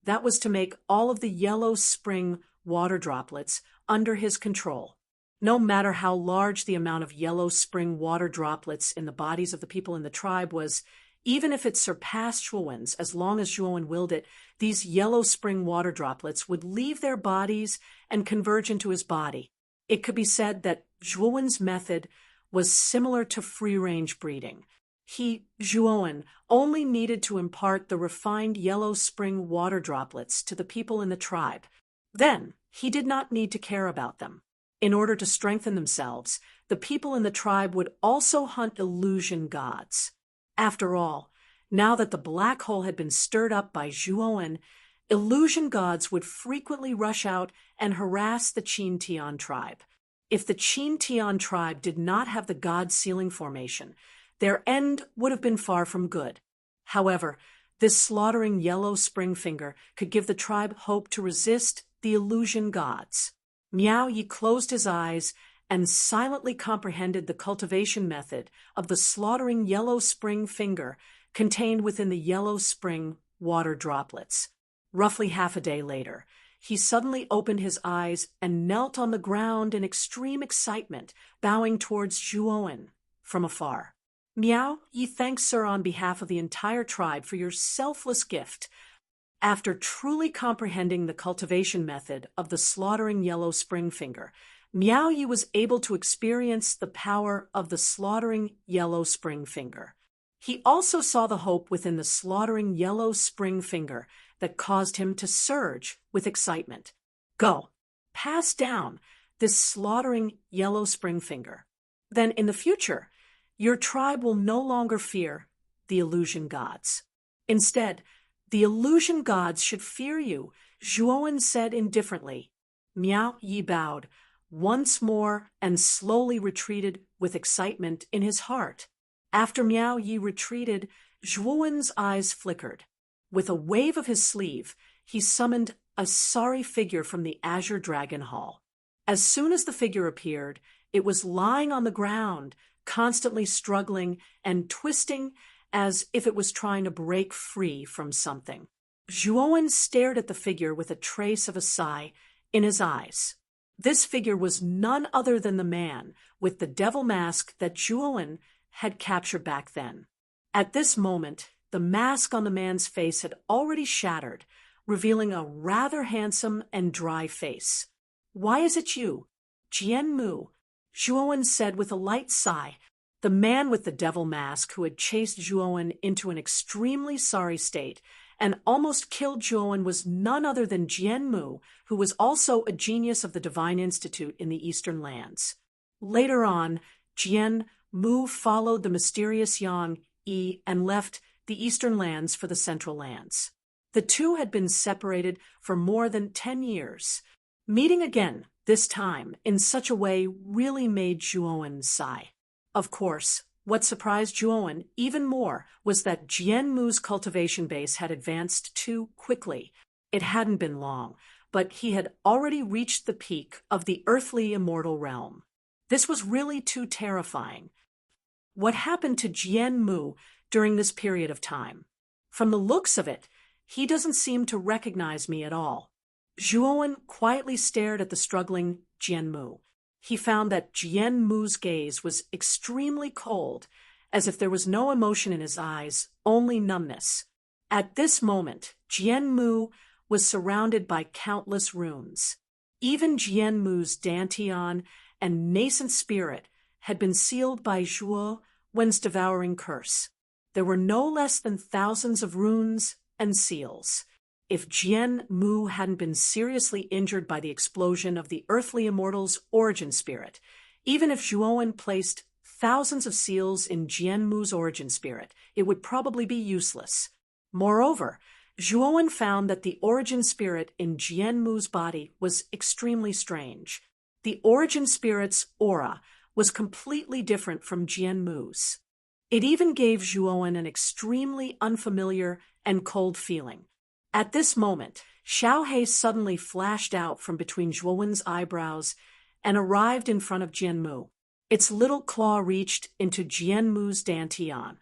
That was to make all of the yellow spring water droplets under his control. No matter how large the amount of yellow spring water droplets in the bodies of the people in the tribe was, even if it surpassed Zhuowen's, as long as Zhuowen willed it, these yellow spring water droplets would leave their bodies and converge into his body. It could be said that Zhuowen's method was similar to free-range breeding. He, Zhuowen, only needed to impart the refined yellow spring water droplets to the people in the tribe. Then, he did not need to care about them. In order to strengthen themselves, the people in the tribe would also hunt illusion gods. After all, now that the black hole had been stirred up by Zhuowen, illusion gods would frequently rush out and harass the Qin Tian tribe. If the Qin Tian tribe did not have the god sealing formation, their end would have been far from good. However, this slaughtering yellow spring finger could give the tribe hope to resist the illusion gods. Miao Yi closed his eyes and silently comprehended the cultivation method of the slaughtering yellow spring finger contained within the yellow spring water droplets. Roughly half a day later, he suddenly opened his eyes and knelt on the ground in extreme excitement, bowing towards Zhuowen from afar. Miao Yi thanks sir on behalf of the entire tribe for your selfless gift. After truly comprehending the cultivation method of the slaughtering yellow spring finger, Miao Yi was able to experience the power of the slaughtering yellow spring finger. He also saw the hope within the slaughtering yellow spring finger that caused him to surge with excitement. Go, pass down this slaughtering yellow spring finger. Then in the future, your tribe will no longer fear the illusion gods. Instead, the illusion gods should fear you, Zhuowen said indifferently. Miao Yi bowed once more and slowly retreated with excitement in his heart. After Miao Yi retreated, Zhuowen's eyes flickered. With a wave of his sleeve, he summoned a sorry figure from the Azure Dragon Hall. As soon as the figure appeared, it was lying on the ground, constantly struggling and twisting as if it was trying to break free from something. Zhuowen stared at the figure with a trace of a sigh in his eyes. This figure was none other than the man with the devil mask that Zhuowen had captured back then. At this moment, the mask on the man's face had already shattered, revealing a rather handsome and dry face. "Why is it you, Jian Mu?" Zhuowen said with a light sigh. The man with the devil mask who had chased Zhuowen into an extremely sorry state and almost killed Zhuowen was none other than Jian Mu, who was also a genius of the Divine Institute in the Eastern Lands. Later on, Jian Mu followed the mysterious Yang Yi and left the Eastern Lands for the Central Lands. The two had been separated for more than 10 years. Meeting again, this time, in such a way really made Zhuowen sigh. Of course, what surprised Zhuowen even more was that Jian Mu's cultivation base had advanced too quickly. It hadn't been long, but he had already reached the peak of the earthly immortal realm. This was really too terrifying. What happened to Jian Mu during this period of time? From the looks of it, he doesn't seem to recognize me at all. Zhuowen quietly stared at the struggling Jian Mu. He found that Jian Mu's gaze was extremely cold, as if there was no emotion in his eyes, only numbness. At this moment, Jian Mu was surrounded by countless runes. Even Jian Mu's dantian and nascent spirit had been sealed by Zhuowen's devouring curse. There were no less than thousands of runes and seals. If Jian Mu hadn't been seriously injured by the explosion of the earthly immortal's origin spirit, even if Zhuowen placed thousands of seals in Jian Mu's origin spirit, it would probably be useless. Moreover, Zhuowen found that the origin spirit in Jian Mu's body was extremely strange. The origin spirit's aura was completely different from Jian Mu's. It even gave Zhuowen an extremely unfamiliar and cold feeling. At this moment, Xiaohei suddenly flashed out from between Zhuowen's eyebrows and arrived in front of Jian Mu. Its little claw reached into Jian Mu's dantian,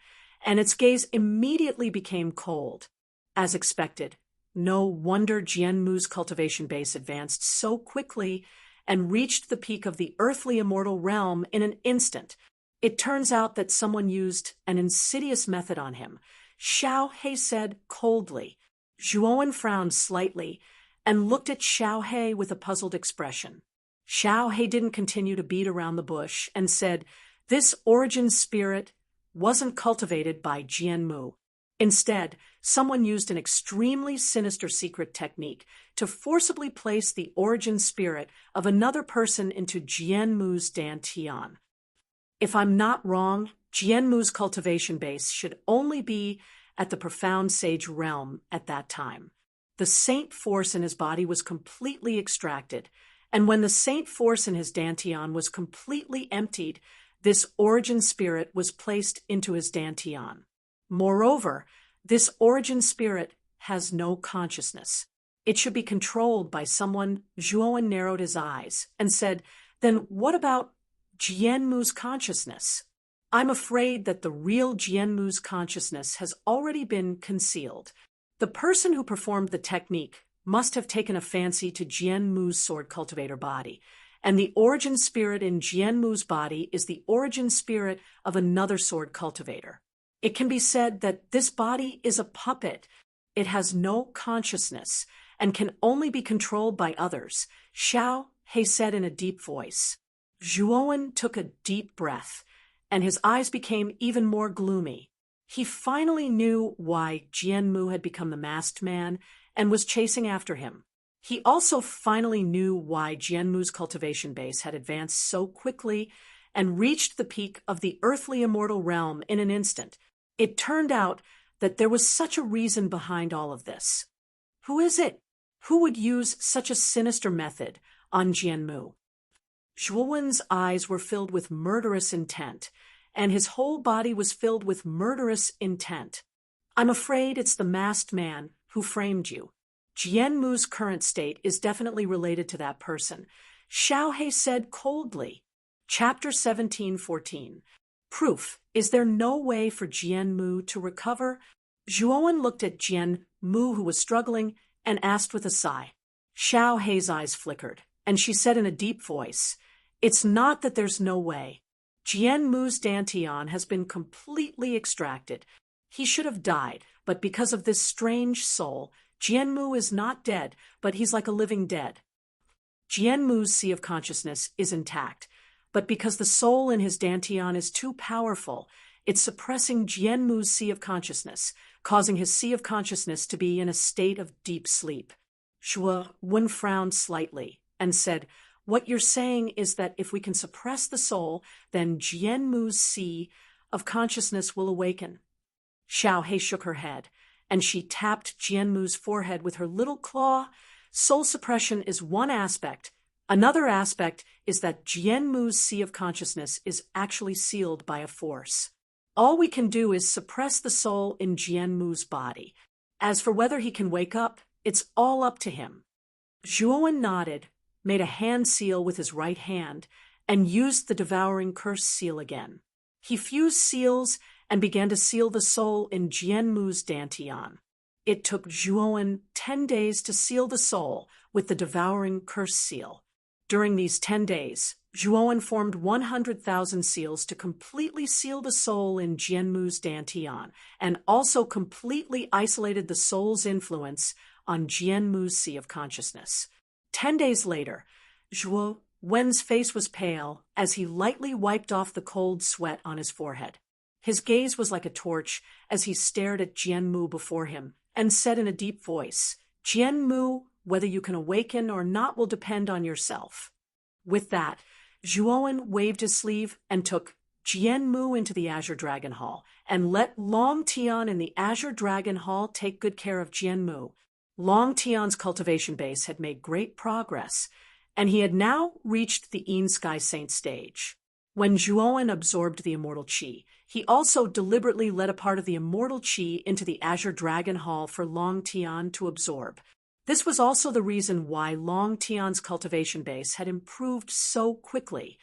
and its gaze immediately became cold. As expected, no wonder Jian Mu's cultivation base advanced so quickly and reached the peak of the earthly immortal realm in an instant. It turns out that someone used an insidious method on him, Xiaohei said coldly. Zhuowen frowned slightly and looked at Xiaohei with a puzzled expression. Xiaohei didn't continue to beat around the bush and said, "This origin spirit wasn't cultivated by Jian Mu. Instead, someone used an extremely sinister secret technique to forcibly place the origin spirit of another person into Jian Mu's dantian. If I'm not wrong, Jian Mu's cultivation base should only be at the profound sage realm at that time. The saint force in his body was completely extracted, and when the saint force in his dantian was completely emptied, this origin spirit was placed into his dantian. Moreover, This origin spirit has no consciousness. It should be controlled by someone. Zhuowen narrowed his eyes and said, "Then what about Jianmu's consciousness?" "I'm afraid that the real Jianmu's consciousness has already been concealed. The person who performed the technique must have taken a fancy to Jianmu's sword cultivator body, and the origin spirit in Jianmu's body is the origin spirit of another sword cultivator. It can be said that this body is a puppet. It has no consciousness and can only be controlled by others," Xiao He said in a deep voice. Zhuowen took a deep breath, and his eyes became even more gloomy. He finally knew why Jianmu had become the masked man and was chasing after him. He also finally knew why Jianmu's cultivation base had advanced so quickly and reached the peak of the earthly immortal realm in an instant. It turned out that there was such a reason behind all of this. Who is it? Who would use such a sinister method on Jianmu? Zhuowen's eyes were filled with murderous intent, and his whole body was filled with murderous intent. "I'm afraid it's the masked man who framed you. Jianmu's current state is definitely related to that person," Xiao He said coldly. Chapter 17:14. Proof. Is there no way for Jianmu to recover? Zhuowen looked at Jianmu, who was struggling, and asked with a sigh. Xiao He's eyes flickered, and she said in a deep voice, "It's not that there's no way. Jianmu's dantian has been completely extracted. He should have died, but because of this strange soul, Jianmu is not dead, but he's like a living dead. Jianmu's sea of consciousness is intact, but because the soul in his dantian is too powerful, it's suppressing Jianmu's sea of consciousness, causing his sea of consciousness to be in a state of deep sleep." Zhuowen frowned slightly and said, "What you're saying is that if we can suppress the soul, then Jianmu's sea of consciousness will awaken." Xiao He shook her head, and she tapped Jianmu's forehead with her little claw. "Soul suppression is one aspect. Another aspect is that Jianmu's sea of consciousness is actually sealed by a force. All we can do is suppress the soul in Jianmu's body. As for whether he can wake up, it's all up to him." Zhuowen nodded, made a hand seal with his right hand, and used the devouring curse seal again. He fused seals and began to seal the soul in Jianmu's dantian. It took Zhuowen 10 days to seal the soul with the devouring curse seal. During these 10 days, Zhuowen formed 100,000 seals to completely seal the soul in Jianmu's dantian, and also completely isolated the soul's influence on Jianmu's sea of consciousness. 10 days later, Zhuowen's face was pale as he lightly wiped off the cold sweat on his forehead. His gaze was like a torch as he stared at Jianmu before him and said in a deep voice, "Jianmu, whether you can awaken or not will depend on yourself." With that, Zhuowen waved his sleeve and took Jianmu into the Azure Dragon Hall and let Long Tian in the Azure Dragon Hall take good care of Jianmu. Long Tian's cultivation base had made great progress, and he had now reached the Yin Sky Saint stage. When Zhuowen absorbed the immortal qi, he also deliberately let a part of the immortal qi into the Azure Dragon Hall for Long Tian to absorb. This was also the reason why Long Tian's cultivation base had improved so quickly.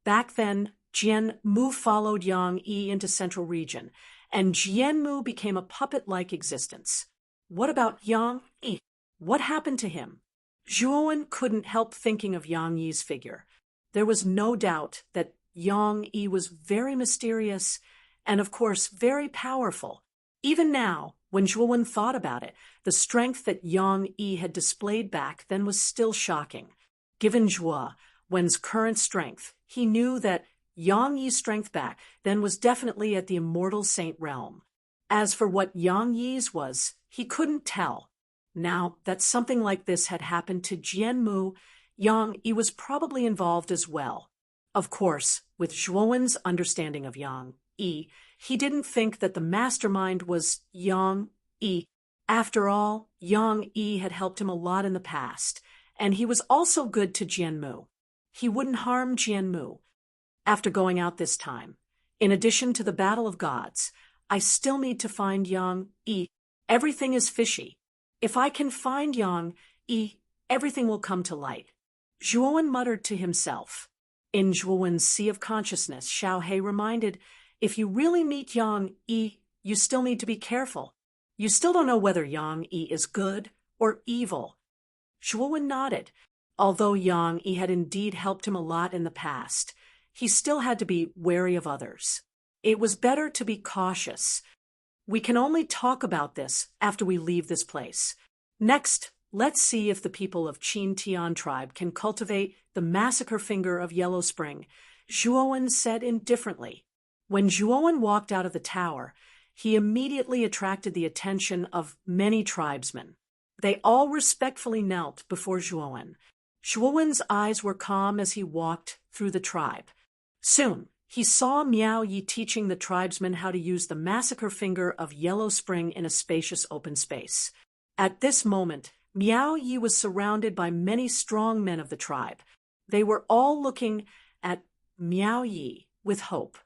Back then, Jianmu followed Yang Yi into Central Region, and Jianmu became a puppet-like existence. What about Yang Yi? What happened to him? Zhuowen couldn't help thinking of Yang Yi's figure. There was no doubt that Yang Yi was very mysterious and, of course, very powerful. Even now, when Zhuowen thought about it, the strength that Yang Yi had displayed back then was still shocking. Given Zhuowen's current strength, he knew that Yang Yi's strength back then was definitely at the immortal saint realm. As for what Yang Yi's was, he couldn't tell. Now that something like this had happened to Jianmu, Yang Yi was probably involved as well. Of course, with Zhuowen's understanding of Yang Yi, he didn't think that the mastermind was Yang Yi. After all, Yang Yi had helped him a lot in the past, and he was also good to Jianmu. He wouldn't harm Jianmu. After going out this time, in addition to the Battle of Gods, I still need to find Yang Yi. Everything is fishy. If I can find Yang Yi, everything will come to light. Zhuowen muttered to himself. In Zhuowen's sea of consciousness, Xiao He reminded, if you really meet Yang Yi, you still need to be careful. You still don't know whether Yang Yi is good or evil. Zhuowen nodded. Although Yang Yi had indeed helped him a lot in the past, he still had to be wary of others. It was better to be cautious. We can only talk about this after we leave this place. Next, let's see if the people of Qin Tian tribe can cultivate the massacre finger of Yellow Spring, Zhuowen said indifferently. When Zhuowen walked out of the tower, he immediately attracted the attention of many tribesmen. They all respectfully knelt before Zhuowen. Zhuowen's eyes were calm as he walked through the tribe. Soon, he saw Miao Yi teaching the tribesmen how to use the massacre finger of Yellow Spring in a spacious open space. At this moment, Miao Yi was surrounded by many strong men of the tribe. They were all looking at Miao Yi with hope.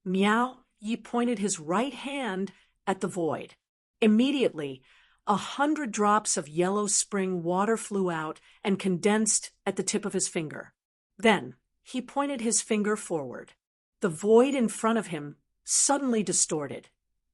Miao Yi pointed his right hand at the void. Immediately, 100 drops of Yellow Spring water flew out and condensed at the tip of his finger. Then, he pointed his finger forward. The void in front of him suddenly distorted,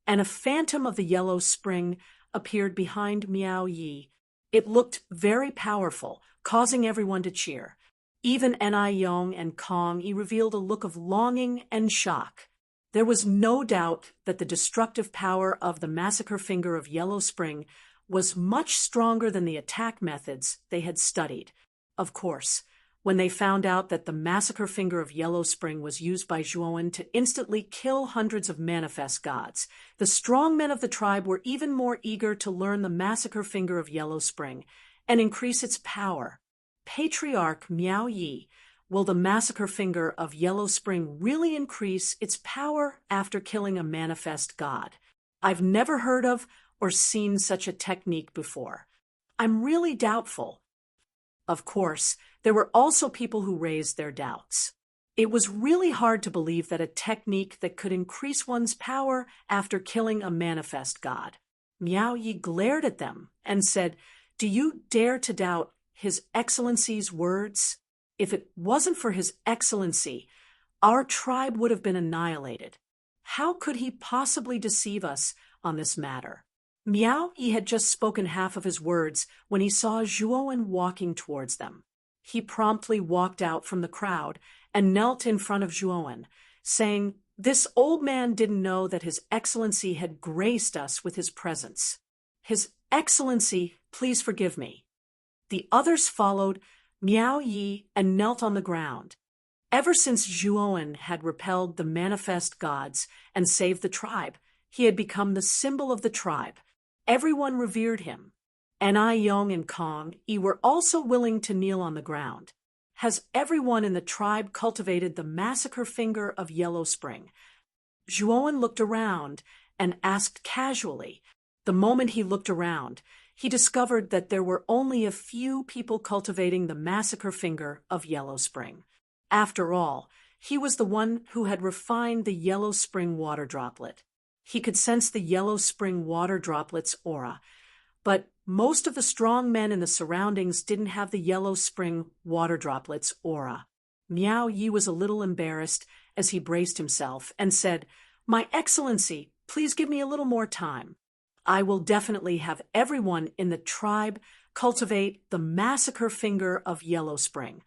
and a phantom of the Yellow Spring appeared behind Miao Yi. It looked very powerful, causing everyone to cheer. Even Yong and Kong Yi revealed a look of longing and shock. There was no doubt that the destructive power of the massacre finger of Yellow Spring was much stronger than the attack methods they had studied. Of course, when they found out that the massacre finger of Yellow Spring was used by Zhuowen to instantly kill hundreds of manifest gods, the strong men of the tribe were even more eager to learn the massacre finger of Yellow Spring and increase its power. Patriarch Miao Yi, will the massacre finger of Yellow Spring really increase its power after killing a manifest god? I've never heard of or seen such a technique before. I'm really doubtful. Of course, there were also people who raised their doubts. It was really hard to believe that a technique that could increase one's power after killing a manifest god. Miao Yi glared at them and said, "Do you dare to doubt His Excellency's words? If it wasn't for His Excellency, our tribe would have been annihilated. How could he possibly deceive us on this matter?" Miao Yi had just spoken half of his words when he saw Zhuowen walking towards them. He promptly walked out from the crowd and knelt in front of Zhuowen, saying, "This old man didn't know that His Excellency had graced us with his presence. His Excellency, please forgive me." The others followed Miao Yi and knelt on the ground. Ever since Zhuowen had repelled the manifest gods and saved the tribe, he had become the symbol of the tribe. Everyone revered him. Yong and Kong Yi were also willing to kneel on the ground. Has everyone in the tribe cultivated the massacre finger of Yellow Spring? Zhuowen looked around and asked casually. The moment he looked around, he discovered that there were only a few people cultivating the massacre finger of Yellow Spring. After all, he was the one who had refined the Yellow Spring water droplet. He could sense the Yellow Spring water droplet's aura, but most of the strong men in the surroundings didn't have the Yellow Spring water droplet's aura. Miao Yi was a little embarrassed as he braced himself and said, "My Excellency, please give me a little more time. I will definitely have everyone in the tribe cultivate the massacre finger of Yellow Spring."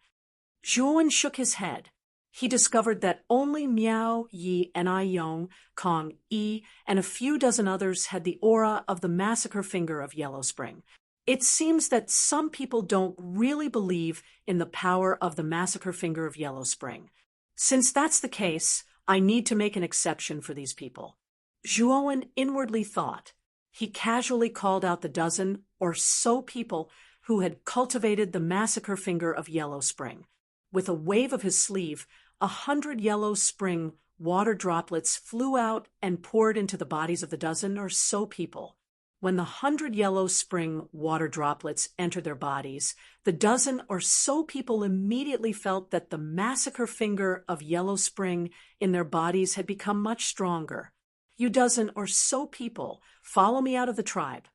Zhuowen shook his head. He discovered that only Miao Yi and Yong, Kong Yi, and a few dozen others had the aura of the massacre finger of Yellow Spring. It seems that some people don't really believe in the power of the massacre finger of Yellow Spring. Since that's the case, I need to make an exception for these people. Zhuowen inwardly thought. He casually called out the dozen or so people who had cultivated the massacre finger of Yellow Spring. With a wave of his sleeve, 100 Yellow Spring water droplets flew out and poured into the bodies of the dozen or so people. When the 100 Yellow Spring water droplets entered their bodies, the dozen or so people immediately felt that the massacre finger of Yellow Spring in their bodies had become much stronger. You dozen or so people, follow me out of the tribe."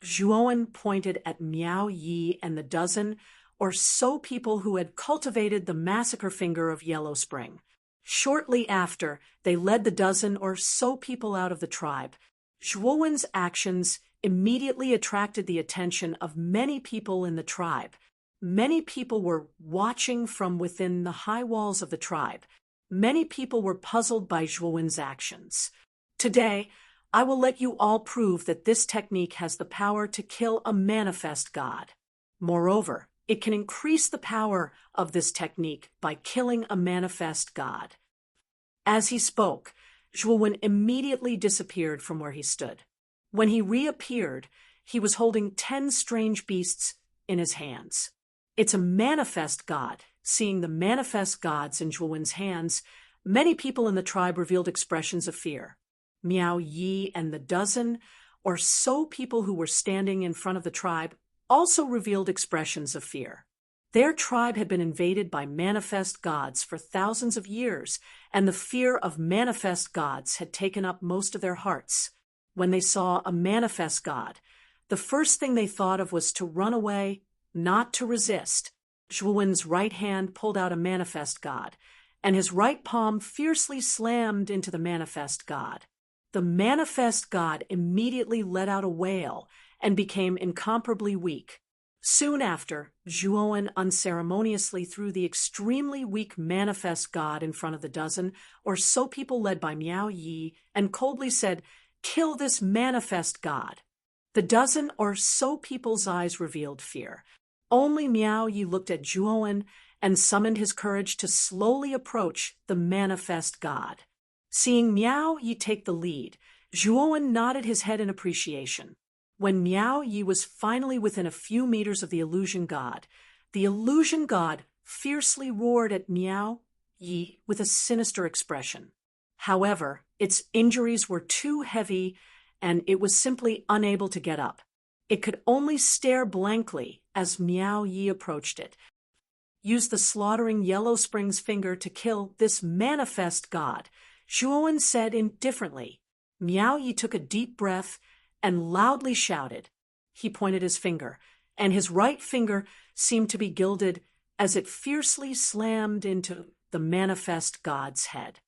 Zhuowen pointed at Miao Yi and the dozen or so people who had cultivated the massacre finger of Yellow Spring. Shortly after, they led the dozen or so people out of the tribe. Zhuowen's actions immediately attracted the attention of many people in the tribe. Many people were watching from within the high walls of the tribe. Many people were puzzled by Zhuowen's actions. Today, I will let you all prove that this technique has the power to kill a manifest god. Moreover, it can increase the power of this technique by killing a manifest god. As he spoke, Zhuowen immediately disappeared from where he stood. When he reappeared, he was holding 10 strange beasts in his hands. It's a manifest god. Seeing the manifest gods in Zhuowen's hands, many people in the tribe revealed expressions of fear. Miao Yi and the dozen or so people who were standing in front of the tribe also revealed expressions of fear. Their tribe had been invaded by manifest gods for thousands of years, and the fear of manifest gods had taken up most of their hearts. When they saw a manifest god, the first thing they thought of was to run away, not to resist. Zhuowen's right hand pulled out a manifest god, and his right palm fiercely slammed into the manifest god. The manifest god immediately let out a wail and became incomparably weak. Soon after, Zhuowen unceremoniously threw the extremely weak manifest god in front of the dozen or so people led by Miao Yi and coldly said, "Kill this manifest god." The dozen or so people's eyes revealed fear. Only Miao Yi looked at Zhuowen and summoned his courage to slowly approach the manifest god. Seeing Miao Yi take the lead, Zhuowen nodded his head in appreciation. When Miao Yi was finally within a few meters of the illusion god fiercely roared at Miao Yi with a sinister expression. However, its injuries were too heavy and it was simply unable to get up. It could only stare blankly as Miao Yi approached it. "Use the slaughtering Yellow Spring's finger to kill this manifest god," Zhuowen said indifferently. Miao Yi took a deep breath and loudly shouted. He pointed his finger, and his right finger seemed to be gilded as it fiercely slammed into the manifest god's head.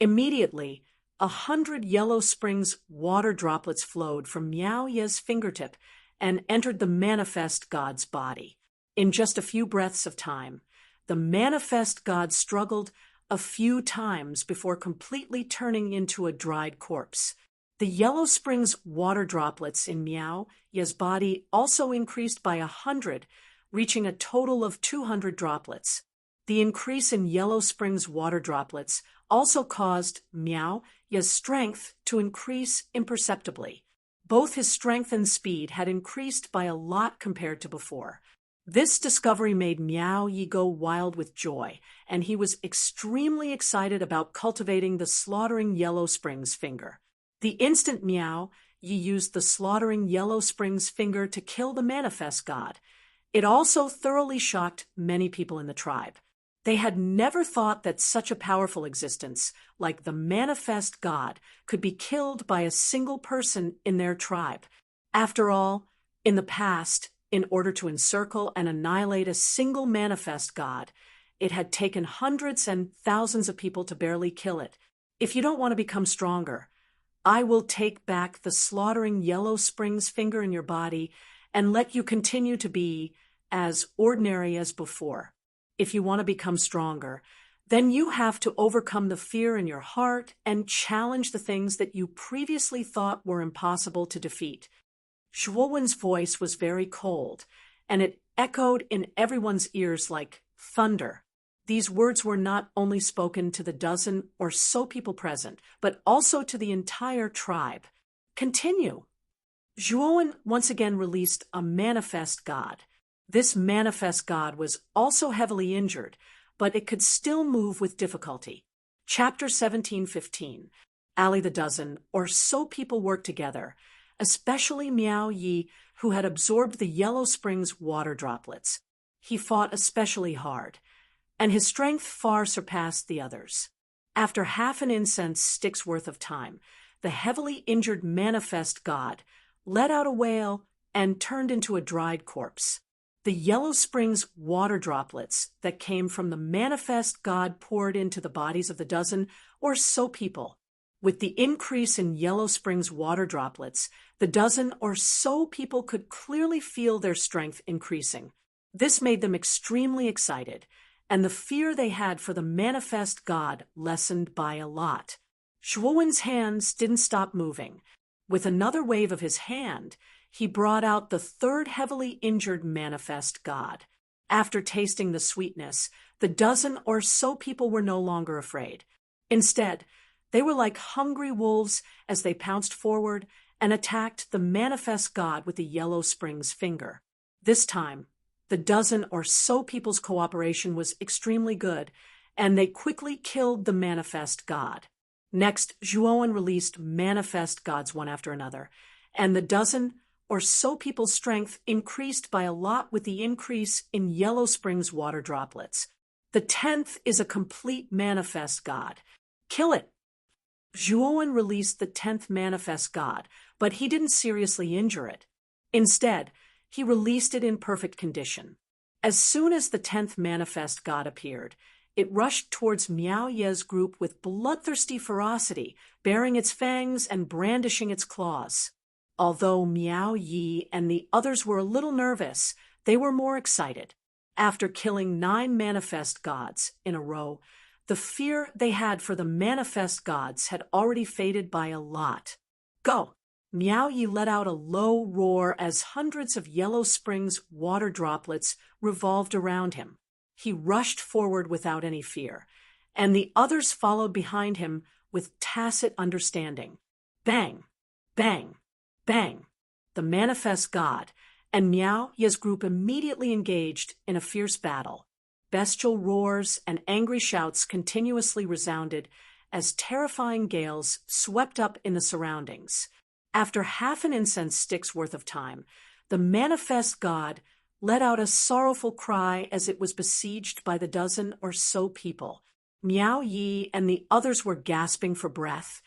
Immediately, 100 Yellow Spring's water droplets flowed from Miao Yi's fingertip and entered the manifest god's body. In just a few breaths of time, the manifest god struggled a few times before completely turning into a dried corpse. The Yellow Spring's water droplets in Miao Yi's body also increased by 100, reaching a total of 200 droplets. The increase in Yellow Spring's water droplets also caused Miao Yi's strength to increase imperceptibly. Both his strength and speed had increased by a lot compared to before. This discovery made Miao Yi go wild with joy, and he was extremely excited about cultivating the slaughtering Yellow Spring's finger. The instant Miao Yi used the slaughtering Yellow Spring's finger to kill the manifest god, it also thoroughly shocked many people in the tribe. They had never thought that such a powerful existence, like the manifest god, could be killed by a single person in their tribe. After all, in the past, in order to encircle and annihilate a single manifest god, it had taken hundreds and thousands of people to barely kill it. If you don't want to become stronger, I will take back the slaughtering Yellow Spring's finger in your body and let you continue to be as ordinary as before. If you want to become stronger, then you have to overcome the fear in your heart and challenge the things that you previously thought were impossible to defeat. Zhuowen's voice was very cold, and it echoed in everyone's ears like thunder. These words were not only spoken to the dozen or so people present, but also to the entire tribe. Continue. Zhuowen once again released a manifest god. This manifest god was also heavily injured, but it could still move with difficulty. Chapter 17:15. Ali the dozen or so people worked together, especially Miao Yi, who had absorbed the Yellow Spring's water droplets. He fought especially hard, and his strength far surpassed the others. After half an incense stick's worth of time, the heavily injured manifest god let out a wail and turned into a dried corpse. The Yellow Springs water droplets that came from the manifest god poured into the bodies of the dozen or so people. With the increase in Yellow Springs water droplets, the dozen or so people could clearly feel their strength increasing. This made them extremely excited, and the fear they had for the manifest god lessened by a lot. Zhuowen's hands didn't stop moving. With another wave of his hand, he brought out the third heavily injured manifest god. After tasting the sweetness, the dozen or so people were no longer afraid. Instead, they were like hungry wolves as they pounced forward and attacked the manifest god with the Yellow Springs finger. This time, the dozen or so people's cooperation was extremely good, and they quickly killed the manifest god. Next, Zhuowen released manifest gods one after another, and the dozen or so people's strength increased by a lot with the increase in Yellow Springs water droplets. The 10th is a complete manifest god. Kill it! Zhuowen released the 10th manifest god, but he didn't seriously injure it. Instead, he released it in perfect condition. As soon as the 10th manifest god appeared, it rushed towards Miao Ye's group with bloodthirsty ferocity, baring its fangs and brandishing its claws. Although Miao Yi and the others were a little nervous, they were more excited. After killing 9 manifest gods in a row, the fear they had for the manifest gods had already faded by a lot. Go! Miao Yi let out a low roar as hundreds of Yellow Springs water droplets revolved around him. He rushed forward without any fear, and the others followed behind him with tacit understanding. Bang! Bang! Bang! The manifest god and Miao Ye's group immediately engaged in a fierce battle. Bestial roars and angry shouts continuously resounded as terrifying gales swept up in the surroundings. After half an incense stick's worth of time, the manifest god let out a sorrowful cry as it was besieged by the dozen or so people. Miao Yi and the others were gasping for breath,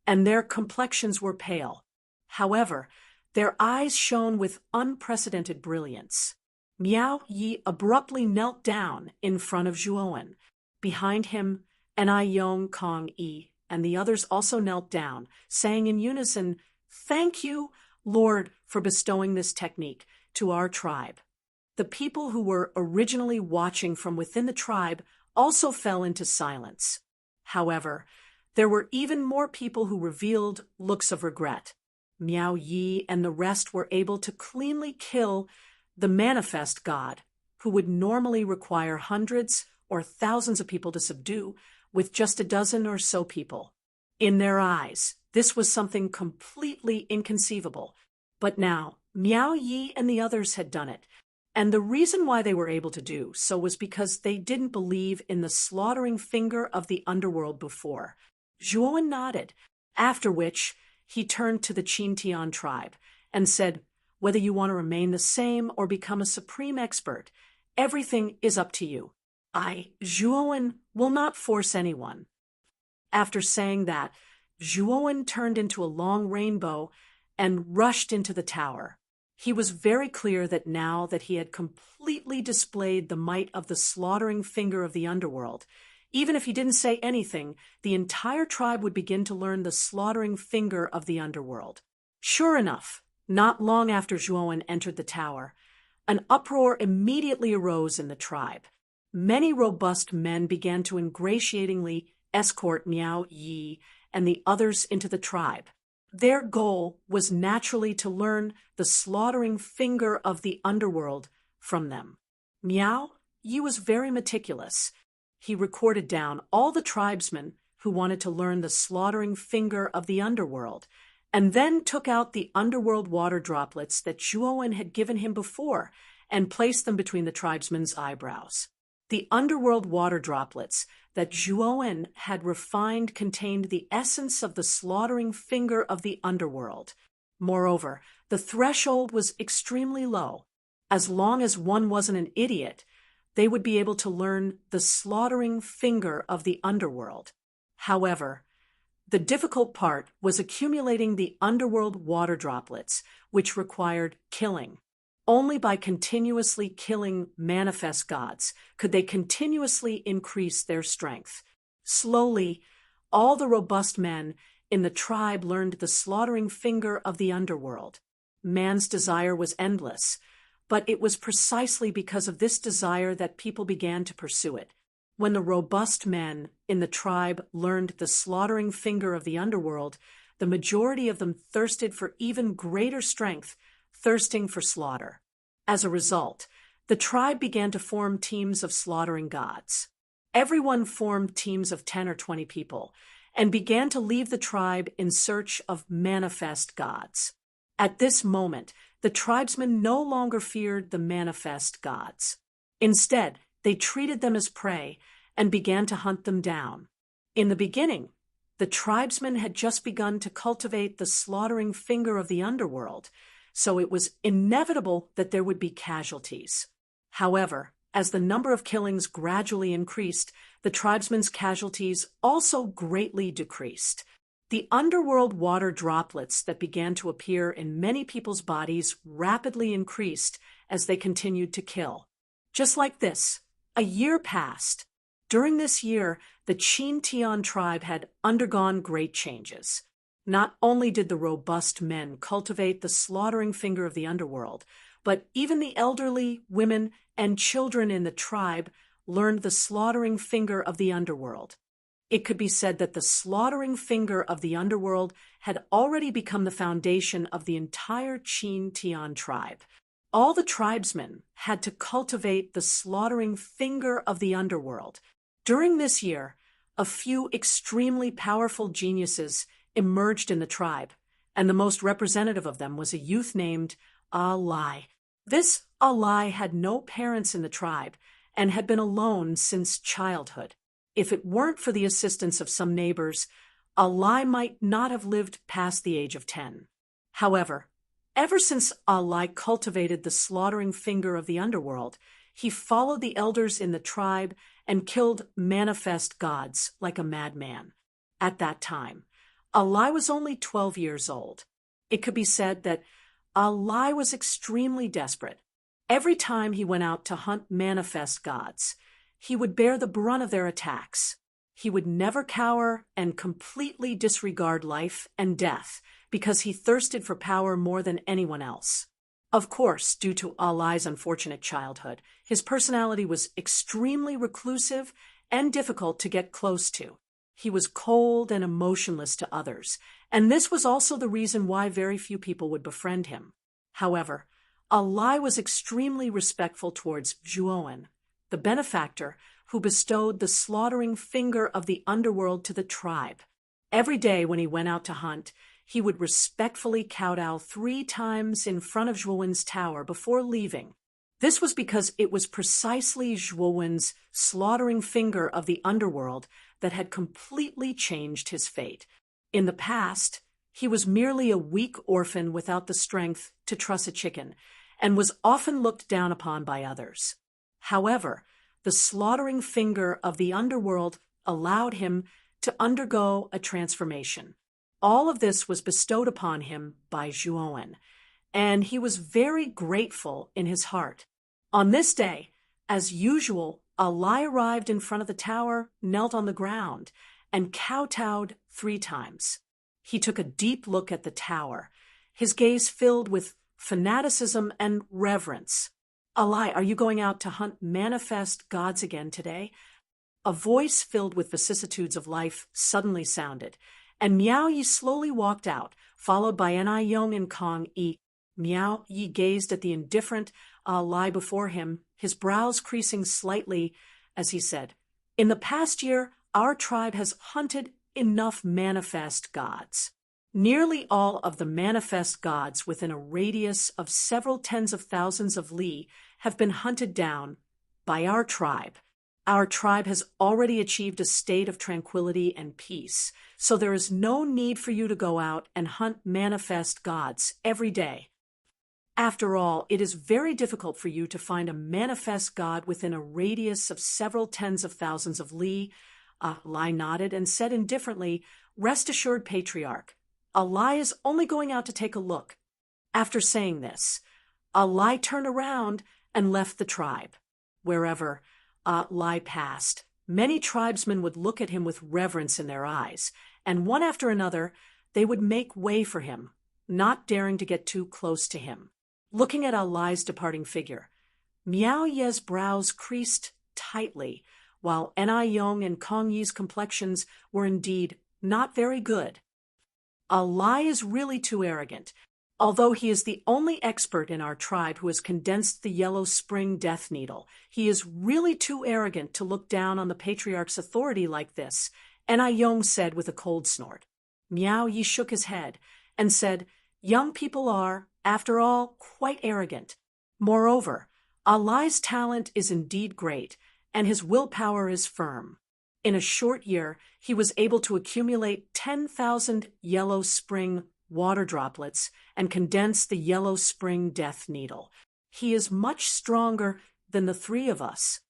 and their complexions were pale. However, their eyes shone with unprecedented brilliance. Miao Yi abruptly knelt down in front of Zhuowen. Behind him, Yong Kong Yi and the others also knelt down, saying in unison, "Thank you, Lord, for bestowing this technique to our tribe." The people who were originally watching from within the tribe also fell into silence. However, there were even more people who revealed looks of regret. Miao Yi and the rest were able to cleanly kill the manifest god, who would normally require hundreds or thousands of people to subdue, with just a dozen or so people. In their eyes, this was something completely inconceivable. But now, Miao Yi and the others had done it, and the reason why they were able to do so was because they didn't believe in the slaughtering finger of the underworld before. Zhuowen nodded, after which he turned to the Qintian tribe and said, "Whether you want to remain the same or become a supreme expert, everything is up to you. Zhuowen, will not force anyone." After saying that, Zhuowen turned into a long rainbow and rushed into the tower. He was very clear that now that he had completely displayed the might of the slaughtering finger of the underworld, even if he didn't say anything, the entire tribe would begin to learn the slaughtering finger of the underworld. Sure enough, not long after Zhuowen entered the tower, an uproar immediately arose in the tribe. Many robust men began to ingratiatingly escort Miao Yi and the others into the tribe. Their goal was naturally to learn the slaughtering finger of the underworld from them. Miao Yi was very meticulous. He recorded down all the tribesmen who wanted to learn the slaughtering finger of the underworld, and then took out the underworld water droplets that Zhuowen had given him before and placed them between the tribesmen's eyebrows. The underworld water droplets that Zhuowen had refined contained the essence of the slaughtering finger of the underworld. Moreover, the threshold was extremely low. As long as one wasn't an idiot, they would be able to learn the slaughtering finger of the underworld. However, The difficult part was accumulating the underworld water droplets, which required killing. Only by continuously killing manifest gods could they continuously increase their strength. Slowly, all the robust men in the tribe learned the slaughtering finger of the underworld. Man's desire was endless, but it was precisely because of this desire that people began to pursue it. When the robust men in the tribe learned the slaughtering finger of the underworld, the majority of them thirsted for even greater strength, thirsting for slaughter. As a result, the tribe began to form teams of slaughtering gods. Everyone formed teams of 10 or 20 people and began to leave the tribe in search of manifest gods. At this moment, the tribesmen no longer feared the manifest gods. Instead, they treated them as prey and began to hunt them down. In the beginning, the tribesmen had just begun to cultivate the slaughtering finger of the underworld, so it was inevitable that there would be casualties. However, as the number of killings gradually increased, the tribesmen's casualties also greatly decreased. The underworld water droplets that began to appear in many people's bodies rapidly increased as they continued to kill. Just like this, a year passed. During this year, the Chin-Tian tribe had undergone great changes. Not only did the robust men cultivate the slaughtering finger of the underworld, but even the elderly, women, and children in the tribe learned the slaughtering finger of the underworld. It could be said that the slaughtering finger of the underworld had already become the foundation of the entire Chin-Tian tribe. All the tribesmen had to cultivate the slaughtering finger of the underworld. During this year, a few extremely powerful geniuses emerged in the tribe, and the most representative of them was a youth named Ali. This Ali had no parents in the tribe and had been alone since childhood. If it weren't for the assistance of some neighbors, Ali might not have lived past the age of 10. However, ever since Ali cultivated the slaughtering finger of the underworld, he followed the elders in the tribe and killed manifest gods like a madman. At that time, Ali was only 12 years old. It could be said that Ali was extremely desperate. Every time he went out to hunt manifest gods, he would bear the brunt of their attacks. He would never cower and completely disregard life and death because he thirsted for power more than anyone else. Of course, due to Ali's unfortunate childhood, his personality was extremely reclusive and difficult to get close to. He was cold and emotionless to others, and this was also the reason why very few people would befriend him. However, Ali was extremely respectful towards Zhuowen, the benefactor who bestowed the slaughtering finger of the underworld to the tribe. Every day when he went out to hunt, he would respectfully kowtow 3 times in front of Zhuowen's tower before leaving. This was because it was precisely Zhuowen's slaughtering finger of the underworld that had completely changed his fate. In the past, he was merely a weak orphan without the strength to truss a chicken, and was often looked down upon by others. However, the slaughtering finger of the underworld allowed him to undergo a transformation. All of this was bestowed upon him by Zhuowen, and he was very grateful in his heart. On this day, as usual, Ali arrived in front of the tower, knelt on the ground, and kowtowed 3 times. He took a deep look at the tower, his gaze filled with fanaticism and reverence. Ali, are you going out to hunt manifest gods again today? A voice filled with vicissitudes of life suddenly sounded, and Miao Yi slowly walked out, followed by Ni Yong and Kong Yi. Miao Yi gazed at the indifferent Ali before him, his brows creasing slightly as he said, "In the past year, our tribe has hunted enough manifest gods. Nearly all of the manifest gods within a radius of several tens of thousands of li have been hunted down by our tribe. Our tribe has already achieved a state of tranquility and peace, so there is no need for you to go out and hunt manifest gods every day. After all, it is very difficult for you to find a manifest god within a radius of several tens of thousands of li. Alai nodded and said indifferently, "Rest assured, Patriarch. Alai is only going out to take a look." After saying this, Alai turned around and left the tribe. Wherever Alai passed, many tribesmen would look at him with reverence in their eyes, and one after another, they would make way for him, not daring to get too close to him. Looking at Alai's departing figure, Miao Ye's brows creased tightly, while Enai Yong and Kong Yi's complexions were indeed not very good. Alai is really too arrogant. Although he is the only expert in our tribe who has condensed the Yellow Spring Death Needle, he is really too arrogant to look down on the Patriarch's authority like this, Enai Yong said with a cold snort. Miao Yi shook his head and said, "Young people are, after all, quite arrogant. Moreover, Alai's talent is indeed great, and his willpower is firm. In a short year, he was able to accumulate 10,000 Yellow Spring water droplets and condense the Yellow Spring Death Needle. He is much stronger than the three of us."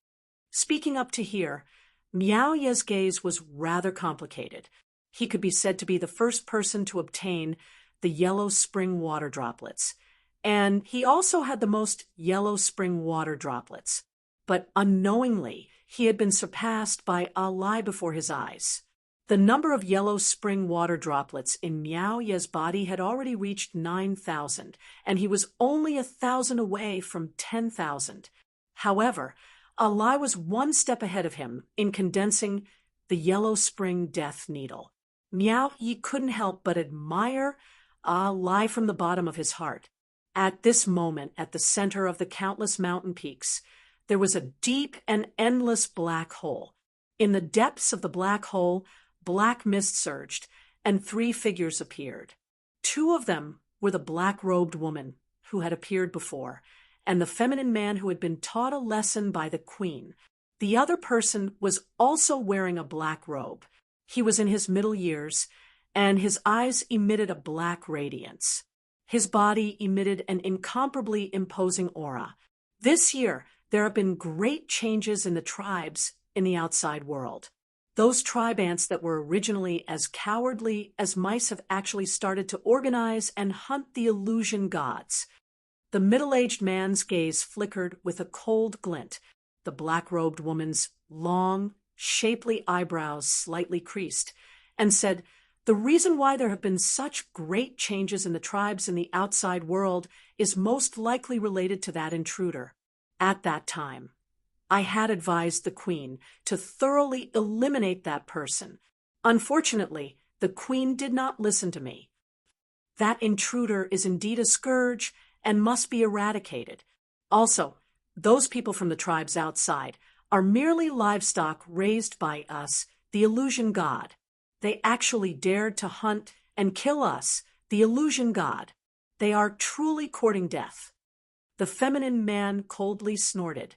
Speaking up to here, Miao Ye's gaze was rather complicated. He could be said to be the first person to obtain the Yellow Spring water droplets, and he also had the most Yellow Spring water droplets. But unknowingly, he had been surpassed by Alai before his eyes. The number of Yellow Spring water droplets in Miao Ye's body had already reached 9,000, and he was only 1,000 away from 10,000. However, Alai was one step ahead of him in condensing the Yellow Spring Death Needle. Miao Yi couldn't help but admire Alai from the bottom of his heart. At this moment, at the center of the countless mountain peaks, there was a deep and endless black hole. In the depths of the black hole, black mist surged, and three figures appeared. Two of them were the black-robed woman who had appeared before, and the feminine man who had been taught a lesson by the queen. The other person was also wearing a black robe. He was in his middle years, and his eyes emitted a black radiance. His body emitted an incomparably imposing aura. This year, there have been great changes in the tribes in the outside world. Those tribe ants that were originally as cowardly as mice have actually started to organize and hunt the illusion gods. The middle-aged man's gaze flickered with a cold glint. The black-robed woman's long, shapely eyebrows slightly creased, and said, "The reason why there have been such great changes in the tribes in the outside world is most likely related to that intruder. At that time, I had advised the queen to thoroughly eliminate that person. Unfortunately, the queen did not listen to me. That intruder is indeed a scourge and must be eradicated. Also, those people from the tribes outside are merely livestock raised by us, the illusion god. They actually dared to hunt and kill us, the illusion god. They are truly courting death." The feminine man coldly snorted,